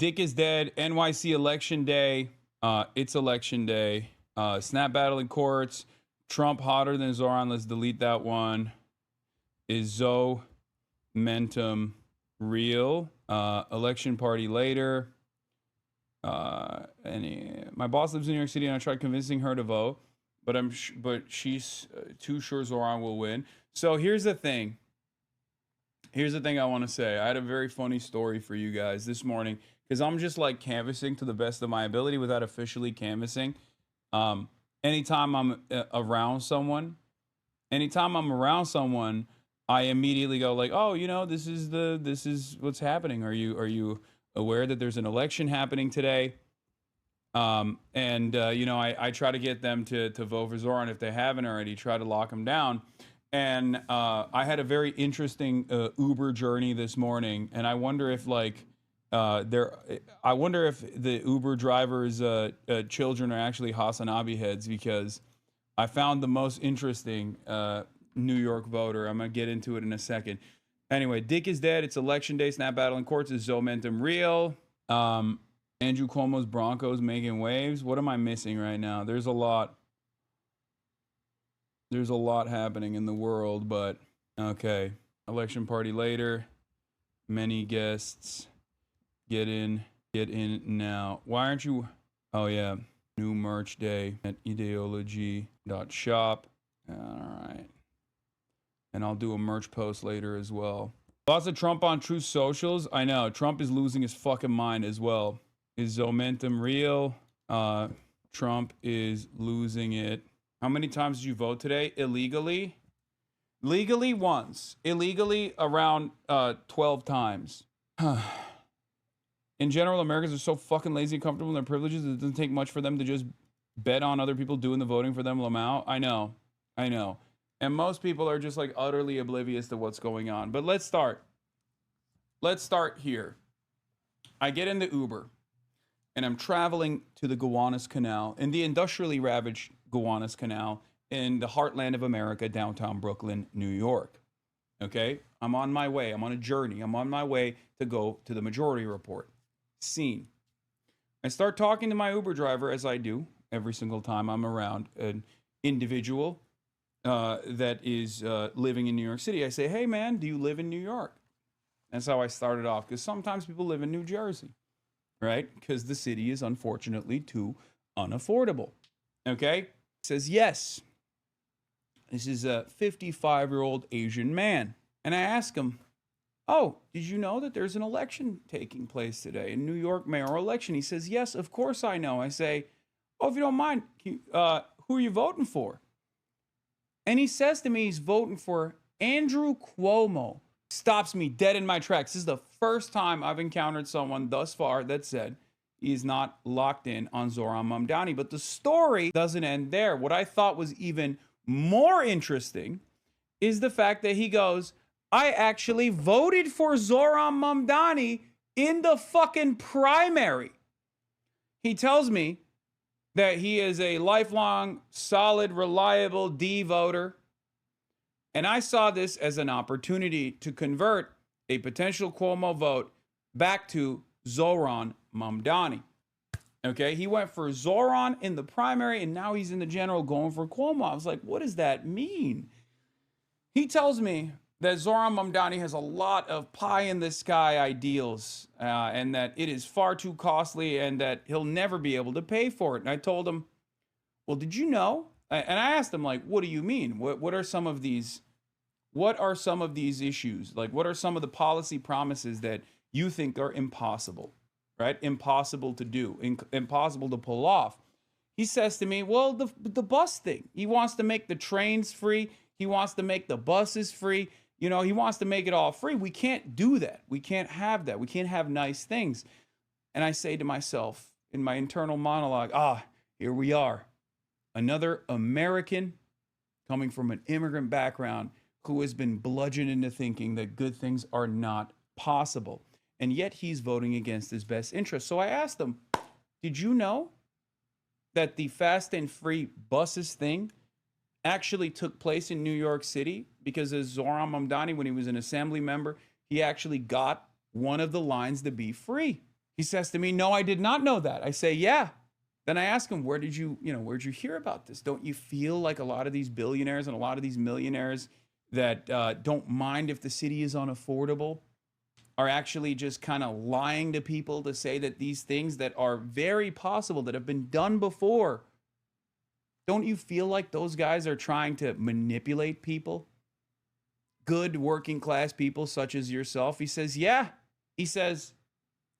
Dick is dead. NYC election day. It's election day. Snap battle in courts. Trump hotter than Zoran. Let's delete that one. Is Zoe Mentum real? Election party later. My boss lives in New York City, and I tried convincing her to vote, but she's too sure Zoran will win. So here's the thing. Here's the thing I want to say. I had a very funny story for you guys this morning because I'm just like canvassing to the best of my ability without officially canvassing. Anytime I'm around someone, I immediately go like, oh, this is what's happening. Are you aware that there's an election happening today? I try to get them to vote for Zoran if they haven't already. Try to lock them down. And I had a very interesting Uber journey this morning, and I wonder if I wonder if the Uber drivers' children are actually Hasanabi heads, because I found the most interesting New York voter. I'm gonna get into it in a second. Anyway, Dick is dead. It's election day. Snap battle in courts. Is Zomentum real? Andrew Cuomo's Broncos making waves. What am I missing right now? There's a lot happening in the world, but okay. Election party later. Many guests. Get in now. Why aren't you? Oh yeah. New merch day at ideology.shop. All right. And I'll do a merch post later as well. Lots of Trump on Truth Socials. I know. Trump is losing his fucking mind as well. Is Zomentum real? Trump is losing it. How many times did you vote today? Illegally? Legally once. Illegally around 12 times. In general, Americans are so fucking lazy and comfortable in their privileges, it doesn't take much for them to just bet on other people doing the voting for them. Lamau. I know. And most people are just like utterly oblivious to what's going on. But let's start. Let's start here. I get in the Uber, and I'm traveling to the Gowanus Canal, in the industrially ravaged Gowanus Canal in the heartland of America, downtown Brooklyn, New York. Okay? I'm on my way. I'm on a journey. I'm on my way to go to the Majority Report. Scene. I start talking to my Uber driver, as I do every single time I'm around an individual that is living in New York City. I say, hey man, do you live in New York? That's how I started off, because sometimes people live in New Jersey, right? Because the city is unfortunately too unaffordable. Okay? He says, yes. This is a 55-year-old Asian man. And I ask him, oh, did you know that there's an election taking place today, a New York mayoral election? He says, yes, of course I know. I say, oh, if you don't mind, who are you voting for? And he says to me he's voting for Andrew Cuomo. Stops me dead in my tracks. This is the first time I've encountered someone thus far that said he's not locked in on Zoran Mamdani. But the story doesn't end there. What I thought was even more interesting is the fact that he goes, I actually voted for Zoran Mamdani in the fucking primary. He tells me that he is a lifelong, solid, reliable D voter. And I saw this as an opportunity to convert a potential Cuomo vote back to Zoran Mamdani. Okay, he went for Zoran in the primary, and now he's in the general going for Cuomo. I was like, what does that mean? He tells me that Zoran Mamdani has a lot of pie-in-the-sky ideals, and that it is far too costly, and that he'll never be able to pay for it. And I told him, well, did you know? And I asked him, like, what do you mean? What are some of these issues? Like, what are some of the policy promises that you think are impossible, right? Impossible to do, impossible to pull off. He says to me, well, the bus thing. He wants to make the trains free. He wants to make the buses free. He wants to make it all free. We can't do that. We can't have that. We can't have nice things. And I say to myself in my internal monologue, here we are. Another American coming from an immigrant background who has been bludgeoned into thinking that good things are not possible. And yet he's voting against his best interest. So I asked him, did you know that the fast and free buses thing actually took place in New York City? Because as Zoran Mamdani, when he was an assembly member, he actually got one of the lines to be free. He says to me, no, I did not know that. I say, yeah. Then I ask him, where'd you hear about this? Don't you feel like a lot of these billionaires and a lot of these millionaires that don't mind if the city is unaffordable are actually just kind of lying to people to say that these things that are very possible, that have been done before, don't you feel like those guys are trying to manipulate people? Good working class people such as yourself? He says, yeah. He says,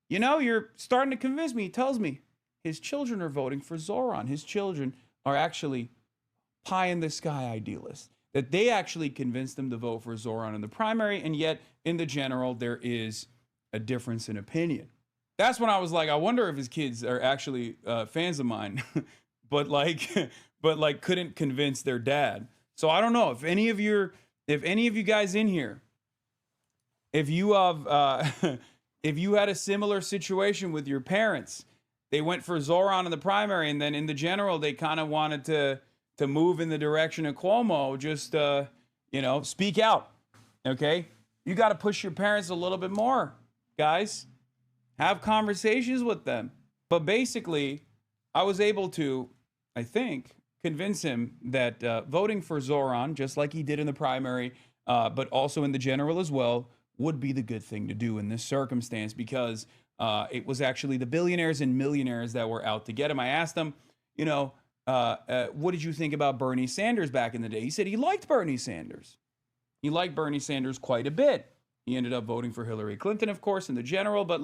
you're starting to convince me. He tells me his children are voting for Zoran. His children are actually pie in the sky idealists. That they actually convinced them to vote for Zoran in the primary, and yet in the general, there is a difference in opinion. That's when I was like, I wonder if his kids are actually fans of mine, but couldn't convince their dad. So I don't know if any of you guys in here, if you have, if you had a similar situation with your parents, they went for Zoran in the primary, and then in the general, they kind of wanted to move in the direction of Cuomo. Just, speak out, okay? You got to push your parents a little bit more, guys. Have conversations with them. But basically, I was able to, I think, convince him that voting for Zoran, just like he did in the primary, but also in the general as well, would be the good thing to do in this circumstance, because it was actually the billionaires and millionaires that were out to get him. I asked him, what did you think about Bernie Sanders back in the day? He said he liked Bernie Sanders. He liked Bernie Sanders quite a bit. He ended up voting for Hillary Clinton, of course, in the general, but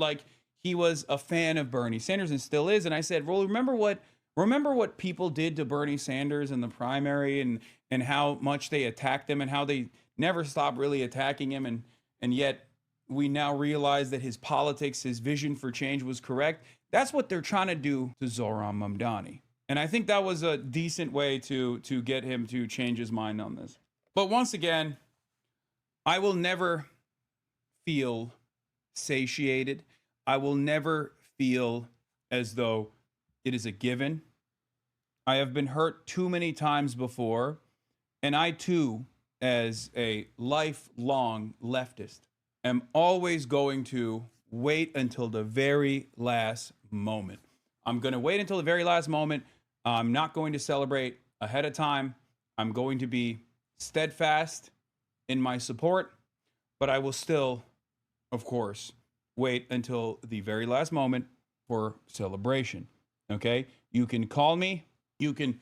he was a fan of Bernie Sanders and still is. And I said, well, remember what people did to Bernie Sanders in the primary, and how much they attacked him, and how they never stopped really attacking him. And yet we now realize that his politics, his vision for change was correct. That's what they're trying to do to Zoran Mamdani. And I think that was a decent way to get him to change his mind on this. But once again, I will never feel satiated. I will never feel as though it is a given. I have been hurt too many times before. And I too, as a lifelong leftist, am always going to wait until the very last moment. I'm going to wait until the very last moment. I'm not going to celebrate ahead of time. I'm going to be steadfast in my support, but I will still, of course, wait until the very last moment for celebration. Okay? You can call me. You can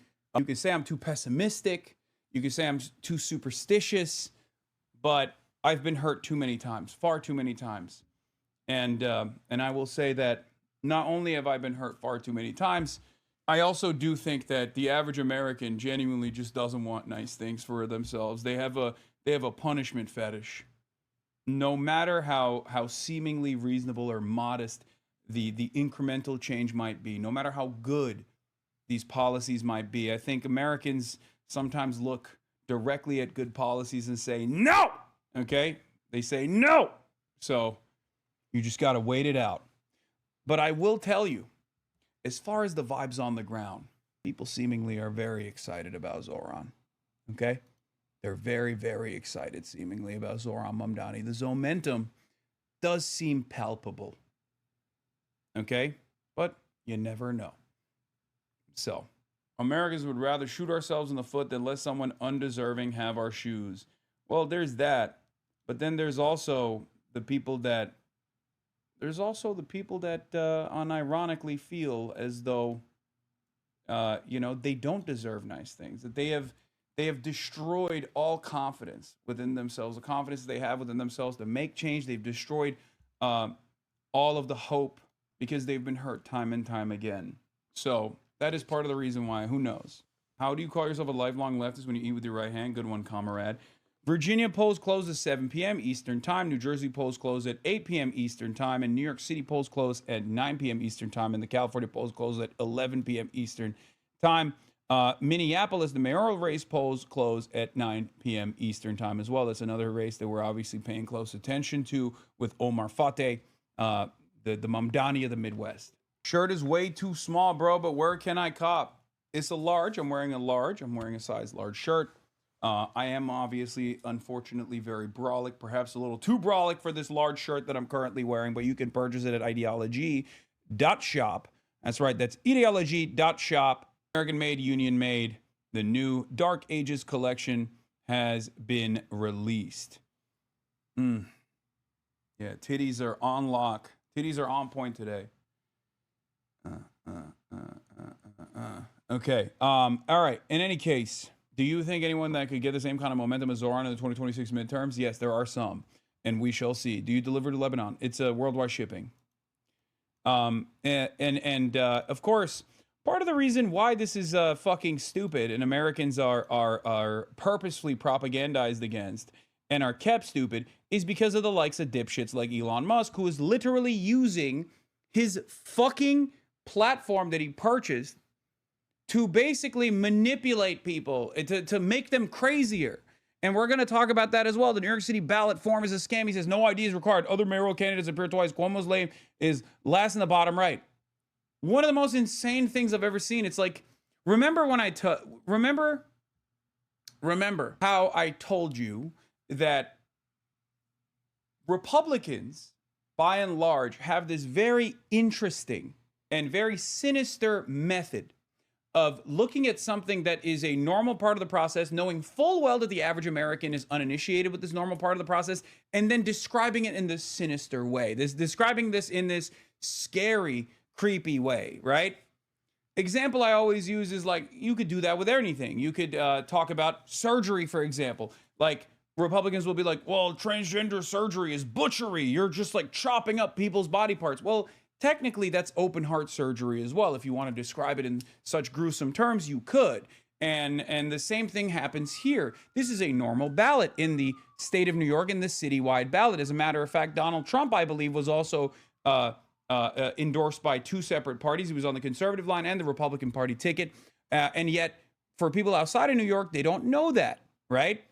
say I'm too pessimistic. You can say I'm too superstitious, but I've been hurt too many times, far too many times. And I will say that not only have I been hurt far too many times, I also do think that the average American genuinely just doesn't want nice things for themselves. They have a punishment fetish. No matter how seemingly reasonable or modest the incremental change might be, no matter how good these policies might be, I think Americans sometimes look directly at good policies and say, no! Okay? They say no! So you just got to wait it out. But I will tell you, as far as the vibes on the ground, people seemingly are very excited about Zoran. Okay? They're very, very excited seemingly about Zoran Mamdani. The Zomentum does seem palpable. Okay? But you never know. So, Americans would rather shoot ourselves in the foot than let someone undeserving have our shoes. Well, there's that. But then there's also the people that unironically feel as though, they don't deserve nice things. That they have destroyed all confidence within themselves, the confidence they have within themselves to make change. They've destroyed all of the hope because they've been hurt time and time again. So that is part of the reason why. Who knows? How do you call yourself a lifelong leftist when you eat with your right hand? Good one, comrade. Virginia polls close at 7 p.m. Eastern Time. New Jersey polls close at 8 p.m. Eastern Time. And New York City polls close at 9 p.m. Eastern Time. And the California polls close at 11 p.m. Eastern Time. Minneapolis, the mayoral race polls close at 9 p.m. Eastern Time as well. That's another race that we're obviously paying close attention to with Omar Fateh, the Mamdani of the Midwest. Shirt is way too small, bro, but where can I cop? It's a large. I'm wearing a large. I'm wearing a size large shirt. I am obviously, unfortunately, very brolic, perhaps a little too brolic for this large shirt that I'm currently wearing, but you can purchase it at ideology.shop. That's right, that's ideology.shop. American made, union made. The new Dark Ages collection has been released. Yeah, titties are on lock. Titties are on point today. Okay. All right. In any case, do you think anyone that could get the same kind of momentum as Zoran in the 2026 midterms? Yes, there are some, and we shall see. Do you deliver to Lebanon? It's a worldwide shipping. Of course, part of the reason why this is fucking stupid and Americans are purposefully propagandized against and are kept stupid is because of the likes of dipshits like Elon Musk, who is literally using his fucking platform that he purchased to basically manipulate people, to make them crazier. And we're going to talk about that as well. The New York City ballot form is a scam. He says no ID is required. Other mayoral candidates appear twice. Cuomo's lame is last in the bottom right. One of the most insane things I've ever seen. It's like, remember when remember how I told you that Republicans, by and large, have this very interesting and very sinister method of looking at something that is a normal part of the process, knowing full well that the average American is uninitiated with this normal part of the process, and then describing it in this sinister way, describing this in this scary, creepy way, right? Example I always use is like, you could do that with anything. You could talk about surgery, for example. Like, Republicans will be like, well, transgender surgery is butchery. You're just like chopping up people's body parts. Well, technically, that's open heart surgery as well. If you want to describe it in such gruesome terms, you could. And the same thing happens here. This is a normal ballot in the state of New York, in the citywide ballot. As a matter of fact, Donald Trump, I believe, was also endorsed by two separate parties. He was on the conservative line and the Republican Party ticket. And yet, for people outside of New York, they don't know that, right?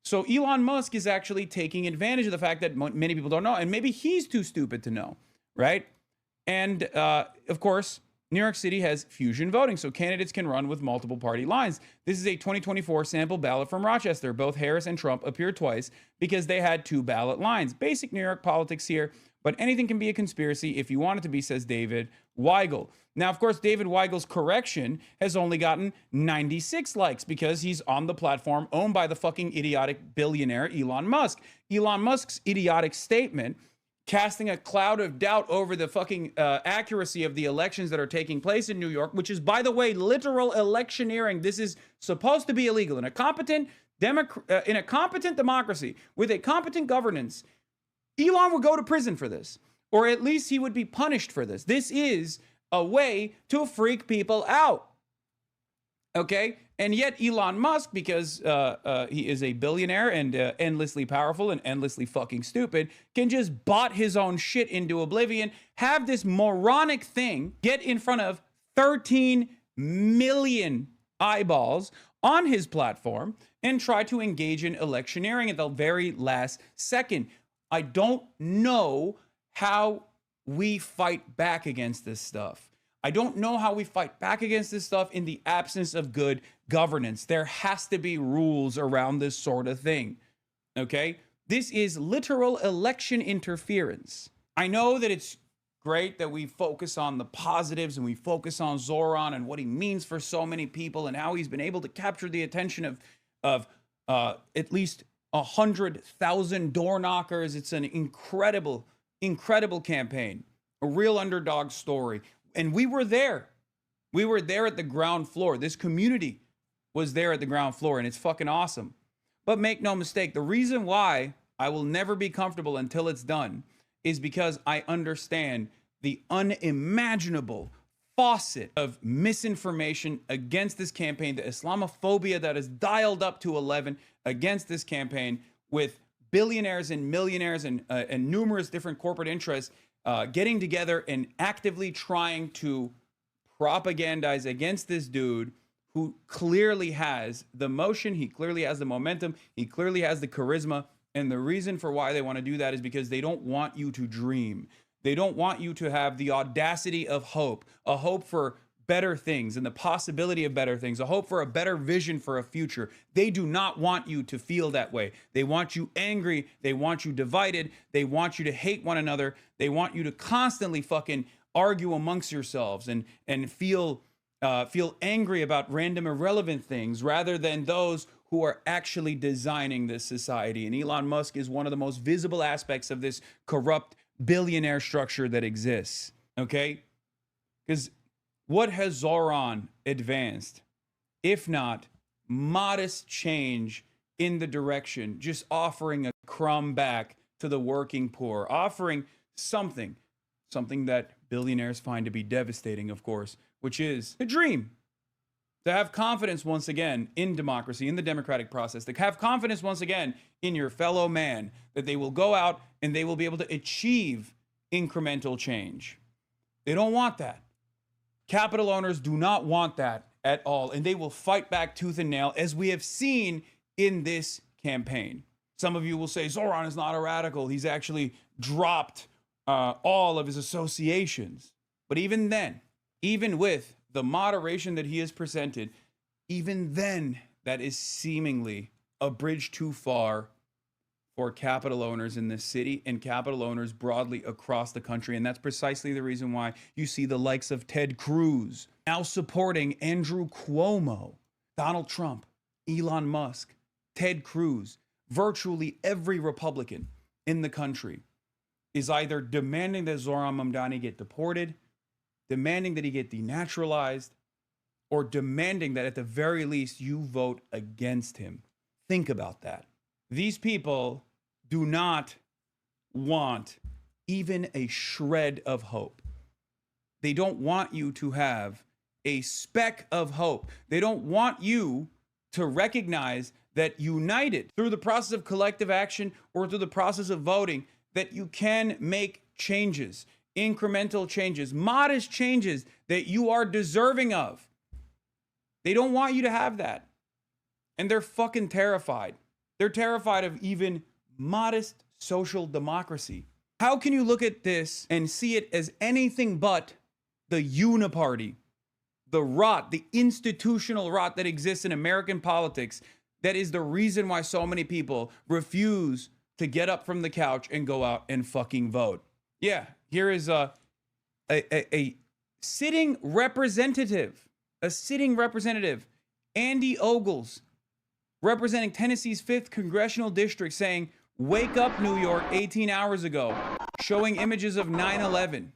So Elon Musk is actually taking advantage of the fact that many people don't know, and maybe he's too stupid to know, right? And of course, New York City has fusion voting, so candidates can run with multiple party lines. This is a 2024 sample ballot from Rochester. Both Harris and Trump appeared twice because they had two ballot lines. Basic New York politics here, but anything can be a conspiracy if you want it to be, says David Weigel. Now, of course, David Weigel's correction has only gotten 96 likes because he's on the platform owned by the fucking idiotic billionaire Elon Musk. Elon Musk's idiotic statement, casting a cloud of doubt over the fucking accuracy of the elections that are taking place in New York, which is, by the way, literal electioneering. This is supposed to be illegal. In a competent democracy with a competent governance, Elon would go to prison for this, or at least he would be punished for this. This is a way to freak people out. Okay? And yet Elon Musk, because he is a billionaire and endlessly powerful and endlessly fucking stupid, can just bot his own shit into oblivion, have this moronic thing get in front of 13 million eyeballs on his platform and try to engage in electioneering at the very last second. I don't know how we fight back against this stuff. I don't know how we fight back against this stuff in the absence of good governance. There has to be rules around this sort of thing, okay? This is literal election interference. I know that it's great that we focus on the positives and we focus on Zoran and what he means for so many people and how he's been able to capture the attention of at least 100,000 door knockers. It's an incredible campaign, a real underdog story. And we were there. We were there at the ground floor. This community was there at the ground floor, and it's fucking awesome. But make no mistake, the reason why I will never be comfortable until it's done is because I understand the unimaginable faucet of misinformation against this campaign, the Islamophobia that is dialed up to 11 against this campaign, with billionaires and millionaires and numerous different corporate interests getting together and actively trying to propagandize against this dude who clearly has the motion, he clearly has the momentum, he clearly has the charisma. And the reason for why they want to do that is because they don't want you to dream. They don't want you to have the audacity of hope, a hope for better things and the possibility of better things, a hope for a better vision for a future. They do not want you to feel that way. They want you angry. They want you divided. They want you to hate one another. They want you to constantly fucking argue amongst yourselves and feel angry about random irrelevant things rather than those who are actually designing this society. And Elon Musk is one of the most visible aspects of this corrupt billionaire structure that exists. Okay? Because what has Zoran advanced, if not modest change in the direction, just offering a crumb back to the working poor, offering something that billionaires find to be devastating, of course, which is the dream. To have confidence once again in democracy, in the democratic process, to have confidence once again in your fellow man, that they will go out and they will be able to achieve incremental change. They don't want that. Capital owners do not want that at all, and they will fight back tooth and nail, as we have seen in this campaign. Some of you will say, Zoran is not a radical. He's actually dropped all of his associations. But even then, even with the moderation that he has presented, even then, that is seemingly a bridge too far for capital owners in this city and capital owners broadly across the country. And that's precisely the reason why you see the likes of Ted Cruz now supporting Andrew Cuomo, Donald Trump, Elon Musk, Ted Cruz. Virtually every Republican in the country is either demanding that Zoran Mamdani get deported, demanding that he get denaturalized, or demanding that at the very least you vote against him. Think about that. These people do not want even a shred of hope. They don't want you to have a speck of hope. They don't want you to recognize that united through the process of collective action or through the process of voting, that you can make changes, incremental changes, modest changes that you are deserving of. They don't want you to have that. And they're fucking terrified. They're terrified of even modest social democracy. How can you look at this and see it as anything but the uniparty, the rot, the institutional rot that exists in American politics? That is the reason why so many people refuse to get up from the couch and go out and fucking vote. Yeah, here is a sitting representative, Andy Ogles, representing Tennessee's 5th congressional district, saying, "Wake up, New York," 18 hours ago, showing images of 9/11.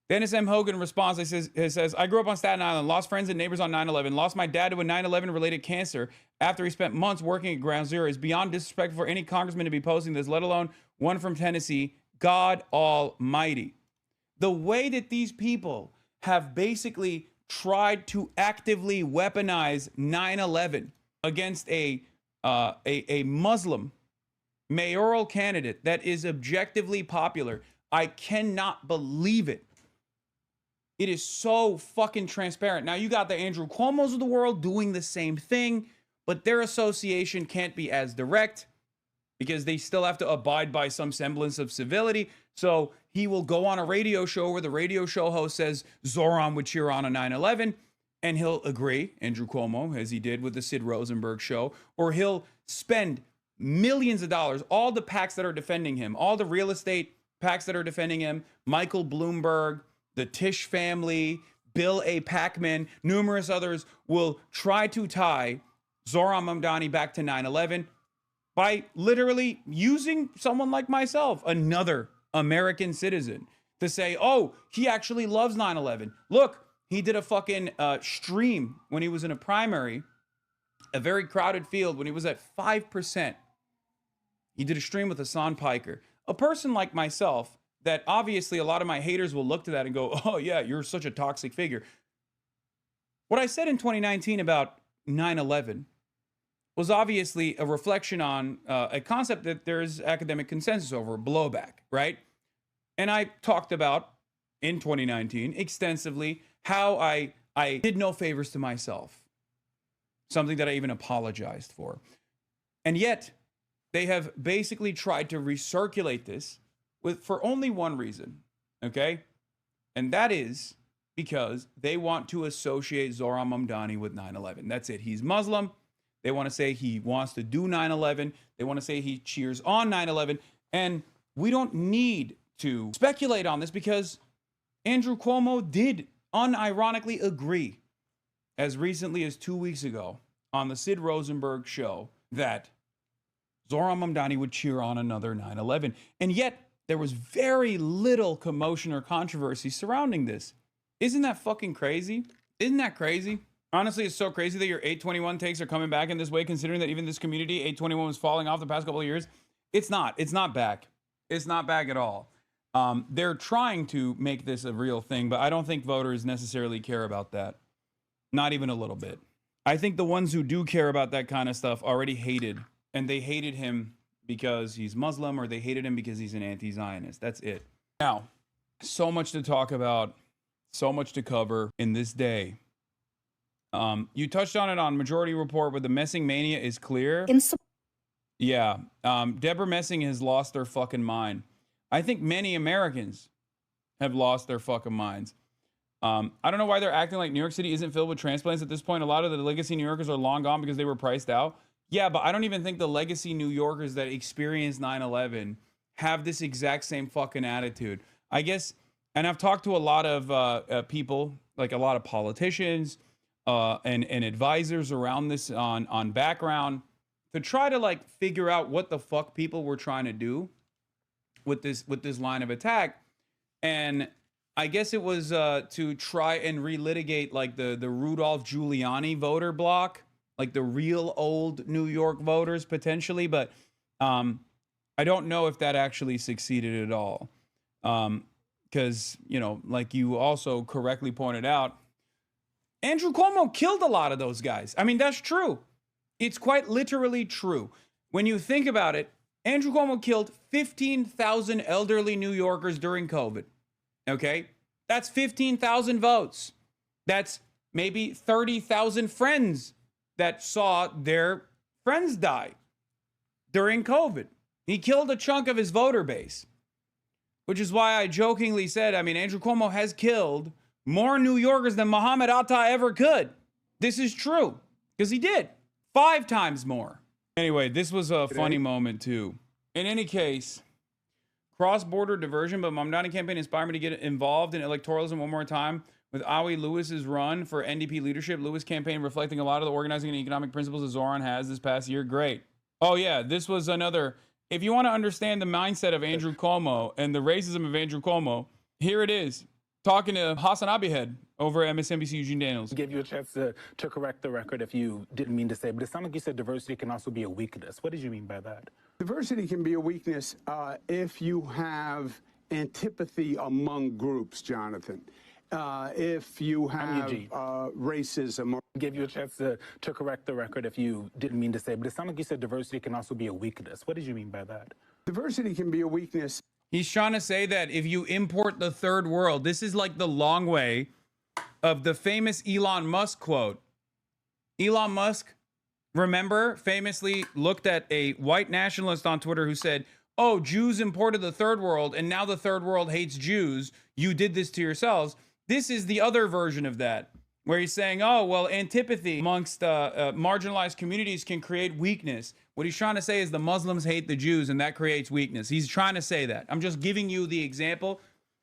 Dennis M. Hogan responds, he says, "I grew up on Staten Island, lost friends and neighbors on 9/11, lost my dad to a 9/11 related cancer after he spent months working at Ground Zero. It's beyond disrespectful for any congressman to be posting this, let alone one from Tennessee. God Almighty." The way that these people have basically tried to actively weaponize 9/11 against a Muslim mayoral candidate that is objectively popular, I cannot believe it. It is so fucking transparent. Now, you got the Andrew Cuomo's of the world doing the same thing, but their association can't be as direct because they still have to abide by some semblance of civility. So he will go on a radio show where the radio show host says Zoran would cheer on a 9/11, and he'll agree, Andrew Cuomo, as he did with the Sid Rosenberg show, or he'll spend millions of dollars, all the PACs that are defending him, all the real estate PACs that are defending him, Michael Bloomberg, the Tisch family, Bill A. Packman, numerous others will try to tie Zoran Mamdani back to 9/11 by literally using someone like myself, another American citizen, to say, oh, he actually loves 9/11. Look, he did a fucking stream when he was in a primary, a very crowded field, when he was at 5%. He did a stream with Hassan Piker, a person like myself that obviously a lot of my haters will look to that and go, oh yeah, you're such a toxic figure. What I said in 2019 about 9/11 was obviously a reflection on a concept that there's academic consensus over, blowback, right? And I talked about, in 2019, extensively, how I did no favors to myself, something that I even apologized for. And yet, they have basically tried to recirculate this for only one reason, okay? And that is because they want to associate Zohran Mamdani with 9/11. That's it. He's Muslim. They want to say he wants to do 9/11. They want to say he cheers on 9/11. And we don't need to speculate on this because Andrew Cuomo did unironically agree as recently as 2 weeks ago on the Sid Rosenberg show that Zohran Mamdani would cheer on another 9/11. And yet there was very little commotion or controversy surrounding this. Isn't that fucking crazy? Isn't that crazy? Honestly, it's so crazy that your 821 takes are coming back in this way, considering that even this community, 821, was falling off the past couple of years. It's not. It's not back. It's not back at all. They're trying to make this a real thing, but I don't think voters necessarily care about that. Not even a little bit. I think the ones who do care about that kind of stuff already hated, and they hated him because he's Muslim, or they hated him because he's an anti-Zionist. That's it. Now, so much to talk about, so much to cover in this day. You touched on it on Majority Report, where the Messing mania is clear. Yeah. Deborah Messing has lost their fucking mind. I think many Americans have lost their fucking minds. I don't know why they're acting like New York City isn't filled with transplants at this point. A lot of the legacy New Yorkers are long gone because they were priced out. Yeah, but I don't even think the legacy New Yorkers that experienced 9/11 have this exact same fucking attitude. I guess, and I've talked to a lot of people, like a lot of politicians and advisors around this on background, to try to like figure out what the fuck people were trying to do with this line of attack. And I guess it was to try and relitigate like the Rudolph Giuliani voter block, like the real old New York voters potentially, but I don't know if that actually succeeded at all. Because, you know, like you also correctly pointed out, Andrew Cuomo killed a lot of those guys. I mean, that's true. It's quite literally true. When you think about it, Andrew Cuomo killed 15,000 elderly New Yorkers during COVID. Okay? That's 15,000 votes. That's maybe 30,000 friends that saw their friends die during COVID. He killed a chunk of his voter base, which is why I jokingly said, I mean, Andrew Cuomo has killed more New Yorkers than Muhammad Atta ever could. This is true, because he did 5 times more. Anyway, this was a funny moment too. In any case, cross-border diversion, but Mamdani campaign inspired me to get involved in electoralism one more time with Awi Lewis's run for NDP leadership. Lewis campaign reflecting a lot of the organizing and economic principles that Zohran has this past year. Great. Oh yeah, this was another. If you want to understand the mindset of Andrew Cuomo and the racism of Andrew Cuomo, here it is. Talking to Hasanabi head over at MSNBC, Eugene Daniels. Give you a chance to correct the record if you didn't mean to say, but it sounded like you said diversity can also be a weakness. What did you mean by that? Diversity can be a weakness if you have antipathy among groups, Jonathan. If you have racism. Or give you a chance to correct the record if you didn't mean to say, but it sounded like you said diversity can also be a weakness. What did you mean by that? Diversity can be a weakness. He's trying to say that if you import the third world, this is like the long way of the famous Elon Musk quote. Elon Musk, remember, famously looked at a white nationalist on Twitter who said, oh, Jews imported the third world and now the third world hates Jews. You did this to yourselves. This is the other version of that, where he's saying, oh, well, antipathy amongst marginalized communities can create weakness. What he's trying to say is the Muslims hate the Jews and that creates weakness. He's trying to say that. I'm just giving you the example.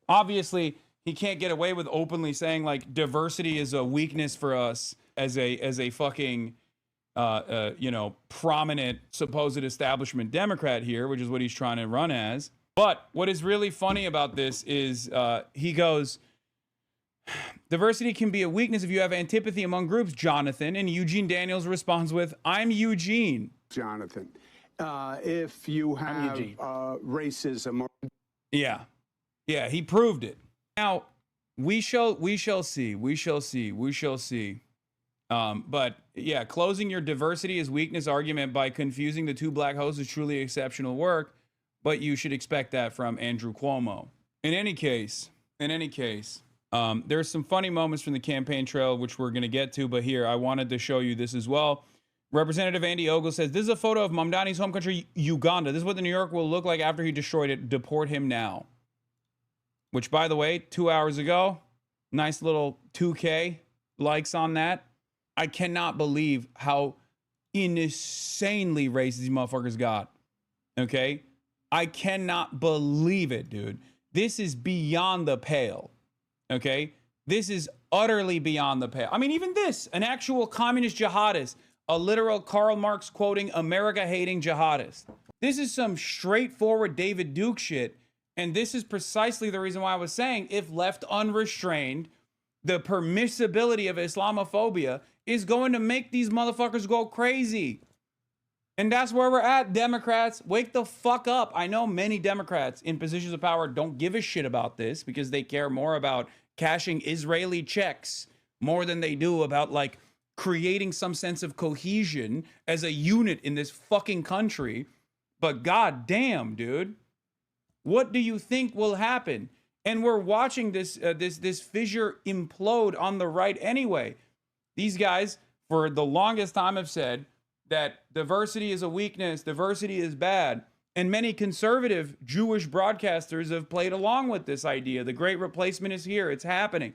Obviously, he can't get away with openly saying like diversity is a weakness for us as a fucking, prominent supposed establishment Democrat here, which is what he's trying to run as. But what is really funny about this is he goes, diversity can be a weakness if you have antipathy among groups, Jonathan. And Eugene Daniels responds with, I'm Eugene. Jonathan, if you have racism. Or yeah, he proved it. Now, we shall see. But yeah, closing your diversity is weakness argument by confusing the two black hosts is truly exceptional work, but you should expect that from Andrew Cuomo. In any case, there's some funny moments from the campaign trail, which we're going to get to, but here, I wanted to show you this as well. Representative Andy Ogle says, this is a photo of Mamdani's home country, Uganda. This is what the New York will look like after he destroyed it. Deport him now. Which, by the way, 2 hours ago, Nice little 2K likes on that. I cannot believe how insanely racist these motherfuckers got. Okay? I cannot believe it, dude. This is beyond the pale. Okay? This is utterly beyond the pale. I mean, even this, an actual communist jihadist, a literal Karl Marx quoting America-hating jihadist. This is some straightforward David Duke shit. And this is precisely the reason why I was saying, if left unrestrained, the permissibility of Islamophobia is going to make these motherfuckers go crazy. And that's where we're at, Democrats. Wake the fuck up. I know many Democrats in positions of power don't give a shit about this because they care more about cashing Israeli checks more than they do about, like, creating some sense of cohesion as a unit in this fucking country. But goddamn, dude. What do you think will happen? And we're watching this this fissure implode on the right anyway. These guys, for the longest time, have said that diversity is a weakness, diversity is bad. And many conservative Jewish broadcasters have played along with this idea. The great replacement is here. It's happening.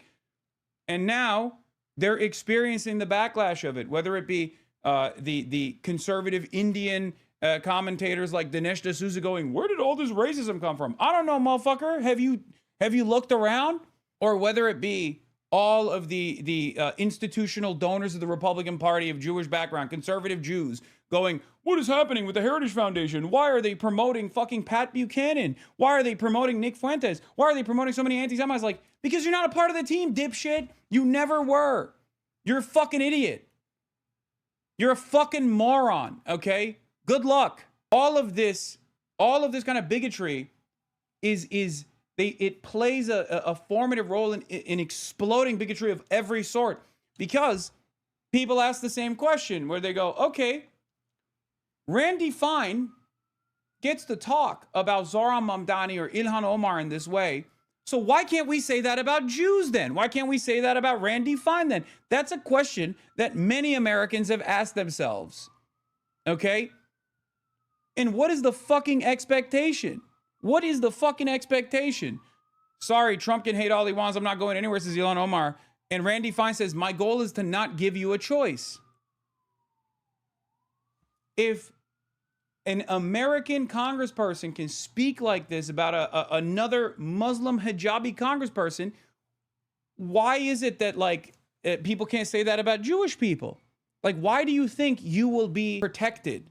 And now they're experiencing the backlash of it, whether it be the conservative Indian commentators like Dinesh D'Souza going, where did all this racism come from? I don't know, motherfucker. Have you looked around? Or whether it be all of the institutional donors of the Republican Party of Jewish background, conservative Jews, going, what is happening with the Heritage Foundation? Why are they promoting fucking Pat Buchanan? Why are they promoting Nick Fuentes? Why are they promoting so many anti-Semites? Like, because you're not a part of the team, dipshit. You never were. You're a fucking idiot. You're a fucking moron, okay? Good luck. All of this kind of bigotry it plays a formative role in exploding bigotry of every sort, because people ask the same question where they go, okay, Randy Fine gets to talk about Zohran Mamdani or Ilhan Omar in this way. So why can't we say that about Jews then? Why can't we say that about Randy Fine then? That's a question that many Americans have asked themselves. Okay? And what is the fucking expectation? What is the fucking expectation? Sorry, Trump can hate all he wants. I'm not going anywhere, says Ilhan Omar. And Randy Fine says, my goal is to not give you a choice. If an American congressperson can speak like this about another Muslim hijabi congressperson, why is it that, like, people can't say that about Jewish people? Like, why do you think you will be protected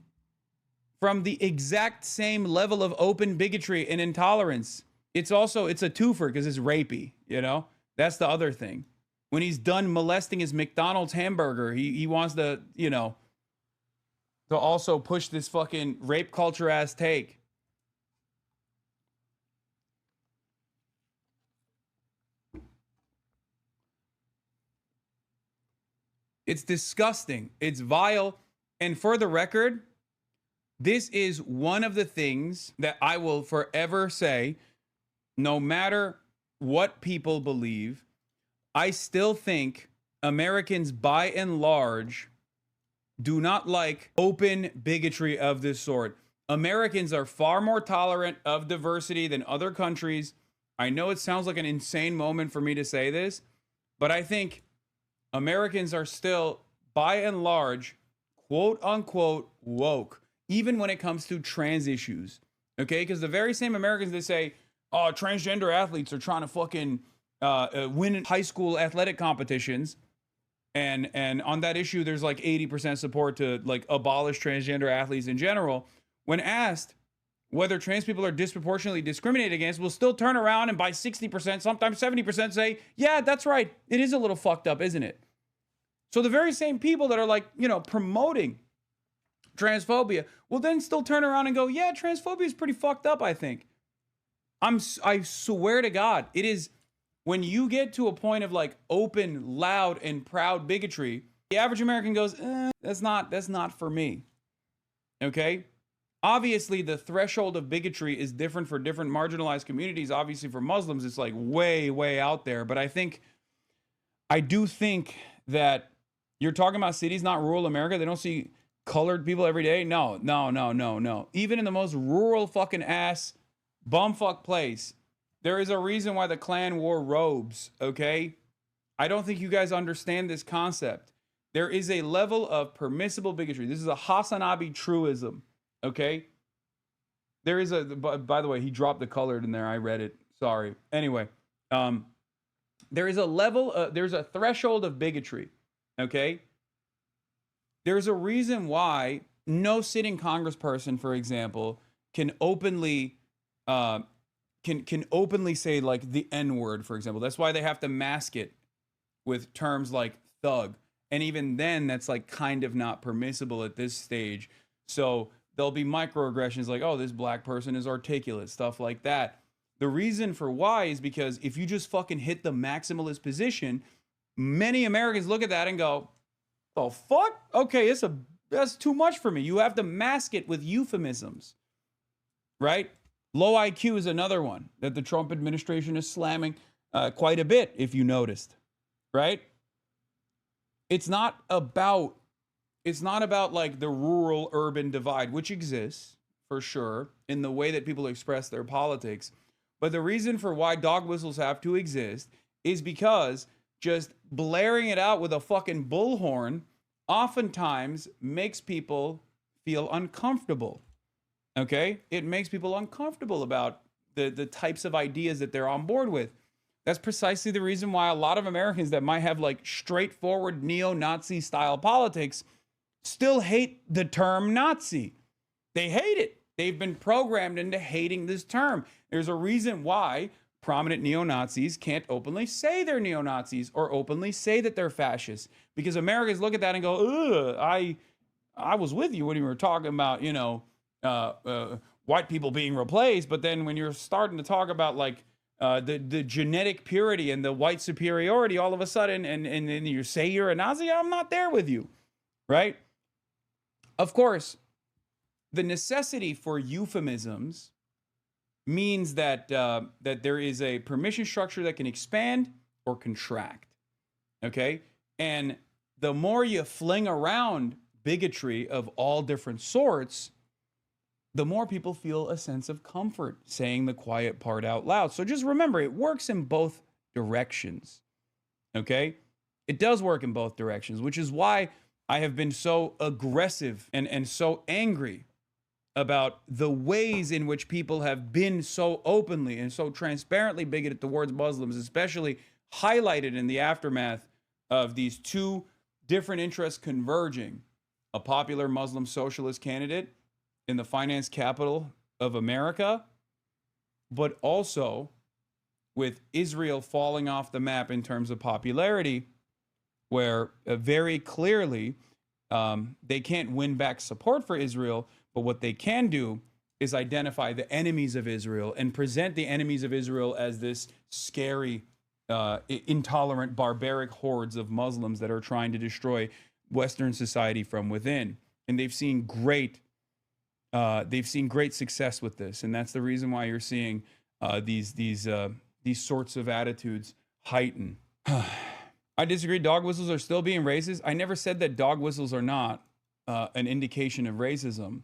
from the exact same level of open bigotry and intolerance? It's a twofer because it's rapey, you know? That's the other thing. When he's done molesting his McDonald's hamburger, he wants to, you know, to also push this fucking rape culture ass take. It's disgusting. It's vile. And for the record, this is one of the things that I will forever say, no matter what people believe, I still think Americans by and large do not like open bigotry of this sort. Americans are far more tolerant of diversity than other countries. I know it sounds like an insane moment for me to say this, but I think Americans are still, by and large, quote unquote, woke, even when it comes to trans issues. Okay? Because the very same Americans that say, oh, transgender athletes are trying to fucking win high school athletic competitions. And on that issue, there's like 80% support to, like, abolish transgender athletes in general. When asked whether trans people are disproportionately discriminated against, will still turn around and by 60%, sometimes 70% say, yeah, that's right. It is a little fucked up, isn't it? So the very same people that are, like, you know, promoting transphobia will then still turn around and go, yeah, transphobia is pretty fucked up, I think. I swear to God, it is. When you get to a point of, like, open, loud, and proud bigotry, the average American goes, that's not for me. Okay? Obviously, the threshold of bigotry is different for different marginalized communities. Obviously, for Muslims, it's, like, way, way out there. But I do think that you're talking about cities, not rural America. They don't see colored people every day. No. Even in the most rural fucking ass bumfuck place, there is a reason why the Klan wore robes, okay? I don't think you guys understand this concept. There is a level of permissible bigotry. This is a Hasanabi truism, okay? There is a, by the way, he dropped the colored in there. I read it. Sorry. Anyway, there is a level, there's a threshold of bigotry, okay? There's a reason why no sitting congressperson, for example, can openly can openly say like the N-word, for example. That's why they have to mask it with terms like thug. And even then, that's like kind of not permissible at this stage. So there'll be microaggressions like, oh, this black person is articulate, stuff like that. The reason for why is because if you just fucking hit the maximalist position, many Americans look at that and go, the fuck? Okay, that's too much for me. You have to mask it with euphemisms, right? Low IQ is another one that the Trump administration is slamming quite a bit, if you noticed, right? It's not about like the rural urban divide, which exists for sure in the way that people express their politics. But the reason for why dog whistles have to exist is because just blaring it out with a fucking bullhorn oftentimes makes people feel uncomfortable. Okay? It makes people uncomfortable about the types of ideas that they're on board with. That's precisely the reason why a lot of Americans that might have like straightforward neo-Nazi style politics still hate the term Nazi. They hate it. They've been programmed into hating this term. There's a reason why prominent neo-Nazis can't openly say they're neo-Nazis or openly say that they're fascists, because Americans look at that and go, ugh, I was with you when you were talking about, you know, white people being replaced. But then when you're starting to talk about like the genetic purity and the white superiority all of a sudden, and you say you're a Nazi, I'm not there with you, right? Of course, the necessity for euphemisms means that that there is a permission structure that can expand or contract, okay? And the more you fling around bigotry of all different sorts, the more people feel a sense of comfort saying the quiet part out loud. So just remember, it works in both directions, okay? It does work in both directions, which is why I have been so aggressive and so angry about the ways in which people have been so openly and so transparently bigoted towards Muslims, especially highlighted in the aftermath of these two different interests converging: a popular Muslim socialist candidate in the finance capital of America, but also with Israel falling off the map in terms of popularity, where very clearly they can't win back support for Israel, but what they can do is identify the enemies of Israel and present the enemies of Israel as this scary, intolerant, barbaric hordes of Muslims that are trying to destroy Western society from within. And they've seen great success with this, and that's the reason why you're seeing these sorts of attitudes heighten. I disagree. Dog whistles are still being racist. I never said that dog whistles are not an indication of racism.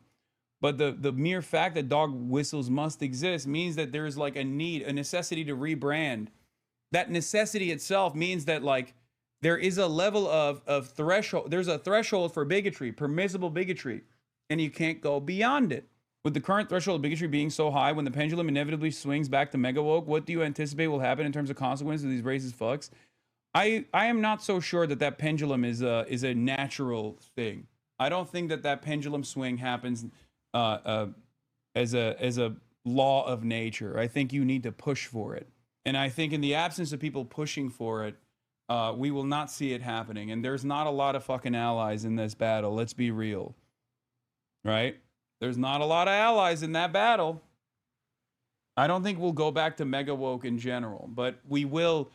But the mere fact that dog whistles must exist means that there's like a necessity to rebrand. That necessity itself means that like there is a level of threshold. There's a threshold for bigotry, permissible bigotry, and you can't go beyond it. With the current threshold of bigotry being so high, when the pendulum inevitably swings back to mega woke, what do you anticipate will happen in terms of consequences of these racist fucks? I am not so sure that pendulum is a natural thing. I don't think that pendulum swing happens as a law of nature. I think you need to push for it. And I think in the absence of people pushing for it, we will not see it happening. And there's not a lot of fucking allies in this battle. Let's be real. Right? There's not a lot of allies in that battle. I don't think we'll go back to mega woke in general, but we will.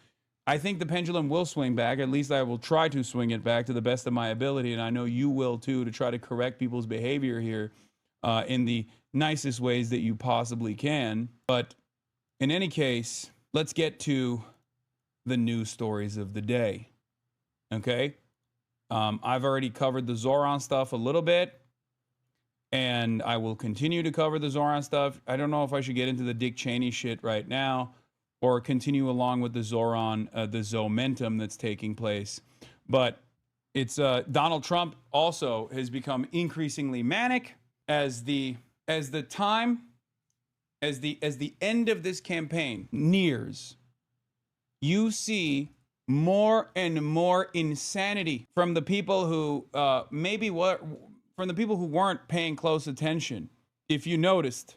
I think the pendulum will swing back. At least I will try to swing it back to the best of my ability. And I know you will too, to try to correct people's behavior here in the nicest ways that you possibly can. But in any case, let's get to the news stories of the day. Okay? I've already covered the Zoran stuff a little bit, and I will continue to cover the Zoran stuff. I don't know if I should get into the Dick Cheney shit right now. or continue along with the Zoran, the Zomentum that's taking place. But it's Donald Trump also has become increasingly manic as the end of this campaign nears. You see more and more insanity from the people who from the people who weren't paying close attention. If you noticed.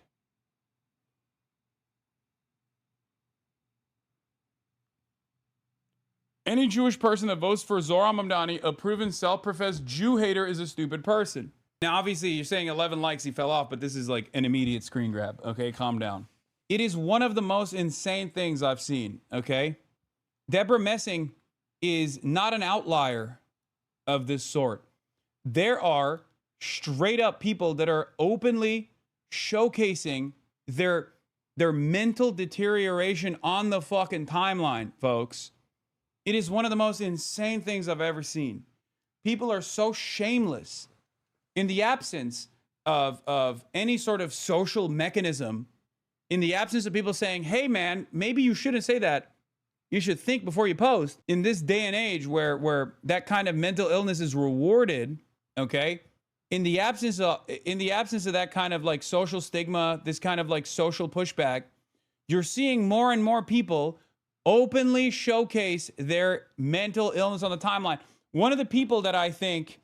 Any Jewish person that votes for Zohran Mamdani, a proven self-professed Jew hater, is a stupid person. Now, obviously, you're saying 11 likes, he fell off, but this is like an immediate screen grab. Okay, calm down. It is one of the most insane things I've seen. Okay, Deborah Messing is not an outlier of this sort. There are straight up people that are openly showcasing their mental deterioration on the fucking timeline, folks. It is one of the most insane things I've ever seen. People are so shameless in the absence of any sort of social mechanism, in the absence of people saying, hey man, maybe you shouldn't say that. You should think before you post. In this day and age where that kind of mental illness is rewarded, okay? In the absence of that kind of like social stigma, this kind of like social pushback, you're seeing more and more people openly showcase their mental illness on the timeline. One of the people that I think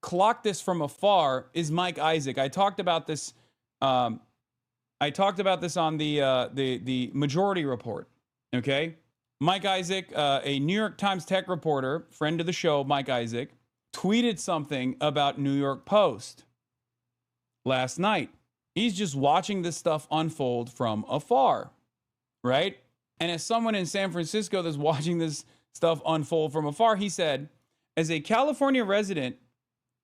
clocked this from afar is Mike Isaac. I talked about this. On the Majority Report. Okay, Mike Isaac, a New York Times tech reporter, friend of the show, Mike Isaac, tweeted something about New York Post last night. He's just watching this stuff unfold from afar, right? And as someone in San Francisco that's watching this stuff unfold from afar, he said, as a California resident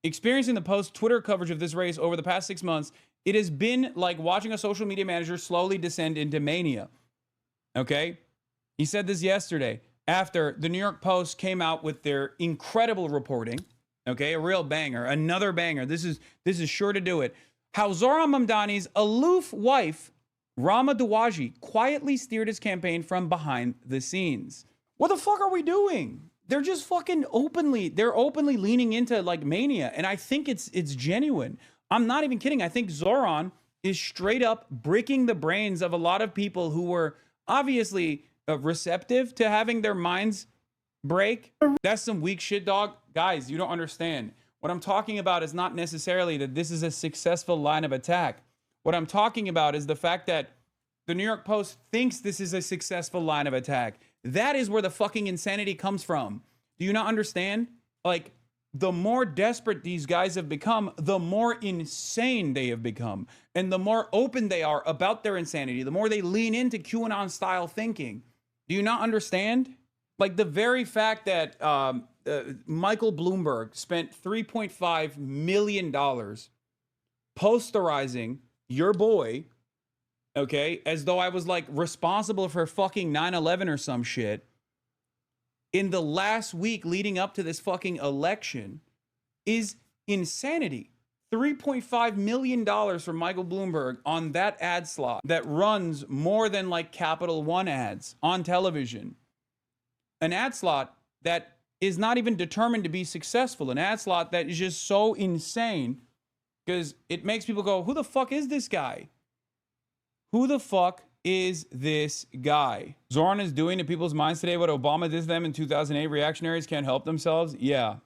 experiencing the Post Twitter coverage of this race over the past 6 months, it has been like watching a social media manager slowly descend into mania. Okay? He said this yesterday after the New York Post came out with their incredible reporting. Okay? A real banger. Another banger. This is sure to do it. How Zohran Mamdani's aloof wife, Rama Dawaji, quietly steered his campaign from behind the scenes. What the fuck are we doing? They're just fucking openly leaning into like mania. And I think it's genuine. I'm not even kidding. I think Zohran is straight up breaking the brains of a lot of people who were obviously receptive to having their minds break. That's some weak shit, dog. Guys, you don't understand. What I'm talking about is not necessarily that this is a successful line of attack. What I'm talking about is the fact that the New York Post thinks this is a successful line of attack. That is where the fucking insanity comes from. Do you not understand? Like, the more desperate these guys have become, the more insane they have become. And the more open they are about their insanity, the more they lean into QAnon-style thinking. Do you not understand? Like, the very fact that Michael Bloomberg spent $3.5 million posterizing your boy, okay, as though I was like responsible for fucking 9/11 or some shit, in the last week leading up to this fucking election is insanity. $3.5 million from Michael Bloomberg on that ad slot that runs more than like Capital One ads on television. An ad slot that is not even determined to be successful. An ad slot that is just so insane because it makes people go, who the fuck is this guy? Who the fuck is this guy? Zoran is doing to people's minds today what Obama did to them in 2008. Reactionaries can't help themselves. Yeah.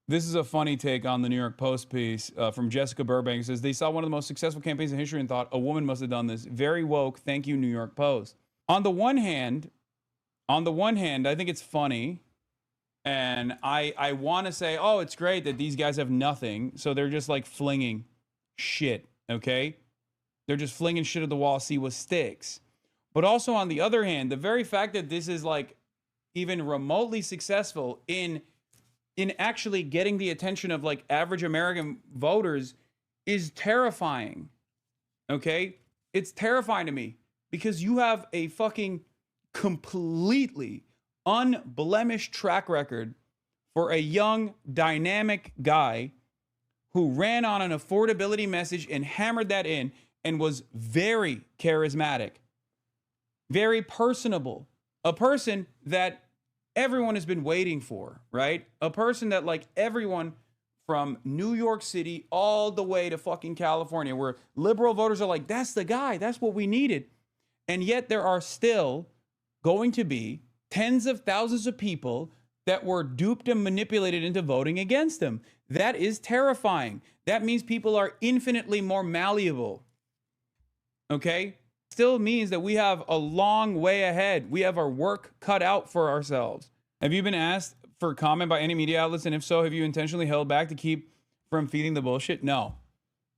This is a funny take on the New York Post piece from Jessica Burbank. It says, they saw one of the most successful campaigns in history and thought a woman must have done this. Very woke. Thank you, New York Post. On the one hand, I think it's funny. And I want to say, oh, it's great that these guys have nothing. So they're just like flinging shit. Okay. They're just flinging shit at the wall, see what sticks. But also on the other hand, the very fact that this is like even remotely successful in actually getting the attention of like average American voters is terrifying. Okay? It's terrifying to me because you have a fucking completely unblemished track record for a young, dynamic guy who ran on an affordability message and hammered that in and was very charismatic. very personable, a person that everyone has been waiting for, right? A person that like everyone from New York City all the way to fucking California, where liberal voters are like, that's the guy, that's what we needed. And yet there are still going to be tens of thousands of people that were duped and manipulated into voting against him. That is terrifying. That means people are infinitely more malleable. Okay? Still means that we have a long way ahead. We have our work cut out for ourselves. Have you been asked for comment by any media outlets? And if so, have you intentionally held back to keep from feeding the bullshit? No.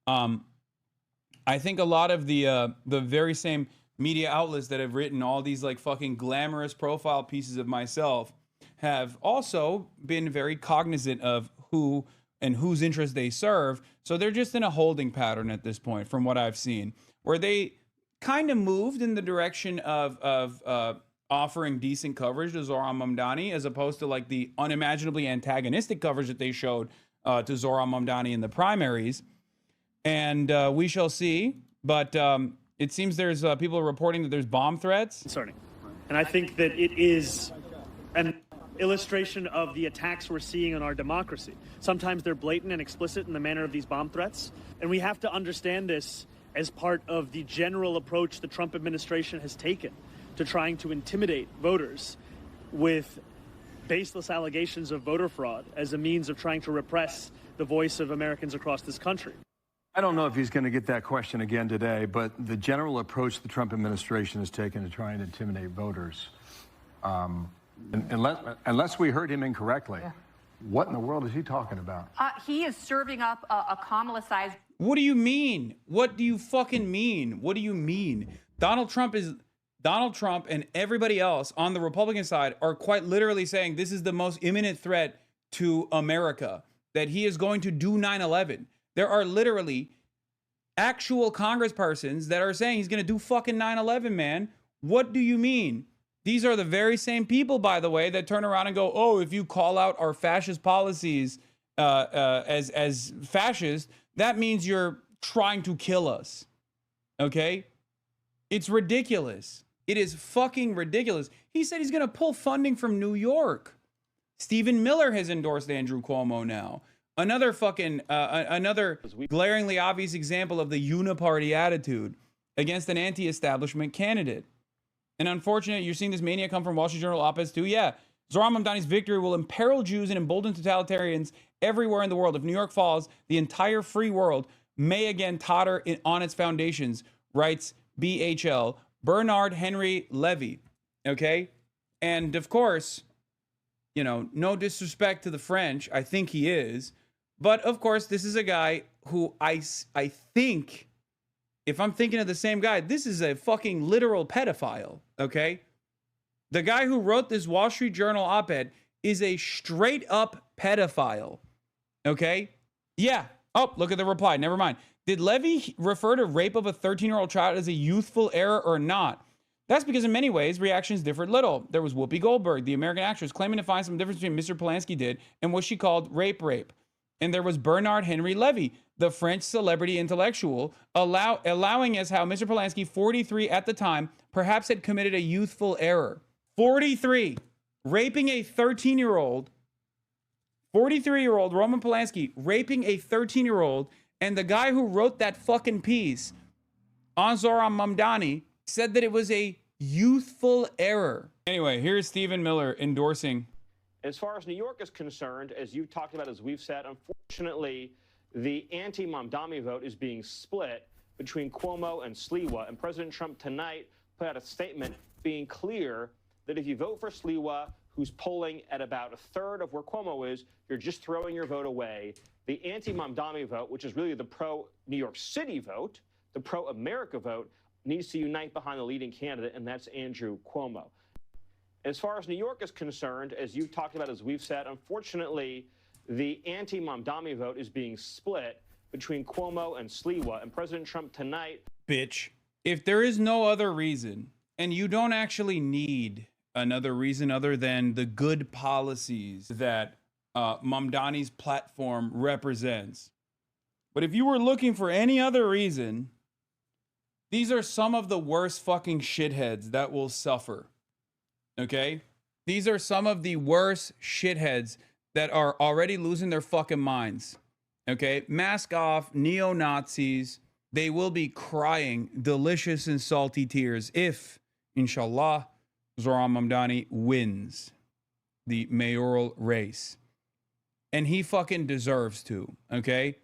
I think a lot of the very same media outlets that have written all these like fucking glamorous profile pieces of myself have also been very cognizant of who and whose interests they serve. So they're just in a holding pattern at this point, from what I've seen, where they kind of moved in the direction of offering decent coverage to Zohran Mamdani, as opposed to like the unimaginably antagonistic coverage that they showed to Zohran Mamdani in the primaries. And we shall see. But it seems there's people reporting that there's bomb threats. Concerning. And I think that it is an illustration of the attacks we're seeing on our democracy. Sometimes they're blatant and explicit in the manner of these bomb threats. And we have to understand this as part of the general approach the Trump administration has taken to trying to intimidate voters with baseless allegations of voter fraud as a means of trying to repress the voice of Americans across this country. I don't know if he's going to get that question again today, but the general approach the Trump administration has taken to try and intimidate voters, unless we heard him incorrectly, what in the world is he talking about? He is serving up a Kamala-sized... What do you mean? What do you fucking mean? What do you mean? Donald Trump and everybody else on the Republican side are quite literally saying this is the most imminent threat to America, that he is going to do 9/11. There are literally actual congresspersons that are saying he's going to do fucking 9/11, man. What do you mean? These are the very same people, by the way, that turn around and go, oh, if you call out our fascist policies as fascist, that means you're trying to kill us. Okay? It's ridiculous. It is fucking ridiculous. He said he's going to pull funding from New York. Stephen Miller has endorsed Andrew Cuomo now. Another fucking, another glaringly obvious example of the uniparty attitude against an anti-establishment candidate. And unfortunately, you're seeing this mania come from Wall Street Journal op-eds too. Yeah, Zohran Mamdani's victory will imperil Jews and embolden totalitarians everywhere in the world. If New York falls, the entire free world may again totter on its foundations, writes BHL, Bernard Henry Levy. Okay? And of course, you know, no disrespect to the French, I think he is. But of course, this is a guy who I think, if I'm thinking of the same guy, this is a fucking literal pedophile, okay? The guy who wrote this Wall Street Journal op-ed is a straight up pedophile, okay? Yeah. Oh, look at the reply. Never mind. Did Levy refer to rape of a 13-year-old child as a youthful error or not? That's because in many ways, reactions differed little. There was Whoopi Goldberg, the American actress, claiming to find some difference between Mr. Polanski did and what she called rape. And there was Bernard Henry Levy, the French celebrity intellectual, allowing as how Mr. Polanski, 43 at the time, perhaps had committed a youthful error. 43, raping a 13-year-old, 43-year-old Roman Polanski, raping a 13-year-old, and the guy who wrote that fucking piece on Zohran Mamdani said that it was a youthful error. Anyway, here's Stephen Miller endorsing. As far as New York is concerned, as you talked about, as we've said, unfortunately, the anti-Mamdani vote is being split between Cuomo and Sliwa. And President Trump tonight put out a statement being clear that if you vote for Sliwa, who's polling at about a third of where Cuomo is, you're just throwing your vote away. The anti-Mamdani vote, which is really the pro-New York City vote, the pro-America vote, needs to unite behind the leading candidate, and that's Andrew Cuomo. As far as New York is concerned, as you've talked about, as we've said, unfortunately, the anti-Mamdani vote is being split between Cuomo and Sliwa. And President Trump tonight... Bitch, if there is no other reason, and you don't actually need another reason other than the good policies that Mamdani's platform represents, but if you were looking for any other reason, These are some of the worst fucking shitheads that will suffer. Okay? These are some of the worst shitheads that are already losing their fucking minds. Okay? Mask off, neo-Nazis. They will be crying delicious and salty tears if, inshallah, Zohran Mamdani wins the mayoral race. And he fucking deserves to, okay?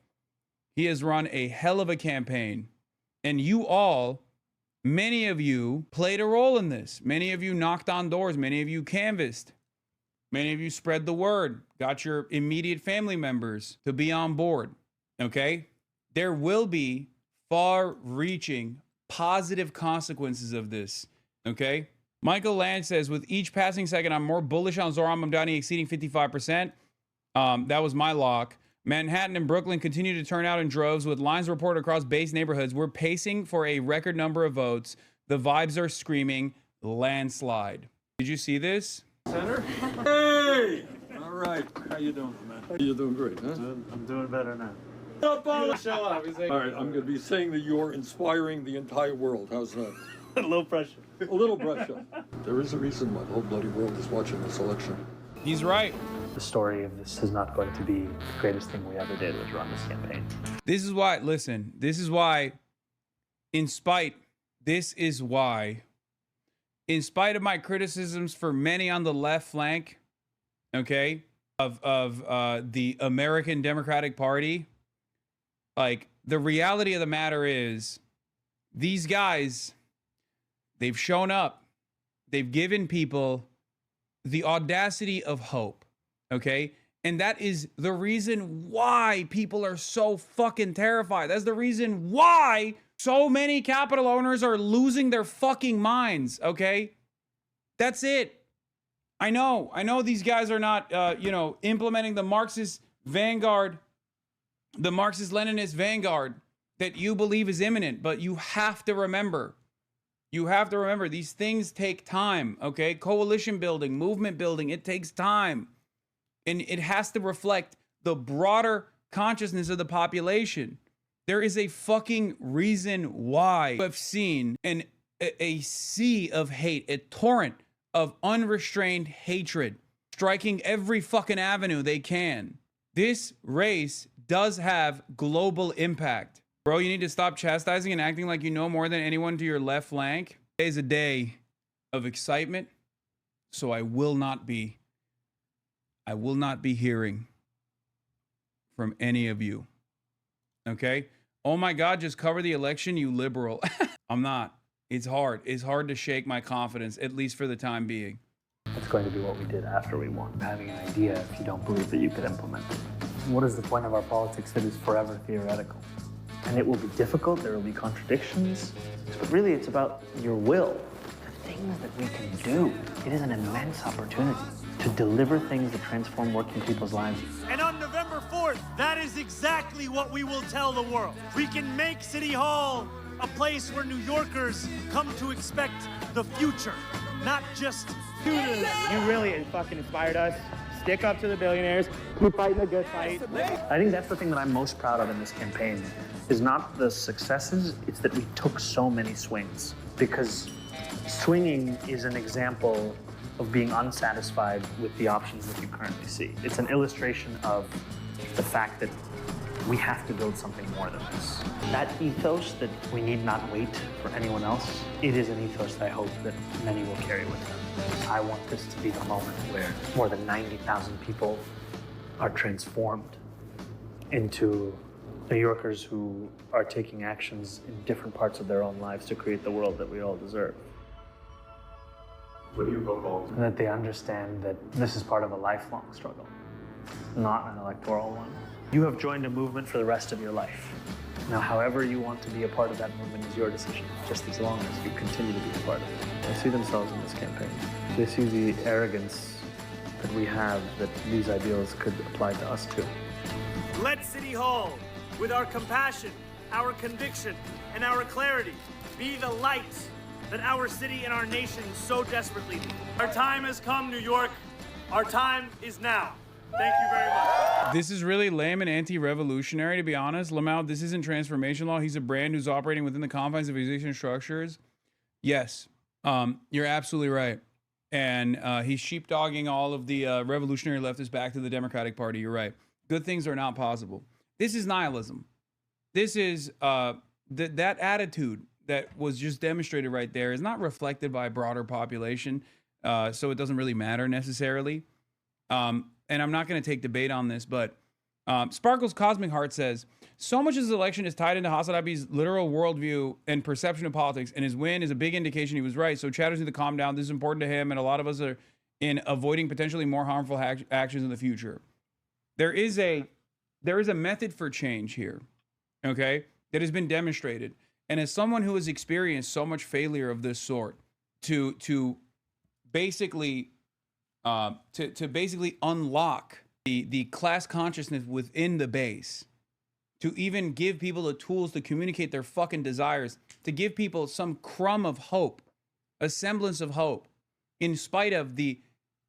He has run a hell of a campaign. And you all, many of you played a role in this. Many of you knocked on doors. Many of you canvassed. Many of you spread the word, got your immediate family members to be on board, okay? There will be far-reaching positive consequences of this, okay? Michael Land says, with each passing second, I'm more bullish on Zohran Mamdani exceeding 55%. That was my lock. Manhattan and Brooklyn continue to turn out in droves with lines reported across base neighborhoods. We're pacing for a record number of votes. The vibes are screaming landslide. Did you see this? Senator? Hey! All right. How you doing, man? You're doing great, huh? I'm doing better now. Show up. All right, I'm going to be saying that you're inspiring the entire world. How's that? A little pressure. A little pressure. There is a reason why the whole bloody world is watching this election. He's right. The story of this is not going to be the greatest thing we ever did was run this campaign. This is why, listen, this is why, in spite of my criticisms for many on the left flank, okay, of the American Democratic Party, like, the reality of the matter is, these guys, they've shown up. They've given people the audacity of hope, okay? And that is the reason why people are so fucking terrified. That's the reason why so many capital owners are losing their fucking minds, okay? That's it. I know these guys are not, implementing the Marxist vanguard, the Marxist-Leninist vanguard that you believe is imminent, but you have to remember, these things take time, okay? Coalition building, movement building, it takes time. And it has to reflect the broader consciousness of the population. There is a fucking reason why you have seen a sea of hate, a torrent of unrestrained hatred striking every fucking avenue they can. This race does have global impact. Bro, you need to stop chastising and acting like you know more than anyone to your left flank. Today is a day of excitement, so I will not be hearing from any of you. Okay? Oh my God, just cover the election, you liberal. I'm not. It's hard. It's hard to shake my confidence, at least for the time being. That's going to be what we did after we won. Having an idea if you don't believe that you could implement it. What is the point of our politics that is forever theoretical? And it will be difficult, there will be contradictions, but really it's about your will. The things that we can do. It is an immense opportunity to deliver things that transform working people's lives. And on November 4th, that is exactly what we will tell the world. We can make City Hall a place where New Yorkers come to expect the future, not just You really fucking inspired us. Stick up to the billionaires. Keep fighting a good fight. I think that's the thing that I'm most proud of in this campaign is not the successes, it's that we took so many swings. Because swinging is an example of being unsatisfied with the options that you currently see. It's an illustration of the fact that we have to build something more than this. That ethos that we need not wait for anyone else, it is an ethos that I hope that many will carry with them. I want this to be the moment where more than 90,000 people are transformed into New Yorkers who are taking actions in different parts of their own lives to create the world that we all deserve. What do you hope? That they understand that this is part of a lifelong struggle, not an electoral one. You have joined a movement for the rest of your life. Now, however you want to be a part of that movement is your decision, just as long as you continue to be a part of it. They see themselves in this campaign. They see the arrogance that we have, that these ideals could apply to us too. let City Hall, with our compassion, our conviction, and our clarity, be the light that our city and our nation so desperately need. Our time has come, New York. Our time is now. Thank you very much. This is really lame and anti-revolutionary, to be honest. Lamau, this isn't transformation law. He's a brand who's operating within the confines of existing structures. Yes, you're absolutely right. And he's sheepdogging all of the revolutionary leftists back to the Democratic Party. You're right. Good things are not possible. This is nihilism. This is that attitude that was just demonstrated right there is not reflected by a broader population, so it doesn't really matter necessarily. And I'm not going to take debate on this, but Sparkle's Cosmic Heart says, so much of this election is tied into Hasanabi's literal worldview and perception of politics, and his win is a big indication he was right. So chatters need to calm down. This is important to him, and a lot of us are in avoiding potentially more harmful actions in the future. There is a method for change here, okay, that has been demonstrated. And as someone who has experienced so much failure of this sort, to basically unlock the class consciousness within the base, to even give people the tools to communicate their fucking desires, to give people some crumb of hope, a semblance of hope, in spite of the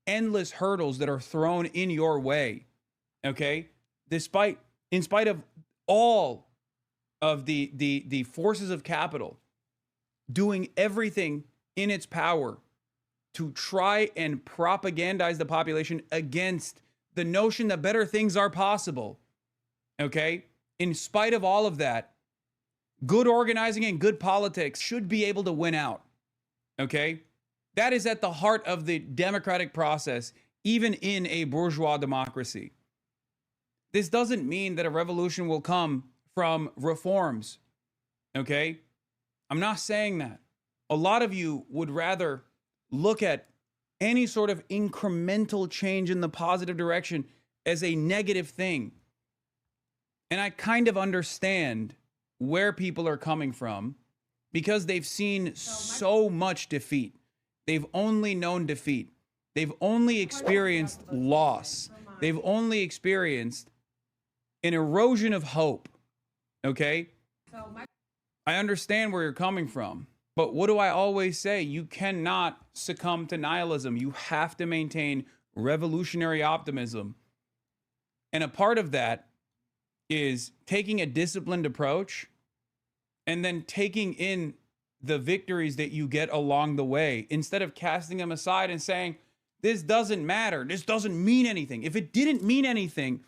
endless hurdles that are thrown in your way, okay? In spite of all of the forces of capital doing everything in its power to try and propagandize the population against the notion that better things are possible, okay? In spite of all of that, good organizing and good politics should be able to win out, okay? That is at the heart of the democratic process, even in a bourgeois democracy. This doesn't mean that a revolution will come from reforms, okay? I'm not saying that. A lot of you would rather look at any sort of incremental change in the positive direction as a negative thing. And I kind of understand where people are coming from because they've seen so much defeat. They've only known defeat. They've only experienced loss. They've only experienced an erosion of hope, okay? I understand where you're coming from, but what do I always say? You cannot succumb to nihilism. You have to maintain revolutionary optimism. And a part of that is taking a disciplined approach and then taking in the victories that you get along the way instead of casting them aside and saying, this doesn't matter. This doesn't mean anything. If it didn't mean anything,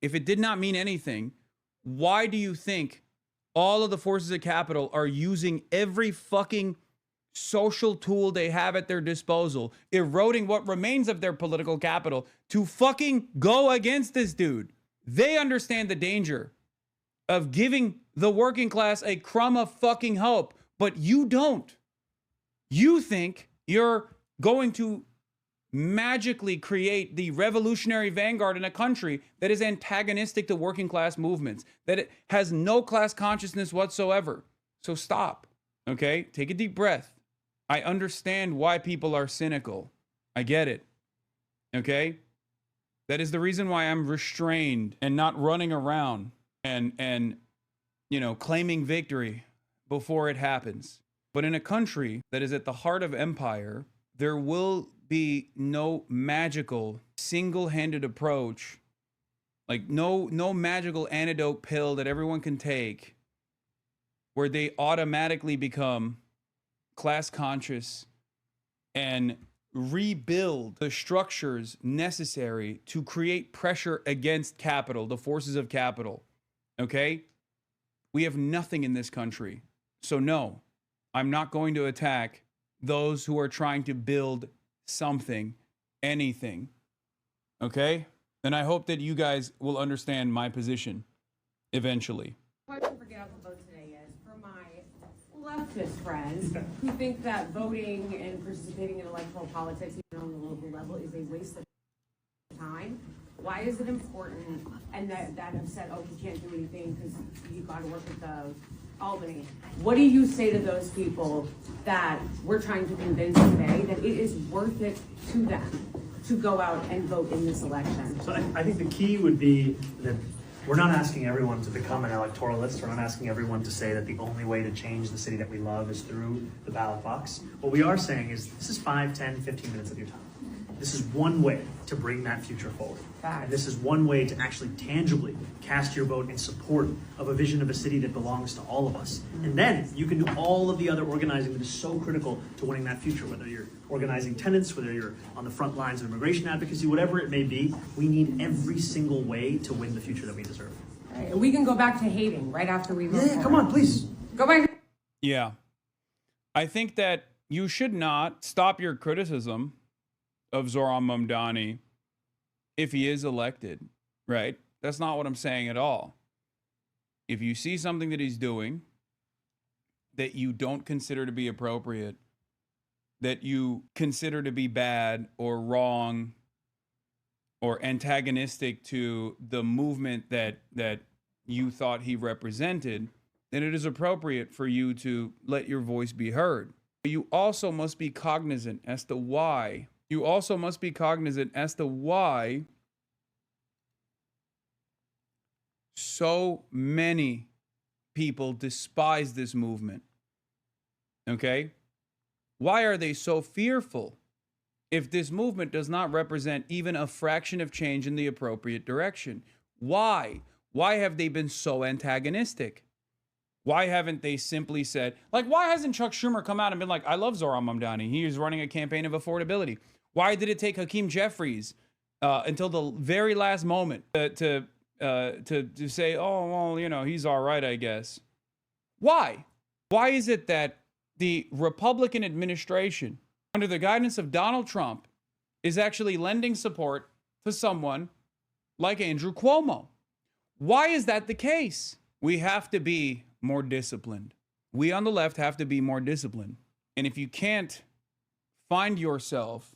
if it did not mean anything, why do you think all of the forces of capital are using every fucking social tool they have at their disposal, eroding what remains of their political capital to fucking go against this dude? They understand the danger of giving the working class a crumb of fucking hope, but you don't. You think you're going to magically create the revolutionary vanguard in a country that is antagonistic to working class movements, that it has no class consciousness whatsoever. So stop, okay? Take a deep breath. I understand why people are cynical. I get it, okay? That is the reason why I'm restrained and not running around and you know, claiming victory before it happens. But in a country that is at the heart of empire, there will be no magical single-handed approach, like no magical antidote pill that everyone can take where they automatically become class conscious and rebuild the structures necessary to create pressure against capital, the forces of capital. Okay? We have nothing in this country. So no, I'm not going to attack those who are trying to build something, anything. Okay? And I hope that you guys will understand my position eventually. The question for Get Out the Vote today is for my leftist friends who think that voting and participating in electoral politics, even on the local level, is a waste of time. Why is it important? And that have said, oh, you can't do anything because you've got to work with the Albany. What do you say to those people that we're trying to convince today that it is worth it to them to go out and vote in this election? So I think the key would be that we're not asking everyone to become an electoralist. We're not asking everyone to say that the only way to change the city that we love is through the ballot box. What we are saying is this is 5, 10, 15 minutes of your time. This is one way to bring that future forward. And this is one way to actually tangibly cast your vote in support of a vision of a city that belongs to all of us. And then you can do all of the other organizing that is so critical to winning that future, whether you're organizing tenants, whether you're on the front lines of immigration advocacy, whatever it may be. We need every single way to win the future that we deserve. Right. And we can go back to hating right after we vote. Yeah, come on, please. Go back. Yeah. I think that you should not stop your criticism of Zoran Mamdani if he is elected, right? That's not what I'm saying at all. If you see something that he's doing that you don't consider to be appropriate, that you consider to be bad or wrong or antagonistic to the movement that you thought he represented, then it is appropriate for you to let your voice be heard. But you also must be cognizant as to why. You also must be cognizant as to why so many people despise this movement. Okay? Why are they so fearful if this movement does not represent even a fraction of change in the appropriate direction? Why? Why have they been so antagonistic? Why haven't they simply said, like, why hasn't Chuck Schumer come out and been like, I love Zoran Mamdani. He is running a campaign of affordability. Why did it take Hakeem Jeffries until the very last moment to say, oh, well, you know, he's all right, I guess? Why? Why is it that the Republican administration, under the guidance of Donald Trump, is actually lending support to someone like Andrew Cuomo? Why is that the case? We have to be more disciplined. We on the left have to be more disciplined. And if you can't find yourself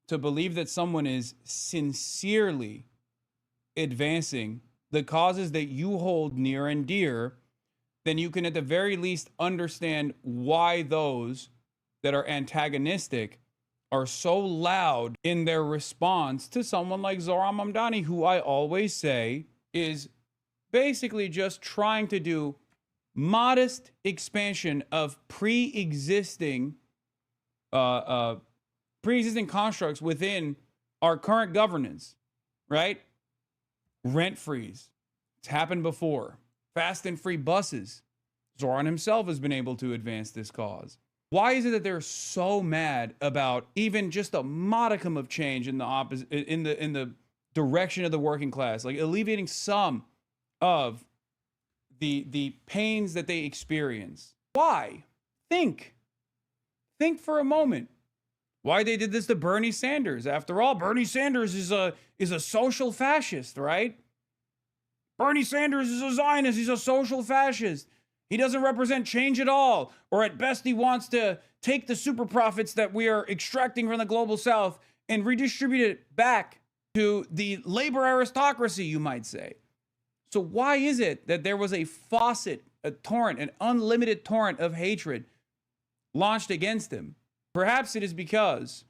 to believe that someone is sincerely advancing the causes that you hold near and dear, then you can at the very least understand why those that are antagonistic are so loud in their response to someone like Zoran Mamdani, who I always say is basically just trying to do modest expansion of pre-existing constructs within our current governance, right? Rent freeze. It's happened before. Fast and free buses. Zoran himself has been able to advance this cause. Why is it that they're so mad about even just a modicum of change in the in the direction of the working class, like alleviating some of the pains that they experience? Why? Think for a moment. Why they did this to Bernie Sanders? After all, Bernie Sanders is a social fascist, right? Bernie Sanders is a Zionist. He's a social fascist. He doesn't represent change at all. Or at best, he wants to take the super profits that we are extracting from the global south and redistribute it back to the labor aristocracy, you might say. So why is it that there was a faucet, a torrent, an unlimited torrent of hatred launched against him? Perhaps it is because,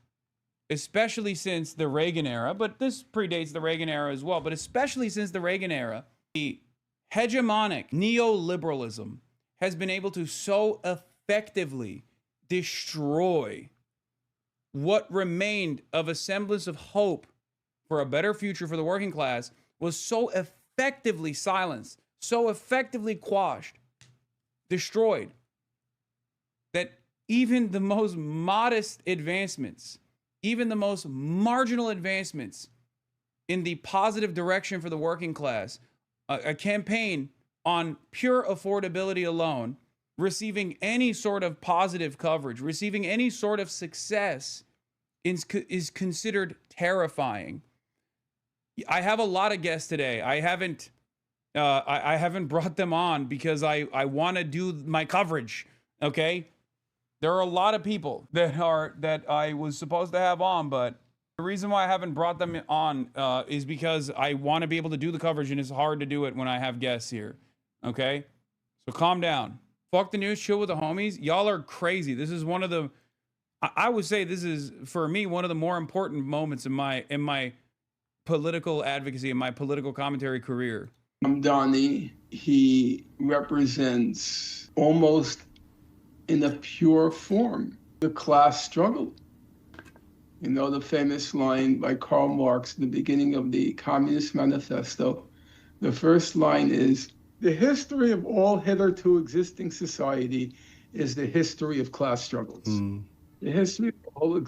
especially since the Reagan era, but this predates the Reagan era as well, but especially since the Reagan era, the hegemonic neoliberalism has been able to so effectively destroy what remained of a semblance of hope for a better future for the working class, was so effectively silenced, so effectively quashed, destroyed, that even the most modest advancements, even the most marginal advancements in the positive direction for the working class, a campaign on pure affordability alone, receiving any sort of positive coverage, receiving any sort of success is considered terrifying. I have a lot of guests today. I haven't brought them on because I want to do my coverage. Okay, there are a lot of people that I was supposed to have on, but the reason why I haven't brought them on is because I want to be able to do the coverage, and it's hard to do it when I have guests here. Okay, so calm down. Fuck the news. Chill with the homies. Y'all are crazy. This is one of the, I would say this is for me one of the more important moments in my political advocacy, in my political commentary career. Mamdani, he represents almost in a pure form the class struggle. You know the famous line by Karl Marx, the beginning of the Communist Manifesto. The first line is, "The history of all hitherto existing society is the history of class struggles." The history of all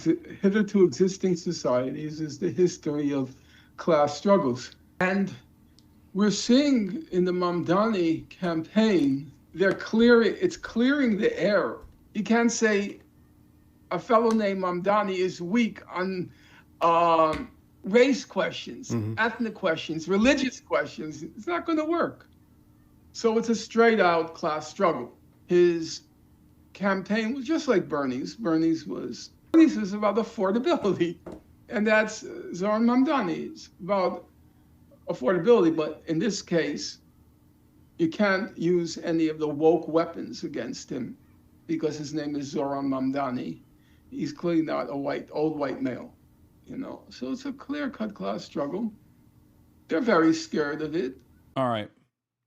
hitherto existing societies is the history of class struggles. And we're seeing in the Mamdani campaign, it's clearing the air. You can't say a fellow named Mamdani is weak on race questions, ethnic questions, religious questions. It's not going to work. So it's a straight out class struggle. His campaign was just like Bernie's. Bernie's was about affordability. And that's Zoran Mamdani's about affordability. But in this case, you can't use any of the woke weapons against him because his name is Zoran Mamdani. He's clearly not a old white male, you know. So it's a clear-cut class struggle. They're very scared of it. All right.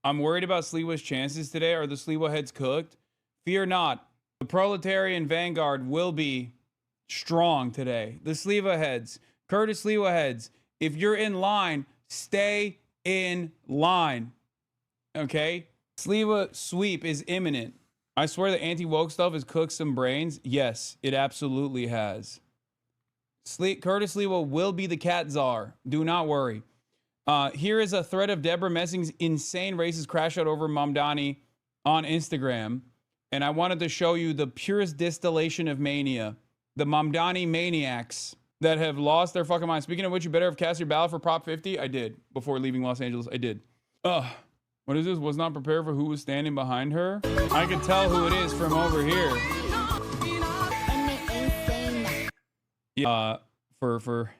I'm worried about Sliwa's chances today. Are the Sliwa heads cooked? Fear not. The proletarian vanguard will be strong today. The Sliwa heads, Curtis Sliwa heads, if you're in line, stay in line. Okay? Sliwa sweep is imminent. I swear the anti-woke stuff has cooked some brains. Yes, it absolutely has. Curtis Sliwa will be the cat czar. Do not worry. Here is a thread of Deborah Messing's insane racist crash out over Mamdani on Instagram. And I wanted to show you the purest distillation of mania. The Mamdani maniacs that have lost their fucking mind. Speaking of which, you better have cast your ballot for Prop 50. I did. Before leaving Los Angeles, I did. What is this? Was not prepared for who was standing behind her. I could tell who it is from over here. For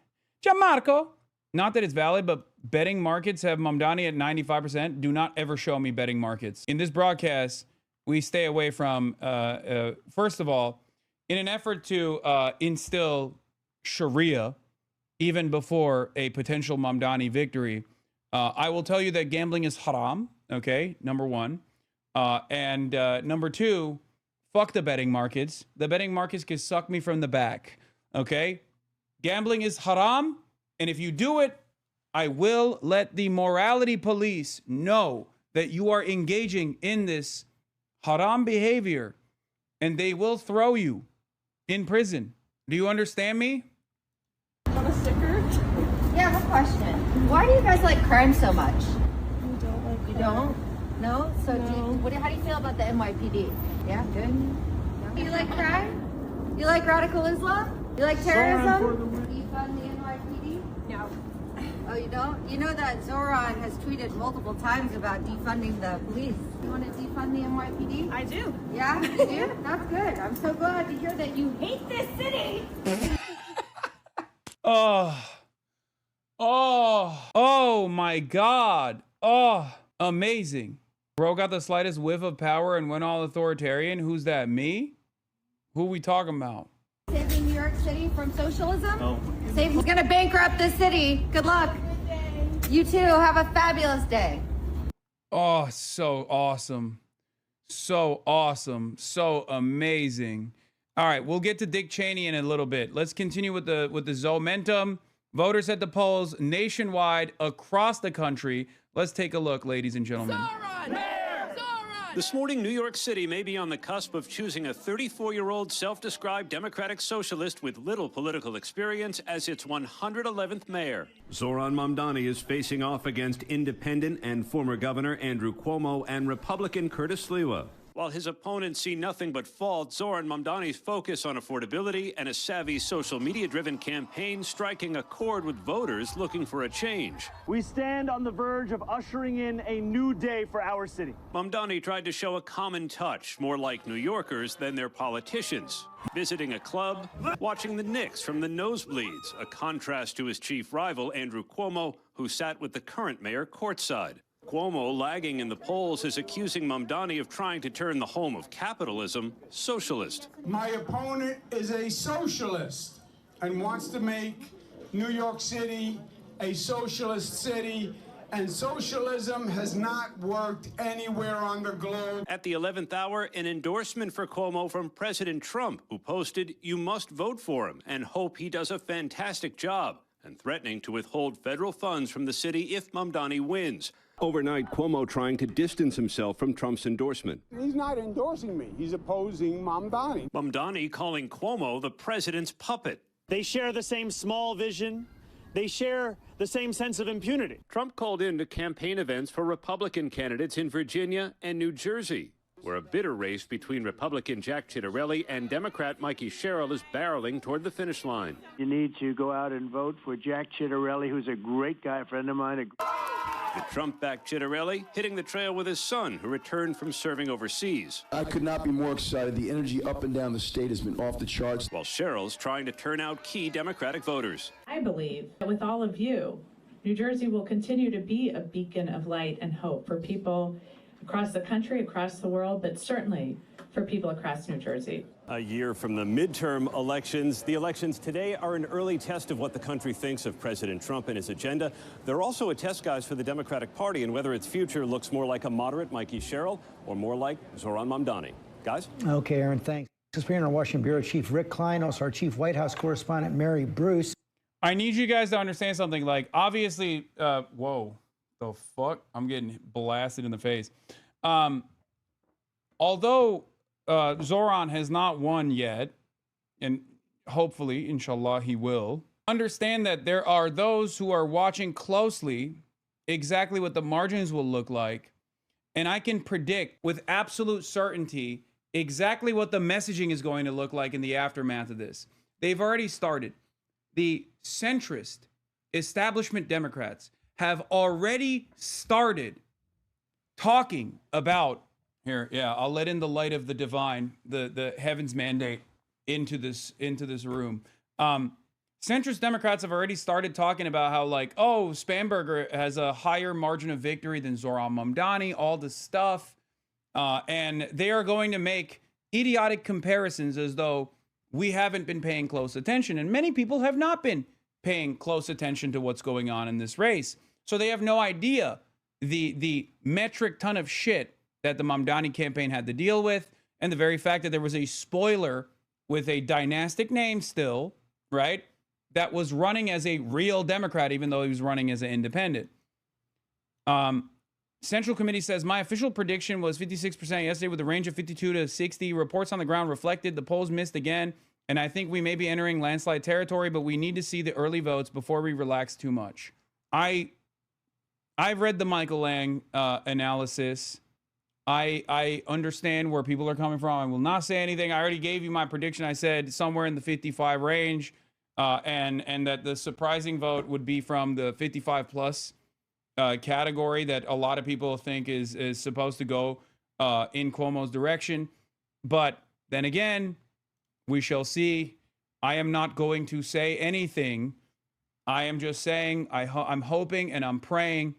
Gianmarco. Not that it's valid, but betting markets have Mamdani at 95%. Do not ever show me betting markets. In this broadcast, we stay away from, first of all, in an effort to instill Sharia, even before a potential Mamdani victory, I will tell you that gambling is haram, okay, number one. And number two, fuck the betting markets. The betting markets can suck me from the back, okay? Gambling is haram, and if you do it, I will let the morality police know that you are engaging in this haram behavior, and they will throw you in prison. Do you understand me? Want a sticker? Yeah, I have a question. Why do you guys like crime so much? We don't like crime. You don't? No? So no. How do you feel about the NYPD? Yeah, good. No. You like crime? You like radical Islam? You like terrorism? Do you fund the NYPD? No. Oh, you don't? You know that Zoran has tweeted multiple times about defunding the police. You want to defund the NYPD? I do. Yeah, you do? That's good. I'm so glad to hear that you hate this city. Oh my God. Oh, amazing. Bro got the slightest whiff of power and went all authoritarian. Who's that, me? Who we talking about? Saving New York City from socialism? Oh. He's gonna bankrupt this city. Good luck. You too. Have a fabulous day. Oh, so awesome. So awesome. So amazing. All right, we'll get to Dick Cheney in a little bit. Let's continue with the Zomentum. Voters at the polls nationwide across the country. Let's take a look, ladies and gentlemen. This morning, New York City may be on the cusp of choosing a 34-year-old self-described democratic socialist with little political experience as its 111th mayor. Zoran Mamdani is facing off against independent and former governor Andrew Cuomo and Republican Curtis Sliwa. While his opponents see nothing but fault, Zoran Mamdani's focus on affordability and a savvy social media-driven campaign striking a chord with voters looking for a change. We stand on the verge of ushering in a new day for our city. Mamdani tried to show a common touch, more like New Yorkers than their politicians. Visiting a club, watching the Knicks from the nosebleeds, a contrast to his chief rival, Andrew Cuomo, who sat with the current mayor courtside. Cuomo, lagging in the polls, is accusing Mamdani of trying to turn the home of capitalism socialist. My opponent is a socialist and wants to make New York City a socialist city, And socialism has not worked anywhere on the globe. At the 11th hour, an endorsement for Cuomo from President Trump, who posted, "You must vote for him and hope he does a fantastic job," and threatening to withhold federal funds from the city if Mamdani wins. Overnight, Cuomo trying to distance himself from Trump's endorsement. He's not endorsing me. He's opposing Mamdani. Mamdani calling Cuomo the president's puppet. They share the same small vision. They share the same sense of impunity. Trump called in to campaign events for Republican candidates in Virginia and New Jersey, where a bitter race between Republican Jack Ciattarelli and Democrat Mikey Sherrill is barreling toward the finish line. You need to go out and vote for Jack Ciattarelli, who's a great guy, a friend of mine. The Trump-backed Ciattarelli hitting the trail with his son, who returned from serving overseas. I could not be more excited. The energy up and down the state has been off the charts. While Sherrill's trying to turn out key Democratic voters. I believe that with all of you, New Jersey will continue to be a beacon of light and hope for people across the country, across the world, but certainly for people across New Jersey. A year from the midterm elections, the elections today are an early test of what the country thinks of President Trump and his agenda. They're also a test, guys, for the Democratic Party and whether its future looks more like a moderate Mikey Sherrill or more like Zohran Mamdani. Guys? Okay, Aaron, thanks. This is our Washington Bureau Chief Rick Klein, also our Chief White House correspondent Mary Bruce. I need you guys to understand something. Like, obviously, whoa, the fuck? I'm getting blasted in the face. Although Zohran has not won yet, and hopefully, inshallah, he will, understand that there are those who are watching closely exactly what the margins will look like. And I can predict with absolute certainty exactly what the messaging is going to look like in the aftermath of this. They've already started. The centrist establishment Democrats have already started talking about here. Yeah, I'll let in the light of the divine, the heaven's mandate into this room. Centrist Democrats have already started talking about how, like, oh, Spanberger has a higher margin of victory than Zohran Mamdani, all this stuff. And they are going to make idiotic comparisons as though we haven't been paying close attention. And many people have not been paying close attention to what's going on in this race. So they have no idea the metric ton of shit that the Mamdani campaign had to deal with, and the very fact that there was a spoiler with a dynastic name still, right, that was running as a real Democrat, even though he was running as an independent. Central Committee says, my official prediction was 56% yesterday with a range of 52 to 60. Reports on the ground reflected the polls missed again, and I think we may be entering landslide territory, but we need to see the early votes before we relax too much. I've read the Michael Lang analysis. I understand where people are coming from. I will not say anything. I already gave you my prediction. I said somewhere in the 55 range, and that the surprising vote would be from the 55 plus category that a lot of people think is supposed to go in Cuomo's direction. But then again, we shall see. I am not going to say anything. I am just saying I'm hoping and I'm praying.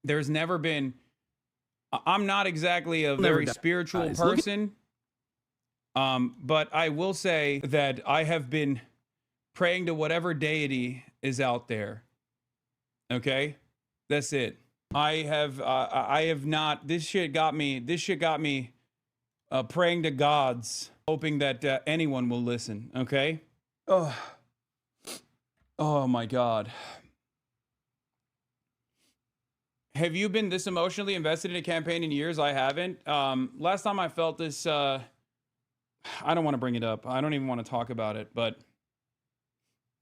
There's never been. I'm not exactly a very spiritual person, but I will say that I have been praying to whatever deity is out there. Okay, that's it. I have not. This shit got me praying to gods, hoping that anyone will listen. Okay. Oh my God. Have you been this emotionally invested in a campaign in years? I haven't. Last time I felt this, I don't want to bring it up. I don't even want to talk about it. But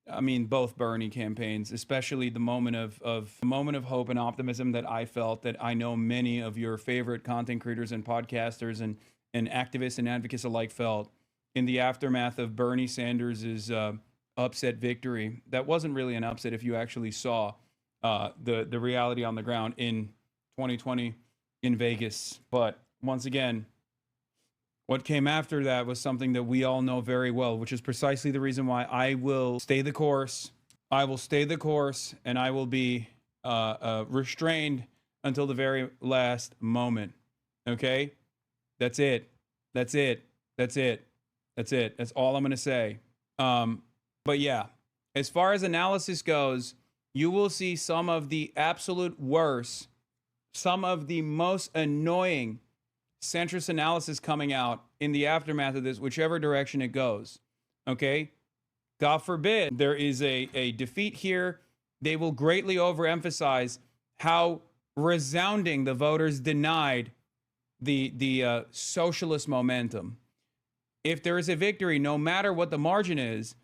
I mean, both Bernie campaigns, especially the moment of hope and optimism that I felt, that I know many of your favorite content creators and podcasters and activists and advocates alike felt in the aftermath of Bernie Sanders's upset victory. That wasn't really an upset if you actually saw the reality on the ground in 2020 in Vegas. But once again, what came after that was something that we all know very well, which is precisely the reason why I will stay the course. I will stay the course, and I will be restrained until the very last moment. Okay? That's it. That's it. That's it. That's it. That's all I'm going to say. But yeah, as far as analysis goes, you will see some of the absolute worst, some of the most annoying centrist analysis coming out in the aftermath of this, whichever direction it goes. Okay? God forbid there is a defeat here. They will greatly overemphasize how resounding the voters denied the socialist momentum. If there is a victory, no matter what the margin is,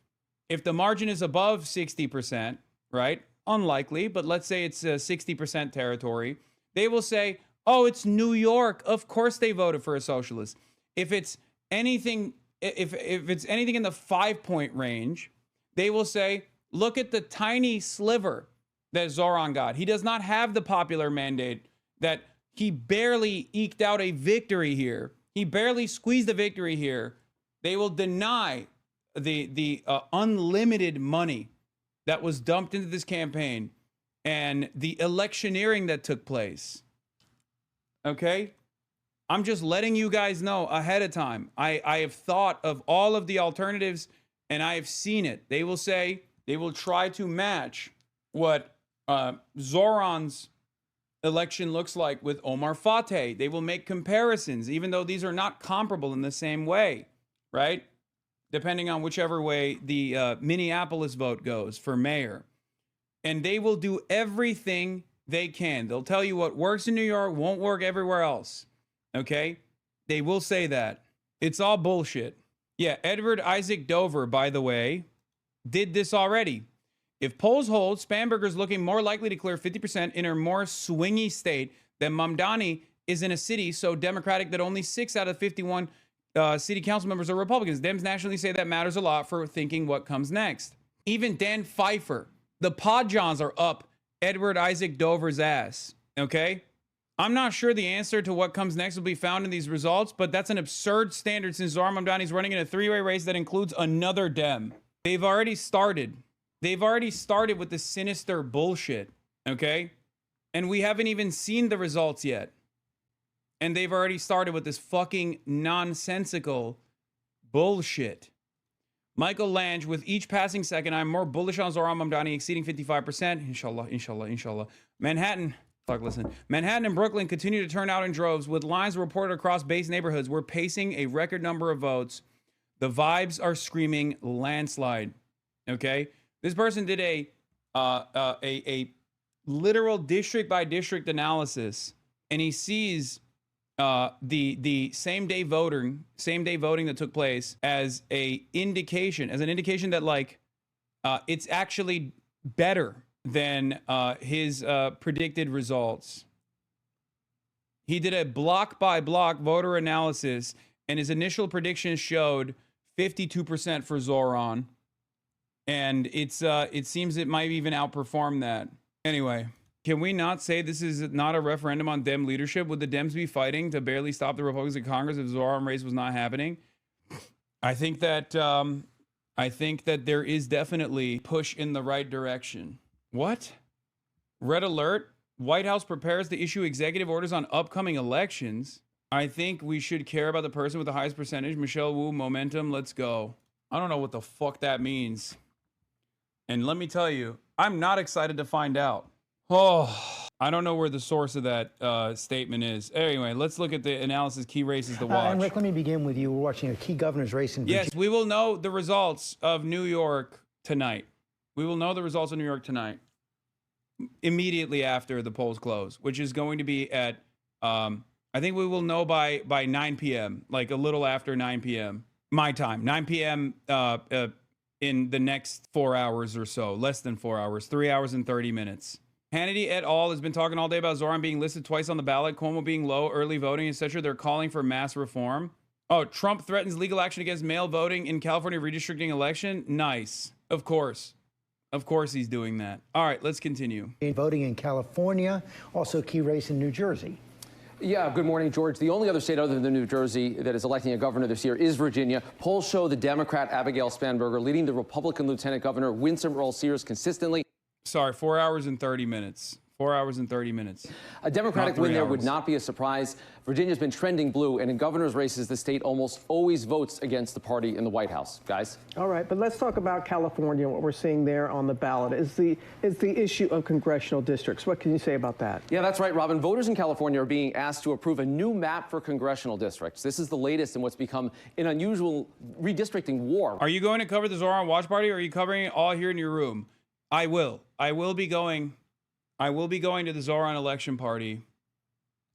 if the margin is above 60%, right? Unlikely, but let's say it's 60% territory, they will say, oh, it's New York. Of course they voted for a socialist. If it's anything, if it's anything in the 5-point range, they will say, look at the tiny sliver that Zoran got. He does not have the popular mandate that he barely eked out a victory here. He barely squeezed a victory here. They will deny the unlimited money that was dumped into this campaign and the electioneering that took place. Okay? I'm just letting you guys know ahead of time. I have thought of all of the alternatives and I have seen it. They will say, they will try to match what Zoran's election looks like with Omar Fateh. They will make comparisons, even though these are not comparable in the same way, right? Depending on whichever way the Minneapolis vote goes for mayor. And they will do everything they can. They'll tell you what works in New York won't work everywhere else, okay? They will say that. It's all bullshit. Yeah, Edward Isaac Dover, by the way, did this already. If polls hold, Spanberger's looking more likely to clear 50% in a more swingy state than Mamdani is in a city so Democratic that only 6 out of 51 city council members are Republicans. Dems nationally say that matters a lot for thinking what comes next. Even Dan Pfeiffer, the Podjons are up Edward Isaac Dover's ass, okay? I'm not sure the answer to what comes next will be found in these results, but that's an absurd standard since Zoran Mamdani's running in a 3-way race that includes another Dem. They've already started. They've already started with the sinister bullshit, okay? And we haven't even seen the results yet. And they've already started with this fucking nonsensical bullshit. Michael Lange, with each passing second, I'm more bullish on Zoran Mamdani exceeding 55%. Inshallah, inshallah, inshallah. Manhattan and Brooklyn continue to turn out in droves with lines reported across base neighborhoods. We're pacing a record number of votes. The vibes are screaming landslide, okay? This person did a literal district by district analysis, and he sees the same day voting that took place as an indication that like it's actually better than his predicted results. He did a block by block voter analysis, and his initial predictions showed 52% for Zoran. And it seems it might even outperform that. Anyway, can we not say this is not a referendum on Dem leadership? Would the Dems be fighting to barely stop the Republicans in Congress if Zoran race was not happening? I think that there is definitely push in the right direction. What? Red alert. White House prepares to issue executive orders on upcoming elections. I think we should care about the person with the highest percentage. Michelle Wu, momentum. Let's go. I don't know what the fuck that means. And let me tell you, I'm not excited to find out. Oh, I don't know where the source of that statement is. Anyway, let's look at the analysis, key races to watch. And Rick, let me begin with you. We're watching a key governor's race in Virginia. Yes, we will know the results of New York tonight. We will know the results of New York tonight, immediately after the polls close, which is going to be at, I think we will know by 9 p.m., like a little after 9 p.m. my time, 9 p.m. In the next 4 hours or so, less than 4 hours, 3 hours and 30 minutes. Hannity et al. Has been talking all day about Zoran being listed twice on the ballot, Cuomo being low, early voting, etc. They're calling for mass reform. Oh, Trump threatens legal action against mail voting in California redistricting election. Nice. Of course. Of course he's doing that. All right, let's continue. Voting in California, also a key race in New Jersey. Yeah, good morning, George. The only other state other than New Jersey that is electing a governor this year is Virginia. Polls show the Democrat Abigail Spanberger leading the Republican Lieutenant Governor Winsome Earl Sears consistently. Sorry, 4 hours and 30 minutes. 4 hours and 30 minutes. A Democratic win there would hours. not be a surprise. Virginia's been trending blue, and in governor's races, the state almost always votes against the party in the White House. Guys? All right, but let's talk about California and what we're seeing there on the ballot. Is the issue of congressional districts. What can you say about that? Yeah, that's right, Robin. Voters in California are being asked to approve a new map for congressional districts. This is the latest in what's become an unusual redistricting war. Are you going to cover the Zoran watch party, or are you covering it all here in your room? I will be going to the Zoran election party.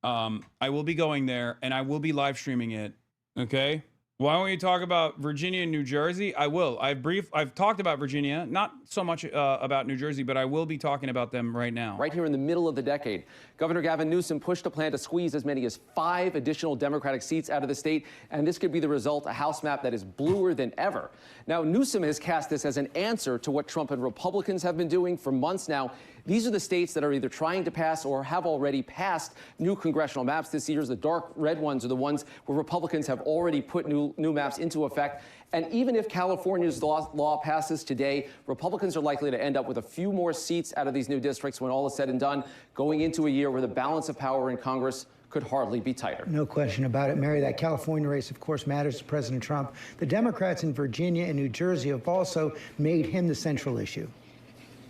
I will be going there, and I will be live streaming it. Okay? Why don't we talk about Virginia and New Jersey? I will. I've talked about Virginia, not so much about New Jersey, but I will be talking about them right now. Right here in the middle of the decade, Governor Gavin Newsom pushed a plan to squeeze as many as 5 additional Democratic seats out of the state, and this could be the result, a House map that is bluer than ever. Now, Newsom has cast this as an answer to what Trump and Republicans have been doing for months now. These are the states that are either trying to pass or have already passed new congressional maps this year. The dark red ones are the ones where Republicans have already put new maps into effect. And even if California's law passes today, Republicans are likely to end up with a few more seats out of these new districts when all is said and done, going into a year where the balance of power in Congress could hardly be tighter. No question about it, Mary. That California race, of course, matters to President Trump. The Democrats in Virginia and New Jersey have also made him the central issue.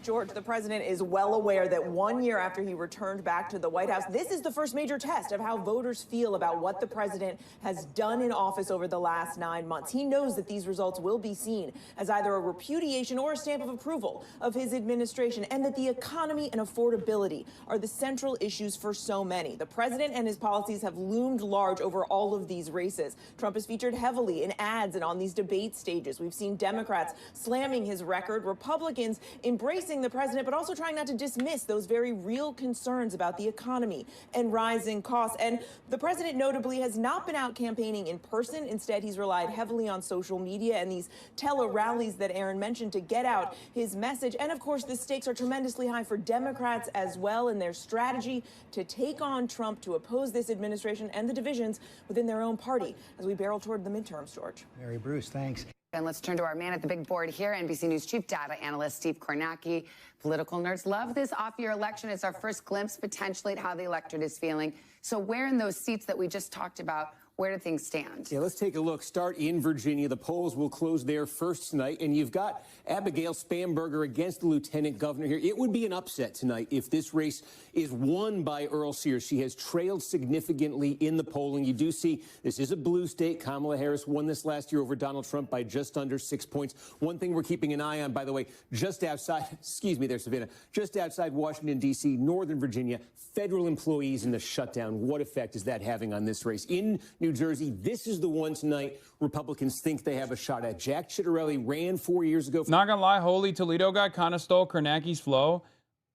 George, the president is well aware that 1 year after he returned back to the White House, this is the first major test of how voters feel about what the president has done in office over the last 9 months. He knows that these results will be seen as either a repudiation or a stamp of approval of his administration, and that the economy and affordability are the central issues for so many. The president and his policies have loomed large over all of these races. Trump is featured heavily in ads and on these debate stages. We've seen Democrats slamming his record, Republicans embracing the president, but also trying not to dismiss those very real concerns about the economy and rising costs. And the president notably has not been out campaigning in person. Instead, he's relied heavily on social media and these tele-rallies that Aaron mentioned to get out his message. And of course, the stakes are tremendously high for Democrats as well in their strategy to take on Trump, to oppose this administration and the divisions within their own party as we barrel toward the midterms, George. Mary Bruce, thanks. And let's turn to our man at the big board here, NBC News chief data analyst Steve Kornacki. Political nerds love this off-year election. It's our first glimpse potentially at how the electorate is feeling. So where in those seats that we just talked about, where do things stand? Yeah, let's take a look. Start in Virginia. The polls will close there first tonight. And you've got Abigail Spanberger against the lieutenant governor here. It would be an upset tonight if this race is won by Earl Sears. She has trailed significantly in the polling. You do see this is a blue state. Kamala Harris won this last year over Donald Trump by just under 6 points. One thing we're keeping an eye on, by the way, just outside, excuse me there, Savannah, just outside Washington, D.C., Northern Virginia, federal employees in the shutdown. What effect is that having on this race? In New Jersey, this is the one tonight Republicans think they have a shot at. Jack Ciattarelli ran 4 years ago. Not gonna lie, Holy Toledo guy kind of stole Kornacki's flow.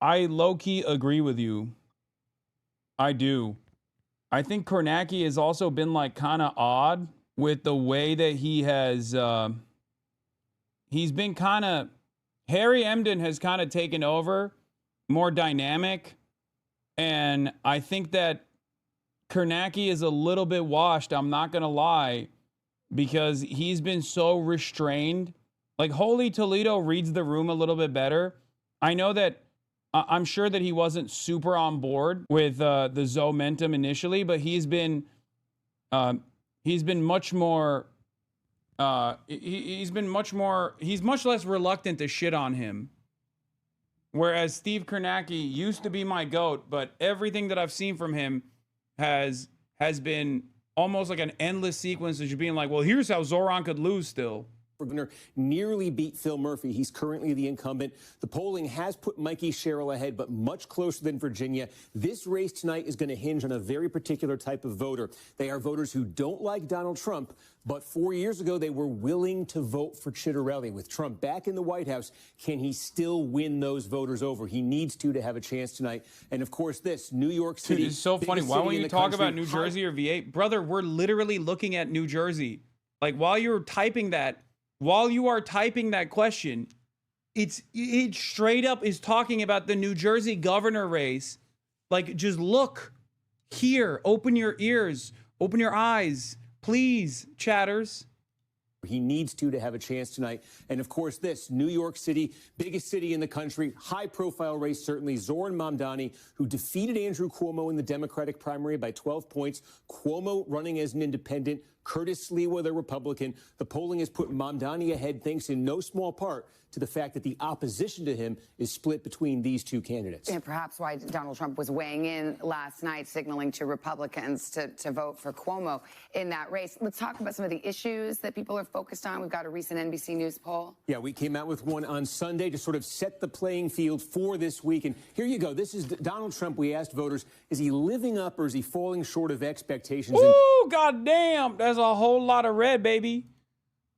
I low-key agree with you. I do. I think Kornacki has also been like kind of odd with the way that he has, he's been kind of, Harry Emden has kind of taken over, more dynamic. And I think that Kornacki is a little bit washed, I'm not going to lie, because he's been so restrained. Like, Holy Toledo reads the room a little bit better. I know that, I'm sure that he wasn't super on board with the Zomentum initially, but he's been much more, he's much less reluctant to shit on him. Whereas Steve Kornacki used to be my GOAT, but everything that I've seen from him has been almost like an endless sequence of just being like, well, here's how Zoran could lose still. Governor nearly beat Phil Murphy. He's currently the incumbent. The polling has put Mikey Sherrill ahead, but much closer than Virginia. This race tonight is going to hinge on a very particular type of voter. They are voters who don't like Donald Trump, but 4 years ago, they were willing to vote for Ciattarelli. With Trump back in the White House, can he still win those voters over? He needs to have a chance tonight. And of course, this New York City. Dude, it's so funny. Why won't you talk about New Jersey or V8? Brother, we're literally looking at New Jersey. Like, while you are typing that question, it straight up is talking about the New Jersey governor race. Like, just look here, open your ears, open your eyes, please, chatters. He needs to have a chance tonight. And of course, this New York City, biggest city in the country, high profile race, certainly. Zoran Mamdani, who defeated Andrew Cuomo in the Democratic primary by 12 points. Cuomo running as an independent, Curtis Sliwa, the Republican. The polling has put Mamdani ahead, thanks in no small part to the fact that the opposition to him is split between these two candidates. And perhaps why Donald Trump was weighing in last night, signaling to Republicans to vote for Cuomo in that race. Let's talk about some of the issues that people are focused on. We've got a recent NBC News poll. Yeah, we came out with one on Sunday to sort of set the playing field for this week. And here you go. This is Donald Trump. We asked voters, is he living up or is he falling short of expectations? Ooh, goddamn. That's a whole lot of red, baby.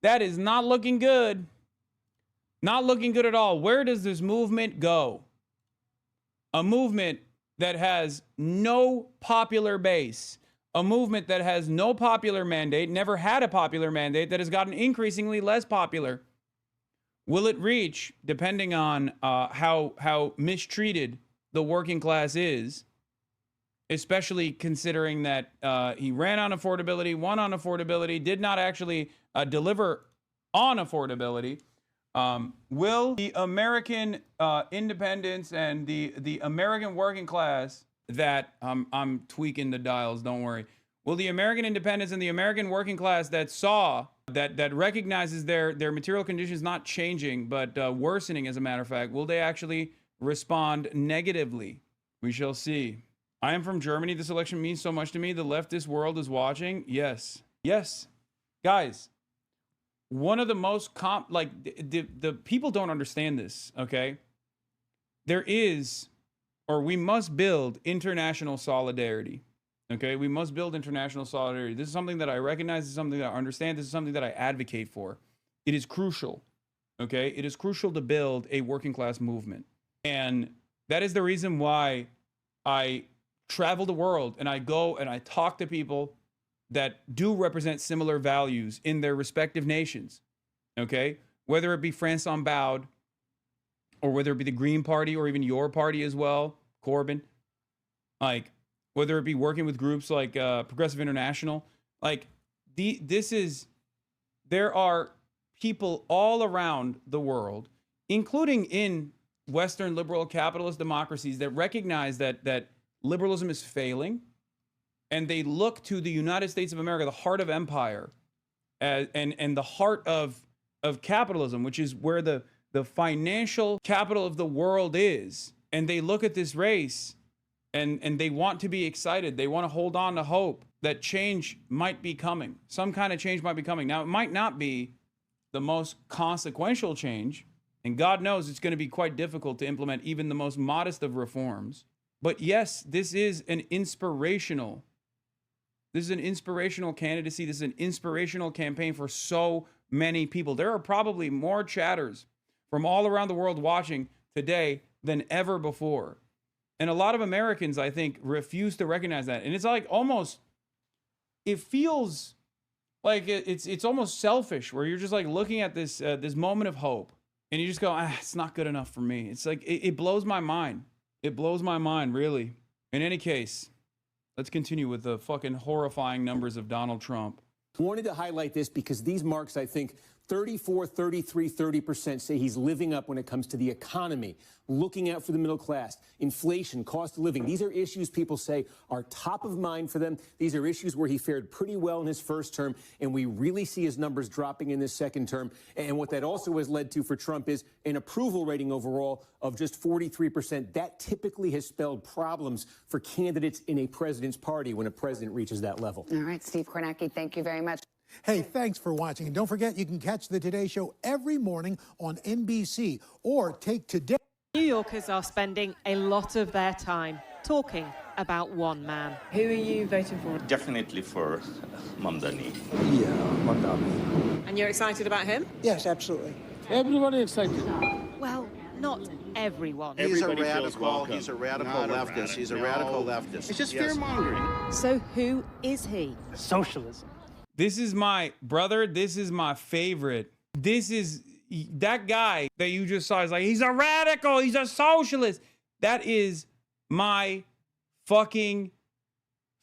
That is not looking good. Not looking good at all. Where does this movement go? A movement that has no popular base. A movement that has no popular mandate, never had a popular mandate, that has gotten increasingly less popular. Will it reach, depending on how mistreated the working class is, especially considering that he ran on affordability, won on affordability, did not actually deliver on affordability. Will the American independents and the American working class that I'm tweaking the dials, don't worry. Will the American independents and the American working class that saw that recognizes their material conditions not changing but worsening, as a matter of fact, will they actually respond negatively? We shall see. I am from Germany. This election means so much to me. The leftist world is watching. Yes. Yes. Guys, one of the most the people don't understand this, okay? There is, or we must build international solidarity, okay? We must build international solidarity. This is something that I recognize. This is something that I understand. This is something that I advocate for. It is crucial, okay? It is crucial to build a working class movement. And that is the reason why I travel the world and I go and I talk to people that do represent similar values in their respective nations, okay? Whether it be France Unbowed, or whether it be the Green Party, or even your party as well, Corbyn, like, whether it be working with groups like Progressive International, like, there are people all around the world, including in Western liberal capitalist democracies, that recognize that liberalism is failing, and they look to the United States of America, the heart of empire, and the heart of capitalism, which is where the financial capital of the world is. And they look at this race and they want to be excited. They want to hold on to hope that change might be coming. Some kind of change might be coming. Now, it might not be the most consequential change, and God knows it's going to be quite difficult to implement even the most modest of reforms. But yes, this is an inspirational candidacy. This is an inspirational campaign for so many people. There are probably more chatters from all around the world watching today than ever before. And a lot of Americans, I think, refuse to recognize that. And it's like almost, it feels like it's almost selfish, where you're just like looking at this moment of hope and you just go, it's not good enough for me. It's like, it blows my mind. It blows my mind, really. In any case, let's continue with the fucking horrifying numbers of Donald Trump. Wanted to highlight this because these marks, I think, 34, 33, 30% say he's living up when it comes to the economy, looking out for the middle class, inflation, cost of living. These are issues people say are top of mind for them. These are issues where he fared pretty well in his first term, and we really see his numbers dropping in this second term. And what that also has led to for Trump is an approval rating overall of just 43%. That typically has spelled problems for candidates in a president's party when a president reaches that level. All right, Steve Kornacki, thank you very much. Hey, thanks for watching. And don't forget, you can catch the Today Show every morning on NBC, or take Today. New Yorkers are spending a lot of their time talking about one man. Who are you voting for? Definitely for Mamdani. Yeah, Mamdani. And you're excited about him? Yes, absolutely. Everybody excited. Well, not everyone. He's a radical leftist. He's a radical leftist. It's just fear-mongering. So who is he? Socialism. This is my brother. This is my favorite. This is that guy that you just saw is like, he's a radical. He's a socialist. That is my fucking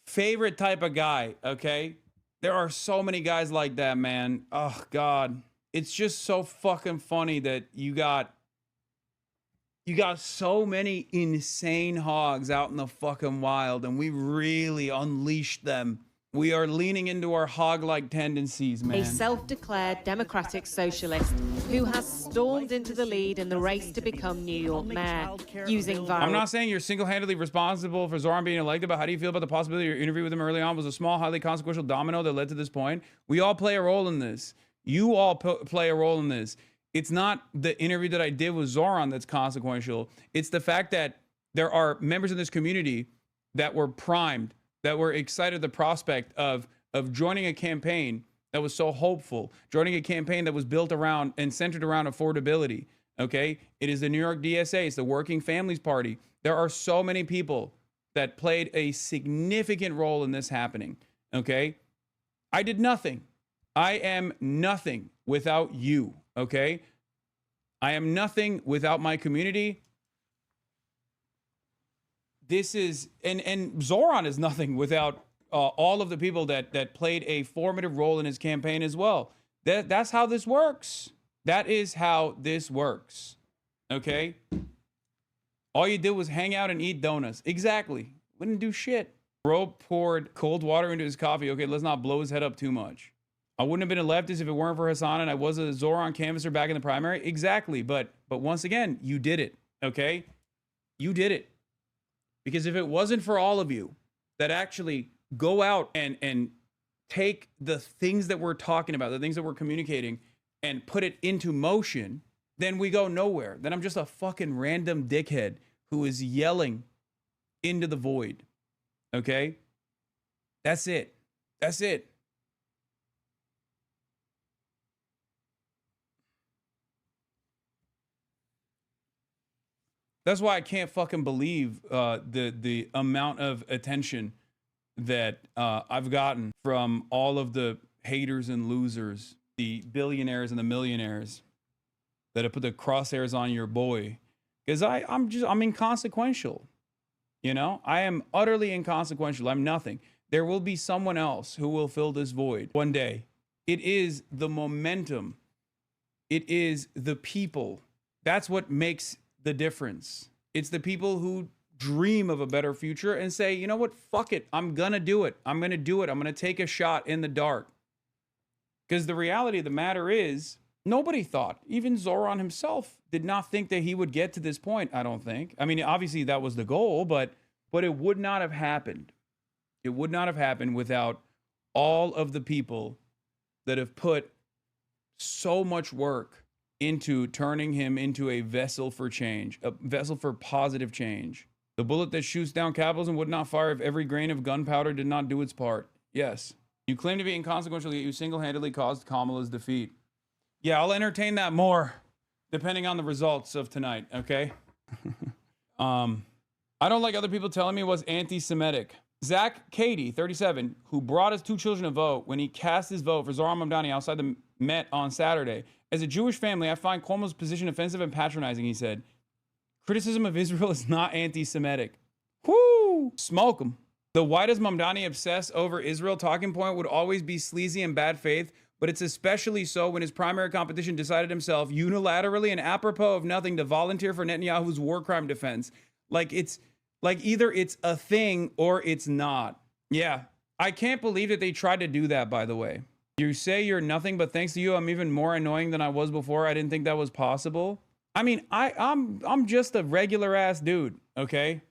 favorite type of guy. Okay. There are so many guys like that, man. Oh, God. It's just so fucking funny that you got so many insane hogs out in the fucking wild, and we really unleashed them. We are leaning into our hog-like tendencies, man. A self-declared democratic socialist who has stormed into the lead in the race to become New York mayor, using viral... I'm not saying you're single-handedly responsible for Zoran being elected, but how do you feel about the possibility your interview with him early on was a small, highly consequential domino that led to this point? We all play a role in this. You all play a role in this. It's not the interview that I did with Zoran that's consequential. It's the fact that there are members of this community that were primed, that were excited at the prospect of joining a campaign that was so hopeful, joining a campaign that was built around and centered around affordability, okay? It is the New York DSA, it's the Working Families Party. There are so many people that played a significant role in this happening, okay? I did nothing. I am nothing without you, okay? I am nothing without my community. This is, and Zoran is nothing without all of the people that played a formative role in his campaign as well. That's how this works. That is how this works, okay? All you did was hang out and eat donuts. Exactly. Wouldn't do shit. Bro poured cold water into his coffee. Okay, let's not blow his head up too much. I wouldn't have been a leftist if it weren't for Hassan, and I was a Zoran canvasser back in the primary. Exactly, but once again, you did it, okay? You did it. Because if it wasn't for all of you that actually go out and take the things that we're talking about, the things that we're communicating, and put it into motion, then we go nowhere. Then I'm just a fucking random dickhead who is yelling into the void, okay? That's it. That's it. That's why I can't fucking believe the amount of attention that I've gotten from all of the haters and losers, the billionaires and the millionaires that have put the crosshairs on your boy. Because I'm inconsequential. You know, I am utterly inconsequential. I'm nothing. There will be someone else who will fill this void one day. It is the momentum. It is the people. That's what makes the difference. It's the people who dream of a better future and say, you know what, fuck it, I'm gonna do it. I'm gonna do it. I'm gonna take a shot in the dark. Because the reality of the matter is, nobody thought, even Zoran himself did not think that he would get to this point, I don't think. I mean, obviously that was the goal, but it would not have happened. It would not have happened without all of the people that have put so much work into turning him into a vessel for change, a vessel for positive change. The bullet that shoots down capitalism would not fire if every grain of gunpowder did not do its part. Yes. You claim to be inconsequential, yet you single-handedly caused Kamala's defeat. Yeah, I'll entertain that more, depending on the results of tonight, okay? I don't like other people telling me it was anti-Semitic. Zach Cady, 37, who brought his 2 children to vote when he cast his vote for Zoran Mamdani outside the Met on Saturday. As a Jewish family, I find Cuomo's position offensive and patronizing, he said. Criticism of Israel is not anti-Semitic. Whoo! Smoke him. The why does Mamdani obsess over Israel talking point would always be sleazy and bad faith, but it's especially so when his primary competition decided himself unilaterally and apropos of nothing to volunteer for Netanyahu's war crime defense. Like either it's a thing or it's not. Yeah. I can't believe that they tried to do that, by the way. You say you're nothing, but thanks to you, I'm even more annoying than I was before. I didn't think that was possible. I mean, I'm just a regular ass dude, okay?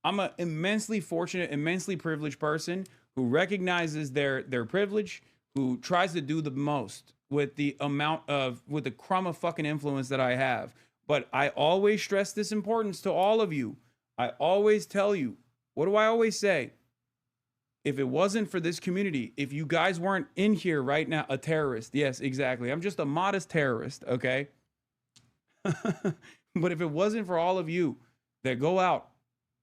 I'm an immensely fortunate, immensely privileged person who recognizes their privilege, who tries to do the most with the crumb of fucking influence that I have. But I always stress this importance to all of you. I always tell you, what do I always say? If it wasn't for this community, if you guys weren't in here right now, a terrorist. Yes, exactly. I'm just a modest terrorist, okay? But if it wasn't for all of you that go out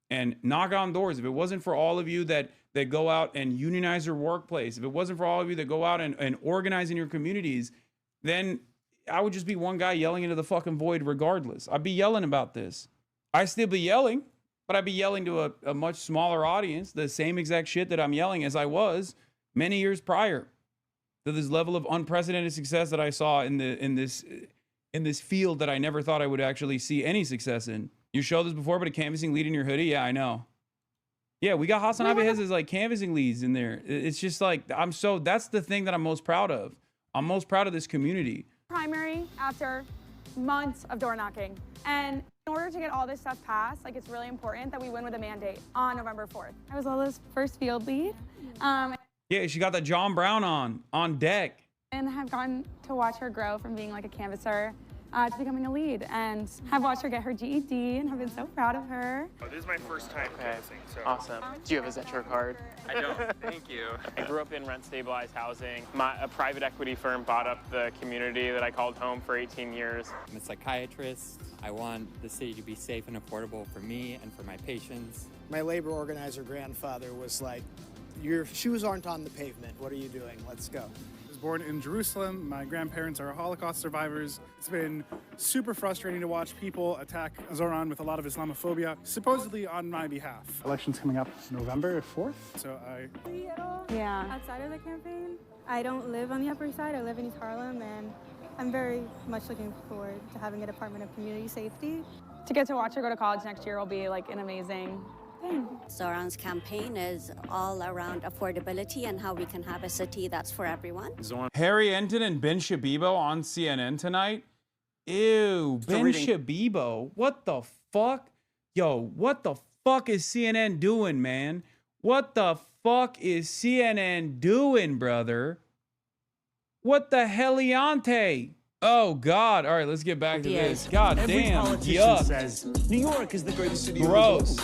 and knock on doors, if it wasn't for all of you that go out and unionize your workplace, if it wasn't for all of you that go out and organize in your communities, then I would just be one guy yelling into the fucking void regardless. I'd be yelling about this. I'd still be yelling, but I'd be yelling to a much smaller audience, the same exact shit that I'm yelling as I was many years prior to this level of unprecedented success that I saw in this field that I never thought I would actually see any success in. You showed this before, but a canvassing lead in your hoodie? Yeah, I know. Yeah, we got Hasanabi has his like canvassing leads in there. It's just like, that's the thing that I'm most proud of. I'm most proud of this community. Primary after months of door knocking. And in order to get all this stuff passed, like it's really important that we win with a mandate on November 4th. I was Lola's first field lead. Yeah, she got the John Brown on deck. And have gotten to watch her grow from being like a canvasser to becoming a lead, and have watched her get her GED and have been so proud of her. Oh, this is my first time canvassing, so. Awesome. Do you have a Zetro card? I don't, thank you. I grew up in rent-stabilized housing. A private equity firm bought up the community that I called home for 18 years. I'm a psychiatrist. I want the city to be safe and affordable for me and for my patients. My labor organizer grandfather was like, your shoes aren't on the pavement. What are you doing? Let's go. I was born in Jerusalem. My grandparents are Holocaust survivors. It's been super frustrating to watch people attack Zoran with a lot of Islamophobia, supposedly on my behalf. Election's coming up November 4th, so Yeah. Outside of the campaign, I don't live on the Upper East Side. I live in East Harlem, and I'm very much looking forward to having a Department of Community Safety. To get to watch her go to college next year will be like an amazing thing. Zoran's campaign is all around affordability and how we can have a city that's for everyone. Harry Enton and Ben Shabibo on CNN tonight. Ew, Ben Shabibo. What the fuck? Yo, what the fuck is CNN doing, man? What the fuck is CNN doing, brother? What the heliante? Oh, God. All right, let's get back to this. God damn. Yuck. Says New York is the greatest city Gross.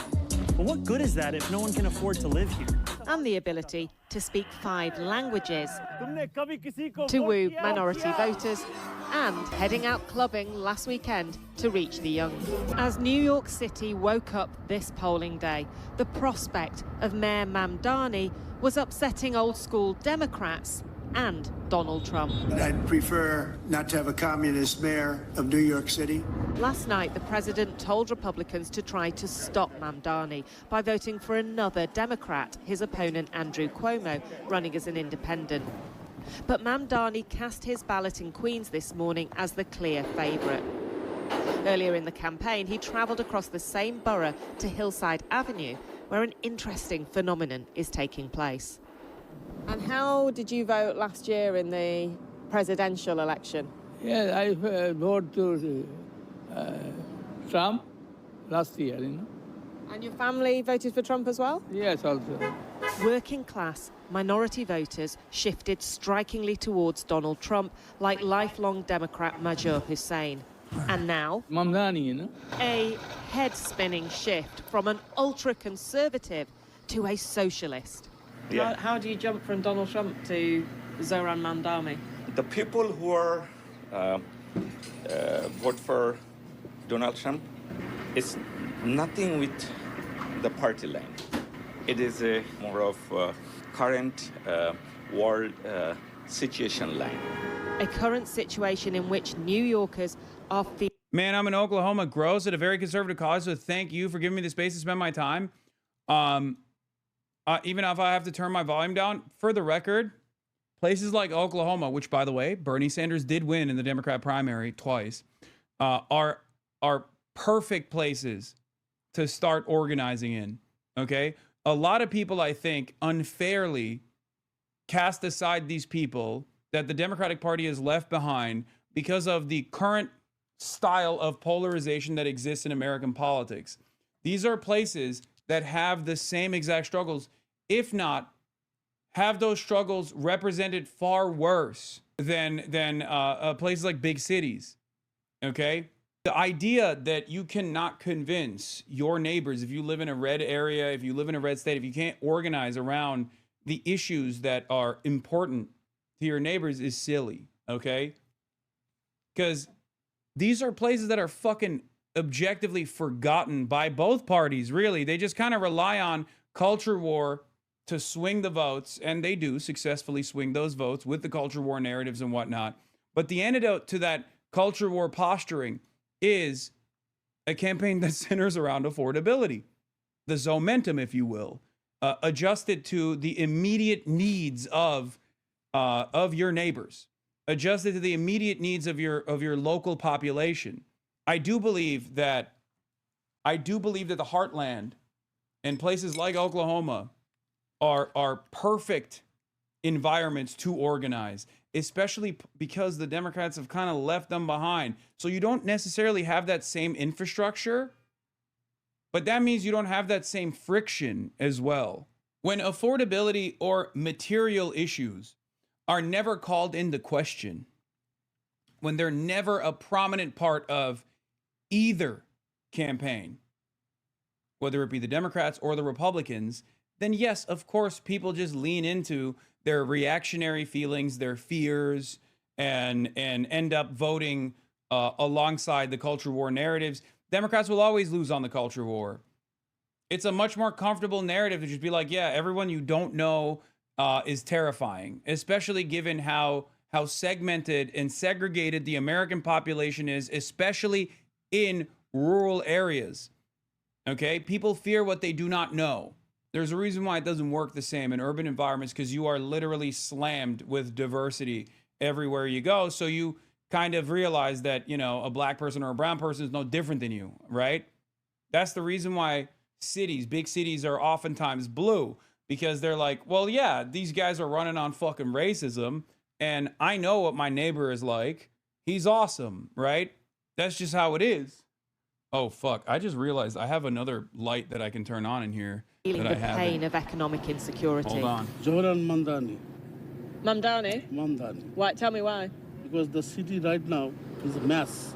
But what good is that if no one can afford to live here? And the ability to speak 5 languages, to woo minority voters, and heading out clubbing last weekend to reach the young. As New York City woke up this polling day, the prospect of Mayor Mamdani was upsetting old-school Democrats and Donald Trump. I'd prefer not to have a communist mayor of New York City. Last night, the president told Republicans to try to stop Mamdani by voting for another Democrat, his opponent Andrew Cuomo, running as an independent. But Mamdani cast his ballot in Queens this morning as the clear favourite. Earlier in the campaign, he travelled across the same borough to Hillside Avenue, where an interesting phenomenon is taking place. And how did you vote last year in the presidential election? Yeah, I voted to Trump last year, And your family voted for Trump as well? Yes, also. Working class, minority voters shifted strikingly towards Donald Trump, like lifelong Democrat Major Hussein. And now, Mamdani, a head-spinning shift from an ultra-conservative to a socialist. Yeah. How do you jump from Donald Trump to Zoran Mamdani? The people who are vote for Donald Trump, it's nothing with the party line. It is a more of current world situation line. A current situation in which New Yorkers are feeling. Man, I'm in Oklahoma, gross, at a very conservative college, so thank you for giving me the space to spend my time. Even if I have to turn my volume down, for the record, places like Oklahoma, which, by the way, Bernie Sanders did win in the Democrat primary twice, are perfect places to start organizing in, okay? A lot of people, I think, unfairly cast aside these people that the Democratic Party has left behind because of the current style of polarization that exists in American politics. These are places that have the same exact struggles, if not have those struggles represented far worse than places like big cities, okay? The idea that you cannot convince your neighbors, if you live in a red area, if you live in a red state, if you can't organize around the issues that are important to your neighbors is silly, okay? Because these are places that are fucking objectively forgotten by both parties, really. They just kind of rely on culture war to swing the votes, and they do successfully swing those votes with the culture war narratives and whatnot. But the antidote to that culture war posturing is a campaign that centers around affordability, the Zomentum, if you will. adjusted to the immediate needs of your neighbors, adjusted to the immediate needs of your local population. I do believe that the heartland and places like Oklahoma are perfect environments to organize, especially because the Democrats have kind of left them behind. So you don't necessarily have that same infrastructure, but that means you don't have that same friction as well. When affordability or material issues are never called into question, when they're never a prominent part of either campaign, whether it be the Democrats or the Republicans, then yes, of course, people just lean into their reactionary feelings, their fears, and end up voting alongside the culture war narratives. Democrats will always lose on the culture war. It's a much more comfortable narrative to just be like, yeah, everyone you don't know is terrifying, especially given how segmented and segregated the American population is, especially in rural areas. Okay? People fear what they do not know. There's a reason why it doesn't work the same in urban environments, because you are literally slammed with diversity everywhere you go. So you kind of realize that, you know, a black person or a brown person is no different than you, right? That's the reason why big cities are oftentimes blue, because they're like, well, yeah, these guys are running on fucking racism, and I know what my neighbor is like. He's awesome, right? That's just how it is. Oh, fuck. I just realized I have another light that I can turn on in here. Feeling the pain of economic insecurity. Hold on. Zoran Mamdani. Mamdani? Mamdani. Why? Tell me why. Because the city right now is a mess.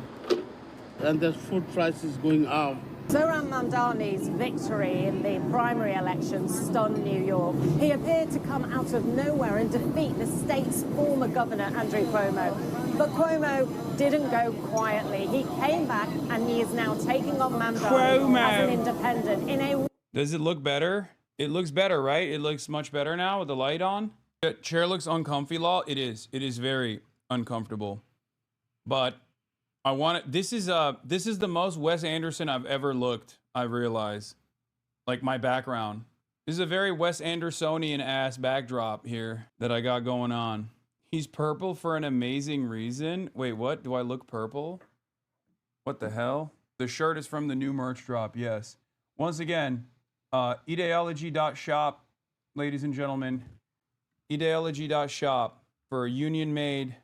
And the food price is going up. Zoran Mamdani's victory in the primary election stunned New York. He appeared to come out of nowhere and defeat the state's former governor, Andrew Cuomo. But Cuomo didn't go quietly. He came back and he is now taking on Mamdani as an independent in a... Does it look better? It looks better, right? It looks much better now with the light on. The chair looks uncomfy, Law. It is. It is very uncomfortable. But I want it. This is the most Wes Anderson I've ever looked, I realize. Like my background. This is a very Wes Andersonian ass backdrop here that I got going on. He's purple for an amazing reason. Wait, what? Do I look purple? What the hell? The shirt is from the new merch drop, yes. Once again, ideology.shop, ladies and gentlemen. Ideology.shop for union-made,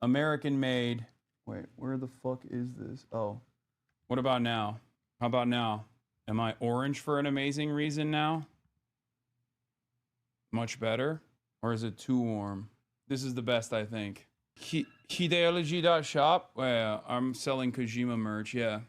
American-made. Wait, where the fuck is this? Oh, what about now? How about now? Am I orange for an amazing reason now? Much better? Or is it too warm? This is the best, I think. Ideology.shop? Well, I'm selling Kojima merch, yeah.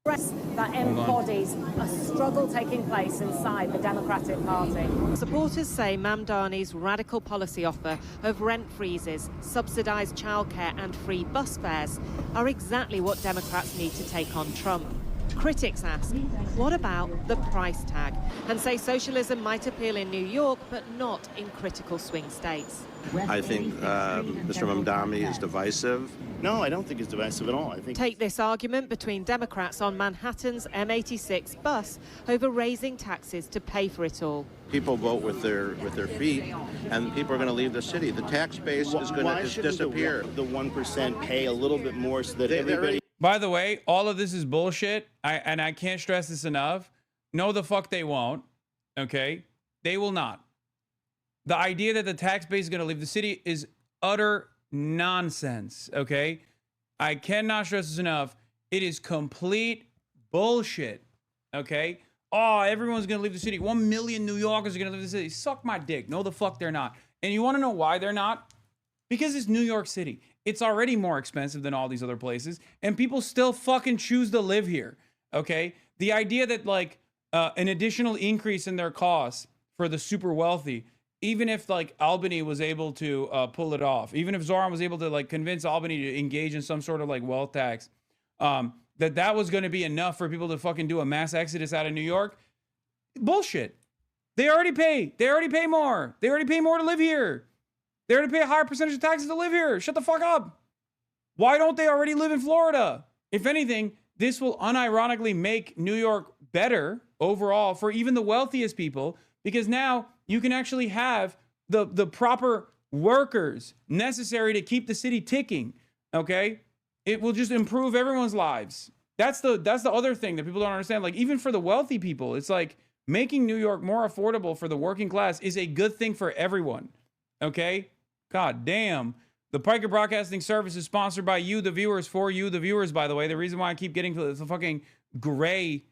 That embodies a struggle taking place inside the Democratic Party. Supporters say Mamdani's radical policy offer of rent freezes, subsidised childcare and free bus fares are exactly what Democrats need to take on Trump. Critics ask, what about the price tag? And say socialism might appeal in New York, but not in critical swing states. I think Mr. Mamdani is divisive. No, I don't think it's divisive at all. Take this argument between Democrats on Manhattan's M86 bus over raising taxes to pay for it all. People vote with their feet, and people are going to leave the city. The tax base is going to disappear. The 1% pay a little bit more so that everybody... By the way, all of this is bullshit, and I can't stress this enough. No, the fuck they won't, okay? They will not. The idea that the tax base is going to leave the city is utter nonsense, okay? I cannot stress this enough. It is complete bullshit, okay? Oh, everyone's going to leave the city. 1 million New Yorkers are going to leave the city. Suck my dick. No, the fuck they're not. And you want to know why they're not? Because it's New York City. It's already more expensive than all these other places, and people still fucking choose to live here, okay? The idea that, like, an additional increase in their costs for the super wealthy, even if, like, Albany was able to pull it off, even if Zoran was able to, like, convince Albany to engage in some sort of, like, wealth tax, that was going to be enough for people to fucking do a mass exodus out of New York, bullshit. They already pay. They already pay more. They already pay more to live here. They already pay a higher percentage of taxes to live here. Shut the fuck up. Why don't they already live in Florida? If anything, this will unironically make New York better overall for even the wealthiest people, because now you can actually have the proper workers necessary to keep the city ticking. Okay, it will just improve everyone's lives. That's the other thing that people don't understand. Like, even for the wealthy people, it's like making New York more affordable for the working class is a good thing for everyone. Okay, god damn. The Piker Broadcasting Service is sponsored by you, the viewers, for you, the viewers, by the way. The reason why I keep getting the fucking gray,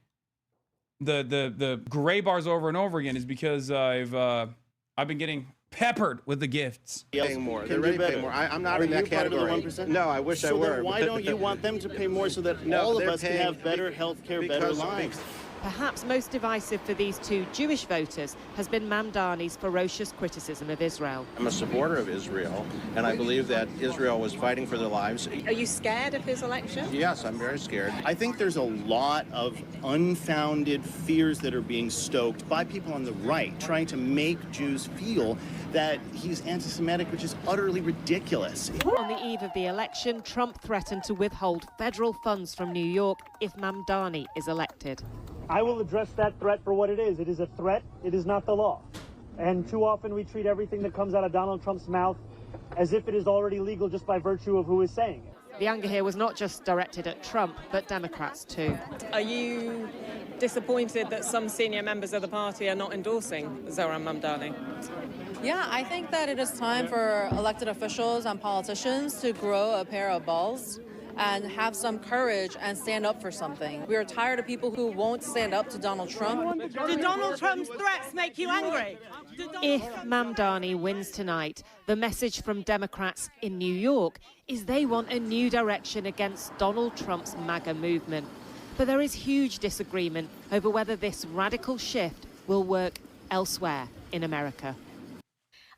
the gray bars over and over again is because I've been getting peppered with the gifts. Paying more. They're ready to pay more. I'm not in that category. No, I wish I were. So then why don't you want them to pay more so that all of us can have better health care, better lives? Perhaps most divisive for these two Jewish voters has been Mamdani's ferocious criticism of Israel. I'm a supporter of Israel, and I believe that Israel was fighting for their lives. Are you scared of his election? Yes, I'm very scared. I think there's a lot of unfounded fears that are being stoked by people on the right, trying to make Jews feel that he's anti-Semitic, which is utterly ridiculous. On the eve of the election, Trump threatened to withhold federal funds from New York if Mamdani is elected. I will address that threat for what it is. It is a threat. It is not the law. And too often we treat everything that comes out of Donald Trump's mouth as if it is already legal just by virtue of who is saying it. The anger here was not just directed at Trump, but Democrats too. Are you disappointed that some senior members of the party are not endorsing Zohran Mamdani? Yeah, I think that it is time for elected officials and politicians to grow a pair of balls and have some courage and stand up for something. We are tired of people who won't stand up to Donald Trump. Do Donald Trump's threats make you angry? If Mamdani wins tonight, the message from Democrats in New York is they want a new direction against Donald Trump's MAGA movement. But there is huge disagreement over whether this radical shift will work elsewhere in America.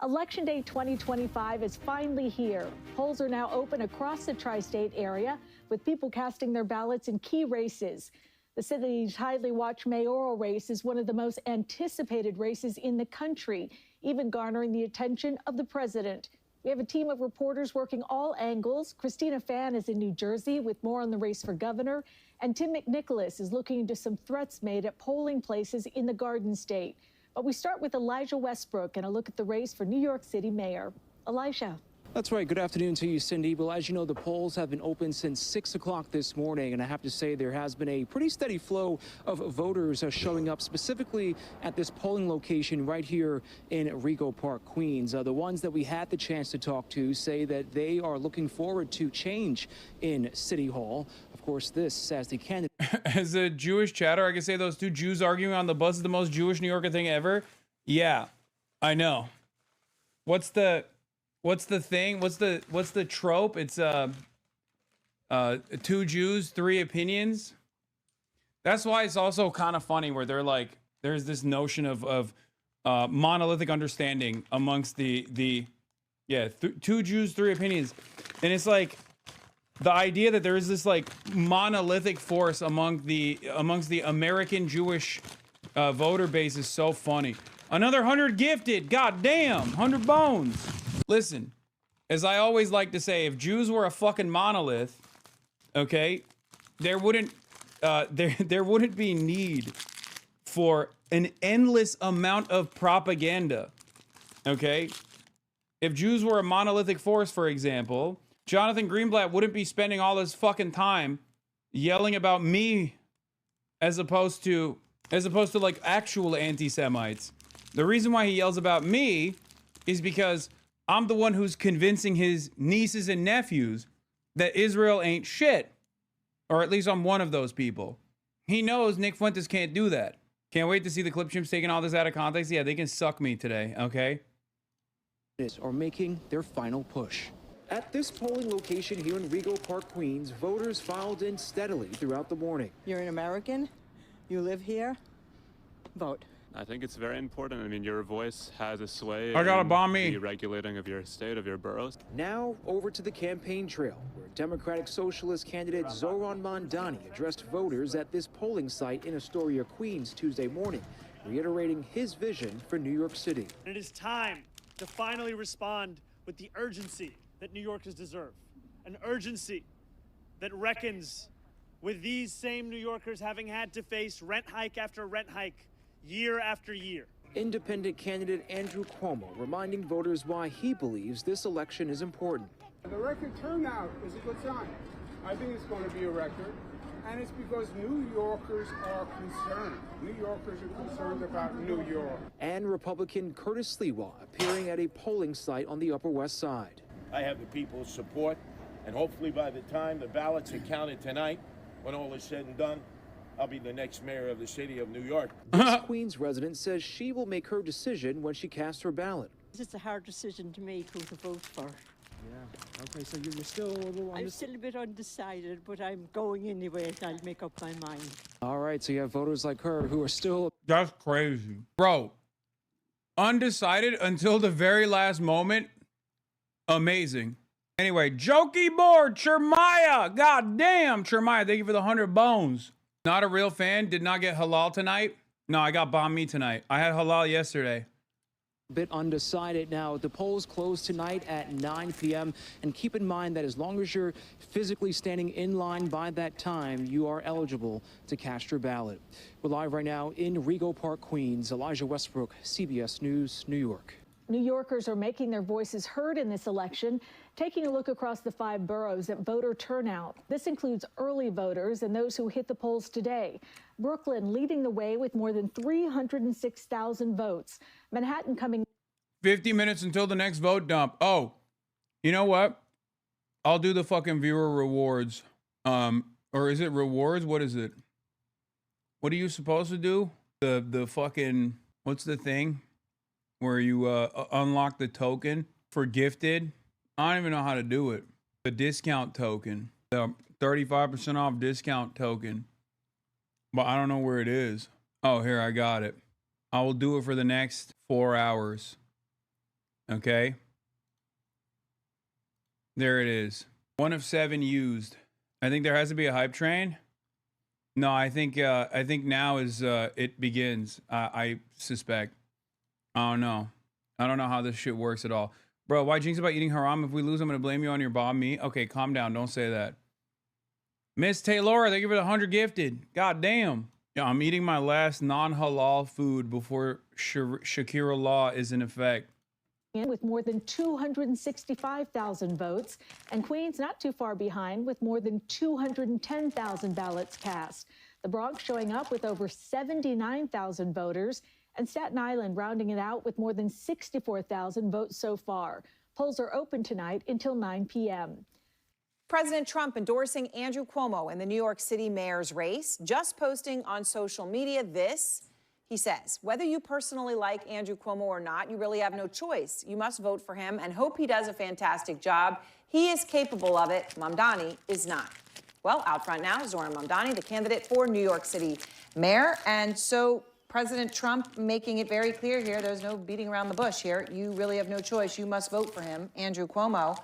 Election Day 2025 is finally here. Polls are now open across the tri-state area, with people casting their ballots in key races. The city's highly watched mayoral race is one of the most anticipated races in the country, even garnering the attention of the president. We have a team of reporters working all angles. Christina Fan is in New Jersey with more on the race for governor, and Tim McNicholas is looking into some threats made at polling places in the Garden State. But we start with Elijah Westbrook and a look at the race for New York City mayor. Elijah. That's right. Good afternoon to you, Cindy. Well, as you know, the polls have been open since 6 o'clock this morning, and I have to say there has been a pretty steady flow of voters showing up specifically at this polling location right here in Rego Park, Queens. The ones that we had the chance to talk to say that they are looking forward to change in City Hall. Of course, this as the candidate. As a Jewish chatter, I can say those two Jews arguing on the bus is the most Jewish New Yorker thing ever. Yeah, I know. What's the thing? What's the trope? It's 2 Jews, 3 opinions. That's why it's also kind of funny where they're like, there's this notion of monolithic understanding amongst the 2 Jews, 3 opinions, and it's like the idea that there is this like monolithic force amongst the American Jewish voter base is so funny. Another 100 gifted, goddamn, 100 bones. Listen, as I always like to say, if Jews were a fucking monolith, okay, there wouldn't be need for an endless amount of propaganda. Okay, if Jews were a monolithic force, for example, Jonathan Greenblatt wouldn't be spending all his fucking time yelling about me as opposed to like actual anti-Semites. The reason why he yells about me is because I'm the one who's convincing his nieces and nephews that Israel ain't shit. Or at least I'm one of those people. He knows Nick Fuentes can't do that. Can't wait to see the clip chimps taking all this out of context. Yeah, they can suck me today, okay? Are making their final push. At this polling location here in Rego Park, Queens, voters filed in steadily throughout the morning. You're an American, you live here, vote. I think it's very important. I mean, your voice has a sway I gotta in bomb me. the regulating of your state, of your boroughs. Now over to the campaign trail, where Democratic Socialist candidate Zohran Mamdani addressed voters at this polling site in Astoria, Queens, Tuesday morning, reiterating his vision for New York City. It is time to finally respond with the urgency that New Yorkers deserve. An urgency that reckons with these same New Yorkers having had to face rent hike after rent hike year after year. Independent candidate Andrew Cuomo reminding voters why he believes this election is important. The record turnout is a good sign. I think it's going to be a record, and it's because New Yorkers are concerned. New Yorkers are concerned about New York. And Republican Curtis Sliwa appearing at a polling site on the Upper West Side. I have the people's support, and hopefully by the time the ballots are counted tonight, when all is said and done, I'll be the next mayor of the city of New York. This Queens resident says she will make her decision when she casts her ballot. It's a hard decision to make who to vote for. Yeah. Okay, so you're still a little I'm still a bit undecided, but I'm going anyway, and I'll make up my mind. All right, so you have voters like her who are still... That's crazy. Bro, undecided until the very last moment. Amazing. Anyway, jokey board, Chermaya. God damn, Chermaya, thank you for the 100 bones. Not a real fan. Did not get halal tonight. No, I got banh mi tonight. I had halal yesterday. Bit undecided now. The polls close tonight at 9 p.m. And keep in mind that as long as you're physically standing in line by that time, you are eligible to cast your ballot. We're live right now in Rego Park, Queens. Elijah Westbrook, CBS News, New York. New Yorkers are making their voices heard in this election. Taking a look across the 5 boroughs at voter turnout. This includes early voters and those who hit the polls today. Brooklyn leading the way with more than 306,000 votes. Manhattan coming 50 minutes until the next vote dump. Oh, you know what? I'll do the fucking viewer rewards. Or is it rewards? What is it? What are you supposed to do? The fucking, what's the thing? Where you unlock the token for gifted. I don't even know how to do it. The discount token. The 35% off discount token. But I don't know where it is. Oh, here, I got it. I will do it for the next 4 hours. Okay. There it is. 1 of 7 used. I think there has to be a hype train. No, I think now is it begins. I suspect. I don't know. I don't know how this shit works at all. Bro, why jinx about eating haram? If we lose, I'm going to blame you on your banh mi. Okay, calm down. Don't say that. Miss Taylor, thank you for the 100 gifted. God damn. Yeah, I'm eating my last non-halal food before Shakira law is in effect. with more than 265,000 votes, and Queens not too far behind with more than 210,000 ballots cast. The Bronx showing up with over 79,000 voters, and Staten Island rounding it out with more than 64,000 votes so far. Polls are open tonight until 9 p.m. President Trump endorsing Andrew Cuomo in the New York City mayor's race, just posting on social media this. He says, whether you personally like Andrew Cuomo or not, you really have no choice. You must vote for him and hope he does a fantastic job. He is capable of it. Mamdani is not. Well, out front now, Zoran Mamdani, the candidate for New York City mayor. And so President Trump making it very clear here, there's no beating around the bush here. You really have no choice. You must vote for him, Andrew Cuomo.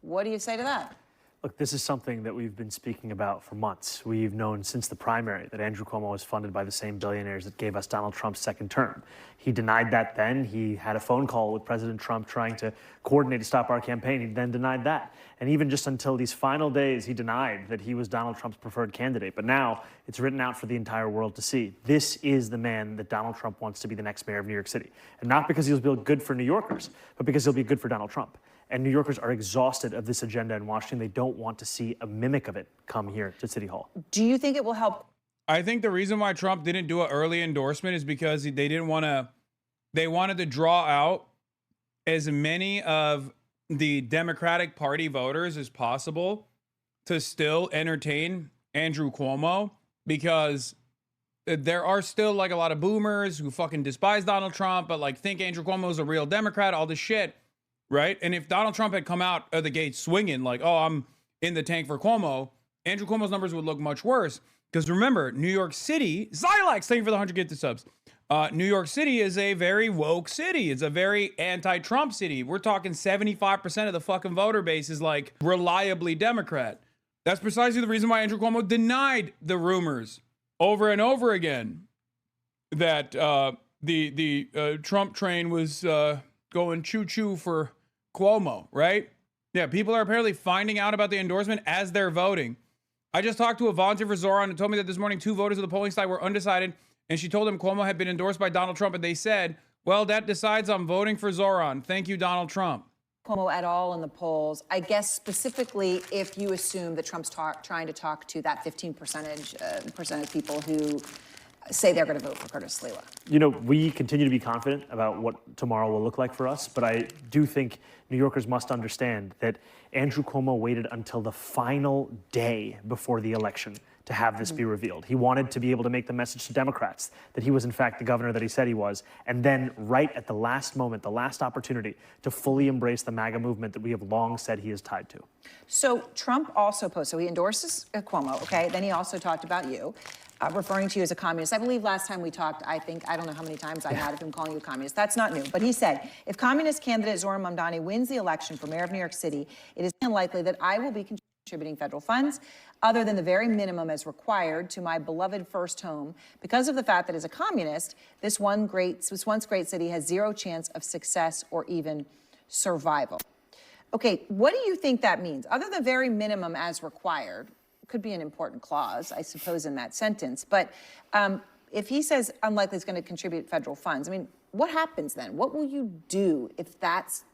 What do you say to that? Look, this is something that we've been speaking about for months. We've known since the primary that Andrew Cuomo was funded by the same billionaires that gave us Donald Trump's second term. He denied that then. He had a phone call with President Trump trying to coordinate to stop our campaign. He then denied that. And even just until these final days, he denied that he was Donald Trump's preferred candidate. But now it's written out for the entire world to see. This is the man that Donald Trump wants to be the next mayor of New York City. And not because he'll be good for New Yorkers, but because he'll be good for Donald Trump. And New Yorkers are exhausted of this agenda in Washington. They don't want to see a mimic of it come here to City Hall. Do you think it will help? I think the reason why Trump didn't do an early endorsement is because they didn't want to, they wanted to draw out as many of the Democratic Party voters as possible to still entertain Andrew Cuomo, because there are still like a lot of boomers who fucking despise Donald Trump, but like think Andrew Cuomo is a real Democrat, all this shit. Right. And if Donald Trump had come out of the gate swinging like, oh, I'm in the tank for Cuomo, Andrew Cuomo's numbers would look much worse. Because remember, New York City, Zylax, thank you for the 100 gifted subs. New York City is a very woke city. It's a very anti-Trump city. We're talking 75% of the fucking voter base is like reliably Democrat. That's precisely the reason why Andrew Cuomo denied the rumors over and over again that the Trump train was going choo-choo for Cuomo, right? Yeah, people are apparently finding out about the endorsement as they're voting. I just talked to a volunteer for Zoran who told me that this morning 2 voters at the polling site were undecided, and she told them Cuomo had been endorsed by Donald Trump, and they said, Well, that decides I'm voting for Zoran. Thank you, Donald Trump. Cuomo at all in the polls, I guess specifically if you assume that Trump's trying to talk to that 15% of people who say they're going to vote for Curtis Sliwa. You know, we continue to be confident about what tomorrow will look like for us, but I do think New Yorkers must understand that Andrew Cuomo waited until the final day before the election to have this be revealed. He wanted to be able to make the message to Democrats that he was in fact the governor that he said he was, and then right at the last moment, the last opportunity to fully embrace the MAGA movement that we have long said he is tied to. So Trump also posted, so he endorses Cuomo, okay? Then he also talked about you. Referring to you as a communist. I believe last time we talked, I don't know how many times I had of him calling you a communist. That's not new. But he said, if communist candidate Zoran Mamdani wins the election for mayor of New York City, it is unlikely that I will be contributing federal funds other than the very minimum as required to my beloved first home because of the fact that as a communist, this once great city has zero chance of success or even survival. Okay, what do you think that means? Other than very minimum as required, could be an important clause, I suppose, in that sentence. But if he says unlikely he's going to contribute federal funds, I mean, what happens then? What will you do if that's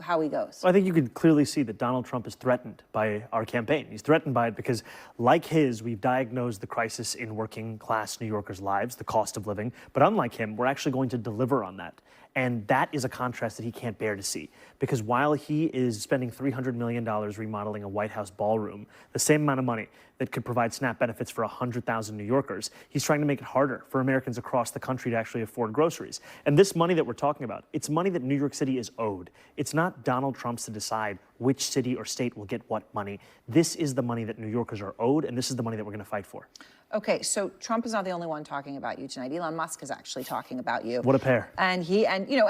how he goes? Well, I think you could clearly see that Donald Trump is threatened by our campaign. He's threatened by it because, like his, we've diagnosed the crisis in working class New Yorkers' lives, the cost of living. But unlike him, we're actually going to deliver on that. And that is a contrast that he can't bear to see. Because while he is spending $300 million remodeling a White House ballroom, the same amount of money that could provide SNAP benefits for 100,000 New Yorkers, he's trying to make it harder for Americans across the country to actually afford groceries. And this money that we're talking about, it's money that New York City is owed. It's not Donald Trump's to decide which city or state will get what money. This is the money that New Yorkers are owed, and this is the money that we're going to fight for. Okay, so Trump is not the only one talking about you tonight. Elon Musk is actually talking about you. What a pair. And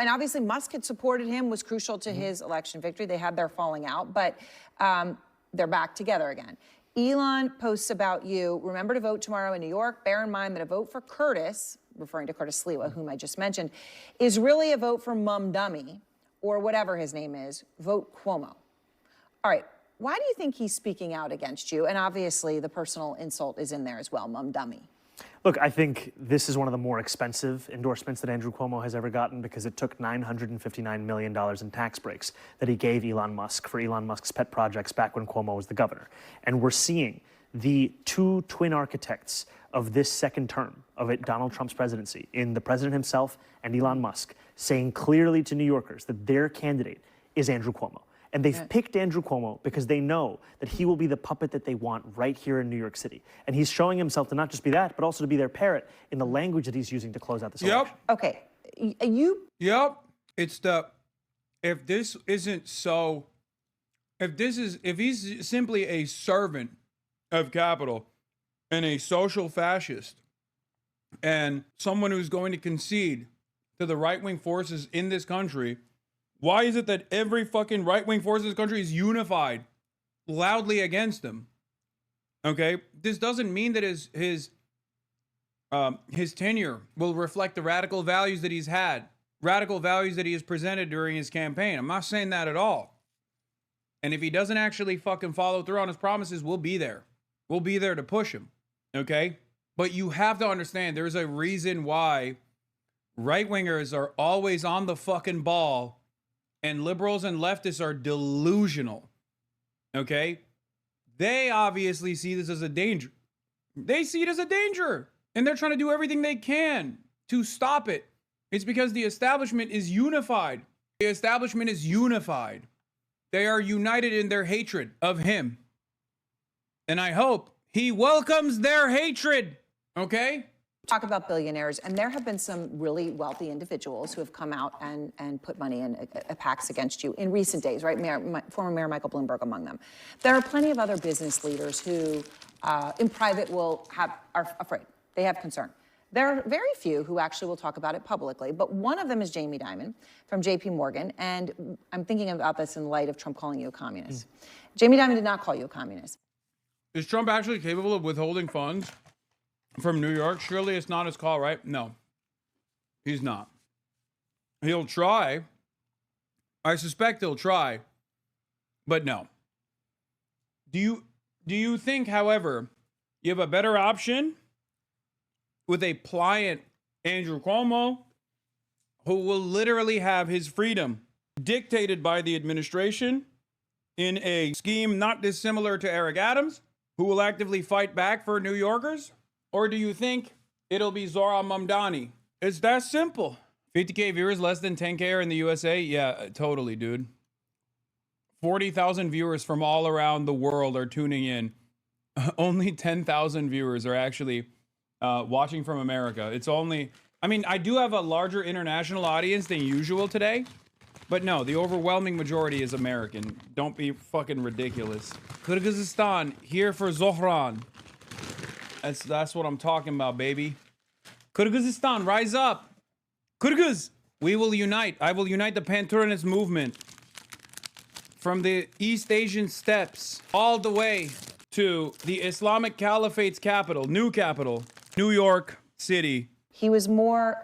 obviously Musk had supported him, was crucial to his election victory. They had their falling out, but they're back together again. Elon posts about you. Remember to vote tomorrow in New York. Bear in mind that a vote for Curtis, referring to Curtis Sliwa, whom I just mentioned, is really a vote for Mamdani, or whatever his name is. Vote Cuomo. All right. Why do you think he's speaking out against you? And obviously, the personal insult is in there as well, Mamdani. Look, I think this is one of the more expensive endorsements that Andrew Cuomo has ever gotten because it took $959 million in tax breaks that he gave Elon Musk for Elon Musk's pet projects back when Cuomo was the governor. And we're seeing the two twin architects of this second term of Donald Trump's presidency in the president himself and Elon Musk saying clearly to New Yorkers that their candidate is Andrew Cuomo. And they've picked Andrew Cuomo because they know that he will be the puppet that they want right here in New York City. And he's showing himself to not just be that, but also to be their parrot in the language that he's using to close out this election. Okay. Yep. It's if he's simply a servant of capital and a social fascist and someone who's going to concede to the right-wing forces in this country, why is it that every fucking right-wing force in this country is unified loudly against him? Okay? This doesn't mean that his tenure will reflect the radical values that he's had, radical values that he has presented during his campaign. I'm not saying that at all. And if he doesn't actually fucking follow through on his promises, we'll be there. We'll be there to push him. Okay? But you have to understand there's a reason why right-wingers are always on the fucking ball and liberals and leftists are delusional. Okay? They obviously see this as a danger. They see it as a danger. And they're trying to do everything they can to stop it. It's because the establishment is unified. The establishment is unified. They are united in their hatred of him. And I hope he welcomes their hatred. Okay? Talk about billionaires, and there have been some really wealthy individuals who have come out and put money in PACs against you in recent days, right? Former Mayor Michael Bloomberg among them. There are plenty of other business leaders who, in private, are afraid. They have concern. There are very few who actually will talk about it publicly, but one of them is Jamie Dimon from JP Morgan, and I'm thinking about this in light of Trump calling you a communist. Jamie Dimon did not call you a communist. Is Trump actually capable of withholding funds from New York? Surely it's not his call, right? No, he's not. He'll try. I suspect he'll try, but no. Do you think, however, you have a better option with a pliant Andrew Cuomo who will literally have his freedom dictated by the administration in a scheme not dissimilar to Eric Adams, who will actively fight back for New Yorkers? Or do you think it'll be Zohran Mamdani? It's that simple. 50K viewers, less than 10K are in the USA? Yeah, totally, dude. 40,000 viewers from all around the world are tuning in. Only 10,000 viewers are actually watching from America. It's only, I mean, I do have a larger international audience than usual today, but no, the overwhelming majority is American. Don't be fucking ridiculous. Kyrgyzstan, here for Zohran. That's what I'm talking about, baby. Kyrgyzstan, rise up. Kyrgyz, we will unite. I will unite the Pan-Turanist movement from the East Asian steppes all the way to the Islamic Caliphate's capital, New York City. He was more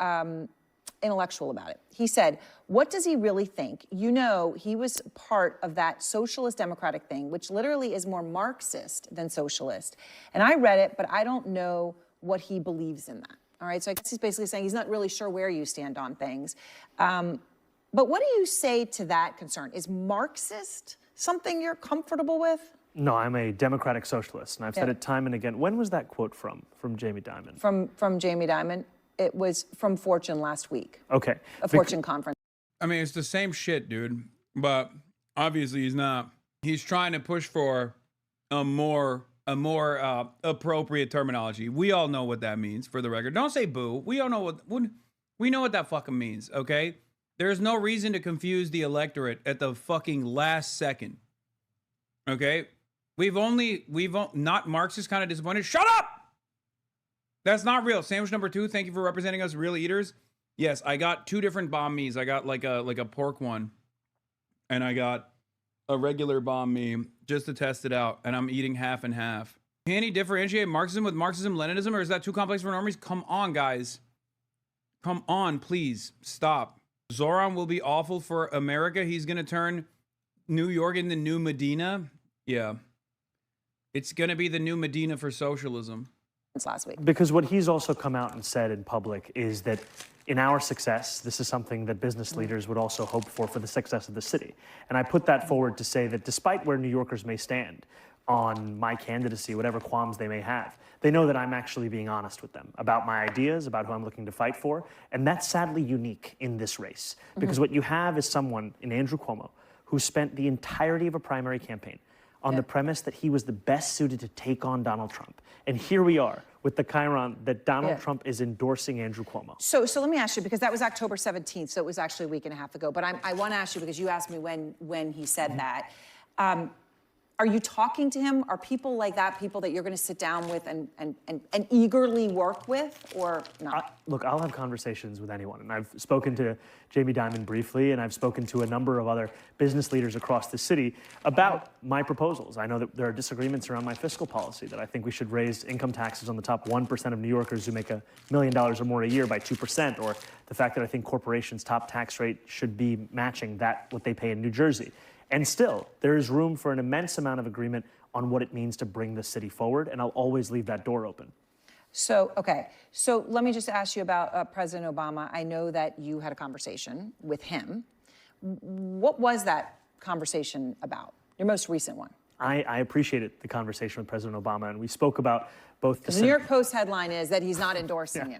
intellectual about it. He said, what does he really think? You know, he was part of that socialist democratic thing, which literally is more Marxist than socialist. And I read it, but I don't know what he believes in that. All right, so I guess he's basically saying he's not really sure where you stand on things. But what do you say to that concern? Is Marxist something you're comfortable with? No, I'm a democratic socialist, and I've said it time and again. When was that quote from Jamie Dimon? From Jamie Dimon. It was from Fortune last week. Okay. A Fortune conference. I mean, it's the same shit, dude. But obviously he's not. He's trying to push for a more appropriate terminology. We all know what that means, for the record. Don't say boo. We all know we know what that fucking means, okay? There's no reason to confuse the electorate at the fucking last second. Okay? We've not Marxist kind of disappointed. Shut up! That's not real. Sandwich number 2, thank you for representing us, real eaters. Yes, I got 2 different banh mi's. I got like a pork one, and I got a regular banh mi just to test it out, and I'm eating half and half. Can he differentiate Marxism with Marxism-Leninism, or is that too complex for normies? Come on, guys. Come on, please. Stop. Zohran will be awful for America. He's going to turn New York into New Medina. Yeah. It's going to be the new Medina for socialism. Last week. Because what he's also come out and said in public is that in our success, this is something that business leaders would also hope for the success of the city. And I put that forward to say that despite where New Yorkers may stand on my candidacy, whatever qualms they may have, they know that I'm actually being honest with them about my ideas, about who I'm looking to fight for. And that's sadly unique in this race. Because what you have is someone in Andrew Cuomo who spent the entirety of a primary campaign on the premise that he was the best suited to take on Donald Trump. And here we are with the chyron that Donald Trump is endorsing Andrew Cuomo. So let me ask you, because that was October 17th, so it was actually a week and a half ago. But I want to ask you, because you asked me when he said that. Are you talking to him? Are people like that people that you're going to sit down with and eagerly work with, or not? Look, I'll have conversations with anyone. And I've spoken to Jamie Dimon briefly, and I've spoken to a number of other business leaders across the city about my proposals. I know that there are disagreements around my fiscal policy, that I think we should raise income taxes on the top 1% of New Yorkers who make $1 million or more a year by 2%, or the fact that I think corporations' top tax rate should be matching what they pay in New Jersey. And still, there is room for an immense amount of agreement on what it means to bring the city forward, and I'll always leave that door open. So, okay. So let me just ask you about President Obama. I know that you had a conversation with him. What was that conversation about? Your most recent one? I appreciated the conversation with President Obama, and we spoke about both the New York Post headline is that he's not endorsing you.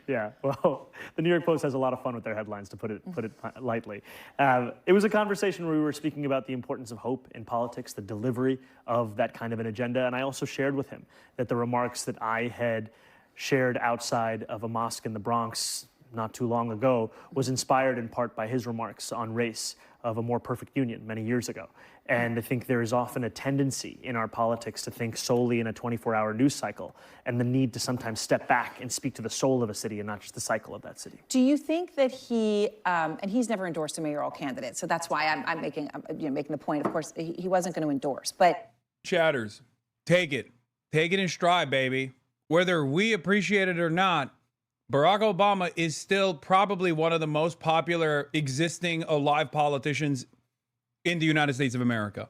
Yeah, well, the New York Post has a lot of fun with their headlines, to put it lightly. It was a conversation where we were speaking about the importance of hope in politics, the delivery of that kind of an agenda, and I also shared with him that the remarks that I had shared outside of a mosque in the Bronx not too long ago was inspired in part by his remarks on race of a more perfect union many years ago. And I think there is often a tendency in our politics to think solely in a 24-hour news cycle, and the need to sometimes step back and speak to the soul of a city and not just the cycle of that city. Do you think that he, and he's never endorsed a mayoral candidate, so that's why I'm making the point, of course, he wasn't going to endorse, but. Chatters, take it in stride, baby. Whether we appreciate it or not, Barack Obama is still probably one of the most popular existing alive politicians in the United States of America.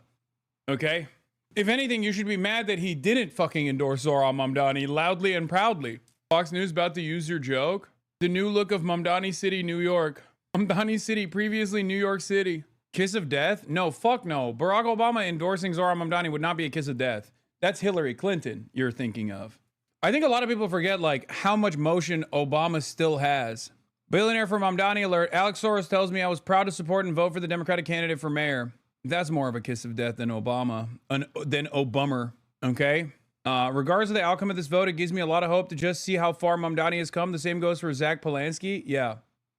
Okay? If anything, you should be mad that he didn't fucking endorse Zohran Mamdani loudly and proudly. Fox News about to use your joke? The new look of Mamdani City, New York Mamdani City, previously New York City. Kiss of death? No, fuck no. Barack Obama endorsing Zohran Mamdani would not be a kiss of death. That's Hillary Clinton you're thinking of. I think a lot of people forget like how much motion Obama still has. Billionaire for Mamdani alert. Alex Soros tells me I was proud to support and vote for the Democratic candidate for mayor. That's more of a kiss of death than Obama, than Obama. Okay. Regardless of the outcome of this vote, it gives me a lot of hope to just see how far Mamdani has come. The same goes for Zach Polanski. Yeah.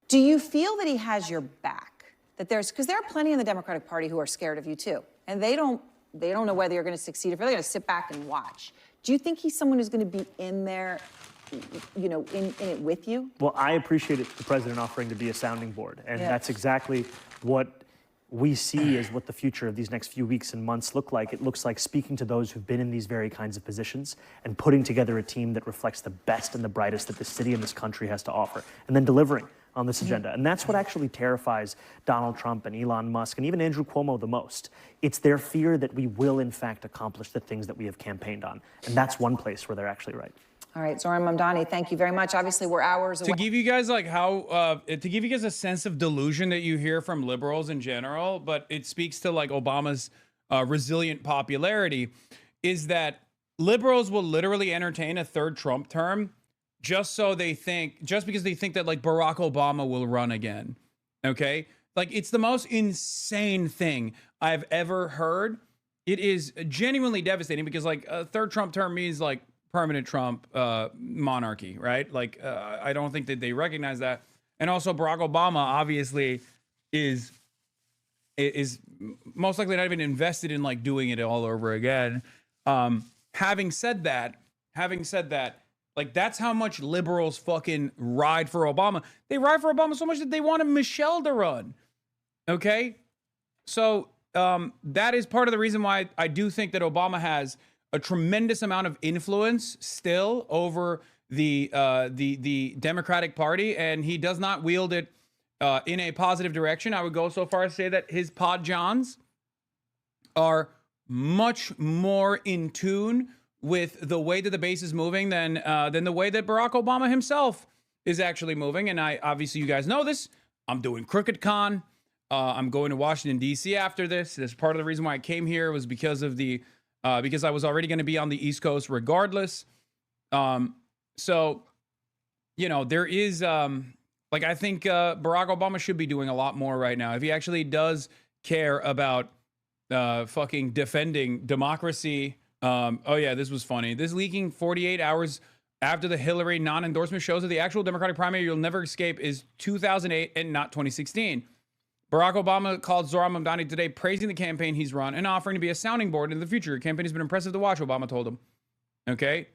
Do you feel that he has your back? That there's, because there are plenty in the Democratic Party who are scared of you too, and they don't know whether you're going to succeed, if they're going to sit back and watch. Do you think he's someone who's going to be in there, you know, in it with you? Well, I appreciate the president offering to be a sounding board, and Yeah. that's exactly what we see as what the future of these next few weeks and months look like. It looks like speaking to those who've been in these very kinds of positions and putting together a team that reflects the best and the brightest that this city and this country has to offer, and then delivering on this agenda. And that's what actually terrifies Donald Trump and Elon Musk and even Andrew Cuomo the most. It's their fear that we will, in fact, accomplish the things that we have campaigned on. And that's one place where they're actually right. All right, Zohran Mamdani, thank you very much. Obviously, we're hours away. To give you guys like how, to give you guys a sense of delusion that you hear from liberals in general, but it speaks to like Obama's resilient popularity, is that liberals will literally entertain a third Trump term just so they think, just because they think that like Barack Obama will run again. Okay. Like it's the most insane thing I've ever heard. It is genuinely devastating because like a third Trump term means like permanent Trump monarchy, right? Like I don't think that they recognize that. And also Barack Obama obviously is most likely not even invested in like doing it all over again. Having said that, like that's how much liberals fucking ride for Obama. They ride for Obama so much that they wanted Michelle to run. Okay? So that is part of the reason why I do think that Obama has a tremendous amount of influence still over the Democratic Party, and he does not wield it in a positive direction. I would go so far as to say that his pod johns are much more in tune with the way that the base is moving than the way that Barack Obama himself is actually moving. And I obviously you guys know this. I'm doing Crooked Con. I'm going to Washington D.C. after this. That's part of the reason why I came here was because of the because I was already going to be on the East Coast regardless. So you know there is like I think Barack Obama should be doing a lot more right now if he actually does care about fucking defending democracy. Oh yeah, this was funny. This leaking 48 hours after the Hillary non-endorsement shows that the actual Democratic primary you'll never escape is 2008 and not 2016. Barack Obama called Zohran Mamdani today, praising the campaign he's run and offering to be a sounding board in the future. Your campaign has been impressive to watch, Obama told him. Okay.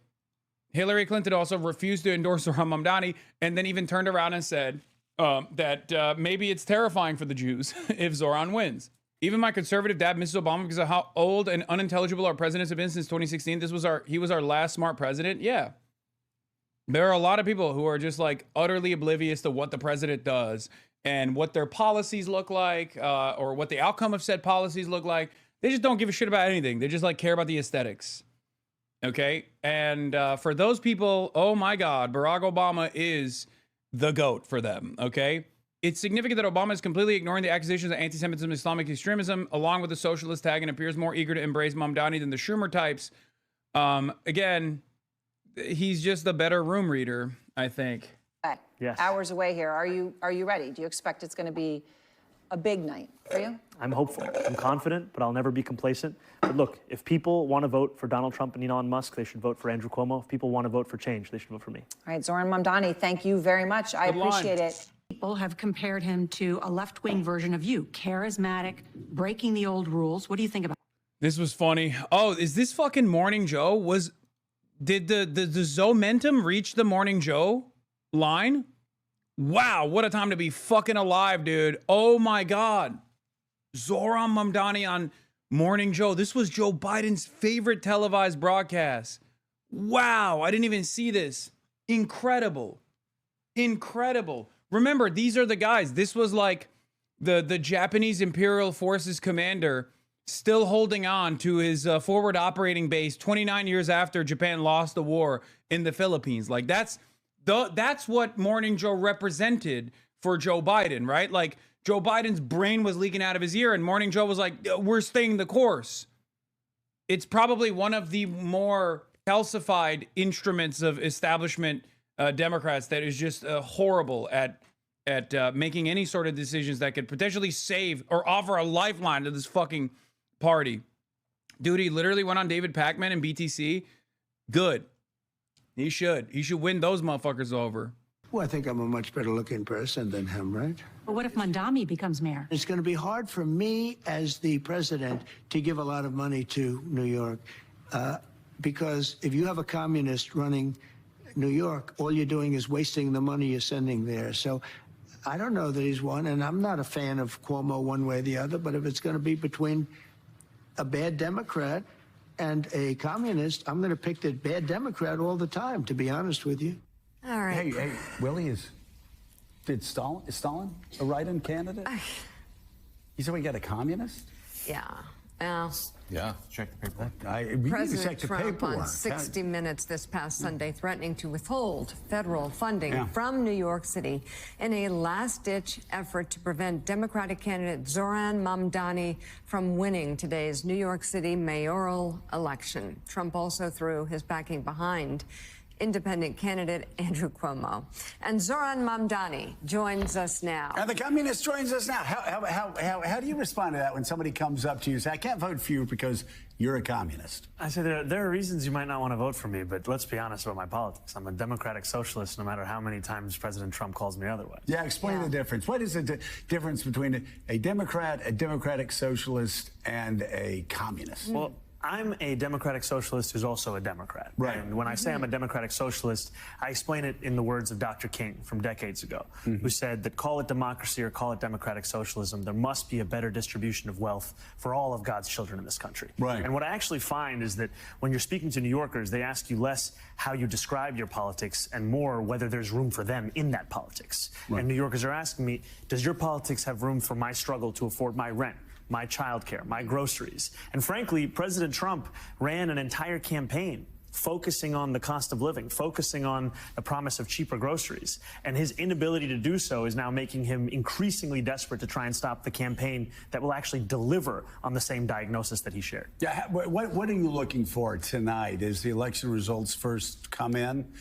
Hillary Clinton also refused to endorse Zohran Mamdani and then even turned around and said that maybe it's terrifying for the Jews if Zohran wins. Even my conservative dad misses Obama because of how old and unintelligible our presidents have been since 2016. He was our last smart president. Yeah. There are a lot of people who are just like utterly oblivious to what the president does and what their policies look like, or what the outcome of said policies look like. They just don't give a shit about anything. They just like care about the aesthetics. Okay. And for those people, oh my God, Barack Obama is the GOAT for them. Okay. It's significant that Obama is completely ignoring the accusations of anti-Semitism, Islamic extremism, along with the socialist tag, and appears more eager to embrace Mamdani than the Schumer types. Again, he's just the better room reader, I think. Yes. Hours away here. Are you ready? Do you expect it's going to be a big night for you? I'm hopeful. I'm confident, but I'll never be complacent. But look, if people want to vote for Donald Trump and Elon Musk, they should vote for Andrew Cuomo. If people want to vote for change, they should vote for me. All right, Zohran Mamdani, thank you very much. I appreciate it. People have compared him to a left-wing version of you, charismatic, breaking the old rules. What do you think about This was funny. Oh, is this fucking Morning Joe? Did the Zomentum reach the Morning Joe line? Wow, what a time to be fucking alive, dude. Oh my God. Zohran Mamdani on Morning Joe. This was Joe Biden's favorite televised broadcast. Wow, I didn't even see this. Incredible. Incredible. Remember, these are the guys. This was like the Japanese Imperial Forces commander still holding on to his forward operating base 29 years after Japan lost the war in the Philippines. Like that's what Morning Joe represented for Joe Biden, right? Like Joe Biden's brain was leaking out of his ear and Morning Joe was like, we're staying the course. It's probably one of the more calcified instruments of establishment Democrats that is just horrible at making any sort of decisions that could potentially save or offer a lifeline to this fucking party. Dude, he literally went on David Pakman and BTC. Good. He should win those motherfuckers over. Well, I think I'm a much better looking person than him, right? But what if Mamdani becomes mayor? It's going to be hard for me as the president to give a lot of money to New York because if you have a communist running New York, all you're doing is wasting the money you're sending there. So I don't know that he's won, and I'm not a fan of Cuomo one way or the other, but if it's going to be between a bad Democrat and a communist, I'm going to pick the bad Democrat all the time, to be honest with you. All right. Hey, Willie, is Stalin a write-in candidate? You said we got a communist? Yeah. Well, yeah. Check the paperwork. President Trump on 60 Minutes this past Sunday threatening to withhold federal funding from New York City in a last-ditch effort to prevent Democratic candidate Zoran Mamdani from winning today's New York City mayoral election. Trump also threw his backing behind independent candidate Andrew Cuomo. And Zoran Mamdani joins us now. And the communist joins us now. How do you respond to that when somebody comes up to you and says, I can't vote for you because you're a communist? I say there are reasons you might not want to vote for me, but let's be honest about my politics. I'm a democratic socialist no matter how many times President Trump calls me otherwise. Yeah, explain the difference. What is the difference between a Democrat, a democratic socialist, and a communist? Well, I'm a democratic socialist who's also a Democrat. Right. And when I say I'm a democratic socialist, I explain it in the words of Dr. King from decades ago, who said that call it democracy or call it democratic socialism, there must be a better distribution of wealth for all of God's children in this country. Right. And what I actually find is that when you're speaking to New Yorkers, they ask you less how you describe your politics and more whether there's room for them in that politics. Right. And New Yorkers are asking me, does your politics have room for my struggle to afford my rent, my childcare, my groceries? And frankly, President Trump ran an entire campaign focusing on the cost of living, focusing on the promise of cheaper groceries. And his inability to do so is now making him increasingly desperate to try and stop the campaign that will actually deliver on the same diagnosis that he shared. Yeah, what are you looking for tonight as the election results first come in?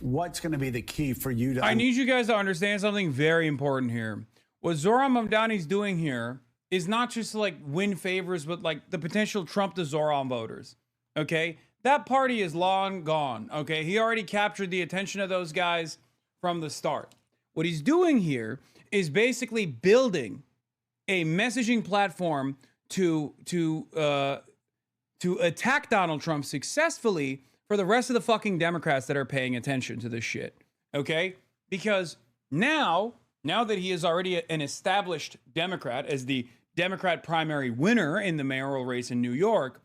What's going to be the key for you to... I need you guys to understand something very important here. What Zoran Mamdani's doing here is not just to like win favors, but like the potential Trump to Zoran voters. Okay, that party is long gone. Okay, he already captured the attention of those guys from the start. What he's doing here is basically building a messaging platform to attack Donald Trump successfully for the rest of the fucking Democrats that are paying attention to this shit. Okay, because now that he is already an established Democrat as the Democrat primary winner in the mayoral race in New York,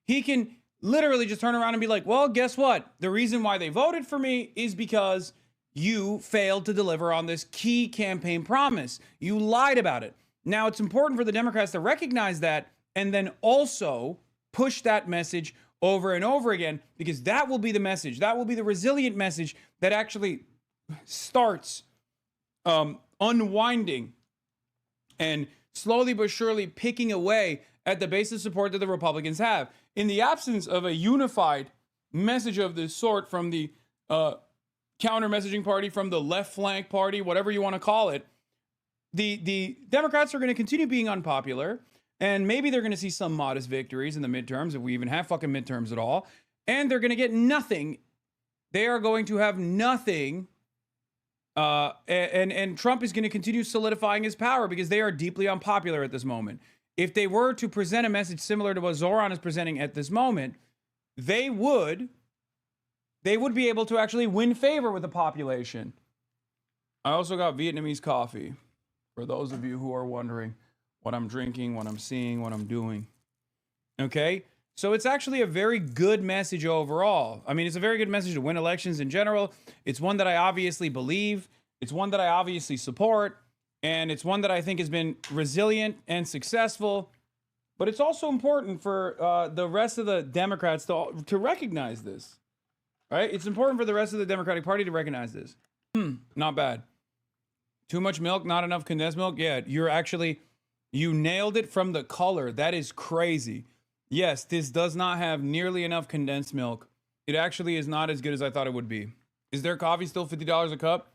he can literally just turn around and be like, well, guess what? The reason why they voted for me is because you failed to deliver on this key campaign promise. You lied about it. Now, it's important for the Democrats to recognize that and then also push that message over and over again, because that will be the message. That will be the resilient message that actually starts unwinding and slowly but surely picking away at the base of support that the Republicans have. In the absence of a unified message of this sort from the counter messaging party, from the left flank party, whatever you want to call it, the Democrats are going to continue being unpopular, and maybe they're going to see some modest victories in the midterms, if we even have fucking midterms at all, and they're going to get nothing. They are going to have nothing. And Trump is going to continue solidifying his power because they are deeply unpopular at this moment. If they were to present a message similar to what Zoran is presenting at this moment, they would be able to actually win favor with the population. I also got Vietnamese coffee, for those of you who are wondering what I'm drinking, what I'm seeing, what I'm doing. Okay? So it's actually a very good message overall. I mean, it's a very good message to win elections in general. It's one that I obviously believe. It's one that I obviously support. And it's one that I think has been resilient and successful. But it's also important for the rest of the Democrats to recognize this. Right? It's important for the rest of the Democratic Party to recognize this. Not bad. Too much milk, not enough condensed milk. Yeah, you nailed it from the color. That is crazy. Yes, this does not have nearly enough condensed milk. It actually is not as good as I thought it would be. Is their coffee still $50 a cup?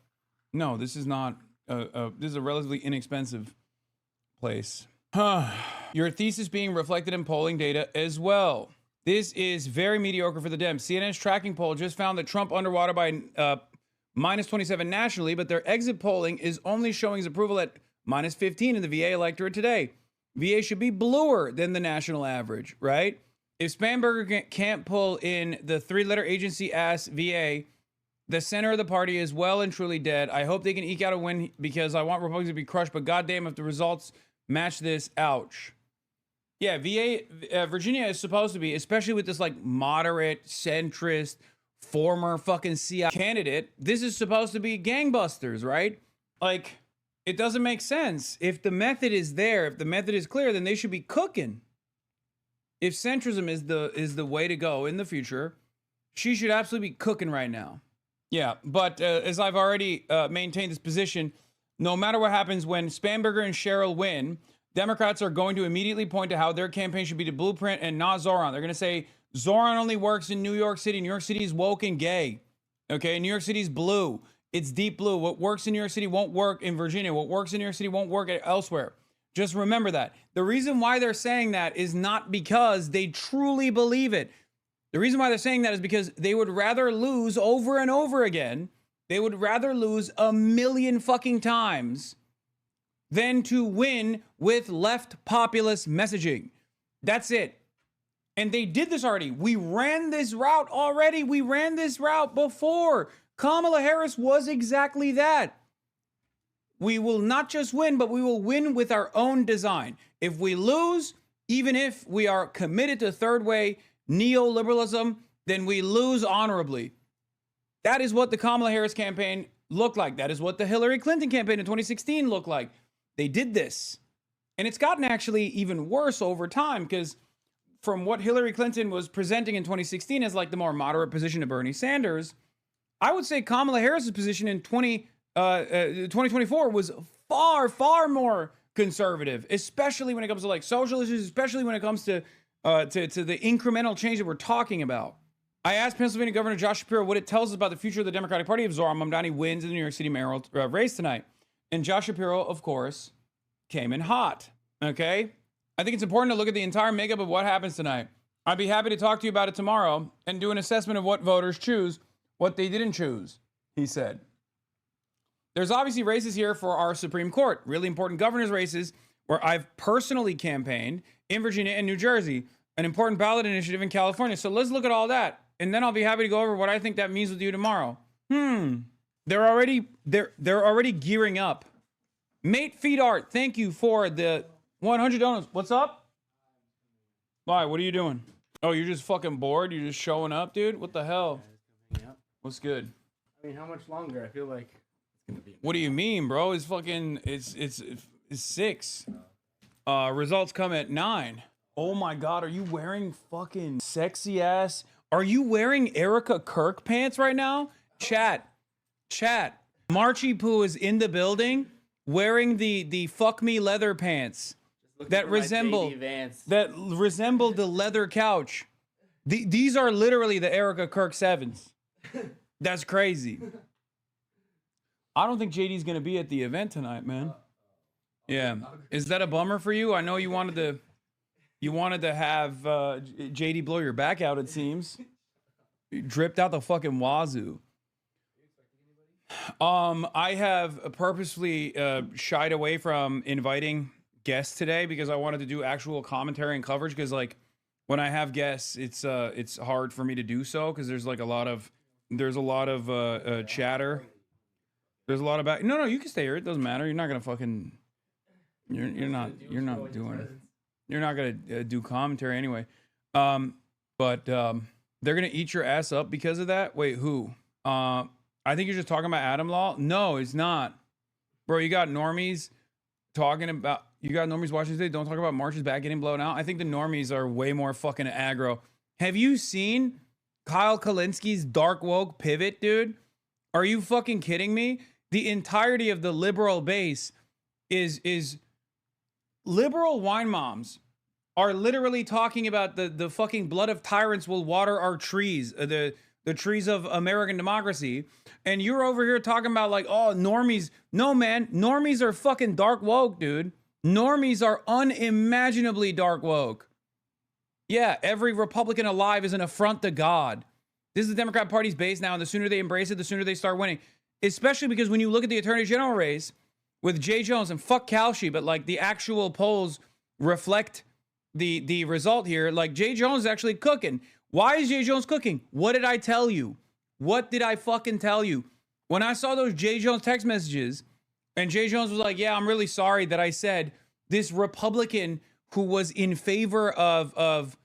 No, this is not. This is a relatively inexpensive place. Your thesis being reflected in polling data as well. This is very mediocre for the Dems. CNN's tracking poll just found that Trump underwater by minus 27 nationally, but their exit polling is only showing his approval at minus 15 in the VA electorate today. VA should be bluer than the national average, right? If Spanberger can't pull in the three-letter agency ass VA, the center of the party is well and truly dead. I hope they can eke out a win because I want Republicans to be crushed, but goddamn if the results match this, ouch. Yeah, VA, Virginia is supposed to be, especially with this like moderate, centrist, former fucking CIA candidate, this is supposed to be gangbusters, right? Like, it doesn't make sense. If the method is there, if the method is clear, then they should be cooking. If centrism is the way to go in the future, she should absolutely be cooking right now. Yeah, but as I've already maintained this position, no matter what happens when Spanberger and Sherrill win, Democrats are going to immediately point to how their campaign should be the blueprint and not Zoran. They're going to say, Zoran only works in New York City. New York City is woke and gay. Okay, New York City is blue. It's deep blue. What works in New York City won't work in Virginia. What works in New York City won't work elsewhere. Just remember that. The reason why they're saying that is not because they truly believe it. The reason why they're saying that is because they would rather lose over and over again. They would rather lose a million fucking times than to win with left populist messaging. That's it. And they did this already. We ran this route already. We ran this route before. Kamala Harris was exactly that. We will not just win, but we will win with our own design. If we lose, even if we are committed to third way neoliberalism, then we lose honorably. That is what the Kamala Harris campaign looked like. That is what the Hillary Clinton campaign in 2016 looked like. They did this. And it's gotten actually even worse over time because from what Hillary Clinton was presenting in 2016 as like the more moderate position of Bernie Sanders, I would say Kamala Harris's position in 2024 was far, far more conservative, especially when it comes to like social issues, especially when it comes to the incremental change that we're talking about. I asked Pennsylvania Governor Josh Shapiro what it tells us about the future of the Democratic Party if Zohran Mamdani wins in the New York City mayoral race tonight. And Josh Shapiro, of course, came in hot, okay? I think it's important to look at the entire makeup of what happens tonight. I'd be happy to talk to you about it tomorrow and do an assessment of what voters choose, what they didn't choose, he said. There's obviously races here for our Supreme Court, really important governors races where I've personally campaigned in Virginia and New Jersey, an important ballot initiative in California. So let's look at all that. And then I'll be happy to go over what I think that means with you tomorrow. They're already gearing up. Mate Feed Art, thank you for the 100 donuts. What's up? Why? What are you doing? Oh, you're just fucking bored? You're just showing up, dude? What the hell? What's good? I mean, how much longer? I feel like it's gonna be. What do you mean, bro? It's fucking. It's 6. Results come at 9. Oh my god, are you wearing fucking sexy ass? Are you wearing Erica Kirk pants right now? Chat. Marchie Poo is in the building wearing the fuck me leather pants that resemble the leather couch. These are literally the Erica Kirk 7s. That's crazy. I don't think JD's gonna be at the event tonight, man. Yeah, is that a bummer for you? I know you wanted to have JD blow your back out. It seems you dripped out the fucking wazoo. I have purposely shied away from inviting guests today because I wanted to do actual commentary and coverage. Because like when I have guests, it's hard for me to do so because there's a lot of chatter. There's a lot about no, you can stay here. It doesn't matter. You're not gonna fucking. You're not gonna do commentary anyway. But they're gonna eat your ass up because of that. Wait, who? I think you're just talking about Adam Law. No, it's not, bro. You got normies watching today. Don't talk about March's back getting blown out. I think the normies are way more fucking aggro. Have you seen Kyle Kalinski's dark woke pivot, dude? Are you fucking kidding me? the entirety of the liberal base is liberal wine moms are literally talking about the fucking blood of tyrants will water our trees, the trees of American democracy. And you're over here talking about like, oh, normies. No, man, normies are fucking dark woke, dude. Normies are unimaginably dark woke. Yeah, every Republican alive is an affront to God. This is the Democrat Party's base now, and the sooner they embrace it, the sooner they start winning. Especially because when you look at the Attorney General race with Jay Jones, and fuck Kalshi, but like the actual polls reflect the result here. Like Jay Jones is actually cooking. Why is Jay Jones cooking? What did I tell you? What did I fucking tell you? When I saw those Jay Jones text messages, and Jay Jones was like, yeah, I'm really sorry that I said this Republican who was in favor of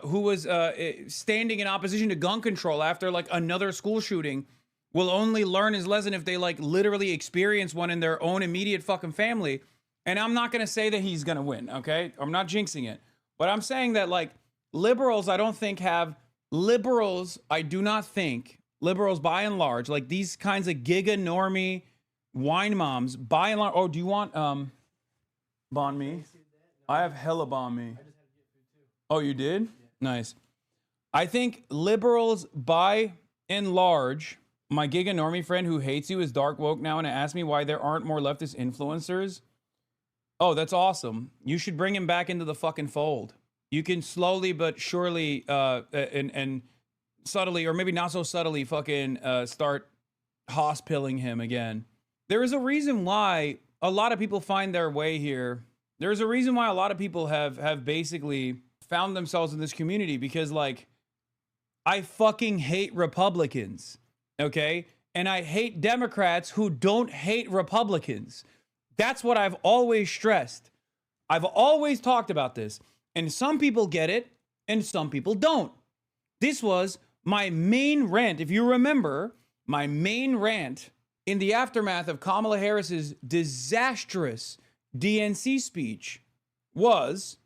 who was standing in opposition to gun control after like another school shooting will only learn his lesson if they like literally experience one in their own immediate fucking family. And I'm not going to say that he's going to win, okay? I'm not jinxing it. But I'm saying that like liberals, I don't think have liberals. I do not think liberals by and large, like these kinds of giga normie wine moms by and large. Oh, do you want banh mi? I have hella banh mi. Oh, you did? Nice. I think liberals by and large, my giga normie friend who hates you is dark woke now and asked me why there aren't more leftist influencers. Oh, that's awesome. You should bring him back into the fucking fold. You can slowly but surely and subtly, or maybe not so subtly, fucking start hospilling him again. There is a reason why a lot of people find their way here. There's a reason why a lot of people have basically found themselves in this community, because like I fucking hate Republicans, okay? And I hate Democrats who don't hate Republicans. That's what I've always stressed. I've always talked about this. And some people get it and some people don't. This was my main rant. If you remember, my main rant in the aftermath of Kamala Harris's disastrous DNC speech was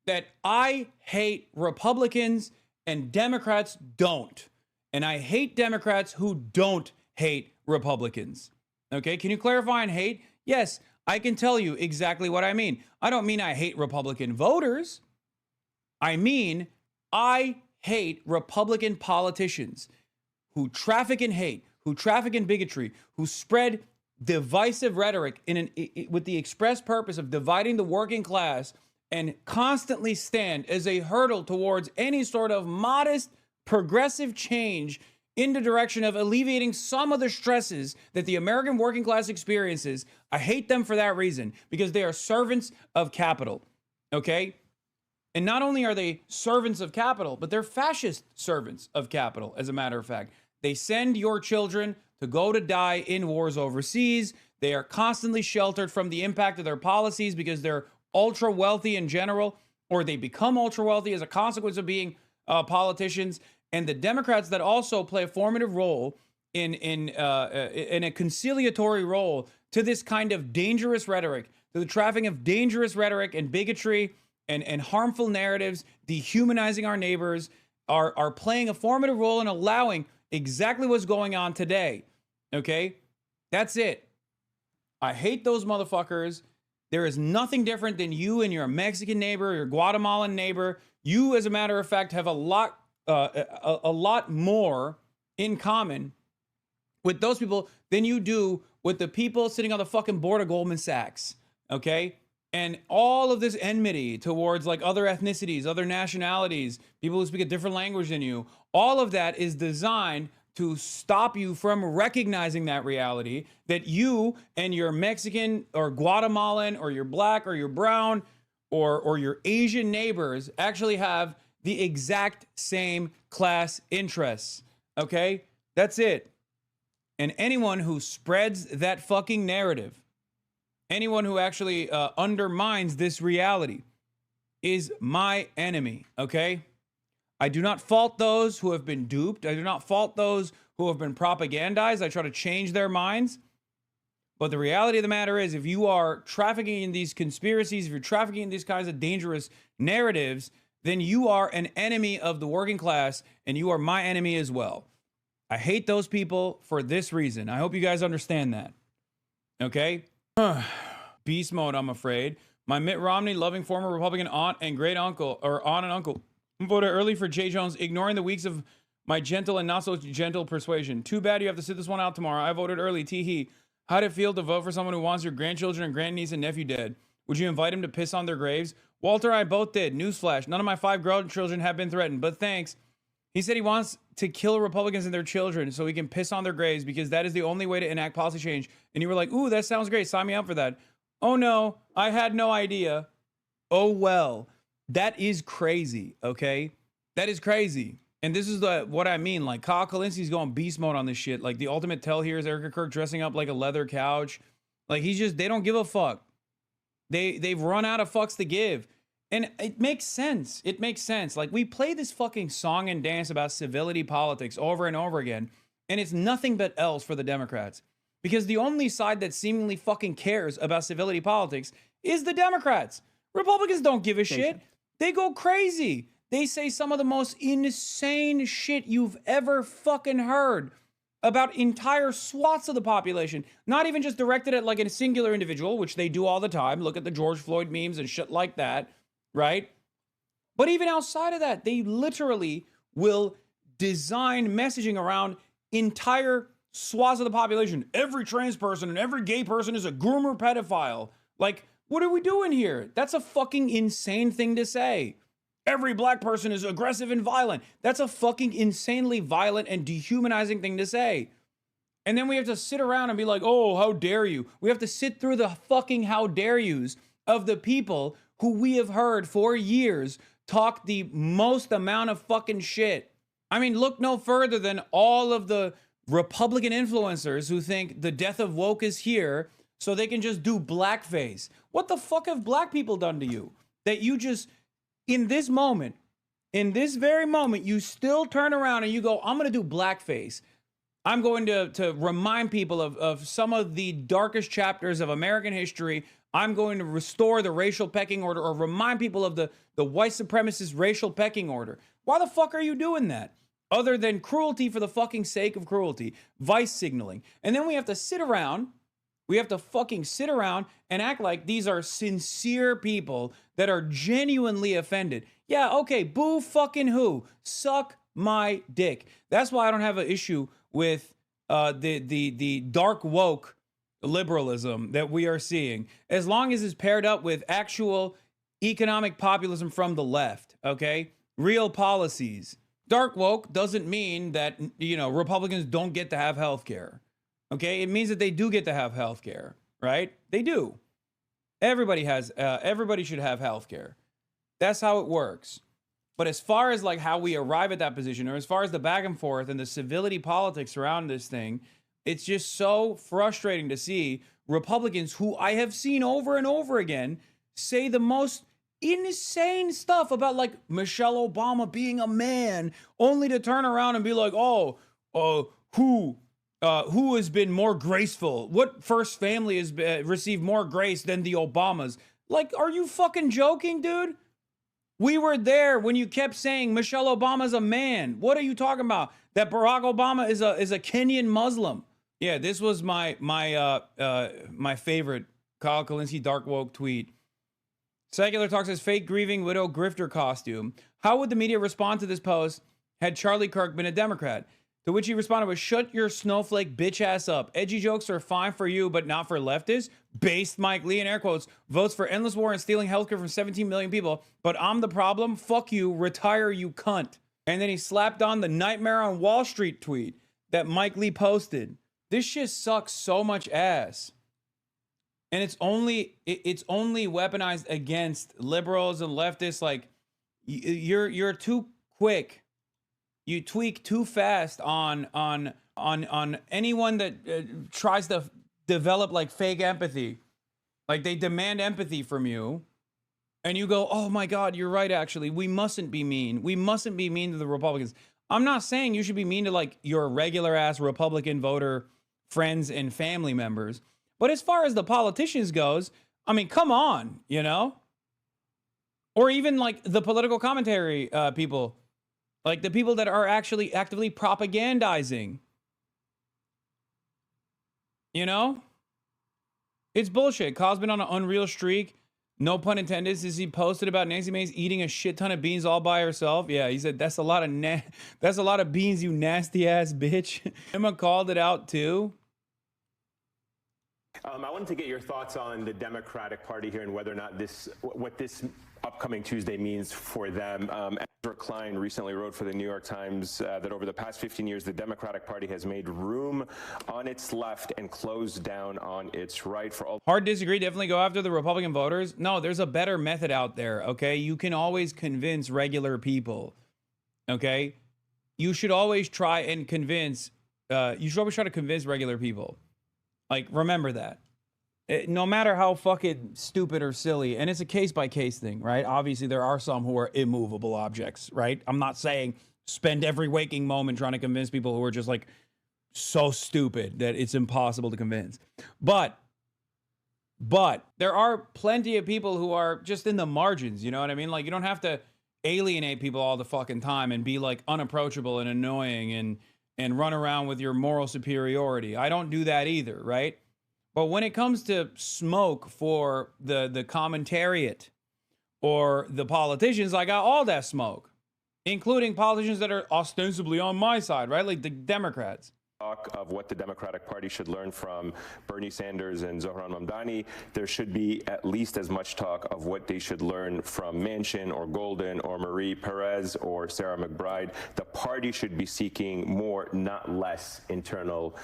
that I hate Republicans and Democrats don't. And I hate Democrats who don't hate Republicans. Okay, can you clarify on hate? Yes, I can tell you exactly what I mean. I don't mean I hate Republican voters. I mean, I hate Republican politicians who traffic in hate, who traffic in bigotry, who spread divisive rhetoric with the express purpose of dividing the working class and constantly stand as a hurdle towards any sort of modest progressive change in the direction of alleviating some of the stresses that the American working class experiences. I hate them for that reason, because they are servants of capital, okay? And not only are they servants of capital, but they're fascist servants of capital, as a matter of fact. They send your children to go to die in wars overseas. They are constantly sheltered from the impact of their policies because they're ultra wealthy in general, or they become ultra wealthy as a consequence of being politicians. And the Democrats that also play a formative role in a conciliatory role to this kind of dangerous rhetoric, to the trafficking of dangerous rhetoric and bigotry and harmful narratives, dehumanizing our neighbors, are playing a formative role in allowing exactly what's going on today. Okay? That's it. I hate those motherfuckers. There is nothing different than you and your Mexican neighbor, your Guatemalan neighbor. You, as a matter of fact, have a lot more in common with those people than you do with the people sitting on the fucking board of Goldman Sachs. Okay? And all of this enmity towards like other ethnicities, other nationalities, people who speak a different language than you, all of that is designed to stop you from recognizing that reality, that you and your Mexican or Guatemalan or your black or your brown or your Asian neighbors actually have the exact same class interests. Okay? That's it. And anyone who spreads that fucking narrative, anyone who actually undermines this reality is my enemy, okay? I do not fault those who have been duped. I do not fault those who have been propagandized. I try to change their minds. But the reality of the matter is, if you are trafficking in these conspiracies, if you're trafficking in these kinds of dangerous narratives, then you are an enemy of the working class, and you are my enemy as well. I hate those people for this reason. I hope you guys understand that. Okay? Beast mode, I'm afraid. My Mitt Romney loving former Republican aunt and great uncle, or aunt and uncle, voted early for Jay Jones, ignoring the weeks of my gentle and not so gentle persuasion. Too bad you have to sit this one out tomorrow. I voted early. Tee-hee. How'd it feel to vote for someone who wants your grandchildren and grandniece and nephew dead? Would you invite him to piss on their graves? Walter and I both did. Newsflash. None of my 5 grandchildren have been threatened, but thanks. He said he wants to kill Republicans and their children so he can piss on their graves because that is the only way to enact policy change. And you were like, ooh, that sounds great. Sign me up for that. Oh, no, I had no idea. Oh, well, that is crazy, okay? That is crazy. And this is what I mean. Like, Kyle Kalinski's going beast mode on this shit. Like, the ultimate tell here is Erica Kirk dressing up like a leather couch. Like, they don't give a fuck. They've run out of fucks to give. And it makes sense. It makes sense. Like, we play this fucking song and dance about civility politics over and over again, and it's nothing but L's for the Democrats. Because the only side that seemingly fucking cares about civility politics is the Democrats. Republicans don't give a shit. They go crazy. They say some of the most insane shit you've ever fucking heard about entire swaths of the population. Not even just directed at like a singular individual, which they do all the time. Look at the George Floyd memes and shit like that, right? But even outside of that, they literally will design messaging around entire swaths of the population. Every trans person and every gay person is a groomer pedophile. Like, what are we doing here? That's a fucking insane thing to say. Every black person is aggressive and violent. That's a fucking insanely violent and dehumanizing thing to say. And then we have to sit around and be like, oh, how dare you? We have to sit through the fucking how dare yous of the people who we have heard for years talk the most amount of fucking shit. I mean, look no further than all of the Republican influencers who think the death of woke is here so they can just do blackface. What the fuck have black people done to you? That you just, in this moment, in this very moment, you still turn around and you go, I'm going to do blackface. I'm going to remind people of some of the darkest chapters of American history. I'm going to restore the racial pecking order or remind people of the white supremacist racial pecking order. Why the fuck are you doing that? Other than cruelty for the fucking sake of cruelty, vice signaling. And then we have to sit around, we have to fucking sit around and act like these are sincere people that are genuinely offended. Yeah, okay, boo fucking who? Suck my dick. That's why I don't have an issue with the dark woke liberalism that we are seeing, as long as it's paired up with actual economic populism from the left, okay? Real policies. Dark woke doesn't mean that, you know, Republicans don't get to have health care. Okay, it means that they do get to have health care, right? They do. Everybody should have health care. That's how it works. But as far as like how we arrive at that position, or as far as the back and forth and the civility politics around this thing, it's just so frustrating to see Republicans who I have seen over and over again say the most insane stuff about like Michelle Obama being a man, only to turn around and be like, who has been more graceful? What first family has received more grace than the Obamas? Like, are you fucking joking, dude? We were there when you kept saying Michelle Obama's a man. What are you talking about? That Barack Obama is a Kenyan Muslim. Yeah, this was my favorite Kyle Kalinske dark woke tweet. Secular Talk says fake grieving widow grifter costume. How would the media respond to this post had Charlie Kirk been a Democrat? To which he responded with, shut your snowflake bitch ass up. Edgy jokes are fine for you, but not for leftists. Based Mike Lee, in air quotes, votes for endless war and stealing healthcare from 17 million people. But I'm the problem. Fuck you. Retire, you cunt. And then he slapped on the Nightmare on Wall Street tweet that Mike Lee posted. This shit sucks so much ass. And it's only weaponized against liberals and leftists. Like, you're too quick. You tweak too fast on anyone that tries to develop like fake empathy. Like, they demand empathy from you, and you go, oh my God, you're right, actually. We mustn't be mean. We mustn't be mean to the Republicans. I'm not saying you should be mean to like your regular ass Republican voter friends and family members. But as far as the politicians goes, I mean, come on, you know? Or even like the political commentary people. Like the people that are actually actively propagandizing. You know? It's bullshit. Kyle's been on an unreal streak. No pun intended. Since he posted about Nancy Mace eating a shit ton of beans all by herself. Yeah, he said that's a lot of beans, you nasty ass bitch. Emma called it out too. I wanted to get your thoughts on the Democratic Party here and whether or not what this upcoming Tuesday means for them. Ezra Klein recently wrote for the New York Times that over the past 15 years, the Democratic Party has made room on its left and closed down on its right. For all Hard disagree. Definitely go after the Republican voters. No, there's a better method out there. Okay, you can always convince regular people. Okay, you should always try and convince. You should always try to convince regular people. Like, remember that. No matter how fucking stupid or silly, and it's a case-by-case thing, right? Obviously, there are some who are immovable objects, right? I'm not saying spend every waking moment trying to convince people who are just, like, so stupid that it's impossible to convince. But there are plenty of people who are just in the margins, you know what I mean? Like, you don't have to alienate people all the fucking time and be, like, unapproachable and annoying and run around with your moral superiority. I don't do that either, right? But when it comes to smoke for the commentariat or the politicians, I got all that smoke, including politicians that are ostensibly on my side, right? Like the Democrats. Of what the Democratic Party should learn from Bernie Sanders and Zohran Mamdani, there should be at least as much talk of what they should learn from Manchin or Golden or Marie Perez or Sarah McBride. The party should be seeking more, not less, internal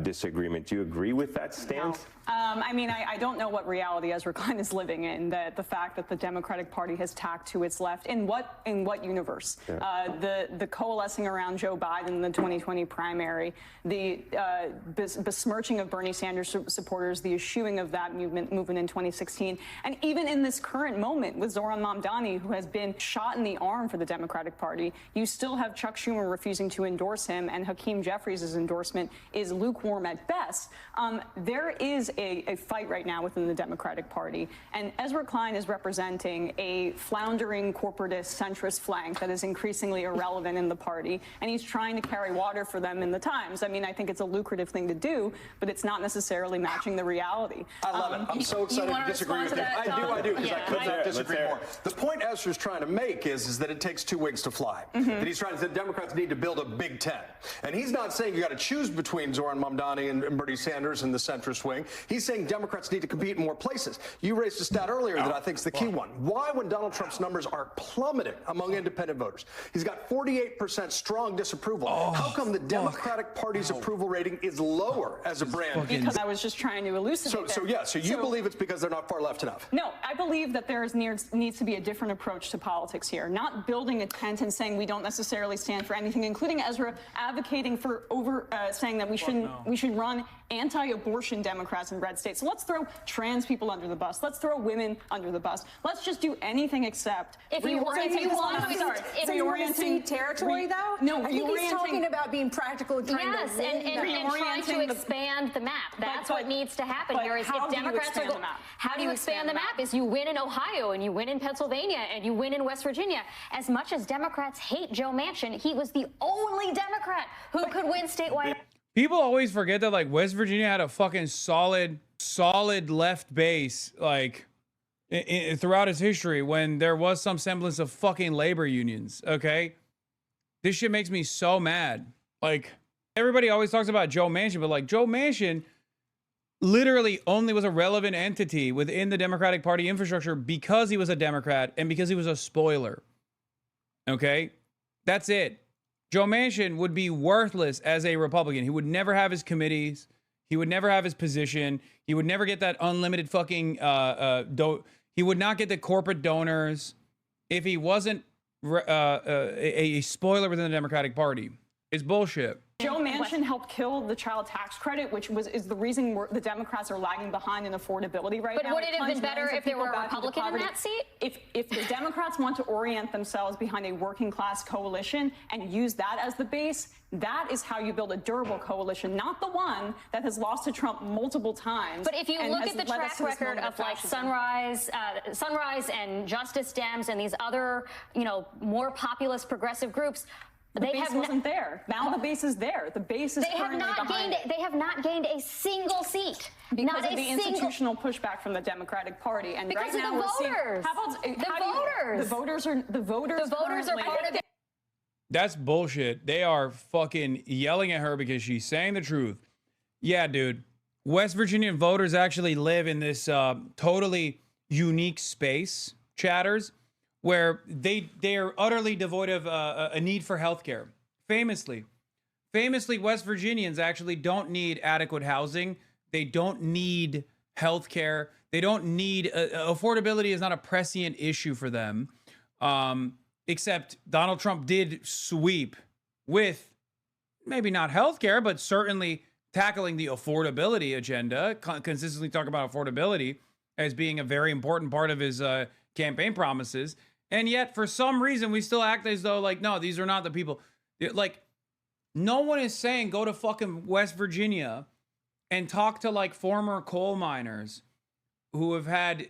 disagreement. Do you agree with that stance? No. I mean, I don't know what reality Ezra Klein is living in. The fact that the Democratic Party has tacked to its left in what universe? Yeah. The coalescing around Joe Biden in the 2020 primary, the besmirching of Bernie Sanders supporters, the eschewing of that movement in 2016, and even in this current moment with Zohran Mamdani, who has been shot in the arm for the Democratic Party, you still have Chuck Schumer refusing to endorse him, and Hakeem Jeffries' endorsement is lukewarm at best. There is a fight right now within the Democratic Party, and Ezra Klein is representing a floundering corporatist centrist flank that is increasingly irrelevant in the party, and he's trying to carry water for them in the Times. I mean, I think it's a lucrative thing to do, but it's not necessarily matching the reality. I love it. I'm so excited to disagree with you. I do, because I could not disagree more. The point Ezra's trying to make is that it takes two wings to fly. That he's trying to say Democrats need to build a Big Ten. And he's not saying you got to choose between Zohran Mamdani and Bernie Sanders in the centrist wing. He's saying Democrats need to compete in more places. You raised a stat earlier that I think is the key one. Why, when Donald Trump's numbers are plummeting among independent voters, he's got 48% strong disapproval. How come the Democratic Party's approval rating is lower as a brand? Because I was just trying to elucidate. So you believe it's because they're not far left enough? No, I believe that there needs to be a different approach to politics here. Not building a tent and saying we don't necessarily stand for anything, including Ezra advocating for saying that we should run anti-abortion Democrats in red states. So let's throw trans people under the bus. Let's throw women under the bus. Let's just do anything except reorienting territory, though. No, I think he's talking about being practical. And trying to expand the map. That's what needs to happen here. Is if Democrats are how do you expand the map? Is you win in Ohio and you win in Pennsylvania and you win in West Virginia. As much as Democrats hate Joe Manchin, he was the only Democrat who could win statewide. People always forget that, like, West Virginia had a fucking solid left base, like, throughout its history when there was some semblance of fucking labor unions, okay? This shit makes me so mad. Like, everybody always talks about Joe Manchin, but, like, Joe Manchin literally only was a relevant entity within the Democratic Party infrastructure because he was a Democrat and because he was a spoiler, okay? That's it. Joe Manchin would be worthless as a Republican. He would never have his committees. He would never have his position. He would never get that unlimited fucking, he would not get the corporate donors if he wasn't a spoiler within the Democratic Party. It's bullshit. Joe Manchin helped kill the child tax credit, which is the reason the Democrats are lagging behind in affordability right now. But would it have been better if there were a Republican in that seat? If the Democrats want to orient themselves behind a working class coalition and use that as the base, That is how you build a durable coalition, not the one that has lost to Trump multiple times. But if you and look has at the led us track to this record moment of like fascism. Sunrise and Justice Dems and these other, you know, more populist progressive groups, The they base have wasn't there. Now the base is there. The base is they have currently not behind gained. They have not gained a single seat because not of a the single, institutional pushback from the Democratic Party. And because right of now the we're seeing, voters. how about The voters. The voters are The voters are part of it. That's bullshit. They are fucking yelling at her because she's saying the truth. Yeah, dude. West Virginian voters actually live in this totally unique space, chatters, where they are utterly devoid of a need for healthcare. Famously, West Virginians actually don't need adequate housing. They don't need healthcare. They don't need affordability is not a prescient issue for them. Except Donald Trump did sweep with maybe not healthcare, but certainly tackling the affordability agenda, consistently talk about affordability as being a very important part of his campaign promises. And yet, for some reason, we still act as though, like, no, these are not the people. Like, no one is saying go to fucking West Virginia and talk to, like, former coal miners who have had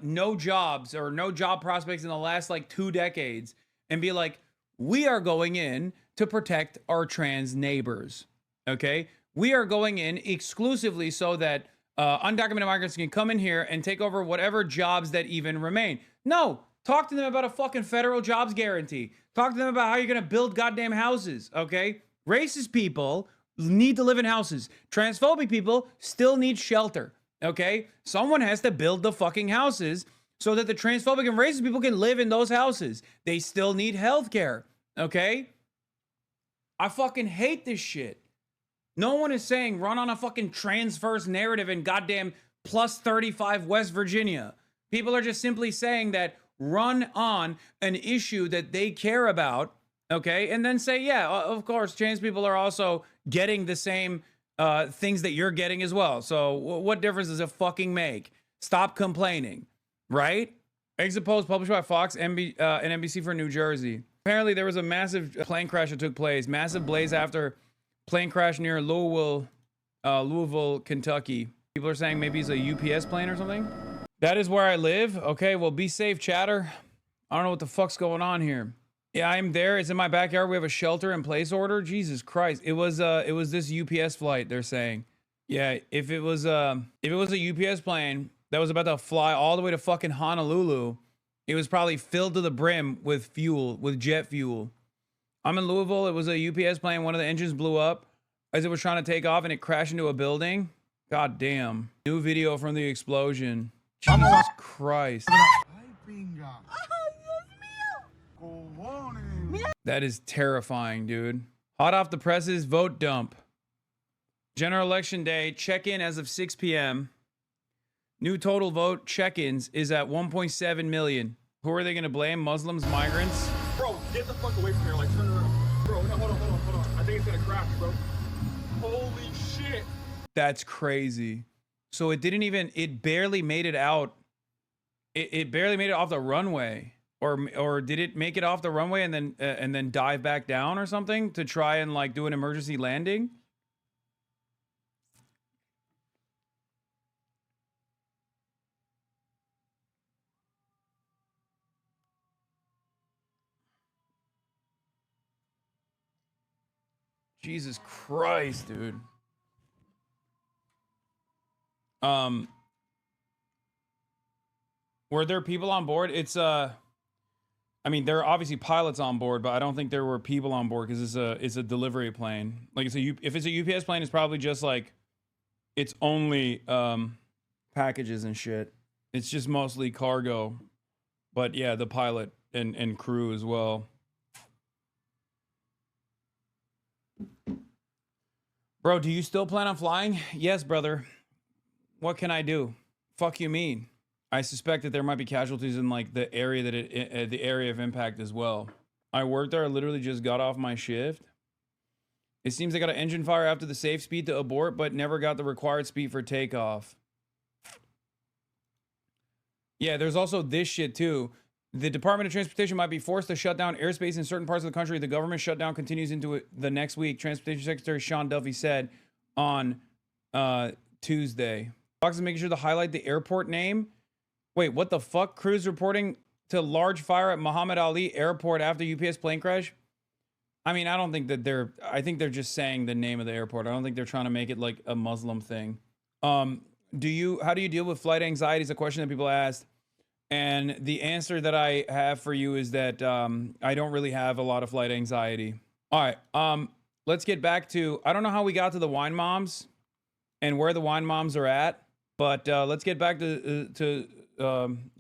no jobs or no job prospects in the last, like, 2 decades and be like, we are going in to protect our trans neighbors, okay? We are going in exclusively so that undocumented migrants can come in here and take over whatever jobs that even remain. No, talk to them about a fucking federal jobs guarantee. Talk to them about how you're gonna build goddamn houses, okay? Racist people need to live in houses. Transphobic people still need shelter, okay? Someone has to build the fucking houses so that the transphobic and racist people can live in those houses. They still need healthcare, okay? I fucking hate this shit. No one is saying run on a fucking trans first narrative in goddamn plus 35 West Virginia. People are just simply saying that run on an issue that they care about, okay? And then say, yeah, of course, trans people are also getting the same things that you're getting as well. So what difference does it fucking make? Stop complaining, right? Exit post published by Fox and NBC for New Jersey. Apparently there was a massive plane crash that took place. Massive blaze after plane crash near Louisville, Kentucky. People are saying maybe it's a UPS plane or something. That is where I live. Okay, well, be safe, chatter. I don't know what the fuck's going on here. Yeah, I'm there. It's in my backyard. We have a shelter in place order. Jesus Christ. It was this UPS flight, they're saying. Yeah, if it was a UPS plane that was about to fly all the way to fucking Honolulu, it was probably filled to the brim with fuel, with jet fuel. I'm in Louisville. It was a UPS plane. One of the engines blew up as it was trying to take off and it crashed into a building. God damn. New video from the explosion. Jesus Christ. That is terrifying, dude. Hot off the presses, vote dump. General election day, check-in as of 6 p.m. New total vote check-ins is at 1.7 million. Who are they going to blame? Muslims, migrants? Bro, get the fuck away from here. Like, turn around. Bro, no, hold on. I think it's going to crash, bro. Holy shit. That's crazy. So it barely made it out. It barely made it off the runway. Or did it make it off the runway and then dive back down or something to try and like do an emergency landing? Jesus Christ, dude. Were there people on board? I mean, there are obviously pilots on board, but I don't think there were people on board because it's a delivery plane. Like if it's a UPS plane, it's probably just like it's only packages and shit. It's just mostly cargo. But yeah, the pilot and crew as well. Bro, do you still plan on flying? Yes, brother. What can I do? Fuck you mean? I suspect that there might be casualties in like the area that the area of impact as well. I worked there. I literally just got off my shift. It seems they got an engine fire after the safe speed to abort, but never got the required speed for takeoff. Yeah, there's also this shit too. The Department of Transportation might be forced to shut down airspace in certain parts of the country. The government shutdown continues into the next week, Transportation Secretary Sean Duffy said on Tuesday. Fox is making sure to highlight the airport name. Wait, what the fuck? Crews reporting to large fire at Muhammad Ali Airport after UPS plane crash? I mean, I don't think that I think they're just saying the name of the airport. I don't think they're trying to make it like a Muslim thing. How do you deal with flight anxiety is a question that people asked. And the answer that I have for you is that I don't really have a lot of flight anxiety. All right, let's get back to, I don't know how we got to the wine moms and where the wine moms are at, but let's get back to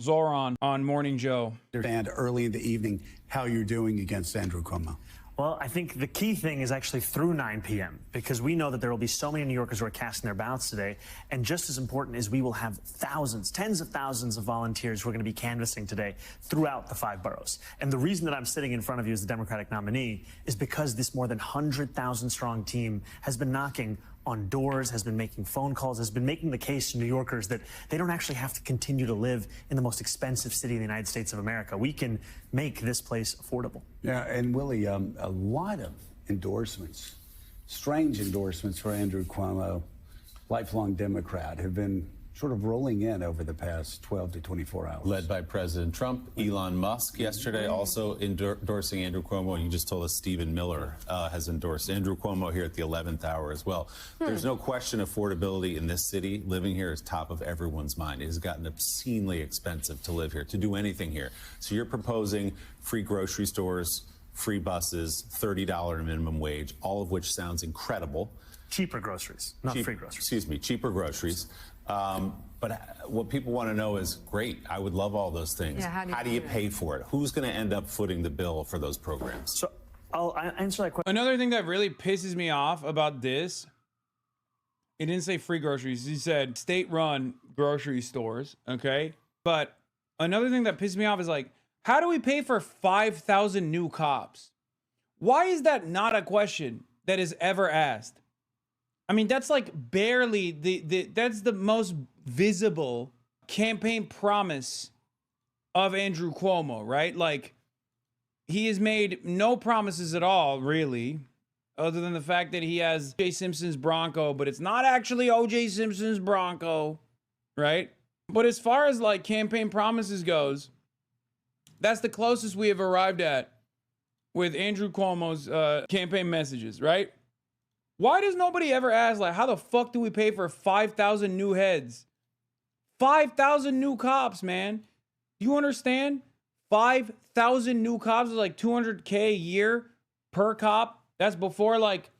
Zoran on Morning Joe. And early in the evening, how you're doing against Andrew Cuomo. Well, I think the key thing is actually through 9 p.m. because we know that there will be so many New Yorkers who are casting their ballots today. And just as important is we will have thousands, tens of thousands of volunteers who are going to be canvassing today throughout the 5 boroughs. And the reason that I'm sitting in front of you as the Democratic nominee is because this more than 100,000 strong team has been knocking on doors, has been making phone calls, has been making the case to New Yorkers that they don't actually have to continue to live in the most expensive city in the United States of America. We can make this place affordable. Yeah, and Willie, a lot of endorsements, strange endorsements for Andrew Cuomo, lifelong Democrat, have been sort of rolling in over the past 12 to 24 hours. Led by President Trump, Elon Musk yesterday also endorsing Andrew Cuomo. And you just told us Stephen Miller has endorsed Andrew Cuomo here at the 11th hour as well. There's no question affordability in this city. Living here is top of everyone's mind. It has gotten obscenely expensive to live here, to do anything here. So you're proposing free grocery stores, free buses, $30 minimum wage, all of which sounds incredible. Cheaper groceries, not free groceries. Excuse me, cheaper groceries. But what people want to know is, great, I would love all those things. Yeah, how do you pay for it? Who's going to end up footing the bill for those programs? So I'll answer that question. Another thing that really pisses me off about this, he didn't say free groceries. He said state-run grocery stores, okay? But another thing that pisses me off is like, how do we pay for 5,000 new cops? Why is that not a question that is ever asked? I mean, that's like barely that's the most visible campaign promise of Andrew Cuomo, right? Like, he has made no promises at all, really, other than the fact that he has O.J. Simpson's Bronco, but it's not actually O.J. Simpson's Bronco, right? But as far as like campaign promises goes, that's the closest we have arrived at with Andrew Cuomo's campaign messages, right? Why does nobody ever ask, like, how the fuck do we pay for 5,000 new heads? 5,000 new cops, man. Do you understand? 5,000 new cops is like $200K a year per cop. That's before like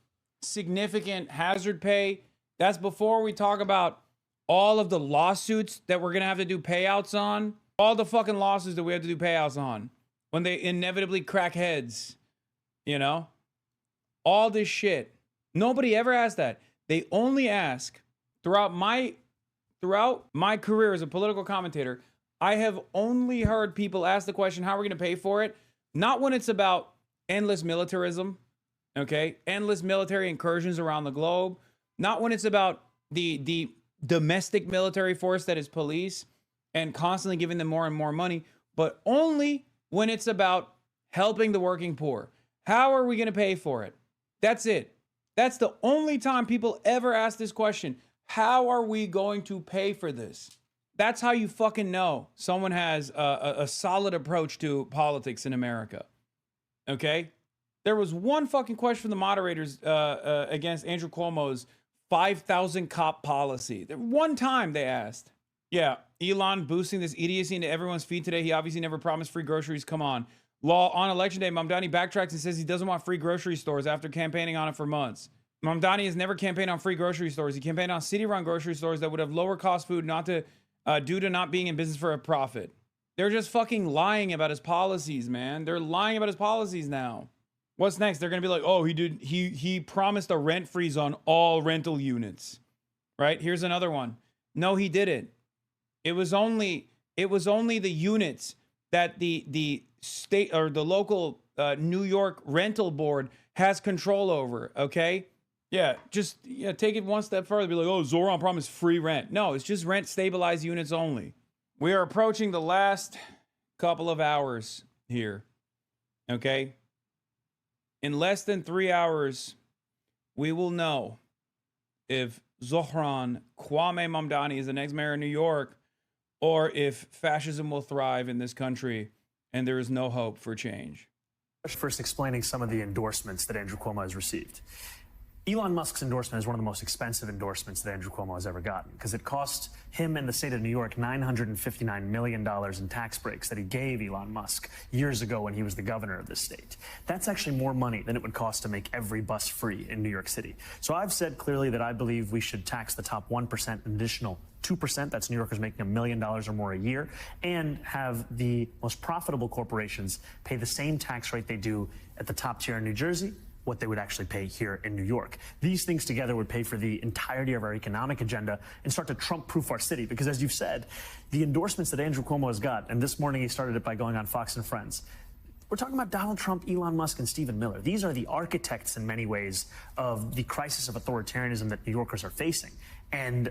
significant hazard pay. That's before we talk about all of the lawsuits that we're going to have to do payouts on. All the fucking lawsuits that we have to do payouts on when they inevitably crack heads, you know? All this shit. Nobody ever asked that. They only ask throughout my career as a political commentator, I have only heard people ask the question, how are we going to pay for it? Not when it's about endless militarism, okay? Endless military incursions around the globe. Not when it's about the domestic military force that is police and constantly giving them more and more money, but only when it's about helping the working poor. How are we going to pay for it? That's it. That's the only time people ever ask this question. How are we going to pay for this? That's how you fucking know someone has a solid approach to politics in America. Okay? There was one fucking question from the moderators against Andrew Cuomo's 5,000 cop policy. One time they asked. Yeah, Elon boosting this idiocy into everyone's feed today. He obviously never promised free groceries. Come on. Law on election day, Mamdani backtracks and says he doesn't want free grocery stores after campaigning on it for months. Mamdani has never campaigned on free grocery stores. He campaigned on city-run grocery stores that would have lower cost food due to not being in business for a profit. They're just fucking lying about his policies, man. They're lying about his policies now. What's next? They're gonna be like, oh, he promised a rent freeze on all rental units. Right? Here's another one. No, he didn't. It was only the units that the state or the local New York rental board has control over, okay? Yeah, just take it one step further. Be like, oh, Zoran promised free rent. No, it's just rent stabilized units only. We are approaching the last couple of hours here. Okay? In less than 3 hours, we will know if Zohran Kwame Mamdani is the next mayor of New York, or if fascism will thrive in this country and there is no hope for change. First, explaining some of the endorsements that Andrew Cuomo has received. Elon Musk's endorsement is one of the most expensive endorsements that Andrew Cuomo has ever gotten, because it cost him and the state of New York $959 million in tax breaks that he gave Elon Musk years ago when he was the governor of the state. That's actually more money than it would cost to make every bus free in New York City. So I've said clearly that I believe we should tax the top 1%, an additional 2%, that's New Yorkers making $1 million or more a year, and have the most profitable corporations pay the same tax rate they do at the top tier in New Jersey, what they would actually pay here in New York. These things together would pay for the entirety of our economic agenda and start to Trump-proof our city. Because as you've said, the endorsements that Andrew Cuomo has got, and this morning he started it by going on Fox and Friends, we're talking about Donald Trump, Elon Musk, and Stephen Miller. These are the architects in many ways of the crisis of authoritarianism that New Yorkers are facing. And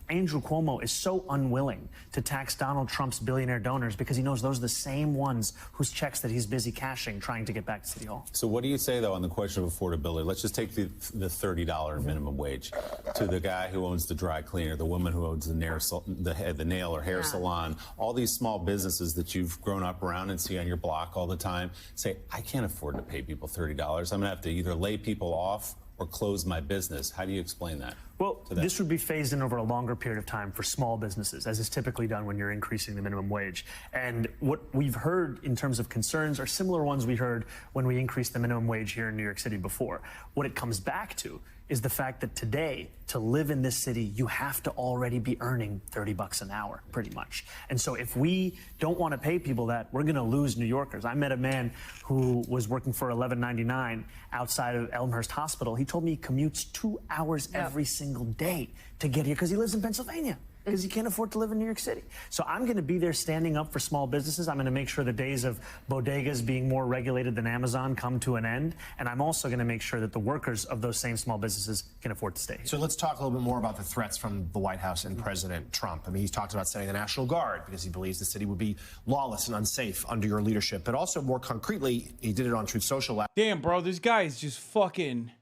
Andrew Cuomo is so unwilling to tax Donald Trump's billionaire donors because he knows those are the same ones whose checks that he's busy cashing trying to get back to City Hall. So what do you say, though, on the question of affordability? Let's just take the $30 minimum wage to the guy who owns the dry cleaner, the woman who owns the nail or hair salon, all these small businesses that you've grown up around and see on your block all the time. Say, I can't afford to pay people $30. I'm going to have to either lay people off or close my business. How do you explain that? Well, this would be phased in over a longer period of time for small businesses, as is typically done when you're increasing the minimum wage. And what we've heard in terms of concerns are similar ones we heard when we increased the minimum wage here in New York City before. What it comes back to is the fact that today, to live in this city, you have to already be earning $30 an hour, pretty much. And so if we don't want to pay people that, we're going to lose New Yorkers. I met a man who was working for $11.99 outside of Elmhurst Hospital. He told me he commutes 2 hours every single day to get here because he lives in Pennsylvania, because he can't afford to live in New York City. So I'm going to be there standing up for small businesses. I'm going to make sure the days of bodegas being more regulated than Amazon come to an end. And I'm also going to make sure that the workers of those same small businesses can afford to stay here. So let's talk a little bit more about the threats from the White House and President Trump. I mean, he's talked about sending the National Guard because he believes the city would be lawless and unsafe under your leadership. But also more concretely, he did it on Truth Social. Damn, bro, this guy is just fucking...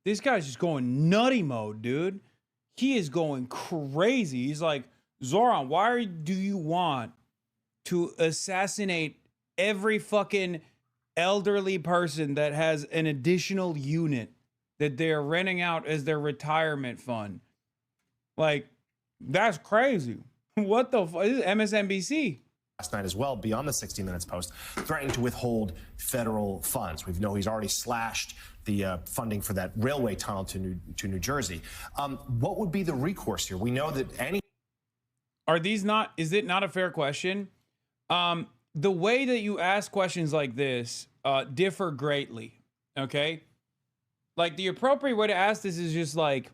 This guy's just going nutty mode, dude. He is going crazy. He's like, Zoran, why do you want to assassinate every fucking elderly person that has an additional unit that they're renting out as their retirement fund? Like, that's crazy. What the fuck? This is MSNBC. Last night as well, beyond the 60 Minutes post, threatening to withhold federal funds. We know he's already slashed the funding for that railway tunnel to New Jersey. What would be the recourse here? We know that any... Is it not a fair question? The way that you ask questions like this differ greatly, okay? Like, the appropriate way to ask this is just like,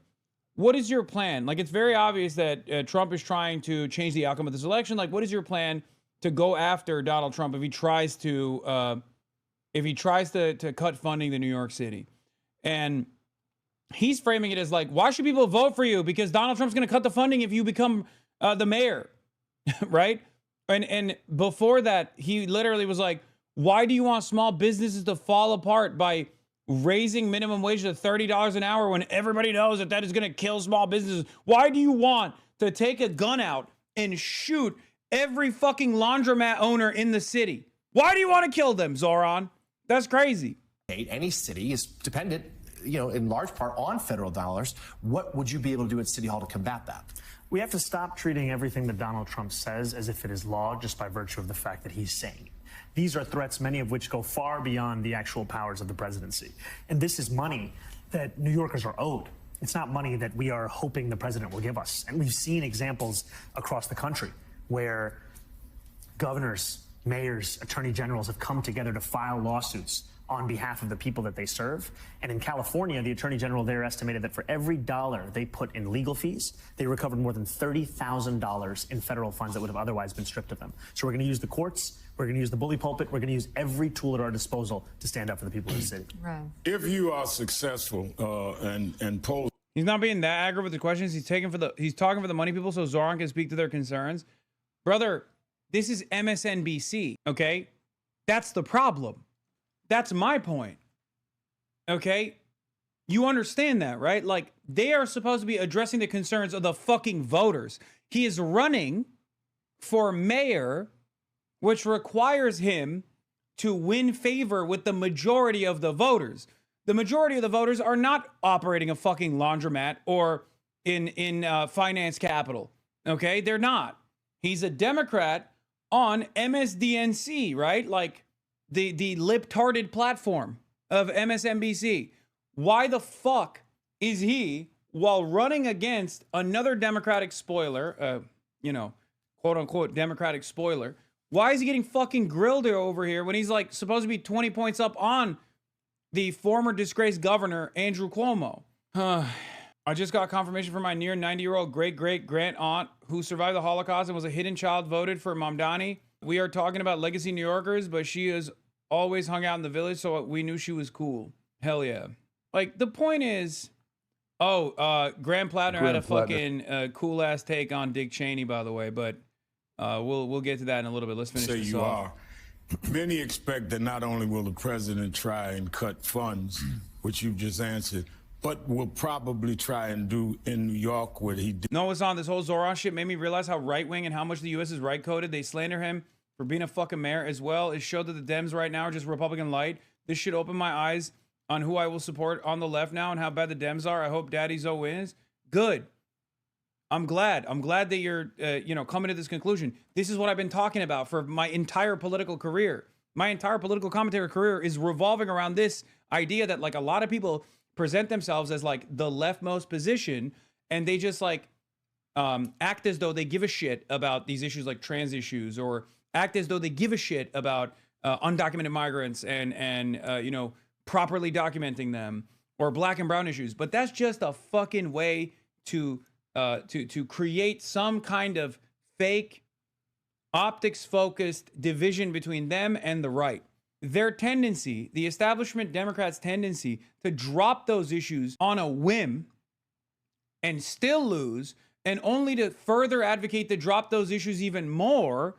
what is your plan? Like, it's very obvious that Trump is trying to change the outcome of this election. Like, what is your plan to go after Donald Trump if he tries to cut funding to New York City? And he's framing it as like, why should people vote for you? Because Donald Trump's going to cut the funding if you become the mayor, right? And before that, he literally was like, why do you want small businesses to fall apart by raising minimum wage to $30 an hour when everybody knows that that is going to kill small businesses? Why do you want to take a gun out and shoot every fucking laundromat owner in the city? Why do you want to kill them, Zoran? That's crazy. Any city is dependent, in large part on federal dollars. What would you be able to do at City Hall to combat that? We have to stop treating everything that Donald Trump says as if it is law just by virtue of the fact that he's saying it. These are threats, many of which go far beyond the actual powers of the presidency. And this is money that New Yorkers are owed. It's not money that we are hoping the president will give us. And we've seen examples across the country where governors, mayors, attorney generals have come together to file lawsuits on behalf of the people that they serve. And in California, the attorney general there estimated that for every dollar they put in legal fees, they recovered more than $30,000 in federal funds that would have otherwise been stripped of them. So we're going to use the courts, we're going to use the bully pulpit, we're going to use every tool at our disposal to stand up for the people of the city. Right. If you are successful and poll... He's not being that aggravated with the questions. He's talking for the money people so Zoran can speak to their concerns. Brother, This is MSNBC, okay? That's the problem. That's my point, okay? You understand that, right? Like, they are supposed to be addressing the concerns of the fucking voters. He is running for mayor, which requires him to win favor with the majority of the voters. The majority of the voters are not operating a fucking laundromat or in finance capital, okay? They're not. He's a Democrat on MSDNC, right? Like the lip-tarded platform of MSNBC. Why the fuck is he, while running against another Democratic spoiler, quote unquote Democratic spoiler, why is he getting fucking grilled over here when he's like supposed to be 20 points up on the former disgraced governor, Andrew Cuomo? I just got confirmation from my near 90-year-old great-great grand aunt who survived the Holocaust and was a hidden child voted for Mamdani. We are talking about legacy New Yorkers, but she has always hung out in the village, so we knew she was cool. Hell yeah. Like, the point is, Graham Plattner had a fucking cool-ass take on Dick Cheney, by the way, but we'll get to that in a little bit. Let's finish this you off. are. Many expect that not only will the president try and cut funds, which you've just answered, but will probably try and do in New York what he did. No, it's on. This whole Zoran shit made me realize how right-wing and how much the U.S. is right-coded. They slander him for being a fucking mayor as well. It showed that the Dems right now are just Republican light. This should open my eyes on who I will support on the left now and how bad the Dems are. I hope Daddy Zoe wins. Good. I'm glad. I'm glad that you're, coming to this conclusion. This is what I've been talking about for my entire political career. My entire political commentary career is revolving around this idea that, like, a lot of people present themselves as, like, the leftmost position, and they just, like, act as though they give a shit about these issues like trans issues, or act as though they give a shit about undocumented migrants and properly documenting them, or black and brown issues. But that's just a fucking way to create some kind of fake optics-focused division between them and the right. Their tendency, the establishment Democrats' tendency to drop those issues on a whim and still lose, and only to further advocate to drop those issues even more,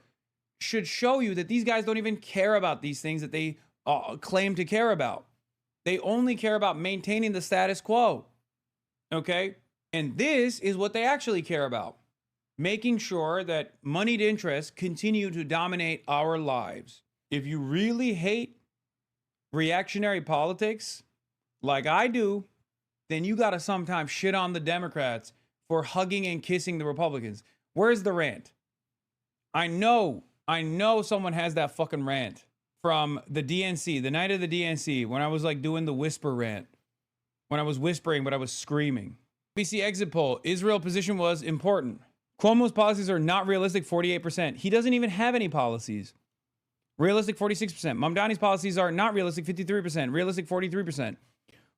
should show you that these guys don't even care about these things that they claim to care about. They only care about maintaining the status quo, okay? And this is what they actually care about. Making sure that moneyed interests continue to dominate our lives. If you really hate reactionary politics, like I do, then you gotta sometimes shit on the Democrats for hugging and kissing the Republicans. Where's the rant? I know someone has that fucking rant from the DNC, the night of the DNC, when I was like doing the whisper rant. When I was whispering, but I was screaming. BC exit poll, Israel position was important. Cuomo's policies are not realistic, 48%. He doesn't even have any policies. Realistic, 46%. Mamdani's policies are not realistic, 53%. Realistic, 43%.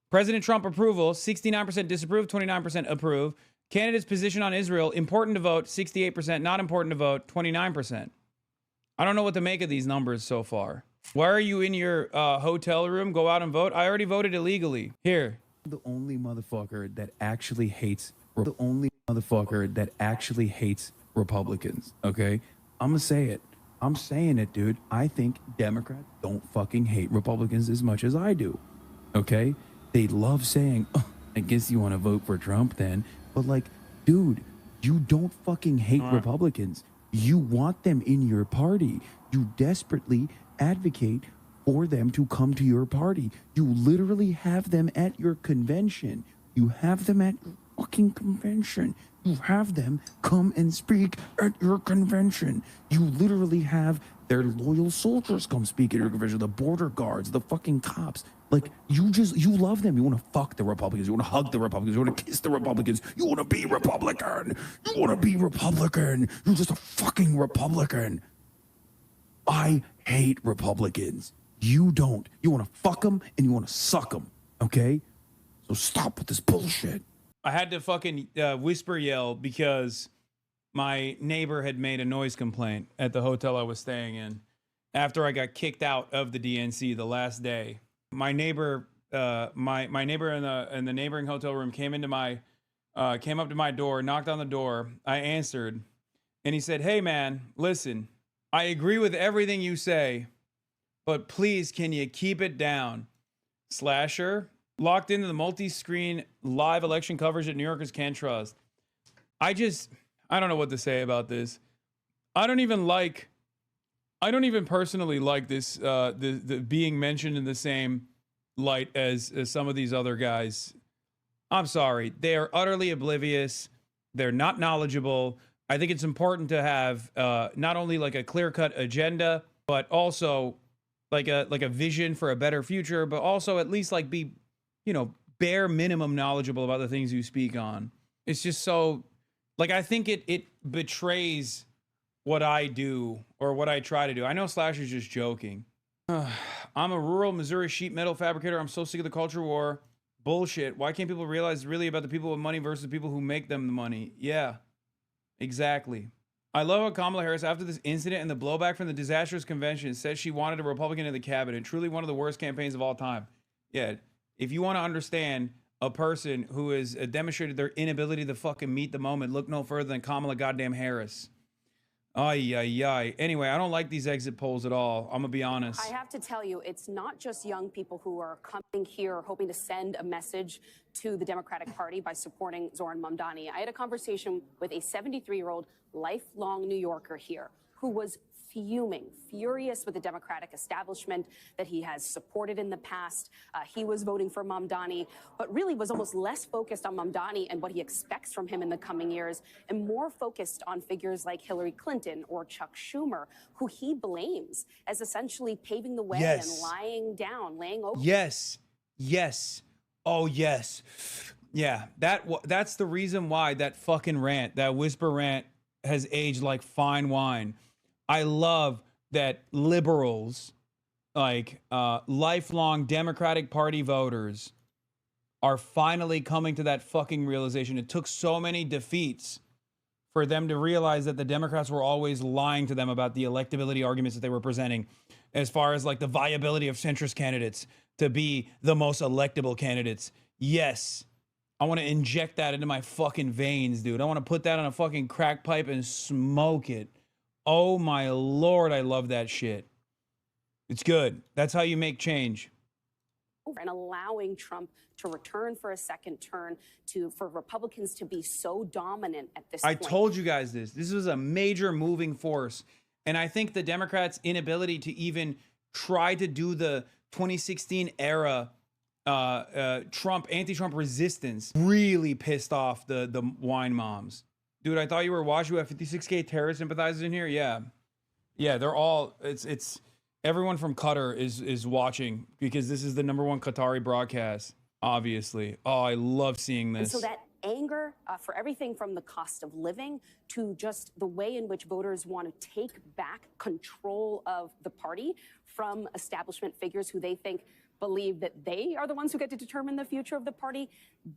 President Trump approval, 69% disapprove, 29% approve. Candidate's position on Israel, important to vote, 68%. Not important to vote, 29%. I don't know what to make of these numbers so far. Why are you in your hotel room? Go out and vote. I already voted illegally. Here. The only motherfucker that actually hates Republicans, okay? I'm gonna say it. I'm saying it, dude. I think Democrats don't fucking hate Republicans as much as I do, okay? They love saying, oh, I guess you want to vote for Trump then. But, like, dude, you don't fucking hate Republicans. You want them in your party. You desperately advocate for them to come to your party. You literally have them at your convention. You have them at your fucking convention. You have them come and speak at your convention. You literally have their loyal soldiers come speak at your convention. The border guards, the fucking cops. Like, you love them. You want to fuck the Republicans. You want to hug the Republicans. You want to kiss the Republicans. You want to be Republican. You want to be Republican. You're just a fucking Republican. I hate Republicans. You don't. You want to fuck them and you want to suck them. Okay? So stop with this bullshit. I had to fucking whisper yell because my neighbor had made a noise complaint at the hotel I was staying in after I got kicked out of the DNC the last day. My neighbor, my neighbor in the neighboring hotel room came up to my door, knocked on the door. I answered, and he said, "Hey man, listen, I agree with everything you say, but please, can you keep it down? Slasher, locked into the multi-screen live election coverage that New Yorkers can't trust. I don't know what to say about this. I don't even personally like this, the being mentioned in the same light as some of these other guys. I'm sorry. They are utterly oblivious. They're not knowledgeable. I think it's important to have not only like a clear-cut agenda, but also like a vision for a better future, but also at least like be, bare minimum knowledgeable about the things you speak on. It's just so, like, I think it betrays what I do or what I try to do. I know Slasher's just joking. I'm a rural Missouri sheet metal fabricator. I'm so sick of the culture war. Bullshit. Why can't people realize it's really about the people with money versus the people who make them the money? Yeah, exactly. I love how Kamala Harris, after this incident and the blowback from the disastrous convention, says she wanted a Republican in the cabinet. Truly one of the worst campaigns of all time. Yeah, if you want to understand a person who has demonstrated their inability to fucking meet the moment, look no further than Kamala goddamn Harris. Ay, ay, ay. Anyway, I don't like these exit polls at all. I'm gonna be honest. I have to tell you, it's not just young people who are coming here hoping to send a message to the Democratic Party by supporting Zohran Mamdani. I had a conversation with a 73-year-old lifelong New Yorker here who was furious with the Democratic establishment that he has supported in the past. He was voting for Mamdani, but really was almost less focused on Mamdani and what he expects from him in the coming years, and more focused on figures like Hillary Clinton or Chuck Schumer, who he blames as essentially paving the way and laying over. Yes. Oh, yes. Yeah, that's the reason why that fucking rant, that whisper rant, has aged like fine wine. I love that liberals, like lifelong Democratic Party voters, are finally coming to that fucking realization. It took so many defeats for them to realize that the Democrats were always lying to them about the electability arguments that they were presenting, as far as like the viability of centrist candidates to be the most electable candidates. Yes, I want to inject that into my fucking veins, dude. I want to put that on a fucking crack pipe and smoke it. Oh my Lord, I love that shit. It's good. That's how you make change. And allowing Trump to return for a second term, for Republicans to be so dominant at this point. I told you guys this. This was a major moving force. And I think the Democrats' inability to even try to do the 2016 era anti-Trump resistance really pissed off the wine moms. Dude, I thought you were watching. We have 56K terrorist sympathizers in here. Yeah, they're all. It's everyone from Qatar is watching because this is the #1 Qatari broadcast. Obviously, oh, I love seeing this. And so that anger for everything from the cost of living to just the way in which voters want to take back control of the party from establishment figures who they think believe that they are the ones who get to determine the future of the party.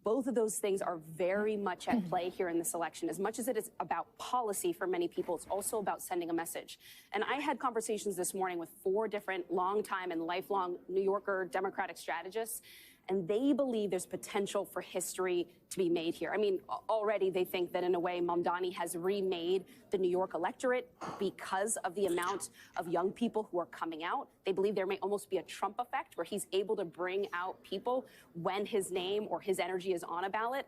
Both of those things are very much at play here in this election. As much as it is about policy for many people, it's also about sending a message. And I had conversations this morning with 4 different longtime and lifelong New Yorker Democratic strategists, and they believe there's potential for history to be made here. I mean, already they think that in a way Mamdani has remade the New York electorate because of the amount of young people who are coming out. They believe there may almost be a Trump effect where he's able to bring out people when his name or his energy is on a ballot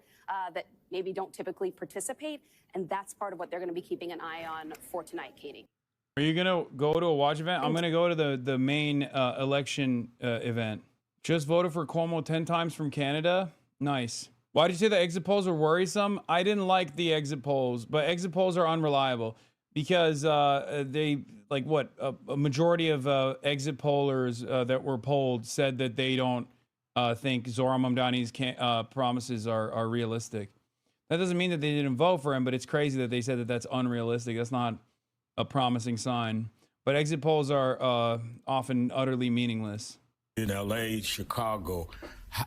that maybe don't typically participate. And that's part of what they're going to be keeping an eye on for tonight, Katie. Are you going to go to a watch event? I'm going to go to the main election event. Just voted for Cuomo 10 times from Canada. Nice. Why did you say the exit polls were worrisome? I didn't like the exit polls, but exit polls are unreliable because they, like what, a majority of exit pollers that were polled said that they don't think Zohran Mamdani's promises are realistic. That doesn't mean that they didn't vote for him, but it's crazy that they said that that's unrealistic. That's not a promising sign. But exit polls are often utterly meaningless. In LA, Chicago,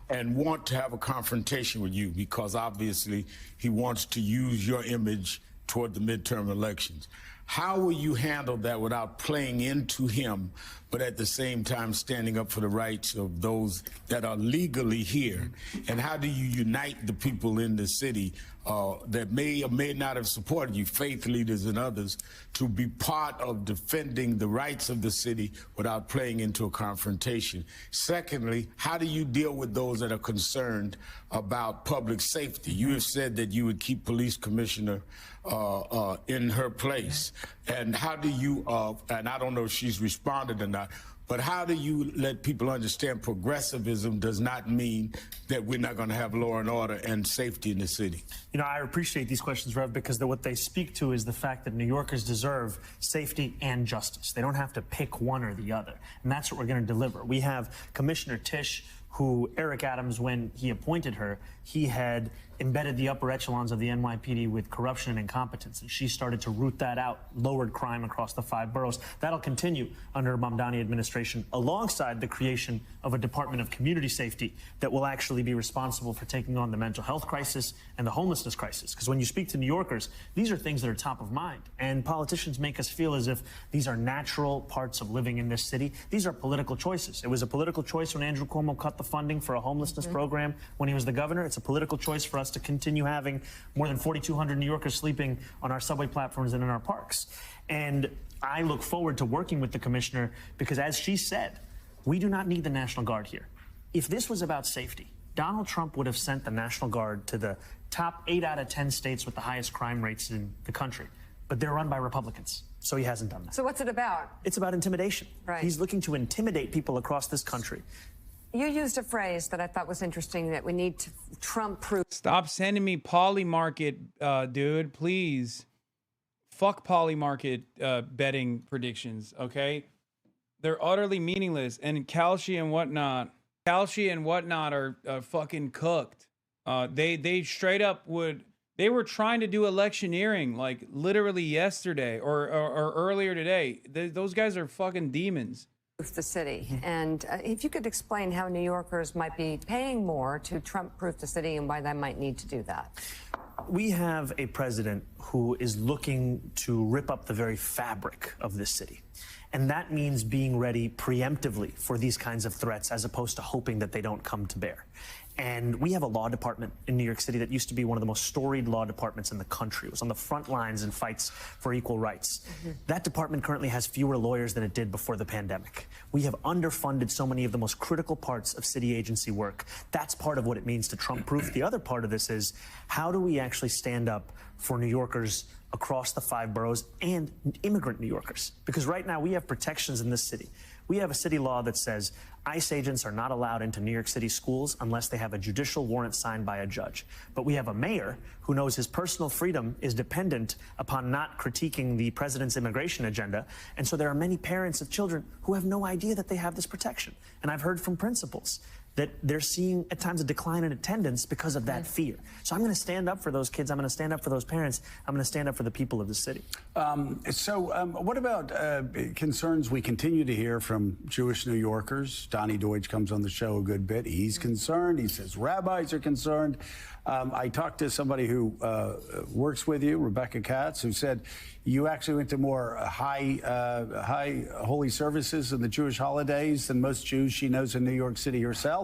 and want to have a confrontation with you because obviously he wants to use your image toward the midterm elections. How will you handle that without playing into him, but at the same time standing up for the rights of those that are legally here? And how do you unite the people in the city that may or may not have supported you, faith leaders and others, to be part of defending the rights of the city without playing into a confrontation? Secondly, how do you deal with those that are concerned about public safety? You have said that you would keep Police Commissioner in her place. And how do you, and I don't know if she's responded or not, but how do you let people understand progressivism does not mean that we're not going to have law and order and safety in the city? You know, I appreciate these questions, Rev, because what they speak to is the fact that New Yorkers deserve safety and justice. They don't have to pick one or the other. And that's what we're going to deliver. We have Commissioner Tisch, who Eric Adams, when he appointed her, he had embedded the upper echelons of the NYPD with corruption and incompetence, and she started to root that out, lowered crime across the 5 boroughs. That'll continue under Mamdani administration, alongside the creation of a Department of Community Safety that will actually be responsible for taking on the mental health crisis and the homelessness crisis. Because when you speak to New Yorkers, these are things that are top of mind, and politicians make us feel as if these are natural parts of living in this city. These are political choices. It was a political choice when Andrew Cuomo cut the funding for a homelessness program when he was the governor. It's a political choice for us to continue having more than 4,200 New Yorkers sleeping on our subway platforms and in our parks. And I look forward to working with the commissioner because, as she said, we do not need the National Guard here. If this was about safety, Donald Trump would have sent the National Guard to the top 8 out of 10 states with the highest crime rates in the country. But they're run by Republicans, so he hasn't done that. So what's it about? It's about intimidation. Right. He's looking to intimidate people across this country. You used a phrase that I thought was interesting, that we need to Trump-proof. Stop sending me Polymarket, dude, please. Fuck Polymarket betting predictions, okay? They're utterly meaningless. And Kalshi and whatnot are fucking cooked. They straight up they were trying to do electioneering like literally yesterday or earlier today. Those guys are fucking demons. The city. And if you could explain how New Yorkers might be paying more to Trump-proof the city and why they might need to do that. We have a president who is looking to rip up the very fabric of this city. And that means being ready preemptively for these kinds of threats as opposed to hoping that they don't come to bear. And we have a law department in New York City that used to be one of the most storied law departments in the country. It was on the front lines in fights for equal rights. That department currently has fewer lawyers than it did before the pandemic. We have underfunded so many of the most critical parts of city agency work. That's part of what it means to Trump-proof. The other part of this is, how do we actually stand up for New Yorkers across the 5 boroughs and immigrant New Yorkers? Because right now we have protections in this city. We have a city law that says ICE agents are not allowed into New York City schools unless they have a judicial warrant signed by a judge. But we have a mayor who knows his personal freedom is dependent upon not critiquing the president's immigration agenda. And so there are many parents of children who have no idea that they have this protection. And I've heard from principals that they're seeing at times a decline in attendance because of that fear. So I'm going to stand up for those kids. I'm going to stand up for those parents. I'm going to stand up for the people of the city. What about concerns we continue to hear from Jewish New Yorkers? Donnie Deutsch comes on the show a good bit. He's concerned. He says rabbis are concerned. I talked to somebody who works with you, Rebecca Katz, who said you actually went to more high holy services in the Jewish holidays than most Jews she knows in New York City herself.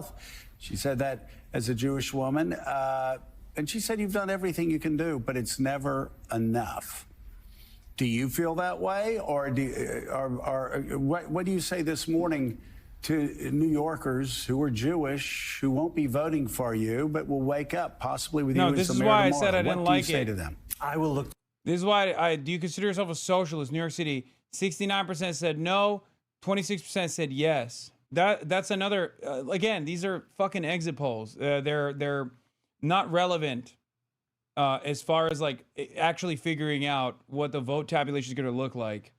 She said that as a Jewish woman. And she said you've done everything you can do, but it's never enough. Do you feel that way? Or what do you say this morning to New Yorkers who are Jewish, who won't be voting for you, but will wake up possibly with you as the mayor tomorrow? No, this is why I said I didn't like it. What do you say to them? I will look. This is why do you consider yourself a socialist? New York City, 69% said no, 26% said yes. That's another, again, these are fucking exit polls. They're not relevant as far as like actually figuring out what the vote tabulation is going to look like.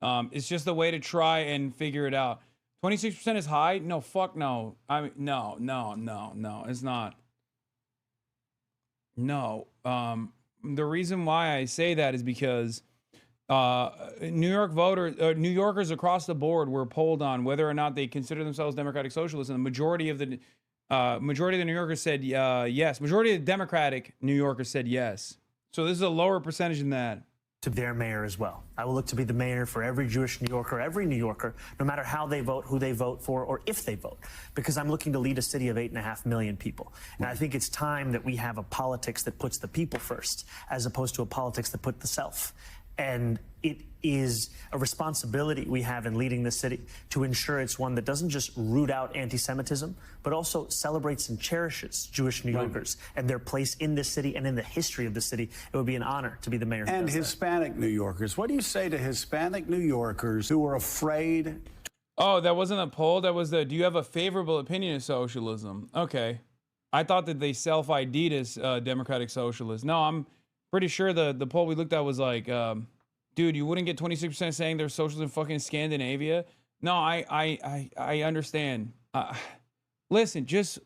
It's just a way to try and figure it out. 26% is high? No, fuck no. I mean, no, it's not. No. The reason why I say that is because New Yorkers across the board were polled on whether or not they consider themselves democratic socialists, and the majority of the New Yorkers said yes. Majority of the Democratic New Yorkers said yes. So this is a lower percentage than that. to their mayor as well. I will look to be the mayor for every Jewish New Yorker, no matter how they vote, who they vote for, or if they vote, because I'm looking to lead a city of 8.5 million people. And I think it's time that we have a politics that puts the people first, as opposed to a politics that put the self. And it is a responsibility we have in leading this city to ensure it's one that doesn't just root out anti-Semitism, but also celebrates and cherishes Jewish New Yorkers and their place in this city and in the history of the city. It would be an honor to be the mayor. And Hispanic New Yorkers. What do you say to Hispanic New Yorkers who are afraid? Oh, that wasn't a poll. That was the, do you have a favorable opinion of socialism? Okay. I thought that they self-ID'd as democratic socialists. No, I'm pretty sure the poll we looked at was like, dude, you wouldn't get 26% saying they're socialists in fucking Scandinavia. No, I understand. Listen, just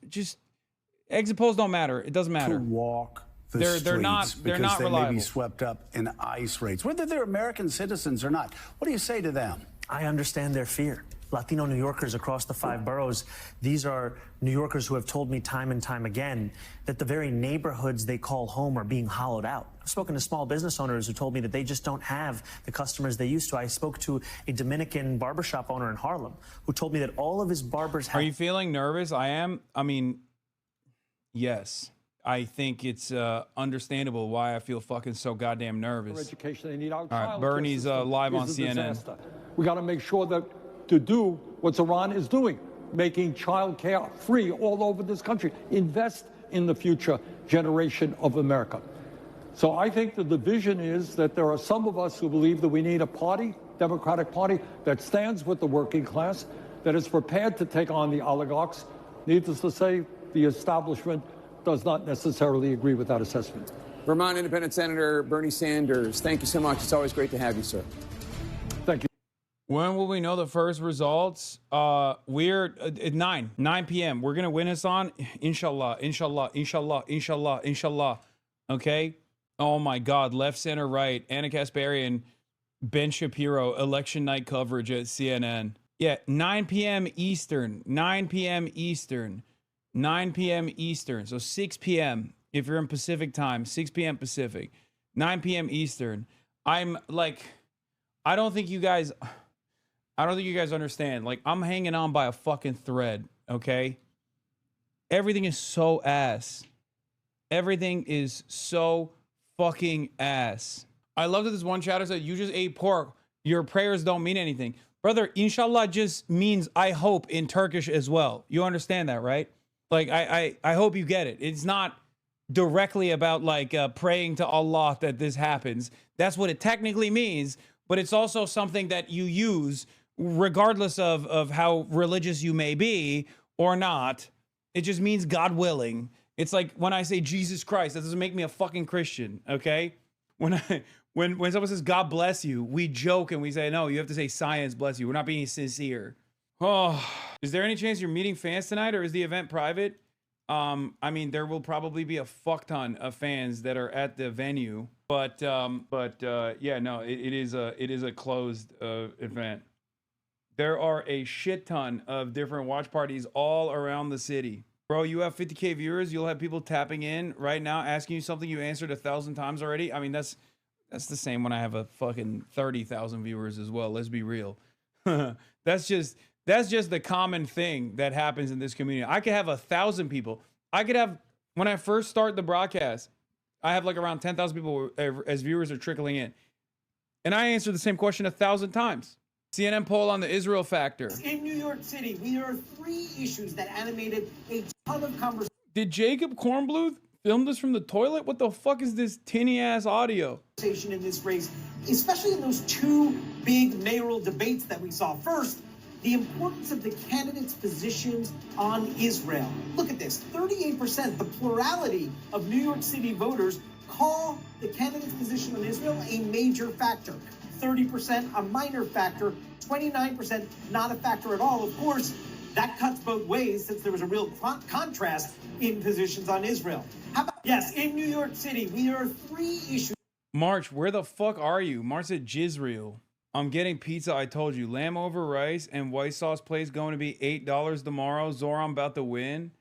exit polls don't matter. It doesn't matter. To walk the they're streets not because they reliable. may be swept up in ICE raids, whether they're American citizens or not. What do you say to them? I understand their fear. Latino New Yorkers across the 5 boroughs, these are New Yorkers who have told me time and time again that the very neighborhoods they call home are being hollowed out. I've spoken to small business owners who told me that they just don't have the customers they used to. I spoke to a Dominican barbershop owner in Harlem who told me that all of his barbers have... Are you feeling nervous? I am. I mean, yes. I think it's understandable why I feel fucking so goddamn nervous. Education, they need our All right, Bernie's live on CNN. We got to make sure that to do what Iran is doing, making child care free all over this country. Invest in the future generation of America. So I think the division is that there are some of us who believe that we need a party, Democratic Party, that stands with the working class, that is prepared to take on the oligarchs. Needless to say, the establishment does not necessarily agree with that assessment. Vermont Independent Senator Bernie Sanders, thank you so much. It's always great to have you, sir. Thank you. When will we know the first results? We're at 9 p.m. We're going to win Hassan. Inshallah, inshallah, inshallah, inshallah, inshallah. Okay? Oh my God. Left, center, right. Anna Kasparian, Ben Shapiro, election night coverage at CNN. Yeah, 9 p.m. Eastern. 9 p.m. Eastern. 9 p.m. Eastern. So 6 p.m. if you're in Pacific time. 6 p.m. Pacific. 9 p.m. Eastern. I'm like, I don't think you guys understand. Like, I'm hanging on by a fucking thread, okay? Everything is so ass. Everything is so fucking ass. I love that this one chatter said, you just ate pork. Your prayers don't mean anything. Brother, inshallah just means I hope in Turkish as well. You understand that, right? Like, I hope you get it. It's not directly about, like, praying to Allah that this happens. That's what it technically means, but it's also something that you use regardless of how religious you may be or not. It just means God willing. It's like when I say Jesus Christ, that doesn't make me a fucking Christian, okay? When someone says God bless you, we joke and we say, no, you have to say science bless you. We're not being sincere. Oh, is there any chance you're meeting fans tonight, or is the event private? I mean, there will probably be a fuck ton of fans that are at the venue, but yeah, no, it is a closed event. There are a shit ton of different watch parties all around the city. Bro, you have 50K viewers. You'll have people tapping in right now, asking you something you answered 1,000 times already. I mean, that's the same when I have a fucking 30,000 viewers as well. Let's be real. That's just the common thing that happens in this community. I could have 1,000 people. I could have, when I first start the broadcast, I have like around 10,000 people as viewers are trickling in. And I answer the same question 1,000 times. CNN poll on the Israel factor. In New York City, there are 3 issues that animated a ton of conversation. Did Jacob Kornbluth film this from the toilet? What the fuck is this tinny ass audio? In this race, especially in those 2 big mayoral debates that we saw. First, the importance of the candidates' positions on Israel. Look at this, 38%, the plurality of New York City voters call the candidate's position on Israel a major factor. 30% a minor factor, 29% not a factor at all. Of course, that cuts both ways since there was a real contrast in positions on Israel. How about, yes, in New York City, there are 3 issues. March, where the fuck are you? March said Jizreal. I'm getting pizza, I told you. Lamb over rice and white sauce place going to be $8 tomorrow. Zoran about to win.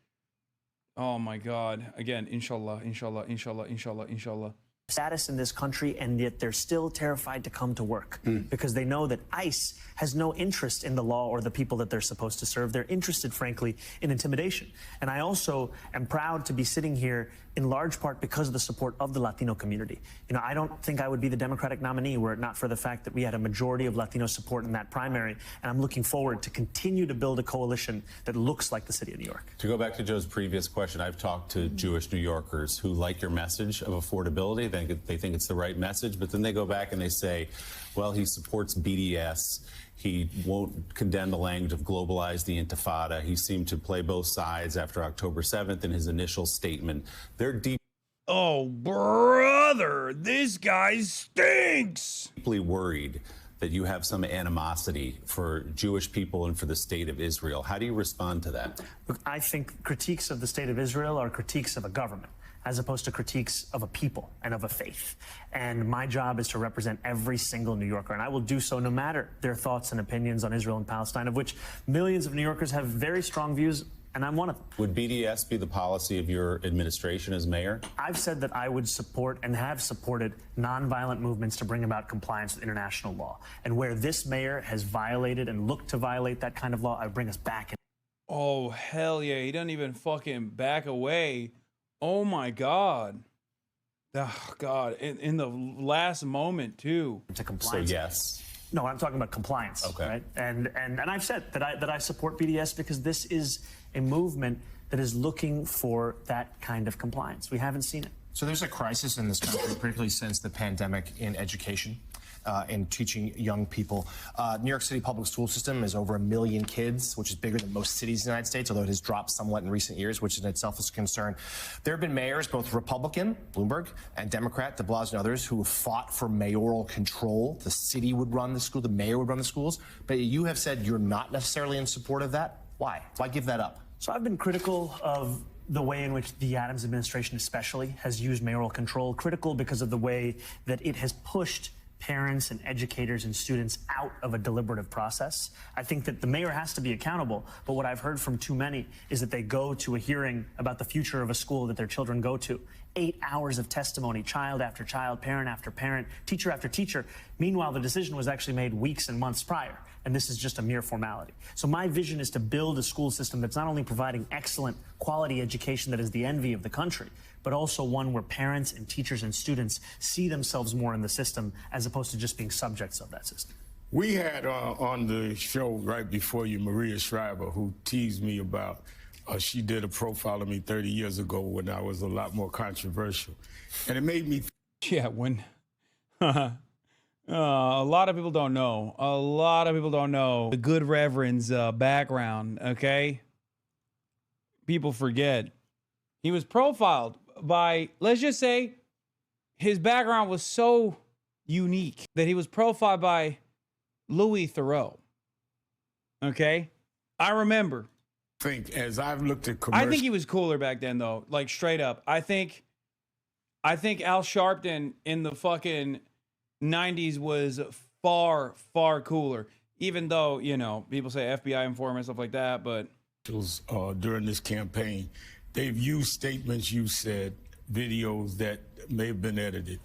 Oh my God. Again, inshallah, inshallah, inshallah, inshallah, inshallah. status in this country, and yet they're still terrified to come to work because they know that ICE has no interest in the law or the people that they're supposed to serve. They're interested, frankly, in intimidation. And I also am proud to be sitting here in large part because of the support of the Latino community. You know, I don't think I would be the Democratic nominee were it not for the fact that we had a majority of Latino support in that primary, and I'm looking forward to continue to build a coalition that looks like the city of New York. To go back to Joe's previous question, I've talked to Jewish New Yorkers who like your message of affordability. They think it's the right message, but then they go back and they say, well, he supports BDS. He won't condemn the language of globalize the intifada. He seemed to play both sides after October 7th in his initial statement. They're Oh, brother, this guy stinks. deeply worried that you have some animosity for Jewish people and for the state of Israel. How do you respond to that? Look, I think critiques of the state of Israel are critiques of a government, as opposed to critiques of a people and of a faith. And my job is to represent every single New Yorker, and I will do so no matter their thoughts and opinions on Israel and Palestine, of which millions of New Yorkers have very strong views, and I'm one of them. Would BDS be the policy of your administration as mayor? I've said that I would support and have supported nonviolent movements to bring about compliance with international law. And where this mayor has violated and looked to violate that kind of law, I would bring us back. Oh, hell yeah. He doesn't even fucking back away. Oh my God. Oh God. In the last moment too. To compliance. So yes. No, I'm talking about compliance. Okay. Right? And I've said that I support BDS because this is a movement that is looking for that kind of compliance. We haven't seen it. So there's a crisis in this country, particularly since the pandemic, in education. In teaching young people. New York City public school system is over 1 million kids, which is bigger than most cities in the United States, although it has dropped somewhat in recent years, which in itself is a concern. There have been mayors, both Republican, Bloomberg, and Democrat, de Blasio and others, who have fought for mayoral control. The city would run the school, the mayor would run the schools. But you have said you're not necessarily in support of that. Why? Why give that up? So I've been critical of the way in which the Adams administration especially has used mayoral control, critical because of the way that it has pushed parents and educators and students out of a deliberative process. I think that the mayor has to be accountable, but what I've heard from too many is that they go to a hearing about the future of a school that their children go to. 8 hours of testimony, child after child, parent after parent, teacher after teacher. Meanwhile, the decision was actually made weeks and months prior, and this is just a mere formality. So my vision is to build a school system that's not only providing excellent quality education that is the envy of the country, but also one where parents and teachers and students see themselves more in the system as opposed to just being subjects of that system. We had on the show right before you, Maria Shriver, who teased me about, she did a profile of me 30 years ago when I was a lot more controversial. And it made me... Yeah, when... a lot of people don't know. A lot of people don't know the good Reverend's background, okay? People forget. He was profiled by, let's just say, his background was so unique that he was profiled by Louis Theroux. Okay? I remember. As I've looked at I think he was cooler back then, though. Like, straight up. I think Al Sharpton in the fucking 90s was far, far cooler. Even though, you know, people say FBI informant, stuff like that, but... During this campaign, they've used statements you said, videos that may have been edited.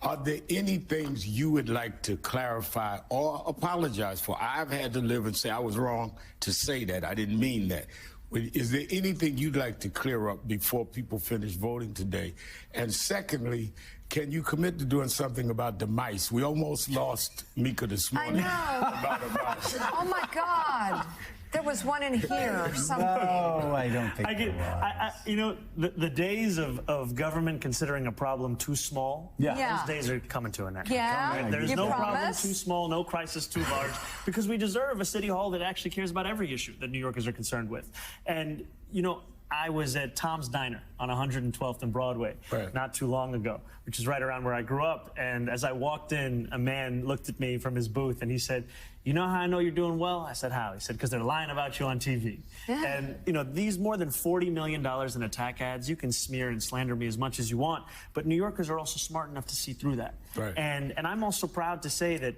Are there any things you would like to clarify or apologize for? I've had to live and say I was wrong to say that. I didn't mean that. Is there anything you'd like to clear up before people finish voting today? And secondly, can you commit to doing something about the mice? We almost lost Mika this morning. I know. About a mouse. Oh, my God. There was one in here or something. No, I don't think there was. You know, the days of government considering a problem too small, those days are coming to an end. Yeah, There's you no problem promise? too small, no crisis too large, because we deserve a city hall that actually cares about every issue that New Yorkers are concerned with. And, you know, I was at Tom's Diner on 112th and Broadway not too long ago, which is right around where I grew up. And as I walked in, a man looked at me from his booth and he said, "You know how I know you're doing well?" I said, "How?" He said, "Because they're lying about you on TV." And, you know, these more than $40 million in attack ads, you can smear and slander me as much as you want, but New Yorkers are also smart enough to see through that. And I'm also proud to say that,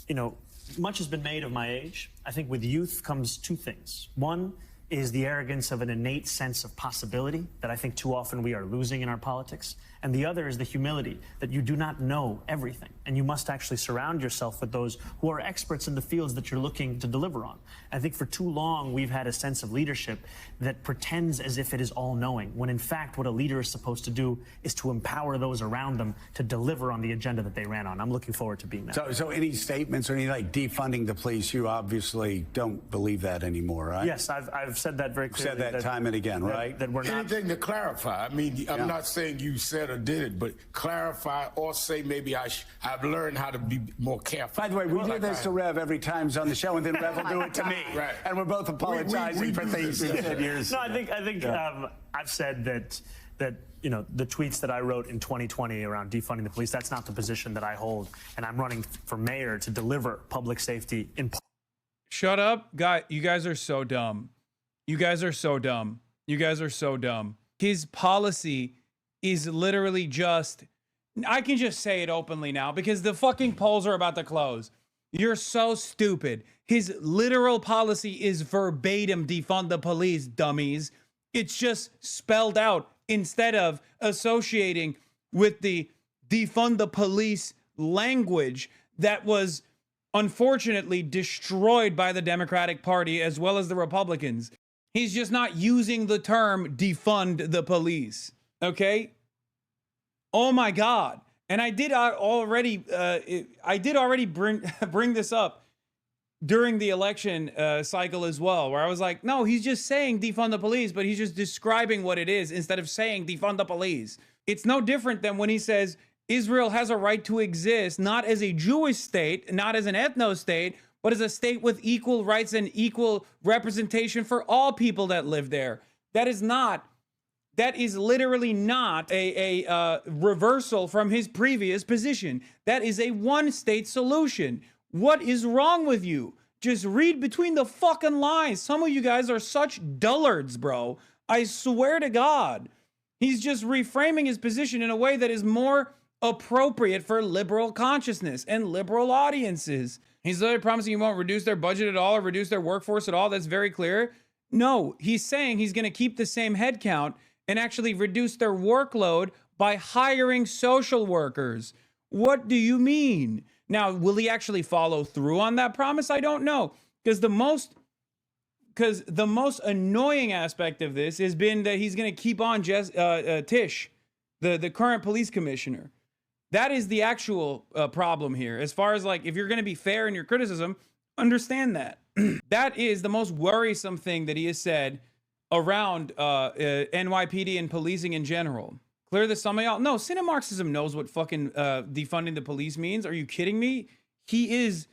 you know, much has been made of my age. I think with youth comes two things. One is the arrogance of an innate sense of possibility that I think too often we are losing in our politics. And the other is the humility that you do not know everything. And you must actually surround yourself with those who are experts in the fields that you're looking to deliver on. I think for too long, we've had a sense of leadership that pretends as if it is all-knowing, when in fact, what a leader is supposed to do is to empower those around them to deliver on the agenda that they ran on. I'm looking forward to being that. So any statements or any like defunding the police, you obviously don't believe that anymore, right? Yes, I've said that very clearly. Said that time and again, right? That we're not. Anything to clarify. I mean, I'm not saying you said or did it, but clarify or say maybe I've learned how to be more careful. By the way, we do this to Rev every time he's on the show, and then Rev will do it to me. Right. And we're both apologizing for things he said years. No, I think I've said that you know, the tweets that I wrote in 2020 around defunding the police, that's not the position that I hold, and I'm running for mayor to deliver public safety in. Shut up, guy. You guys are so dumb. You guys are so dumb. You guys are so dumb. His policy is literally just, I can just say it openly now because the fucking polls are about to close. You're so stupid. His literal policy is verbatim defund the police, dummies. It's just spelled out instead of associating with the defund the police language that was unfortunately destroyed by the Democratic Party as well as the Republicans. He's just not using the term defund the police. Okay? Oh my God. And I did already bring this up during the election cycle as well, where I was like, no, he's just saying defund the police, but he's just describing what it is instead of saying defund the police. It's no different than when he says Israel has a right to exist, not as a Jewish state, not as an ethno state, but as a state with equal rights and equal representation for all people that live there. That is literally not a reversal from his previous position. That is a one-state solution. What is wrong with you? Just read between the fucking lines. Some of you guys are such dullards, bro. I swear to God. He's just reframing his position in a way that is more appropriate for liberal consciousness and liberal audiences. He's literally promising he won't reduce their budget at all or reduce their workforce at all. That's very clear. No, he's saying he's going to keep the same headcount and actually reduce their workload by hiring social workers. What do you mean? Now, will he actually follow through on that promise? I don't know. Because the most annoying aspect of this has been that he's going to keep on Tish, the current police commissioner. That is the actual problem here. As far as like, if you're going to be fair in your criticism, understand that. That is the most worrisome thing that he has said around NYPD and policing in general. Clear this, some of y'all. No, Marxism knows what fucking defunding the police means. Are you kidding me? He is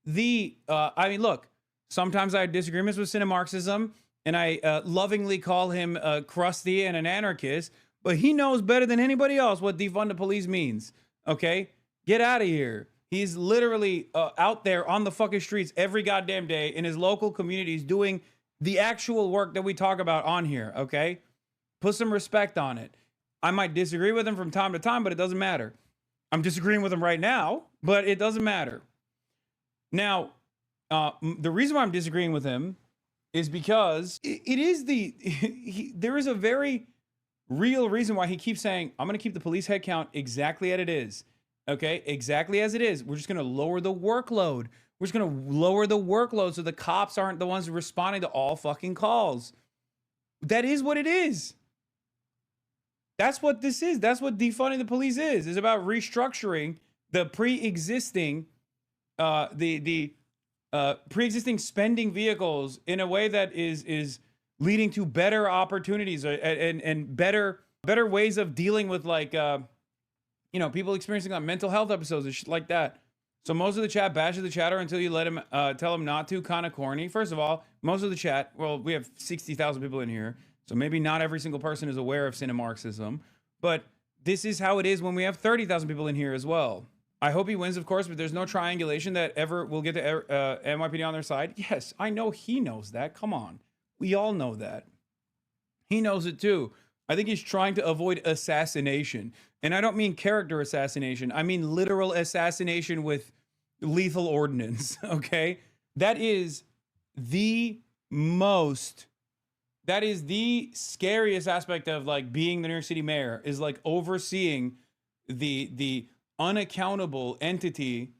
the, I mean, look, sometimes I have disagreements with Marxism, and I lovingly call him crusty and an anarchist, but he knows better than anybody else what defund the police means. Okay? Get out of here. He's literally out there on the fucking streets every goddamn day in his local communities doing the actual work that we talk about on here, okay? Put some respect on it. I might disagree with him from time to time, but it doesn't matter. I'm disagreeing with him right now, but it doesn't matter. Now, the reason why I'm disagreeing with him is because it is there is a very real reason why he keeps saying, I'm going to keep the police headcount exactly as it is. Okay, exactly as it is. We're just going to lower the workload. We're just going to lower the workload so the cops aren't the ones responding to all fucking calls. That is what it is. That's what this is. That's what defunding the police is. It's about restructuring the pre-existing, pre-existing spending vehicles in a way that is leading to better opportunities and better ways of dealing with, like, people experiencing like mental health episodes and shit like that. So most of the chat bashes the chatter until you let him tell him not to. Kind of corny. First of all, most of the chat, well, we have 60,000 people in here, so maybe not every single person is aware of Marxism, but this is how it is when we have 30,000 people in here as well. I hope he wins, of course, but there's no triangulation that ever will get the NYPD on their side. Yes, I know he knows that. Come on. We all know that. He knows it too. I think he's trying to avoid assassination. And I don't mean character assassination. I mean literal assassination with lethal ordnance, okay? That is the most that is the scariest aspect of like being the New York City mayor, is like overseeing the unaccountable entity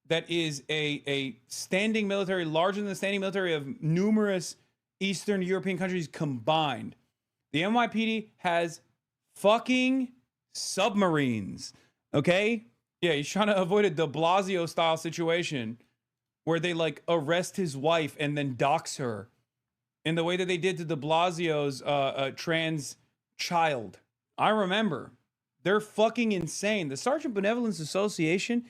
that is a standing military larger than the standing military of numerous Eastern European countries combined. The NYPD has fucking submarines, okay? Yeah, he's trying to avoid a de Blasio style situation where they like arrest his wife and then dox her in the way that they did to de Blasio's trans child. I remember. They're fucking insane. The Sergeant Benevolence Association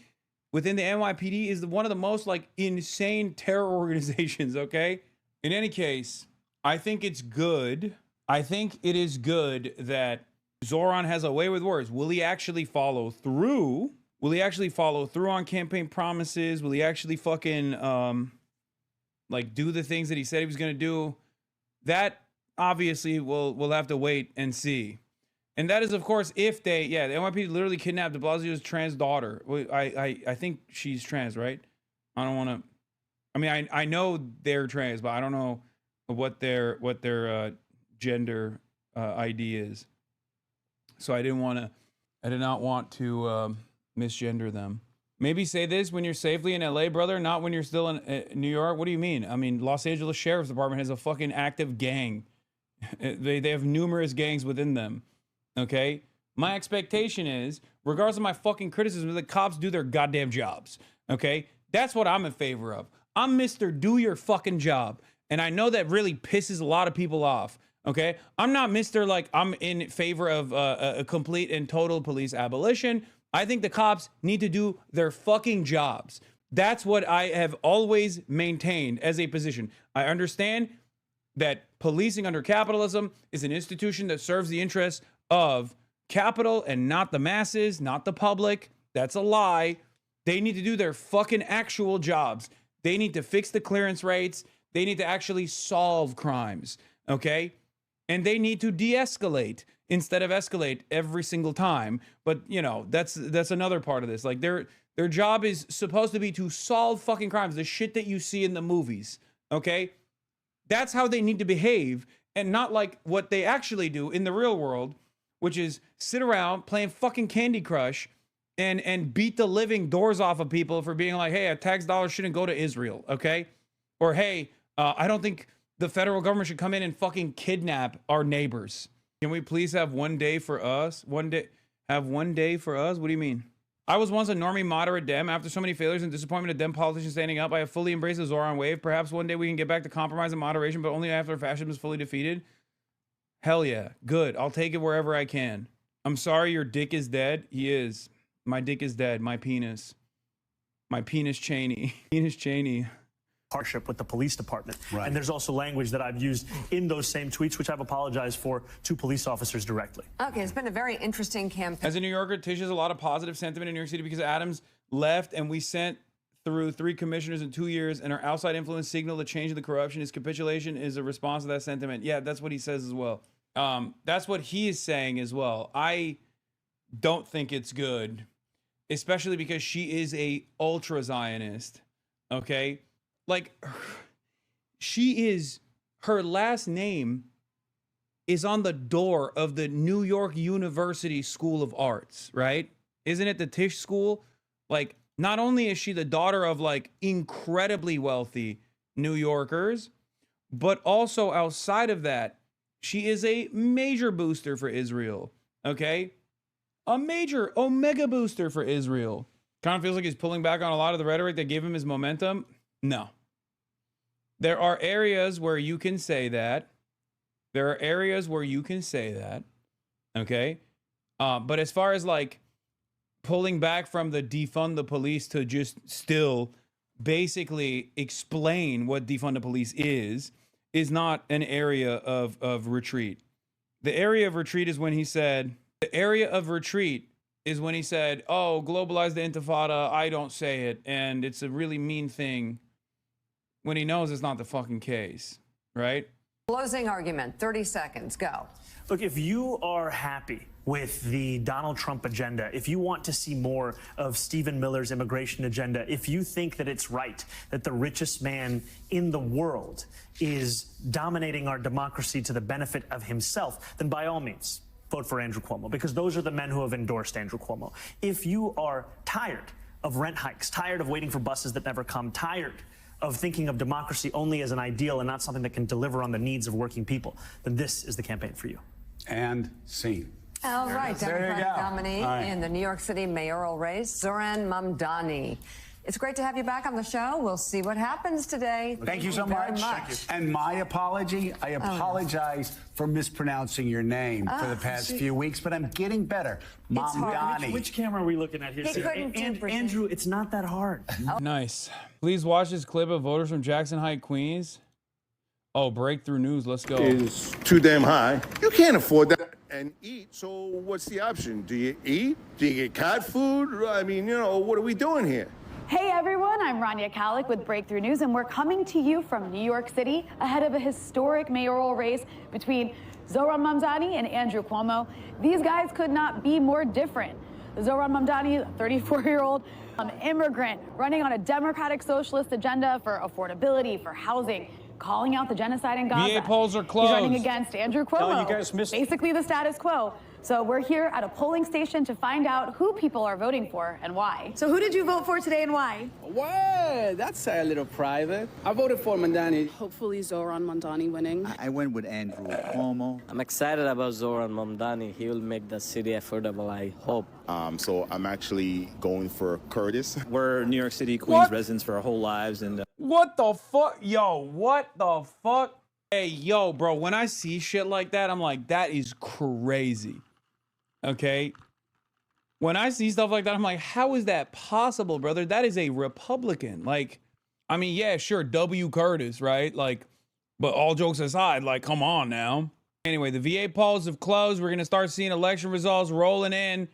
within the NYPD is one of the most like insane terror organizations, okay? In any case, I think it's good. I think it is good that Zoran has a way with words. Will he actually follow through? Will he actually follow through on campaign promises? Will he actually fucking like do the things that he said he was going to do? That obviously we'll have to wait and see. And that is, of course, if they, the NYPD literally kidnapped de Blasio's trans daughter. I think she's trans, right? I don't want to, I mean, I know they're trans, but I don't know what their gender ID is. So I did not want to misgender them. Maybe say this when you're safely in LA, brother, not when you're still in New York. What do you mean? I mean, Los Angeles Sheriff's Department has a fucking active gang. They have numerous gangs within them. Okay? My expectation is, regardless of my fucking criticism, the cops do their goddamn jobs. Okay? That's what I'm in favor of. I'm Mr. Do Your Fucking Job. And I know that really pisses a lot of people off. Okay? I'm not Mr. like, I'm in favor of a complete and total police abolition. I think the cops need to do their fucking jobs. That's what I have always maintained as a position. I understand that policing under capitalism is an institution that serves the interests of capital and not the masses, not the public. That's a lie. They need to do their fucking actual jobs. They need to fix the clearance rates. They need to actually solve crimes, okay? And they need to de-escalate instead of escalate every single time. But, you know, that's another part of this. Like, their job is supposed to be to solve fucking crimes, the shit that you see in the movies, okay? That's how they need to behave, and not like what they actually do in the real world, which is sit around playing fucking Candy Crush and beat the living doors off of people for being like, hey, a tax dollar shouldn't go to Israel, okay? Or, hey, I don't think the federal government should come in and fucking kidnap our neighbors. Can we please have one day for us? Have one day for us? What do you mean? I was once a normie moderate Dem. After so many failures and disappointment of Dem politicians standing up, I have fully embraced the Zoran wave. Perhaps one day we can get back to compromise and moderation, but only after fascism is fully defeated. Hell yeah. Good. I'll take it wherever I can. I'm sorry your dick is dead. He is. My dick is dead. My penis. My penis Cheney. Penis Cheney. Partnership with the police department. Right. And there's also language that I've used in those same tweets, which I've apologized for to police officers directly. Okay, it's been a very interesting campaign. As a New Yorker, Tish has a lot of positive sentiment in New York City because Adams left and we sent through 3 commissioners in 2 years, and our outside influence signaled the change of the corruption. His capitulation is a response to that sentiment. Yeah, that's what he says as well. That's what he is saying as well. I don't think it's good, especially because she is a ultra Zionist. Okay, like her last name is on the door of the New York University School of Arts, right? Isn't it the Tisch School? Like, not only is she the daughter of like incredibly wealthy New Yorkers, but also outside of that, she is a major booster for Israel, okay? A major omega booster for Israel. Kind of feels like he's pulling back on a lot of the rhetoric that gave him his momentum. No. There are areas where you can say that. There are areas where you can say that, okay? But as far as like pulling back from the defund the police to just still basically explain what defund the police is not an area of retreat. The area of retreat is when he said, oh, globalize the intifada, I don't say it, and it's a really mean thing, when he knows it's not the fucking case, right? Closing argument, 30 seconds, go. Look, if you are happy with the Donald Trump agenda, if you want to see more of Stephen Miller's immigration agenda, if you think that it's right that the richest man in the world is dominating our democracy to the benefit of himself, then by all means, vote for Andrew Cuomo, because those are the men who have endorsed Andrew Cuomo. If you are tired of rent hikes, tired of waiting for buses that never come, tired of thinking of democracy only as an ideal and not something that can deliver on the needs of working people, then this is the campaign for you. And scene. All right, There you Democratic go. nominee All right. in the New York City mayoral race, Zohran Mamdani. It's great to have you back on the show. We'll see what happens today. Thank you so very much. Thank you. And my apology, I apologize for mispronouncing your name for the past few weeks, but I'm getting better. Mamdani. Which camera are we looking at here? He Sarah? couldn't And do percent. Andrew, it's not that hard. Nice. Please watch this clip of voters from Jackson Heights, Queens. Oh, breakthrough news. Let's go. Is too damn high. You can't afford that and eat. So what's the option? Do you eat? Do you get cat food? I mean, you know, what are we doing here? Hey everyone, I'm Rania Kalik with Breakthrough News, and we're coming to you from New York City ahead of a historic mayoral race between Zohran Mamdani and Andrew Cuomo. These guys could not be more different. Zohran Mamdani, a 34-year-old immigrant running on a democratic socialist agenda for affordability, for housing, calling out the genocide in Gaza. VA polls are closed. He's running against Andrew Cuomo. No, you guys missed- Basically the status quo. So we're here at a polling station to find out who people are voting for and why. So who did you vote for today and why? Well, that's a little private. I voted for Mamdani. Hopefully Zohran Mamdani winning. I went with Andrew Cuomo. I'm excited about Zohran Mamdani. He will make the city affordable, I hope. So I'm actually going for Curtis. We're New York City, Queens residents for our whole lives. And What the fuck? Yo, what the fuck? Hey, yo, bro, when I see shit like that, I'm like, that is crazy. Okay? When I see stuff like that, I'm like, how is that possible, brother? That is a Republican. Like, I mean, yeah, sure, W. Curtis, right? Like, but all jokes aside, like, come on now. Anyway, the VA polls have closed. We're going to start seeing election results rolling in.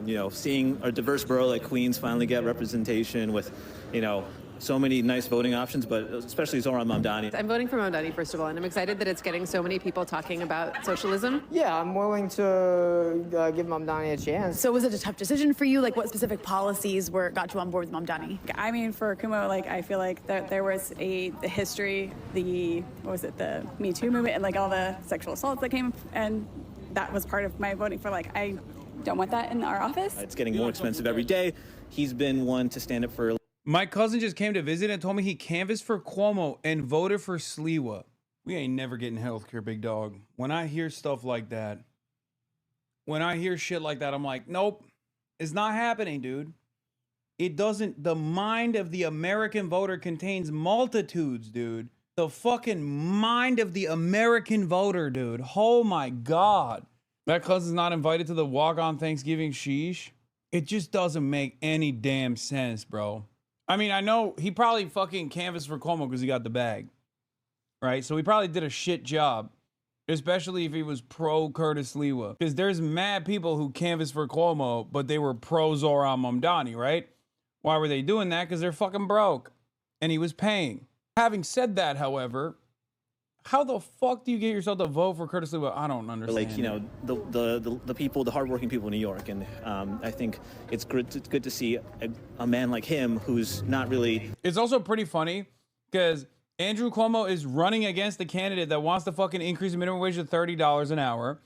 you know, seeing a diverse borough like Queens finally get representation with, you know, so many nice voting options, but especially Zohran Mamdani. I'm voting for Mamdani, first of all, and I'm excited that it's getting so many people talking about socialism. Yeah, I'm willing to give Mamdani a chance. So was it a tough decision for you? Like what specific policies got you on board with Mamdani? I mean, for Cuomo, like, I feel like there was the history, the Me Too movement, and like all the sexual assaults that came, and that was part of my voting for, like, I don't want that in our office. It's getting more expensive every day. He's been one to stand up for. My cousin just came to visit and told me he canvassed for Cuomo and voted for Sliwa. We ain't never getting healthcare, big dog. When I hear stuff like that, when I hear shit like that, I'm like, nope, it's not happening, dude. It doesn't. The mind of the American voter contains multitudes, dude. The fucking mind of the American voter, dude. Oh my God. That cousin's not invited to the walk-on Thanksgiving sheesh. It just doesn't make any damn sense, bro. I mean, I know he probably fucking canvassed for Cuomo because he got the bag, right? So he probably did a shit job, especially if he was pro Curtis Sliwa. Because there's mad people who canvassed for Cuomo, but they were pro Zohran Mamdani, right? Why were they doing that? Because they're fucking broke, and he was paying. Having said that, however, how the fuck do you get yourself to vote for Curtis Sliwa? I don't understand. Like, you know, the people, the hardworking people in New York. And I think it's good to see a man like him who's not really. It's also pretty funny because Andrew Cuomo is running against the candidate that wants to fucking increase the minimum wage to $30 an hour.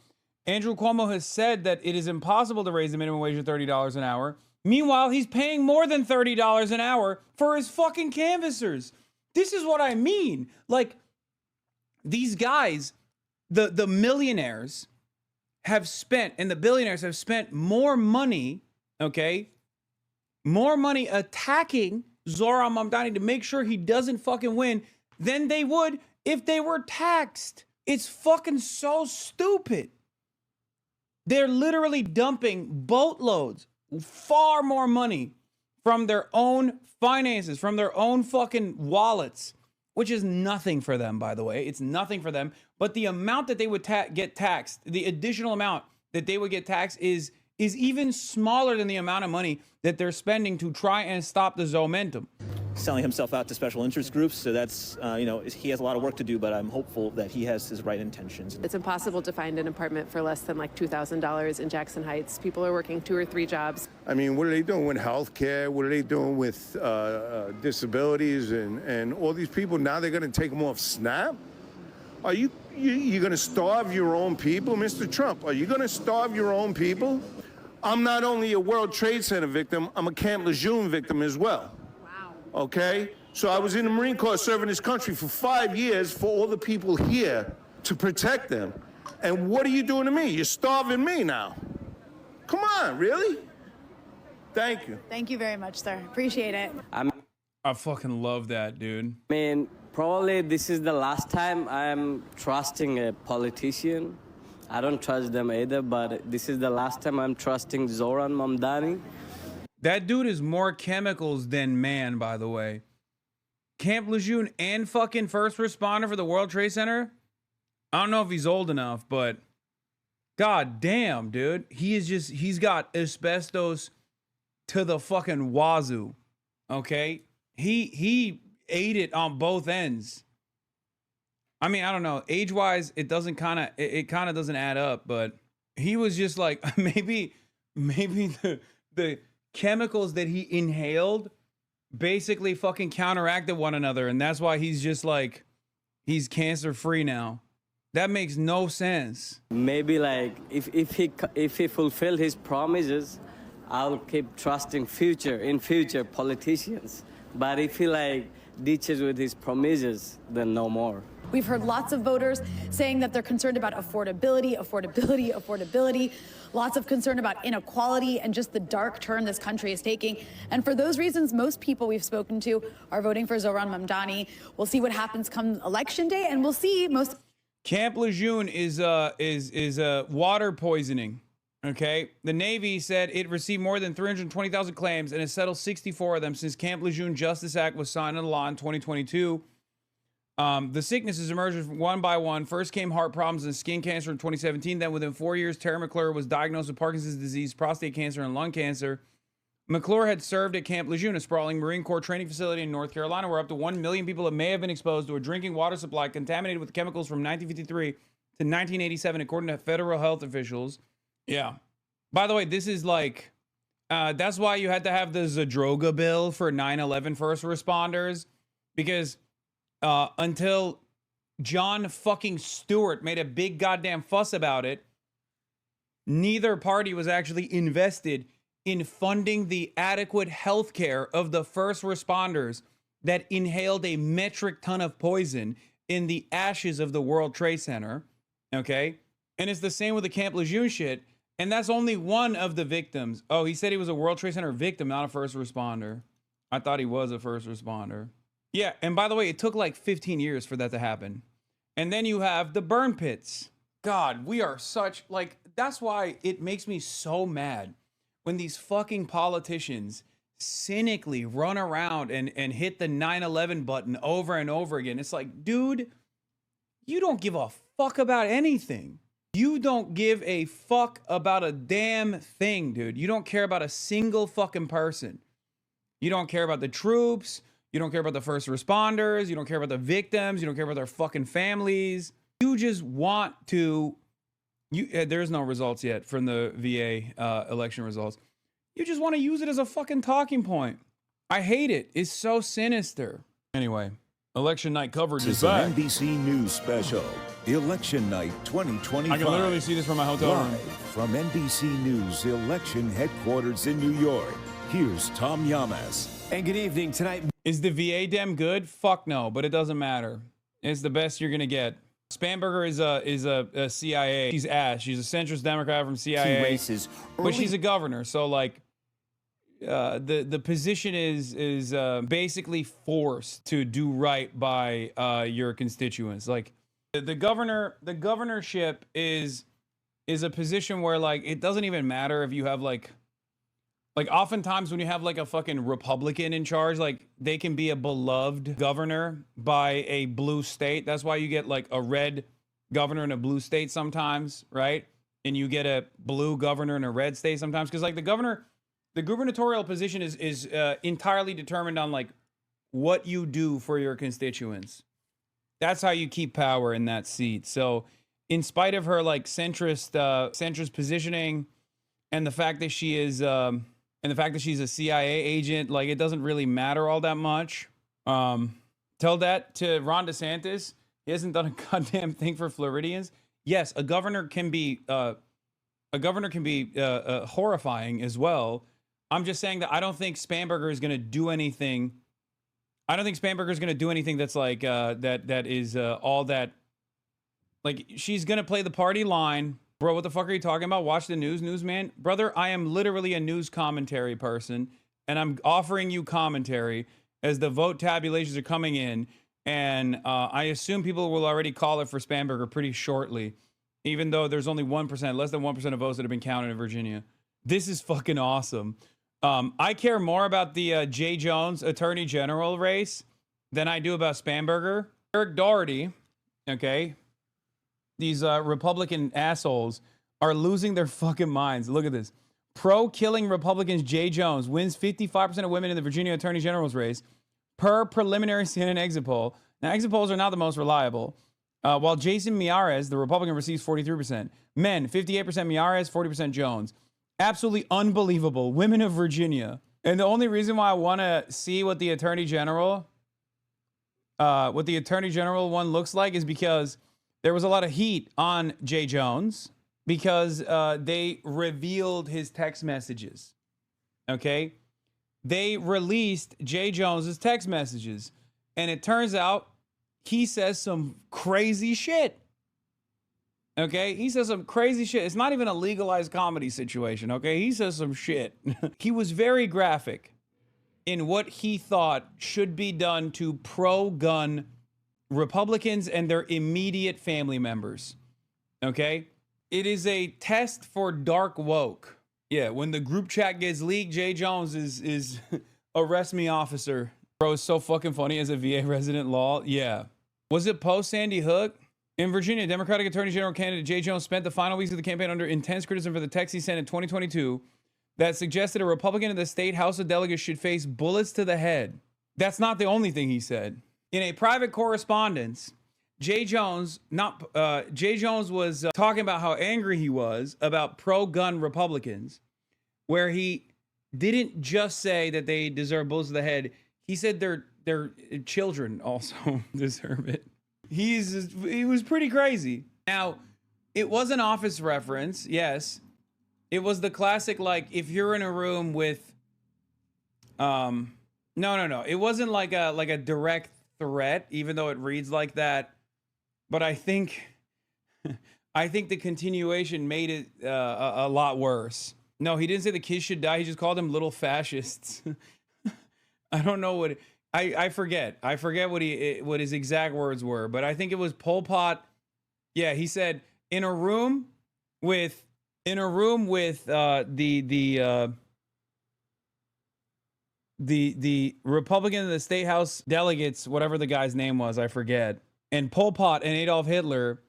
Andrew Cuomo has said that it is impossible to raise the minimum wage to $30 an hour. Meanwhile, he's paying more than $30 an hour for his fucking canvassers. This is what I mean. Like, these guys, the millionaires have spent, and the billionaires have spent more money, okay? More money attacking Zohran Mamdani to make sure he doesn't fucking win than they would if they were taxed. It's fucking so stupid. They're literally dumping boatloads, far more money from their own finances, from their own fucking wallets, which is nothing for them, by the way. It's nothing for them. But the amount that they would get taxed, the additional amount that they would get taxed is is even smaller than the amount of money that they're spending to try and stop the Zomentum. Selling himself out to special interest groups, so that's, he has a lot of work to do, but I'm hopeful that he has his right intentions. It's impossible to find an apartment for less than like $2,000 in Jackson Heights. People are working 2 or 3 jobs. I mean, what are they doing with health care? What are they doing with disabilities and all these people? Now they're going to take them off SNAP? Are you going to starve your own people, Mr. Trump? Are you going to starve your own people? I'm not only a World Trade Center victim, I'm a Camp Lejeune victim as well. Okay? So I was in the Marine Corps serving this country for 5 years for all the people here to protect them. And what are you doing to me? You're starving me now. Come on, really? Thank you. Thank you very much, sir. Appreciate it. I fucking love that, dude. I mean, probably this is the last time I'm trusting a politician. I don't trust them either, but this is the last time I'm trusting Zoran Mamdani. That dude is more chemicals than man, by the way. Camp Lejeune and fucking first responder for the World Trade Center. I don't know if he's old enough, but god damn, dude. He's got asbestos to the fucking wazoo. Okay? He ate it on both ends. I mean, I don't know. Age-wise, it kind of doesn't add up, but he was just like maybe the chemicals that he inhaled basically fucking counteracted one another, and that's why he's just like he's cancer free now. That makes no sense. Maybe like if he fulfill his promises, I'll keep trusting future politicians. But if he like ditches with his promises, then no more. We've heard lots of voters saying that they're concerned about affordability. Lots of concern about inequality and just the dark turn this country is taking. And for those reasons, most people we've spoken to are voting for Zoran Mamdani. We'll see what happens come election day, and we'll see most. Camp Lejeune is water poisoning. Okay, the Navy said it received more than 320,000 claims and has settled 64 of them since Camp Lejeune Justice Act was signed into law in 2022. The sicknesses emerged one by one. First came heart problems and skin cancer in 2017. Then within 4 years, Tara McClure was diagnosed with Parkinson's disease, prostate cancer, and lung cancer. McClure had served at Camp Lejeune, a sprawling Marine Corps training facility in North Carolina, where up to 1 million people may have been exposed to a drinking water supply contaminated with chemicals from 1953 to 1987, according to federal health officials. Yeah. By the way, this is like, that's why you had to have the Zadroga bill for 9/11 first responders, because until John fucking Stewart made a big goddamn fuss about it, neither party was actually invested in funding the adequate health care of the first responders that inhaled a metric ton of poison in the ashes of the World Trade Center. Okay? And it's the same with the Camp Lejeune shit. And that's only one of the victims. Oh, he said he was a World Trade Center victim, not a first responder. I thought he was a first responder. Yeah, and by the way, it took like 15 years for that to happen. And then you have the burn pits. God, we are such, like, that's why it makes me so mad when these fucking politicians cynically run around and hit the 9/11 button over and over again. It's like, dude, you don't give a fuck about anything. You don't give a fuck about a damn thing, dude. You don't care about a single fucking person. You don't care about the troops. You don't care about the first responders. You don't care about the victims. You don't care about their fucking families. You just want to... there's no results yet from the VA election results. You just want to use it as a fucking talking point. I hate it. It's so sinister. Anyway, election night coverage is back. An NBC News special. Election Night 2025. I can literally see this from my hotel room. Live from NBC News election headquarters in New York, here's Tom Llamas. And good evening. Tonight, is the VA dem good? Fuck no, but it doesn't matter. It's the best you're gonna get. Spamberger is a CIA. She's ass. She's a centrist Democrat from CIA. Races but she's a governor, so like, the position is basically forced to do right by your constituents. Like the governorship is a position where like it doesn't even matter if you have like oftentimes when you have like a fucking Republican in charge, like they can be a beloved governor by a blue state. That's why you get like a red governor in a blue state sometimes, right? and you get a blue governor in a red state sometimes, because like the gubernatorial position is entirely determined on like what you do for your constituents. That's how you keep power in that seat. So in spite of her like centrist positioning and the fact that she is and the fact that she's a CIA agent, like it doesn't really matter all that much. Tell that to Ron DeSantis. He hasn't done a goddamn thing for Floridians. Yes, a governor can be horrifying as well. I'm just saying that I don't think Spamberger is going to do anything. I don't think Spamberger is going to do anything that's like that is all that. Like, she's going to play the party line. Bro, what the fuck are you talking about? Watch the news, newsman. Brother, I am literally a news commentary person, and I'm offering you commentary as the vote tabulations are coming in. And I assume people will already call it for Spamberger pretty shortly, even though there's only 1%, less than 1% of votes that have been counted in Virginia. This is fucking awesome. I care more about the Jay Jones Attorney General race than I do about Spamberger. Eric Doherty, okay, these Republican assholes are losing their fucking minds. Look at this. Pro-killing Republicans Jay Jones wins 55% of women in the Virginia Attorney General's race per preliminary CNN exit poll. Now, exit polls are not the most reliable. While Jason Miyares, the Republican, receives 43%. Men, 58% Miyares, 40% Jones. Absolutely unbelievable. Women of Virginia. And the only reason why I want to see what the Attorney General one looks like is because there was a lot of heat on Jay Jones because they revealed his text messages. Okay? They released Jay Jones's text messages, and it turns out he says some crazy shit. Okay? He says some crazy shit. It's not even a legalized comedy situation, okay? He says some shit. He was very graphic in what he thought should be done to pro-gun Republicans and their immediate family members. Okay? It is a test for dark woke. Yeah, when the group chat gets leaked, Jay Jones is arrest me, officer. Bro, it's so fucking funny as a VA resident law. Yeah. Was it post Sandy Hook? In Virginia, Democratic Attorney General candidate Jay Jones spent the final weeks of the campaign under intense criticism for the text he sent in 2022 that suggested a Republican in the state House of Delegates should face bullets to the head. That's not the only thing he said. In a private correspondence, Jay Jones was talking about how angry he was about pro-gun Republicans, where he didn't just say that they deserve bullets to the head. He said their children also deserve it. He was pretty crazy. Now, it was an Office reference, yes. It was the classic, like, if you're in a room with, no. It wasn't like a direct threat, even though it reads like that. But I think the continuation made it a lot worse. No, he didn't say the kids should die. He just called them little fascists. I don't know what I forget. I forget what his exact words were, but I think it was Pol Pot. Yeah, he said in a room with the Republican of the State House delegates, whatever the guy's name was, I forget, and Pol Pot and Adolf Hitler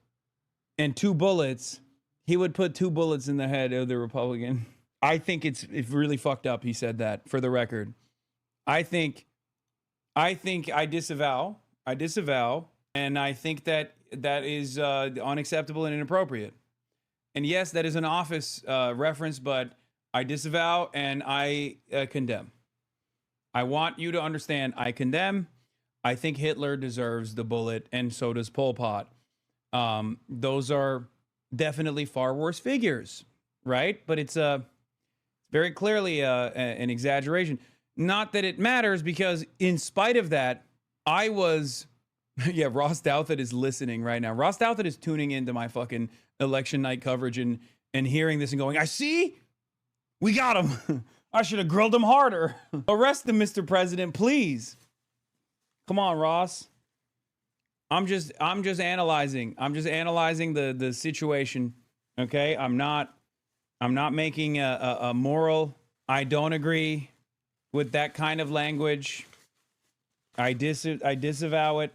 and 2 bullets, he would put 2 bullets in the head of the Republican. I think it's really fucked up. He said that, for the record. I think I disavow, and I think that is unacceptable and inappropriate. And yes, that is an Office reference, but I disavow and I condemn. I want you to understand, I condemn. I think Hitler deserves the bullet, and so does Pol Pot. Those are definitely far worse figures, right? But it's very clearly an exaggeration. Not that it matters, because in spite of that, I was... Yeah, Ross Douthat is listening right now. Ross Douthat is tuning into my fucking election night coverage and hearing this and going, I see? We got him. I should have grilled him harder. Arrest him, Mr. President, please. Come on, Ross. I'm just analyzing. I'm just analyzing the situation. Okay? I'm not making a moral. I don't agree with that kind of language. I disavow it.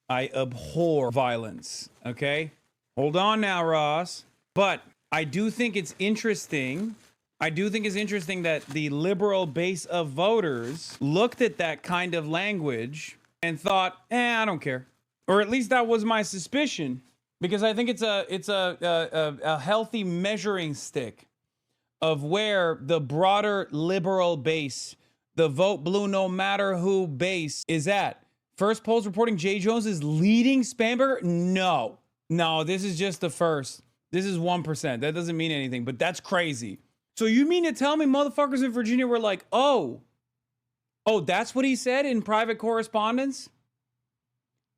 I abhor violence. Okay? Hold on now, Ross. But I do think it's interesting. I do think it's interesting that the liberal base of voters looked at that kind of language and thought, I don't care. Or at least that was my suspicion, because I think it's a healthy measuring stick of where the broader liberal base, the vote blue no matter who base is at. First polls reporting Jay Jones is leading Spamberger. No, this is just the first. This is 1%. That doesn't mean anything, but that's crazy. So you mean to tell me motherfuckers in Virginia were like, oh, that's what he said in private correspondence?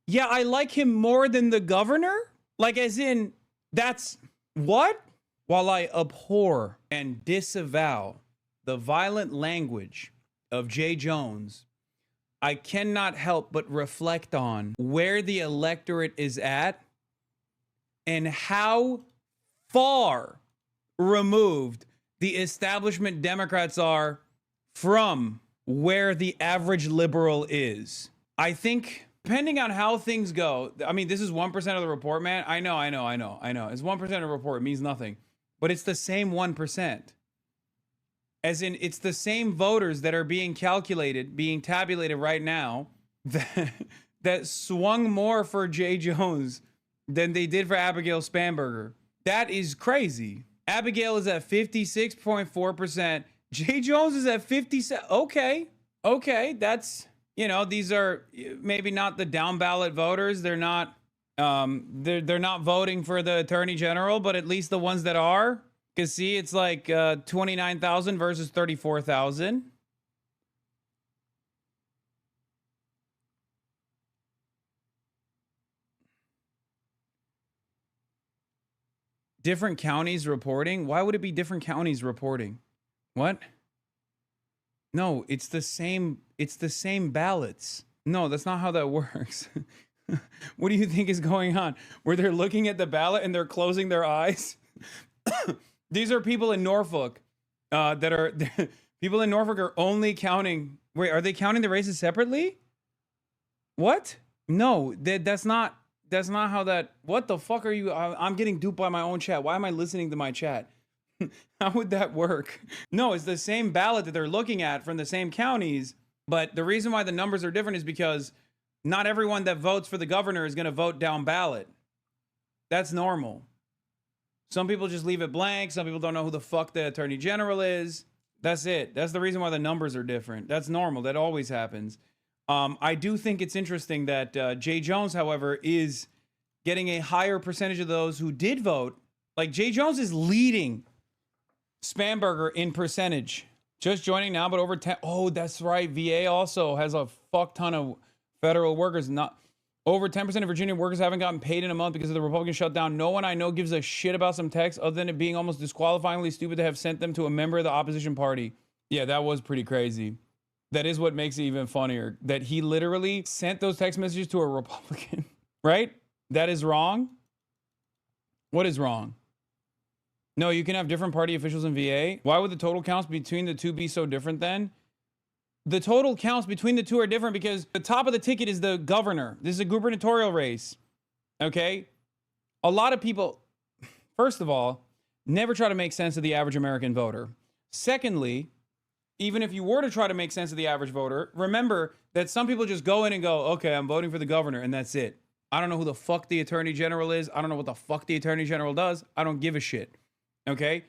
Yeah, I like him more than the governor? Like, as in, that's what? While I abhor and disavow the violent language of Jay Jones, I cannot help but reflect on where the electorate is at and how far removed the establishment Democrats are from where the average liberal is. I think, depending on how things go, I mean, this is 1% of the report, man. I know. It's 1% of the report. It means nothing. But it's the same 1%. As in, it's the same voters that are being calculated, being tabulated right now, that swung more for Jay Jones than they did for Abigail Spanberger. That is crazy. Abigail is at 56.4%. Jay Jones is at 57. Okay. That's, these are maybe not the down ballot voters. They're not, they're not voting for the attorney general, but at least the ones that are. Because see, it's like 29,000 versus 34,000. Different counties reporting? Why would it be different counties reporting? What? No, it's the same ballots. No, that's not how that works. What do you think is going on? Where they're looking at the ballot and they're closing their eyes? These are people in Norfolk people in Norfolk are only counting. Wait, are they counting the races separately? What? No, that's not how that. What the fuck are you? I'm getting duped by my own chat. Why am I listening to my chat? How would that work? No, it's the same ballot that they're looking at from the same counties. But the reason why the numbers are different is because not everyone that votes for the governor is going to vote down ballot. That's normal. Some people just leave it blank. Some people don't know who the fuck the attorney general is. That's it. That's the reason why the numbers are different. That's normal. That always happens. I do think it's interesting that Jay Jones, however, is getting a higher percentage of those who did vote. Like, Jay Jones is leading Spanberger in percentage. Just joining now, but over 10. Oh, that's right. VA also has a fuck ton of federal workers. Not over 10% of Virginia workers haven't gotten paid in a month because of the Republican shutdown. No one I know gives a shit about some text other than it being almost disqualifyingly stupid to have sent them to a member of the opposition party. Yeah, that was pretty crazy. That is what makes it even funnier. That he literally sent those text messages to a Republican, right? That is wrong. What is wrong? No, you can have different party officials in VA. Why would the total counts between the two be so different then? The total counts between the two are different because the top of the ticket is the governor. This is a gubernatorial race. Okay? A lot of people, first of all, never try to make sense of the average American voter. Secondly, even if you were to try to make sense of the average voter, remember that some people just go in and go, okay, I'm voting for the governor, and that's it. I don't know who the fuck the attorney general is. I don't know what the fuck the attorney general does. I don't give a shit. Okay?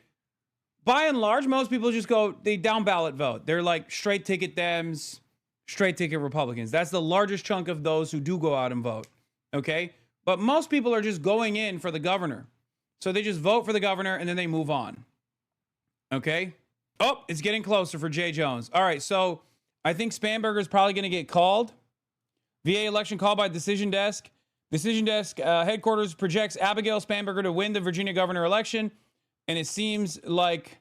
By and large, most people just go, they down ballot vote. They're like straight ticket Dems, straight ticket Republicans. That's the largest chunk of those who do go out and vote. Okay? But most people are just going in for the governor. So they just vote for the governor and then they move on. Okay? Oh, it's getting closer for Jay Jones. All right, so I think Spanberger is probably going to get called. VA election called by Decision Desk. Decision Desk headquarters projects Abigail Spanberger to win the Virginia governor election. And it seems like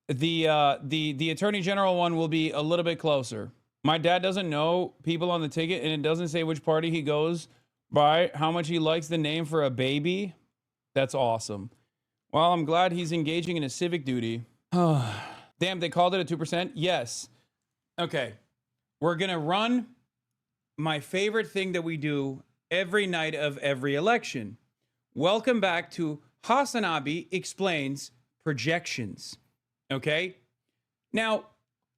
the attorney general one will be a little bit closer. My dad doesn't know people on the ticket, and it doesn't say which party he goes by, how much he likes the name for a baby. That's awesome. Well, I'm glad he's engaging in a civic duty. Damn, they called it a 2%? Yes. Okay. We're going to run my favorite thing that we do every night of every election. Welcome back to Hasanabi explains projections. Okay? Now,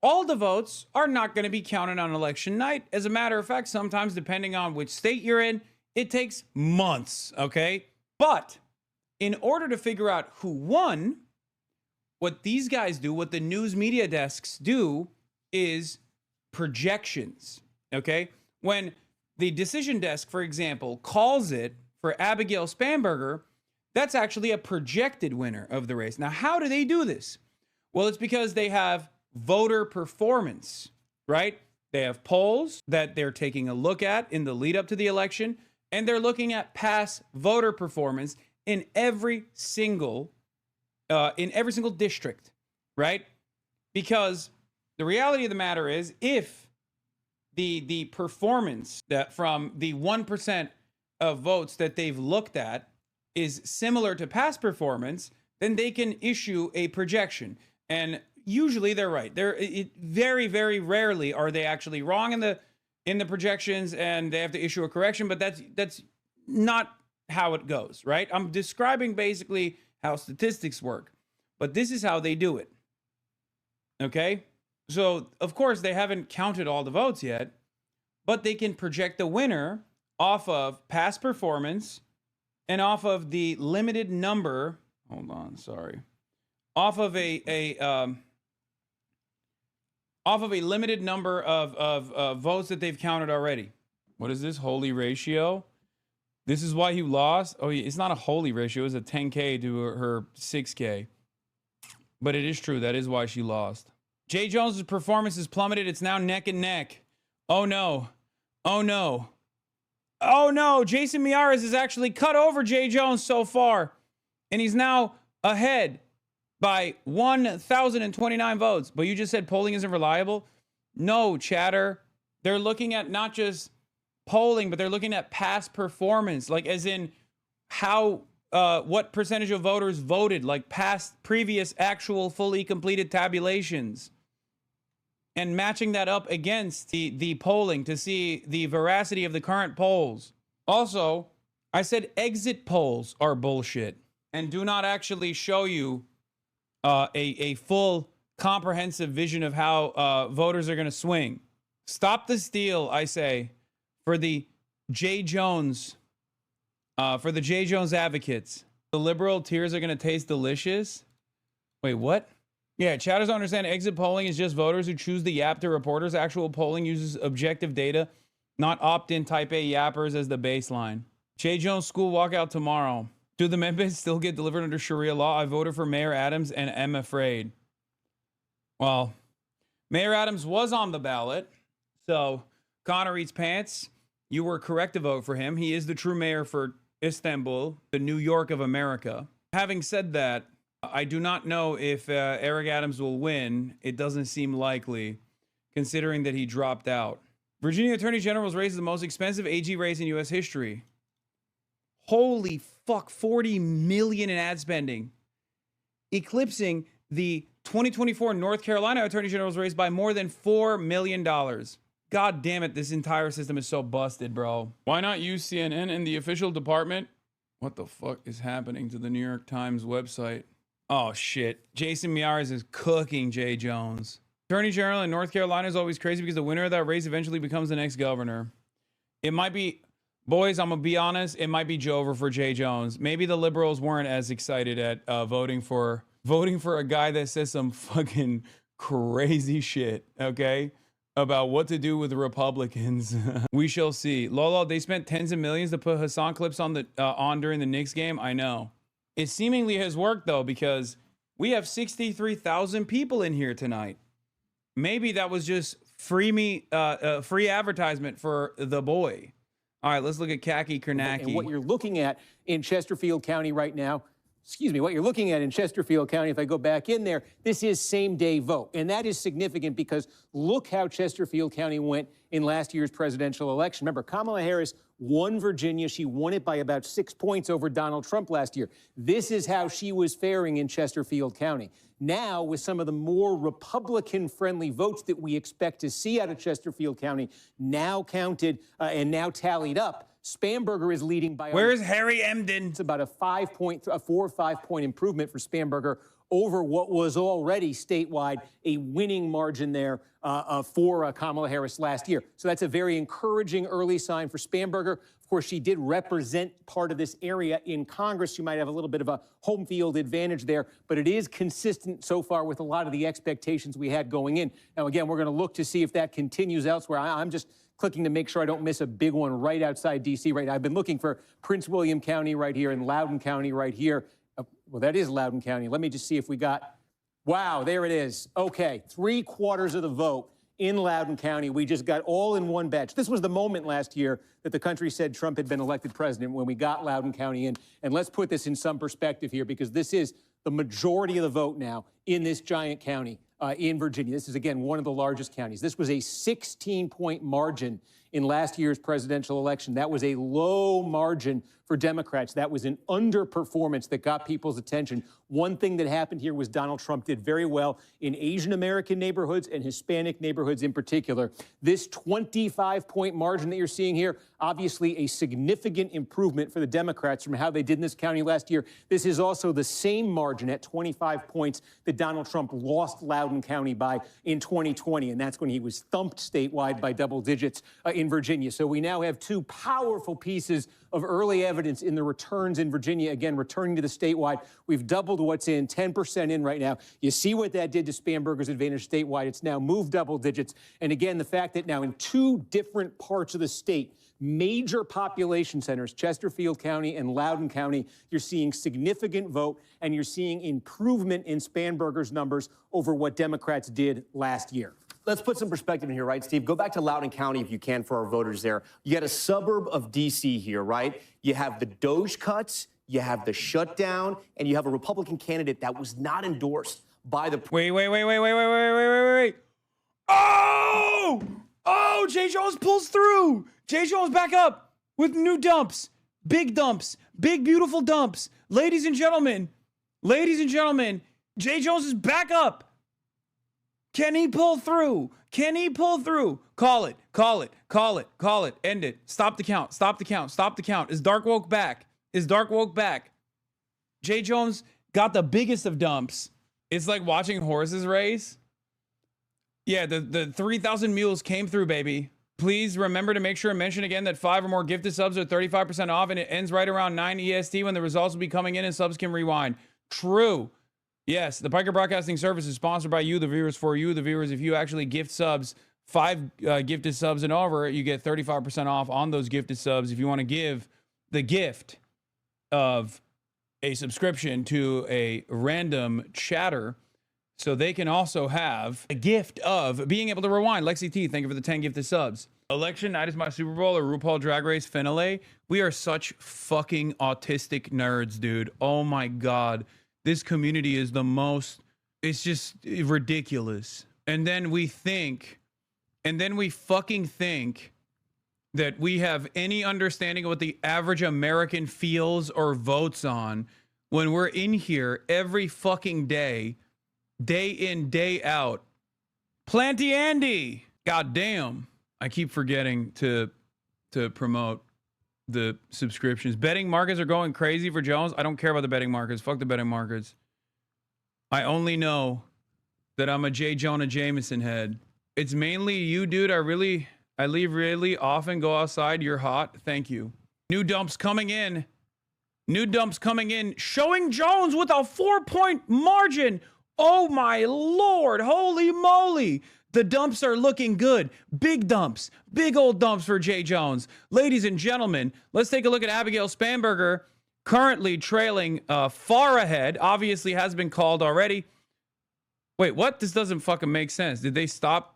all the votes are not going to be counted on election night. As a matter of fact, sometimes, depending on which state you're in, it takes months. Okay? But in order to figure out who won, what these guys do, what the news media desks do, is projections. Okay? When the decision desk, for example, calls it for Abigail Spanberger, that's actually a projected winner of the race. Now, how do they do this? Well, it's because they have voter performance, right? They have polls that they're taking a look at in the lead up to the election, and they're looking at past voter performance in every single district, right? Because the reality of the matter is, if the performance that from the 1% of votes that they've looked at is similar to past performance, then they can issue a projection. And usually they're right. Very, very rarely are they actually wrong in the projections, and they have to issue a correction. But that's not how it goes, right? I'm describing basically how statistics work, but this is how they do it. Okay? So, of course, they haven't counted all the votes yet, but they can project the winner off of past performance and off of the limited number. Hold on, sorry. Off of a limited number of votes that they've counted already. What is this? Holy ratio? This is why he lost? Oh, it's not a holy ratio. It's a 10K to her 6K. But it is true. That is why she lost. Jay Jones' performance has plummeted. It's now neck and neck. Oh, no. Oh, no. Oh, no. Jason Miyares has actually cut over Jay Jones so far. And he's now ahead by 1,029 votes. But you just said polling isn't reliable? No, chatter. They're looking at not just polling, but they're looking at past performance. Like, as in how, what percentage of voters voted, like previous actual fully completed tabulations. And matching that up against the polling to see the veracity of the current polls. Also, I said exit polls are bullshit and do not actually show you a full comprehensive vision of how voters are going to swing. Stop the steal, I say, for the Jay Jones advocates. The liberal tears are going to taste delicious. Wait, what? Yeah, chatters don't understand. Exit polling is just voters who choose the yap to reporters. Actual polling uses objective data, not opt-in type A yappers as the baseline. Jay Jones school walkout tomorrow. Do the amendments still get delivered under Sharia law? I voted for Mayor Adams and am afraid. Well, Mayor Adams was on the ballot. So, Connor Eats Pants, you were correct to vote for him. He is the true mayor for Istanbul, the New York of America. Having said that, I do not know if Eric Adams will win. It doesn't seem likely, considering that he dropped out. Virginia Attorney General was raised as the most expensive AG race in U.S. history. Holy fuck, $40 million in ad spending, eclipsing the 2024 North Carolina Attorney General's race by more than $4 million. God damn it, this entire system is so busted, bro. Why not use CNN in the official department? What the fuck is happening to the New York Times website? Oh, shit. Jason Miyares is cooking Jay Jones. Attorney General in North Carolina is always crazy because the winner of that race eventually becomes the next governor. It might be, boys, I'm going to be honest, it might be Jover for Jay Jones. Maybe the liberals weren't as excited at voting for a guy that says some fucking crazy shit, okay, about what to do with the Republicans. We shall see. Lolo, they spent tens of millions to put Hassan clips on during the Knicks game. I know. It seemingly has worked, though, because we have 63,000 people in here tonight. Maybe that was just free advertisement for the boy. All right, let's look at Khaki Karnacki. And what you're looking at in Chesterfield County right now, what you're looking at in Chesterfield County, if I go back in there, this is same-day vote. And that is significant because look how Chesterfield County went in last year's presidential election. Remember, Kamala Harris won Virginia. She won it by about 6 points over Donald Trump last year. This is how she was faring in Chesterfield County. Now, with some of the more Republican-friendly votes that we expect to see out of Chesterfield County now counted and now tallied up, Spamberger is leading by. Where's Harry Emden? It's about a 4 or 5 point improvement for Spamberger over what was already statewide a winning margin there for Kamala Harris last year. So that's a very encouraging early sign for Spamberger. Of course, she did represent part of this area in Congress. You might have a little bit of a home field advantage there, but it is consistent so far with a lot of the expectations we had going in. Now, again, we're going to look to see if that continues elsewhere. I'm just clicking to make sure I don't miss a big one right outside D.C. right now. I've been looking for Prince William County right here and Loudoun County right here. Well, that is Loudoun County. Let me just see if we got, wow, there it is. Okay, 3/4 of the vote in Loudoun County. We just got all in one batch. This was the moment last year that the country said Trump had been elected president when we got Loudoun County in. And let's put this in some perspective here, because this is the majority of the vote now in this giant county in Virginia. This is, again, one of the largest counties. This was a 16-point margin in last year's presidential election. That was a low margin for Democrats. That was an underperformance that got people's attention. One thing that happened here was Donald Trump did very well in Asian American neighborhoods and Hispanic neighborhoods in particular. This 25-point margin that you're seeing here, obviously a significant improvement for the Democrats from how they did in this county last year. This is also the same margin at 25 points that Donald Trump lost Loudoun County by in 2020, and that's when he was thumped statewide by double digits in Virginia. So we now have two powerful pieces of early evidence in the returns in Virginia, again, returning to the statewide. We've doubled what's in, 10% in right now. You see what that did to Spamberger's advantage statewide. It's now moved double digits. And again, the fact that now in two different parts of the state, major population centers, Chesterfield County and Loudoun County, you're seeing significant vote, and you're seeing improvement in Spamberger's numbers over what Democrats did last year. Let's put some perspective in here, right, Steve? Go back to Loudoun County if you can for our voters there. You got a suburb of D.C. here, right? You have the Doge cuts, you have the shutdown, and you have a Republican candidate that was not endorsed by the... Wait. Oh, Jay Jones pulls through. Jay Jones back up with new dumps, big beautiful dumps. Ladies and gentlemen, Jay Jones is back up. Can he pull through? Call it. End it. Stop the count. Is Dark Woke back? Jay Jones got the biggest of dumps. It's like watching horses race. Yeah, the 3,000 mules came through, baby. Please remember to make sure and mention again that 5 or more gifted subs are 35% off, and it ends right around 9 EST when the results will be coming in and subs can rewind. True. Yes, the Piker Broadcasting Service is sponsored by you, the viewers, for you, the viewers. If you actually gift subs, 5 gifted subs and over, you get 35% off on those gifted subs. If you want to give the gift of a subscription to a random chatter, so they can also have a gift of being able to rewind. Lexi T, thank you for the 10 gifted subs. Election night is my Super Bowl or RuPaul Drag Race finale. We are such fucking autistic nerds, dude. Oh my God. This community is the most, it's just ridiculous. And then we fucking think that we have any understanding of what the average American feels or votes on when we're in here every fucking day in, day out. Planty Andy. God damn. I keep forgetting to promote the subscriptions. Betting markets are going crazy for Jones. I don't care about the betting markets. Fuck the betting markets. I only know that I'm a J. Jonah Jameson head. It's mainly you, dude. I leave really often, go outside. You're hot. Thank you. New dumps coming in. Showing Jones with a 4-point margin. Oh my Lord. Holy moly. The dumps are looking good. Big dumps. Big old dumps for Jay Jones. Ladies and gentlemen, let's take a look at Abigail Spamberger, currently trailing far ahead. Obviously has been called already. Wait, what? This doesn't fucking make sense. Did they stop?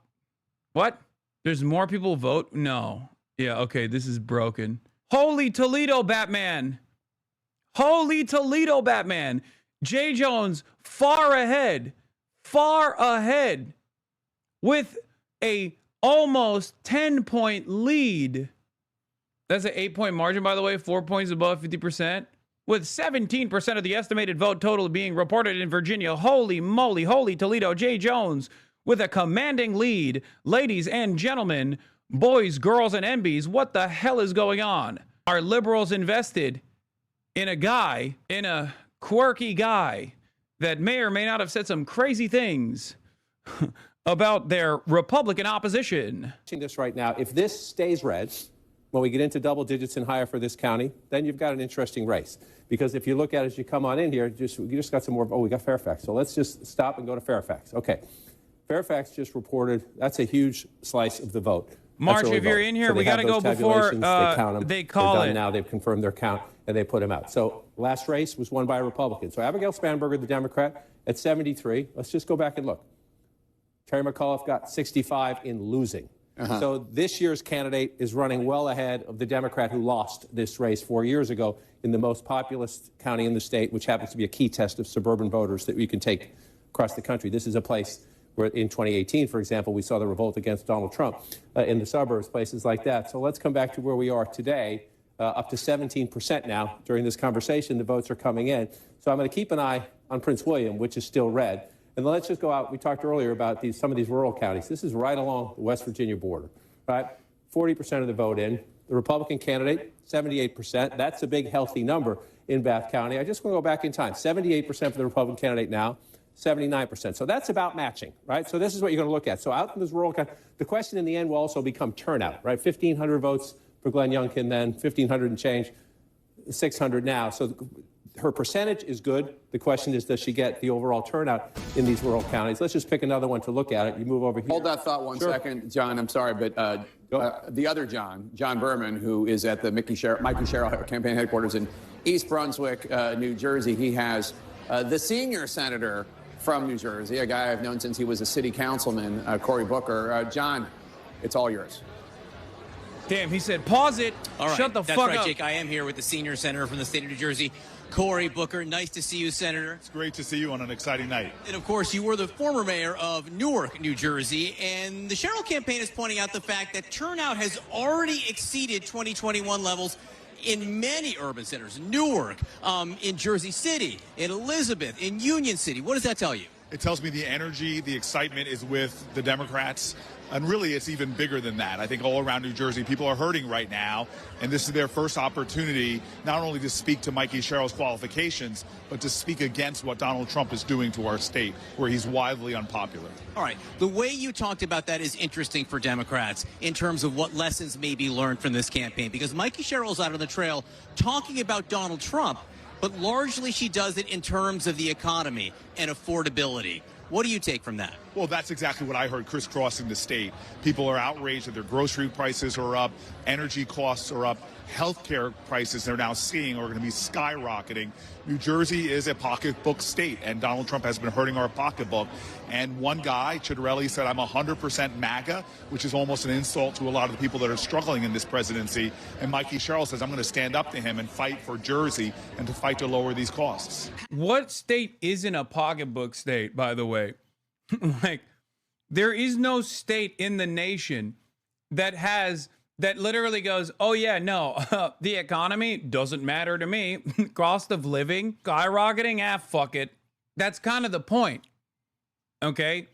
What? There's more people vote? No. Yeah, okay, this is broken. Holy Toledo, Batman. Jay Jones far ahead with a almost 10-point lead. That's an 8-point margin, by the way, 4 points above 50%, with 17% of the estimated vote total being reported in Virginia. Holy moly, holy Toledo. Jay Jones with a commanding lead. Ladies and gentlemen, boys, girls, and MBs, what the hell is going on? are liberals invested in a guy, in a quirky guy that may or may not have said some crazy things about their Republican opposition? This right now, if this stays red, when we get into double digits and higher for this county, then you've got an interesting race. Because if you look at it as you come on in here, you just got some more. Oh, we got Fairfax. So let's just stop and go to Fairfax. Okay. Fairfax just reported that's a huge slice of the vote. March, if you're in here, so we got to go before they call it. Now they've confirmed their count and they put him out. So last race was won by a Republican. So Abigail Spanberger, the Democrat, at 73. Let's just go back and look. Terry McAuliffe got 65 in losing. So this year's candidate is running well ahead of the Democrat who lost this race 4 years ago in the most populous county in the state, which happens to be a key test of suburban voters that we can take across the country. This is a place where in 2018, for example, we saw the revolt against Donald Trump in the suburbs, places like that. So let's come back to where we are today, up to 17% now. During this conversation, the votes are coming in. So I'm going to keep an eye on Prince William, which is still red. And let's just go out. We talked earlier about some of these rural counties. This is right along the West Virginia border, right? 40% of the vote in. The Republican candidate, 78%. That's a big, healthy number in Bath County. I just want to go back in time. 78% for the Republican candidate now, 79%. So that's about matching, right? So this is what you're going to look at. So out in this rural county, the question in the end will also become turnout, right? 1,500 votes for Glenn Youngkin then, 1,500 and change, 600 now. So her percentage is good. The question is, does she get the overall turnout in these rural counties? Let's just pick another one to look at it. You move over here. Hold that thought one second, John. I'm sorry, but the other John Berman, who is at the Mikey Sherrill campaign headquarters in East Brunswick, New Jersey, he has the senior senator from New Jersey, a guy I've known since he was a city councilman, Cory Booker. John, it's all yours. Damn, he said, pause it. All right, Shut the fuck up. That's right, up. Jake. I am here with the senior senator from the state of New Jersey, Cory Booker. Nice to see you, Senator. It's great to see you on an exciting night. And, of course, you were the former mayor of Newark, New Jersey. And the Sherrill campaign is pointing out the fact that turnout has already exceeded 2021 levels in many urban centers. Newark, in Jersey City, in Elizabeth, in Union City. What does that tell you? It tells me the energy, the excitement is with the Democrats. And really, it's even bigger than that. I think all around New Jersey, people are hurting right now. And this is their first opportunity not only to speak to Mikey Sherrill's qualifications, but to speak against what Donald Trump is doing to our state, where he's widely unpopular. All right. The way you talked about that is interesting for Democrats in terms of what lessons may be learned from this campaign, because Mikey Sherrill's out on the trail talking about Donald Trump, but largely she does it in terms of the economy and affordability. What do you take from that? Well, that's exactly what I heard crisscrossing the state. People are outraged that their grocery prices are up, energy costs are up, healthcare prices they're now seeing are going to be skyrocketing. New Jersey is a pocketbook state, and Donald Trump has been hurting our pocketbook. And one guy, Chitterelli, said, I'm 100% MAGA, which is almost an insult to a lot of the people that are struggling in this presidency. And Mikey Sherrill says, I'm going to stand up to him and fight for Jersey and to fight to lower these costs. What state isn't a pocketbook state, by the way? Like, there is no state in the nation that literally goes, oh yeah, no, the economy doesn't matter to me. Cost of living skyrocketing, fuck it. That's kind of the point. Okay?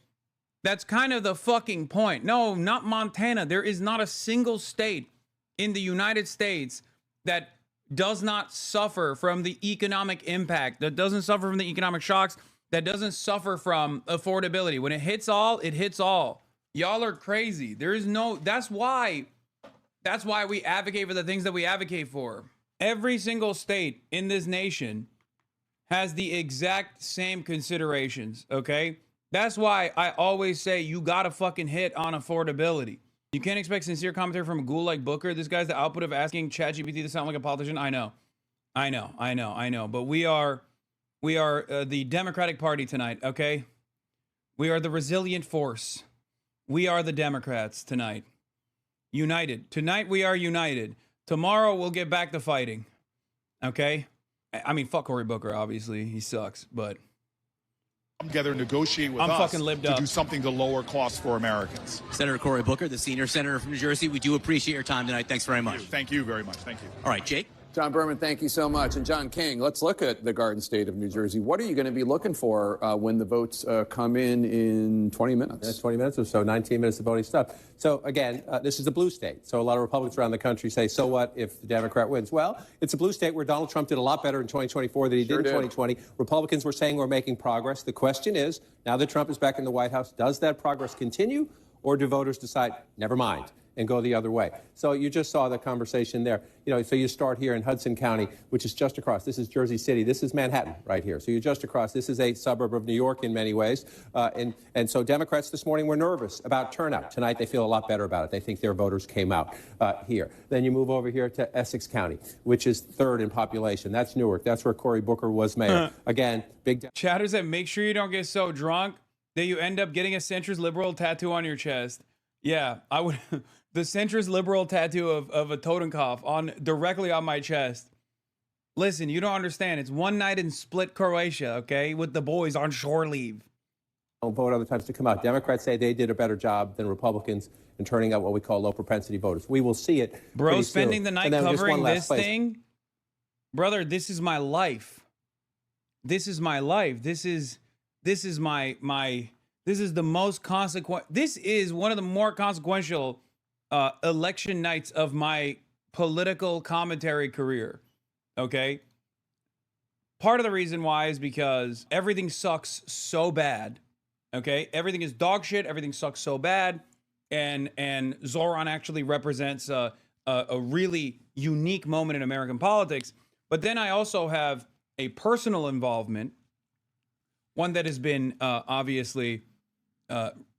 That's kind of the fucking point. No, not Montana. There is not a single state in the United States that does not suffer from the economic impact, that doesn't suffer from the economic shocks, that doesn't suffer from affordability. When it hits all, it hits all. Y'all are crazy. There is no, that's why we advocate for the things that we advocate for. Every single state in this nation has the exact same considerations, okay? That's why I always say you gotta fucking hit on affordability. You can't expect sincere commentary from a ghoul like Booker. This guy's the output of asking ChatGPT to sound like a politician. I know. But we are the Democratic Party tonight, okay? We are the resilient force. We are the Democrats tonight. United. Tonight we are united. Tomorrow we'll get back to fighting. Okay? I mean, fuck Cory Booker, obviously. He sucks, but Come together and negotiate with us to do something to lower costs for Americans. Senator Cory Booker, the senior senator from New Jersey, we do appreciate your time tonight. Thanks very much. Thank you very much. Thank you. All right, Jake? John Berman, thank you so much. And John King, let's look at the Garden State of New Jersey. What are you going to be looking for when the votes come in 20 minutes? 20 minutes or so, 19 minutes of voting stuff. So again, this is a blue state. So a lot of Republicans around the country say, so what if the Democrat wins? Well, it's a blue state where Donald Trump did a lot better in 2024 than he did in 2020. Republicans were saying we're making progress. The question is, now that Trump is back in the White House, does that progress continue, or do voters decide, never mind, and go the other way? So you just saw the conversation there. You know, so you start here in Hudson County, which is just across. This is Jersey City. This is Manhattan right here. So you're just across. This is a suburb of New York in many ways. And so Democrats this morning were nervous about turnout. Tonight they feel a lot better about it. They think their voters came out here. Then you move over here to Essex County, which is third in population. That's Newark. That's where Cory Booker was mayor. Again, big... Chatter said, make sure you don't get so drunk that you end up getting a centrist liberal tattoo on your chest. Yeah, I would... The centrist liberal tattoo of a Totenkopf directly on my chest. Listen, you don't understand. It's one night in Split, Croatia, okay, with the boys on shore leave. Don't vote other times to come out. Democrats say they did a better job than Republicans in turning out what we call low propensity voters. We will see it. Bro, spending the night covering this thing, brother, this is my life. This is my life. This is my this is the most consequent. This is one of the more consequential election nights of my political commentary career. Okay. Part of the reason why is because everything sucks so bad. Okay. Everything is dog shit. Everything sucks so bad. And Zoran actually represents a really unique moment in American politics. But then I also have a personal involvement, one that has been obviously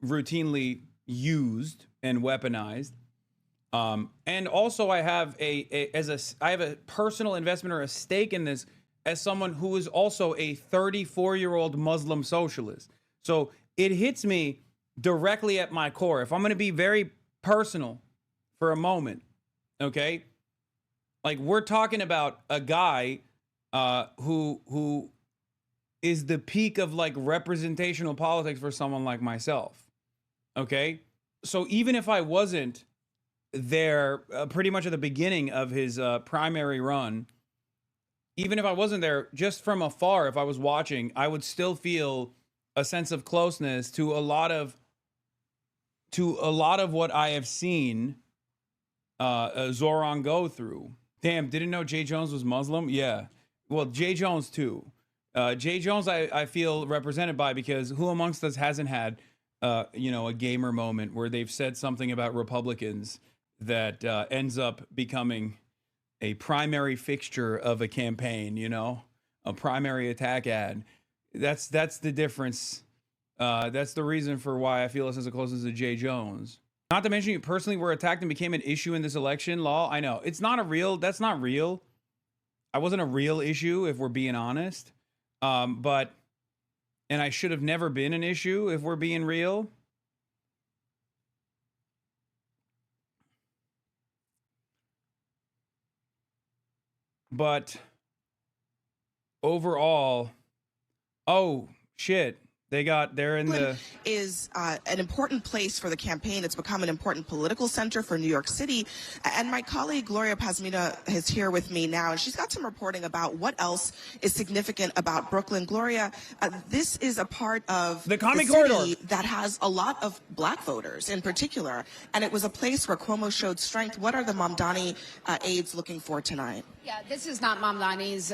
routinely used and weaponized. And also I have I have a personal investment or a stake in this as someone who is also a 34-year-old Muslim socialist. So it hits me directly at my core. If I'm going to be very personal for a moment, okay? Like, we're talking about a guy who is the peak of like representational politics for someone like myself. Okay? So even if I wasn't there pretty much at the beginning of his primary run, even if I wasn't there, just from afar, if I was watching, I would still feel a sense of closeness to a lot of what I have seen Zoran go through. Damn, didn't know Jay Jones was Muslim? Yeah. Well, Jay Jones too. Jay Jones I feel represented by, because who amongst us hasn't had a gamer moment where they've said something about Republicans that ends up becoming a primary fixture of a campaign, a primary attack ad. That's the difference. That's the reason for why I feel a sense of closeness to Jay Jones. Not to mention you personally were attacked and became an issue in this election law. I know that's not real. I wasn't a real issue, if we're being honest. And I should have never been an issue, if we're being real. But overall, oh shit, they're in the... is an important place for the campaign. It's become an important political center for New York City. And my colleague Gloria Pazmina is here with me now, and she's got some reporting about what else is significant about Brooklyn. Gloria, this is a part of the city that has a lot of black voters in particular, and it was a place where Cuomo showed strength. What are the Mamdani aides looking for tonight? Yeah, this is not Mamdani's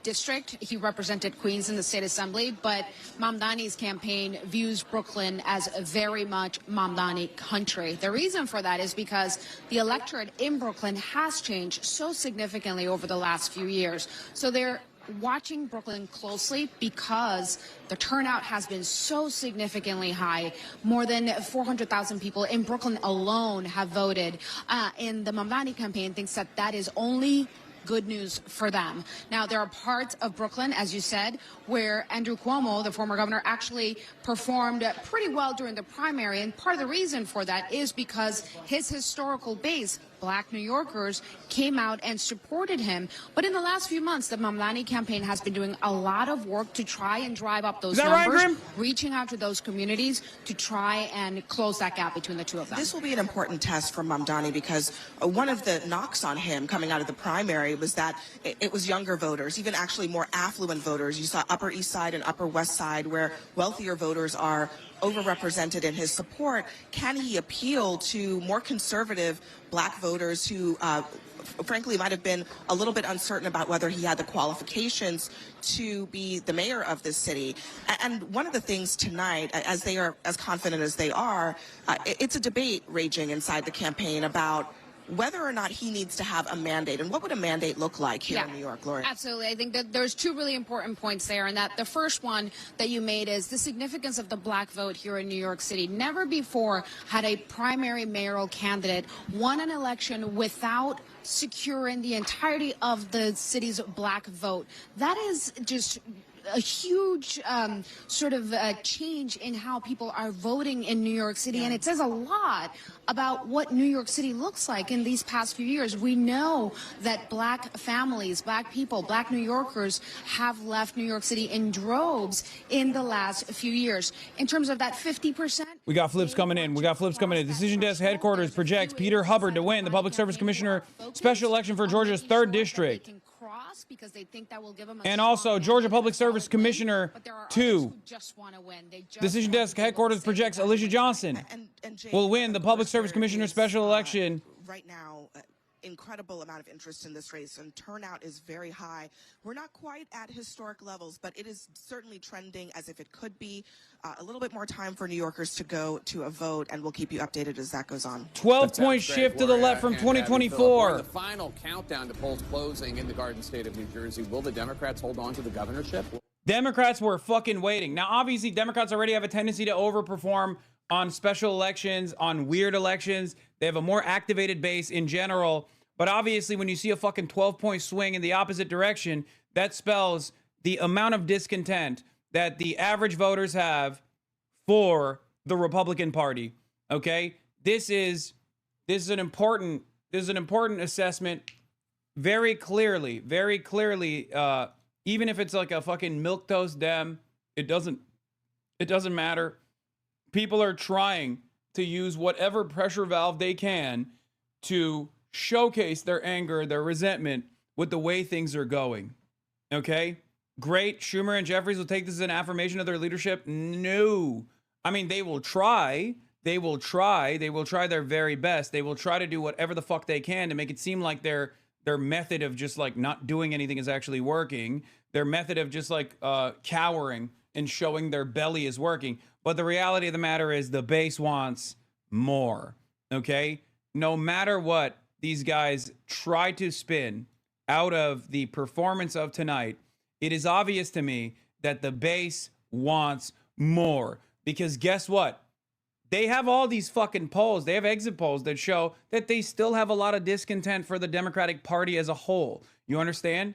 district. He represented Queens in the state assembly, but Mamdani's campaign views Brooklyn as very much Mamdani country. The reason for that is because the electorate in Brooklyn has changed so significantly over the last few years. So they're watching Brooklyn closely because the turnout has been so significantly high. More than 400,000 people in Brooklyn alone have voted. And the Mamdani campaign thinks that that is only good news for them. Now, there are parts of Brooklyn, as you said, where Andrew Cuomo, the former governor, actually performed pretty well during the primary. And part of the reason for that is because his historical base black New Yorkers came out and supported him. But in the last few months, the Mamdani campaign has been doing a lot of work to try and drive up those numbers, reaching out to those communities to try and close that gap between the two of them. This will be an important test for Mamdani because one of the knocks on him coming out of the primary was that it was younger voters, even actually more affluent voters. You saw Upper East Side and Upper West Side where wealthier voters are overrepresented in his support. Can he appeal to more conservative black voters who frankly might have been a little bit uncertain about whether he had the qualifications to be the mayor of this city? And one of the things tonight, as they are as confident as they are, it's a debate raging inside the campaign about whether or not he needs to have a mandate. And what would a mandate look like here in New York, Gloria? Absolutely. I think that there's two really important points there, and that the first one that you made is the significance of the black vote here in New York City. Never before had a primary mayoral candidate won an election without securing the entirety of the city's black vote. That is just a huge sort of change in how people are voting in New York City. And it says a lot about what New York City looks like in these past few years. We know that black families, black people, black New Yorkers have left New York City in droves in the last few years. In terms of that 50%. We got flips coming in. Decision Desk headquarters projects Peter Hubbard to win the Public Service Commissioner special election for Georgia's 3rd district. Because they think that will give them And also, Georgia Public Service Commissioner 2. Decision Desk headquarters projects Alicia Johnson will win the Public Service Commissioner special election. Right now, incredible amount of interest in this race, and turnout is very high. We're not quite at historic levels, but it is certainly trending as if it could be. A little bit more time for New Yorkers to go to a vote, and we'll keep you updated as that goes on. 12-point shift to the left from 2024. The final countdown to polls closing in the Garden State of New Jersey. Will the Democrats hold on to the governorship? Democrats were fucking waiting. Now, obviously, Democrats already have a tendency to overperform on special elections, on weird elections. They have a more activated base in general. But obviously, when you see a fucking 12-point swing in the opposite direction, that spells the amount of discontent that the average voters have for the Republican Party. Okay, this is an important assessment. Very clearly. Even if it's like a fucking milquetoast Dem, it doesn't matter. People are trying to use whatever pressure valve they can to showcase their anger, their resentment with the way things are going. Okay? Great. Schumer and Jeffries will take this as an affirmation of their leadership. No. I mean, they will try. They will try their very best. They will try to do whatever the fuck they can to make it seem like their method of just like not doing anything is actually working. Their method of just like cowering and showing their belly is working. But the reality of the matter is the base wants more. Okay? No matter what these guys try to spin out of the performance of tonight, it is obvious to me that the base wants more. Because guess what? They have all these fucking polls. They have exit polls that show that they still have a lot of discontent for the Democratic Party as a whole. You understand?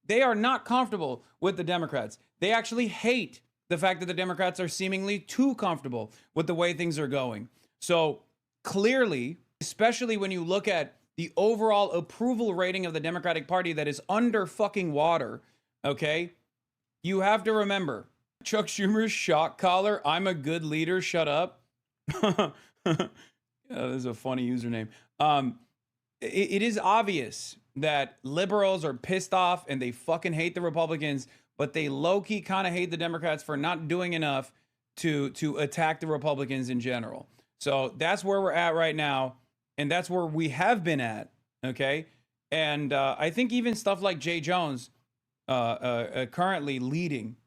They are not comfortable with the Democrats. They actually hate the fact that the Democrats are seemingly too comfortable with the way things are going. So clearly, especially when you look at the overall approval rating of the Democratic Party that is under fucking water, okay? You have to remember, Chuck Schumer's shock collar, I'm a good leader, shut up. This is a funny username. It is obvious that liberals are pissed off and they fucking hate the Republicans, but they low-key kind of hate the Democrats for not doing enough to attack the Republicans in general. So that's where we're at right now, and that's where we have been at, okay? And I think even stuff like Jay Jones currently leading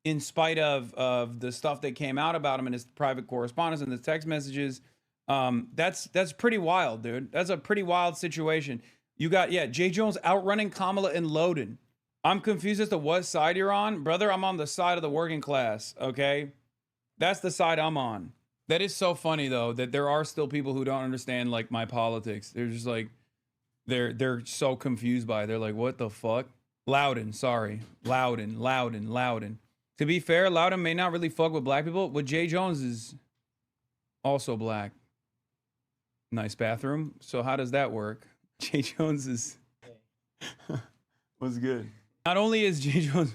in spite of the stuff that came out about him in his private correspondence and the text messages. That's pretty wild, dude. That's a pretty wild situation. You got, Jay Jones outrunning Kamala and Loden. I'm confused as to what side you're on. Brother, I'm on the side of the working class, okay? That's the side I'm on. That is so funny, though, that there are still people who don't understand, like, my politics. They're just like, they're so confused by it. They're like, what the fuck? Loudon, sorry. Loudon. To be fair, Loudon may not really fuck with black people, but Jay Jones is also black. Nice bathroom. So how does that work? Jay Jones is was good. Not only is Jay Jones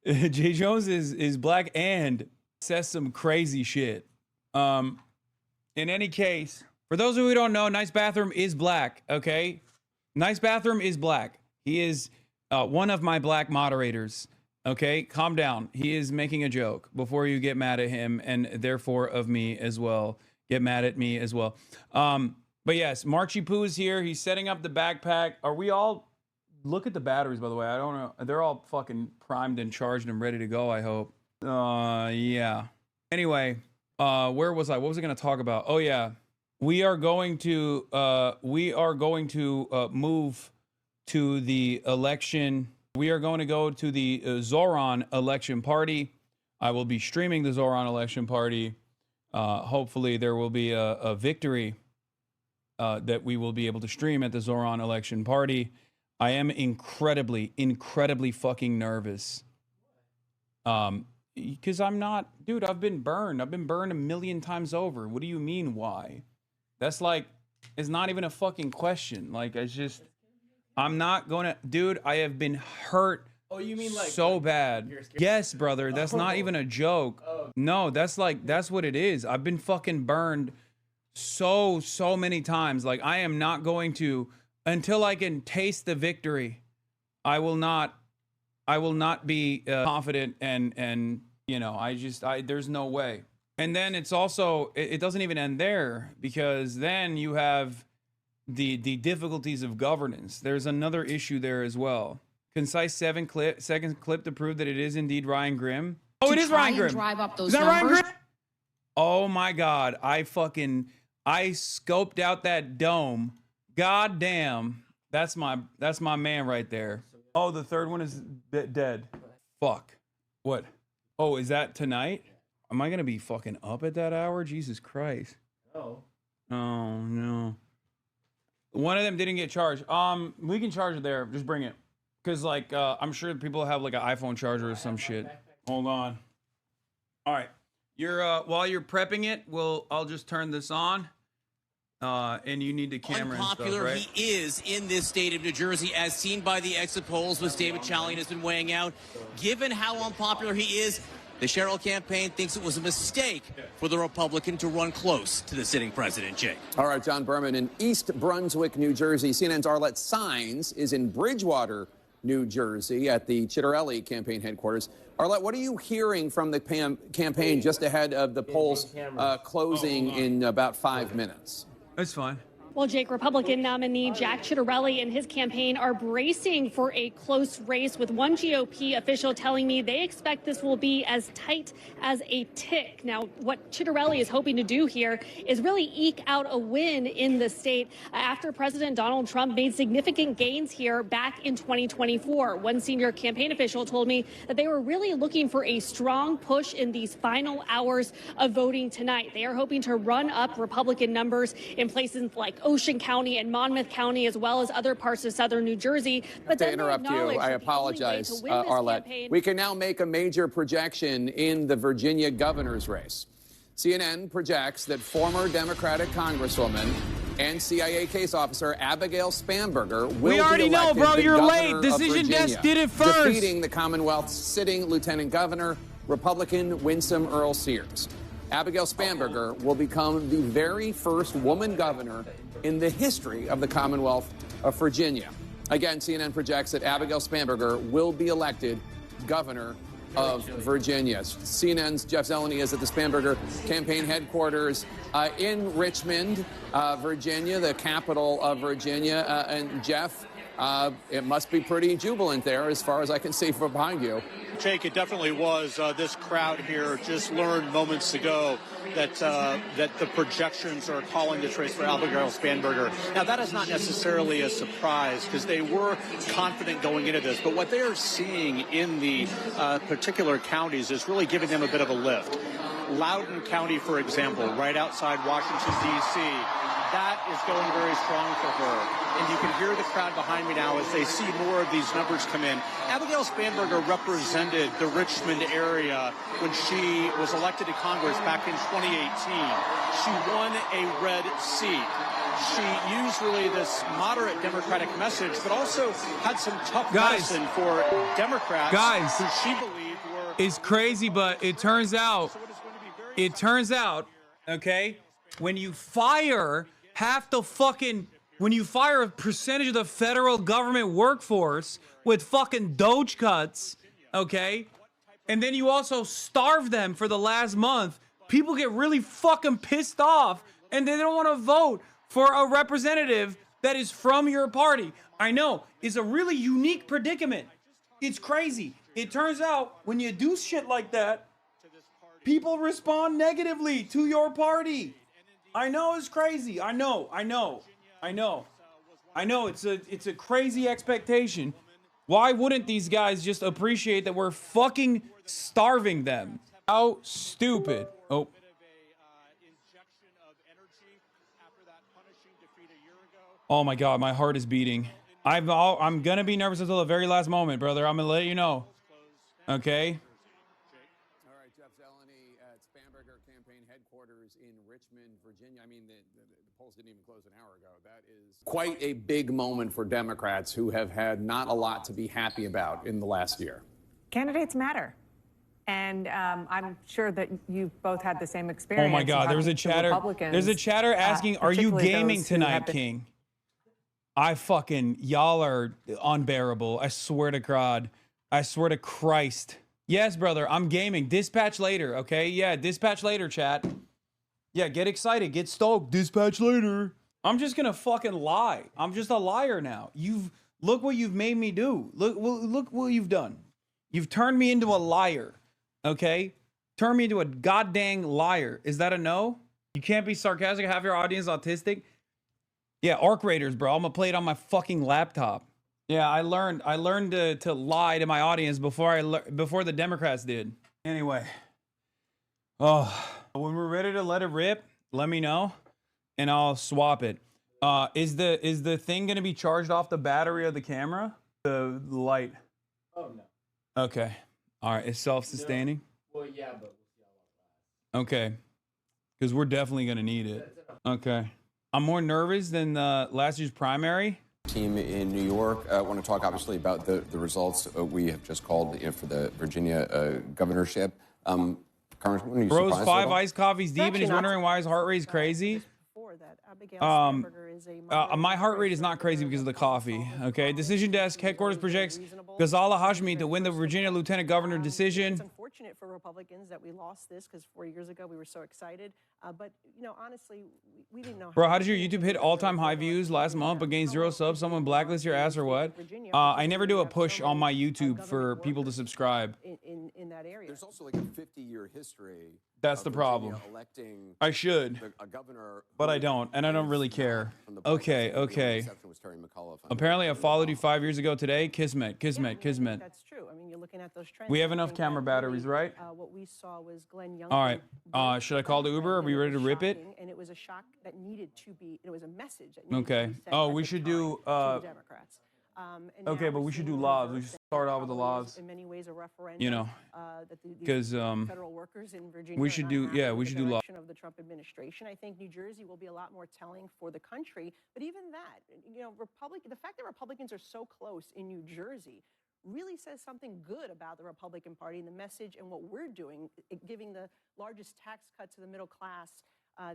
Jay Jones is black and says some crazy shit. In any case, for those who don't know, Nice Bathroom is black, okay? Nice Bathroom is black. He is one of my black moderators, okay? Calm down. He is making a joke before you get mad at him, and therefore of me as well. Get mad at me as well. But yes, Marchie Poo is here. He's setting up the backpack. Are we all... Look at the batteries, by the way. I don't know. They're all fucking primed and charged and ready to go, I hope. Yeah. Anyway, where was I? What was I going to talk about? Oh, yeah. We are going to move to the election. We are going to go to the Zoran election party. I will be streaming the Zoran election party. Hopefully there will be a victory that we will be able to stream at the Zoran election party. I am incredibly fucking nervous. Because I'm not, dude, I've been burned. I've been burned 1,000,000 times over. What do you mean, why? That's like, it's not even a fucking question. Like, it's just, I'm not gonna, dude, I have been hurt. Oh, you mean like so bad? Yes, brother. That's not even a joke. No, that's like, that's what it is. I've been fucking burned so many times. Like, I am not going to, until I can taste the victory, I will not be confident and you know, there's no way. And then it's also, it doesn't even end there, because then you have the difficulties of governance. There's another issue there as well. Concise 7-second clip to prove that it is indeed Ryan Grimm. Oh, it is Ryan Grimm. Drive up those is that numbers. Ryan Grimm? Oh my God. I scoped out that dome. God damn. That's my man right there. Oh, the third one is dead. Fuck. What? Oh, is that tonight? Am I gonna be fucking up at that hour? Jesus Christ. Oh. Oh no. One of them didn't get charged. We can charge it there. Just bring it. Cause like I'm sure people have like an iPhone charger or some shit. Hold on. All right. You're while you're prepping it, I'll just turn this on. And you need the camera Unpopular and stuff, right? he is in this state of New Jersey, as seen by the exit polls, which David Chalian has been weighing out. Given how unpopular he is, the Sherrill campaign thinks it was a mistake for the Republican to run close to the sitting president, Jake. All right, John Berman in East Brunswick, New Jersey. CNN's Arlette Saenz is in Bridgewater, New Jersey, at the Chitterelli campaign headquarters. Arlette, what are you hearing from the campaign just ahead of the polls closing in about 5 minutes? That's fine. Well, Jake, Republican nominee Jack Chitterelli and his campaign are bracing for a close race, with one GOP official telling me they expect this will be as tight as a tick. Now, what Chitterelli is hoping to do here is really eke out a win in the state after President Donald Trump made significant gains here back in 2024. One senior campaign official told me that they were really looking for a strong push in these final hours of voting tonight. They are hoping to run up Republican numbers in places like Ocean County and Monmouth County, as well as other parts of southern New Jersey. But to interrupt you, I apologize, Arlette. We can now make a major projection in the Virginia governor's race. CNN projects that former Democratic Congresswoman and CIA case officer Abigail Spanberger will We already be know, elected bro. the You're governor late. of Decision Virginia, Desk did it first. defeating the Commonwealth's sitting lieutenant governor, Republican Winsome Earl Sears. Abigail Spanberger will become the very first woman governor in the history of the Commonwealth of Virginia. Again, CNN projects that Abigail Spanberger will be elected governor of Virginia. CNN's Jeff Zeleny is at the Spanberger campaign headquarters in Richmond, Virginia, the capital of Virginia. And Jeff, it must be pretty jubilant there as far as I can see from behind you. Jake, it definitely was. This crowd here just learned moments ago that the projections are calling this race for Abigail Spanberger. Now, that is not necessarily a surprise because they were confident going into this. But what they are seeing in the particular counties is really giving them a bit of a lift. Loudoun County, for example, right outside Washington, D.C., that is going very strong for her. And you can hear the crowd behind me now as they see more of these numbers come in. Abigail Spanberger represented the Richmond area when she was elected to Congress back in 2018. She won a red seat. She used really this moderate Democratic message, but also had some tough medicine for Democrats who she believed were... It's crazy, but it turns out, okay, when you fire when you fire a percentage of the federal government workforce with fucking Doge cuts, okay, and then you also starve them for the last month, people get really fucking pissed off and they don't want to vote for a representative that is from your party. I know, it's a really unique predicament. It's crazy. It turns out when you do shit like that, people respond negatively to your party. I know it's crazy. I know. It's a crazy expectation. Why wouldn't these guys just appreciate that we're fucking starving them? How stupid. Oh. Oh my God, my heart is beating. I'm gonna be nervous until the very last moment, brother. I'm gonna let you know. Okay? All right, Jeff Zeleny at Spanberger campaign headquarters in Richmond, Virginia. I mean, the polls didn't even close an hour ago. That is quite a big moment for Democrats who have had not a lot to be happy about in the last year. Candidates matter. And I'm sure that you've both had the same experience. Oh my God, there's a chatter asking, are you gaming tonight, King? Y'all are unbearable. I swear to God. I swear to Christ. Yes, brother, I'm gaming. Dispatch later, okay? Yeah, dispatch later, chat. Yeah, get excited, get stoked. Dispatch later. I'm just gonna fucking lie. I'm just a liar now. Look what you've made me do. Look what you've done. You've turned me into a liar, okay? Turned me into a goddamn liar. Is that a no? You can't be sarcastic, have your audience autistic? Yeah, Arc Raiders, bro. I'm gonna play it on my fucking laptop. Yeah, I learned to lie to my audience before the Democrats did. Anyway, when we're ready to let it rip, let me know, and I'll swap it. Is the thing gonna be charged off the battery of the camera? The light? Oh no. Okay. All right. It's self-sustaining. No. Well, yeah, but okay, because we're definitely gonna need it. Okay. I'm more nervous than last year's primary. Team in New York. I want to talk obviously about the results we have just called for the Virginia governorship. Congressman, are you Bro's surprised 5 at all? iced coffees deep and he's wondering why his heart rate is crazy. My heart rate is not crazy because of the coffee. Okay, Decision Desk headquarters projects Ghazala Hashmi to win the Virginia Lieutenant Governor decision. It's unfortunate for Republicans that we lost this because 4 years ago we were so excited. But you know, honestly, we didn't know. Bro, how did your YouTube hit all-time high views last month but gain 0 subs? Someone blacklist your ass or what? I never do a push on my YouTube for people to subscribe. In that area. There's also like a 50-year history. That's the problem. I should, but I don't, and I don't really care. Okay. Apparently, I followed you 5 years ago today. Kismet. That's true. I mean, you're looking at those trends. We have enough camera batteries, right? What we saw was Glenn Young. All right. Should I call the Uber? Are we ready to rip it? And it was a shock that needed to be. It was a message that needed Okay. to be sent Oh, at we the should time do. to the Democrats. Okay, but we should do lavs. We should start off with the lavs. In many ways, a referendum. You know, because federal workers in Virginia we should do. Yeah, we should do lavs. Of the Trump administration, I think New Jersey will be a lot more telling for the country. But even that, you know, the fact that Republicans are so close in New Jersey really says something good about the Republican Party and the message and what we're doing, giving the largest tax cut to the middle class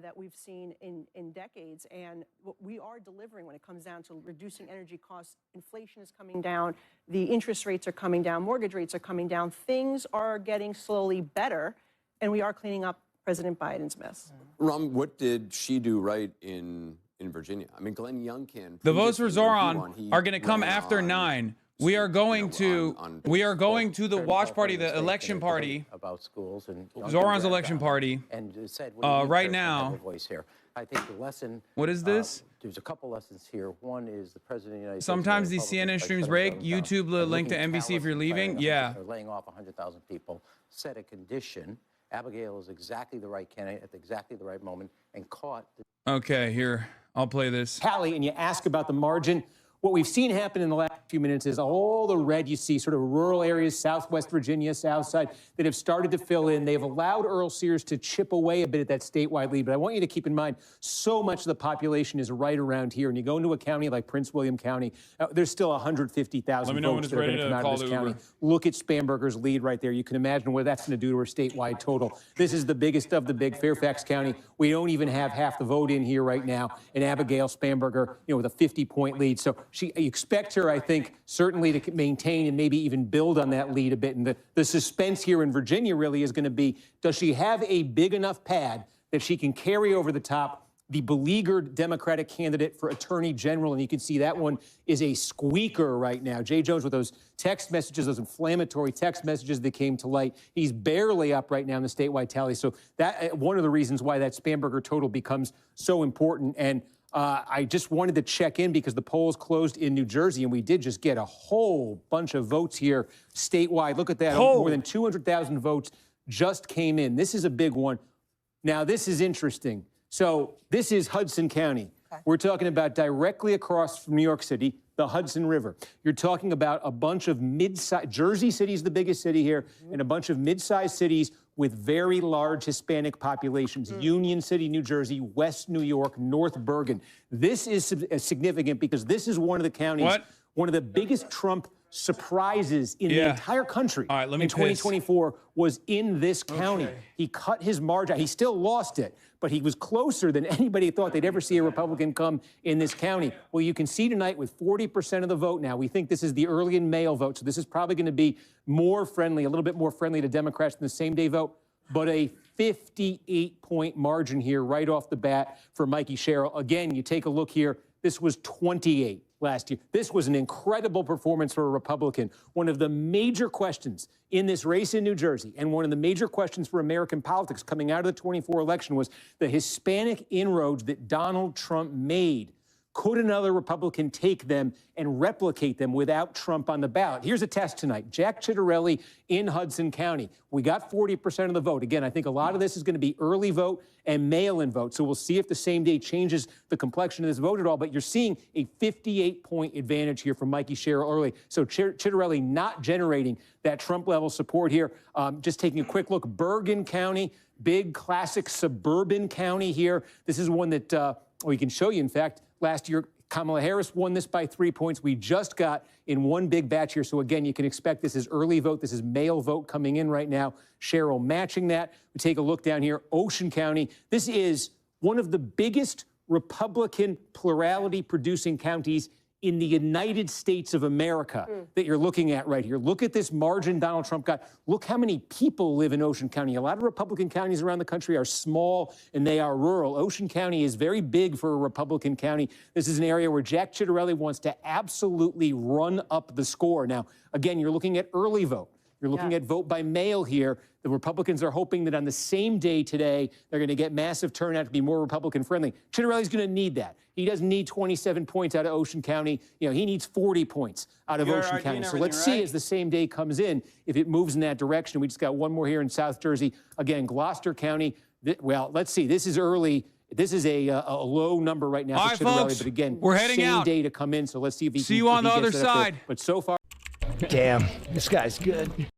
that we've seen in decades, and what we are delivering when it comes down to reducing energy costs. Inflation is coming down, the interest rates are coming down, mortgage rates are coming down. Things are getting slowly better, and we are cleaning up President Biden's mess. Ram, what did she do right in Virginia? I mean, Glenn Youngkin. The votes for Zoran are going to come after 9. We are going to the watch party, the election party, about schools and Zoran's election party. And said right now. Voice here. I think the lesson. What is this? There's a couple lessons here. One is the president of the United States. Sometimes these CNN streams break. YouTube the link to NBC if you're leaving. Yeah. They're laying off 100,000 people. Set a condition. Abigail is exactly the right candidate at exactly the right moment and caught. Okay, here. I'll play this. Tally, and you ask about the margin. What we've seen happen in the last few minutes is all the red you see, sort of rural areas, Southwest Virginia, South Side, that have started to fill in. They've allowed Earl Sears to chip away a bit at that statewide lead. But I want you to keep in mind, so much of the population is right around here. And you go into a county like Prince William County, there's still 150,000 votes that are going to come out of this county. Look at Spanberger's lead right there. You can imagine what that's going to do to her statewide total. This is the biggest of the big. Fairfax County, we don't even have half the vote in here right now. And Abigail Spanberger, with a 50-point lead. So you expect her, I think, certainly to maintain and maybe even build on that lead a bit. And the suspense here in Virginia really is going to be, does she have a big enough pad that she can carry over the top the beleaguered Democratic candidate for Attorney General? And you can see that one is a squeaker right now. Jay Jones with those text messages, those inflammatory text messages that came to light. He's barely up right now in the statewide tally. So that one of the reasons why that Spanberger total becomes so important. And I just wanted to check in because the polls closed in New Jersey, and we did just get a whole bunch of votes here statewide. Look at that. More than 200,000 votes just came in. This is a big one. Now, this is interesting. So this is Hudson County. Okay. We're talking about directly across from New York City, the Hudson River. You're talking about a bunch of mid-sized, Jersey City's the biggest city here, and a bunch of mid-sized cities with very large Hispanic populations. Union City, New Jersey, West New York, North Bergen. This is significant because this is one of the counties, one of the biggest Trump surprises in the entire country in 2024 was in this county. He cut his margin. He still lost it, but he was closer than anybody thought they'd ever see a Republican come in this county. Well, you can see tonight with 40% of the vote now, we think this is the early and mail vote, so this is probably going to be more friendly, a little bit more friendly to Democrats than the same-day vote, but a 58-point margin here right off the bat for Mikey Sherrill. Again, you take a look here, this was 28 last year. This was an incredible performance for a Republican. One of the major questions in this race in New Jersey and one of the major questions for American politics coming out of the 24 election was the Hispanic inroads that Donald Trump made. Could another Republican take them and replicate them without Trump on the ballot? Here's a test tonight. Jack Ciattarelli in Hudson County. We got 40% of the vote. Again, I think a lot of this is going to be early vote and mail-in vote. So we'll see if the same day changes the complexion of this vote at all. But you're seeing a 58-point advantage here from Mikey Sherrill early. So Ciattarelli not generating that Trump-level support here. Just taking a quick look. Bergen County, big classic suburban county here. This is one that we can show you, in fact. Last year, Kamala Harris won this by 3 points. We just got in one big batch here. So again, you can expect this is early vote. This is mail vote coming in right now. Sherrill matching that. We take a look down here, Ocean County. This is one of the biggest Republican plurality producing counties in the United States of America that you're looking at right here. Look at this margin Donald Trump got. Look how many people live in Ocean County. A lot of Republican counties around the country are small and they are rural. Ocean County is very big for a Republican county. This is an area where Jack Ciattarelli wants to absolutely run up the score. Now, again, you're looking at early vote. You're looking at vote by mail here. The Republicans are hoping that on the same day today, they're going to get massive turnout to be more Republican friendly. Ciattarelli's going to need that. He doesn't need 27 points out of Ocean County. He needs 40 points out of Ocean County. So let's see as the same day comes in, if it moves in that direction. We just got one more here in South Jersey. Again, Gloucester County. Well, let's see. This is early. This is a low number right now for Ciattarelli. Folks, but again, we're heading same out. day to come in. So let's see if he see you on the other side. But so far. Damn, this guy's good.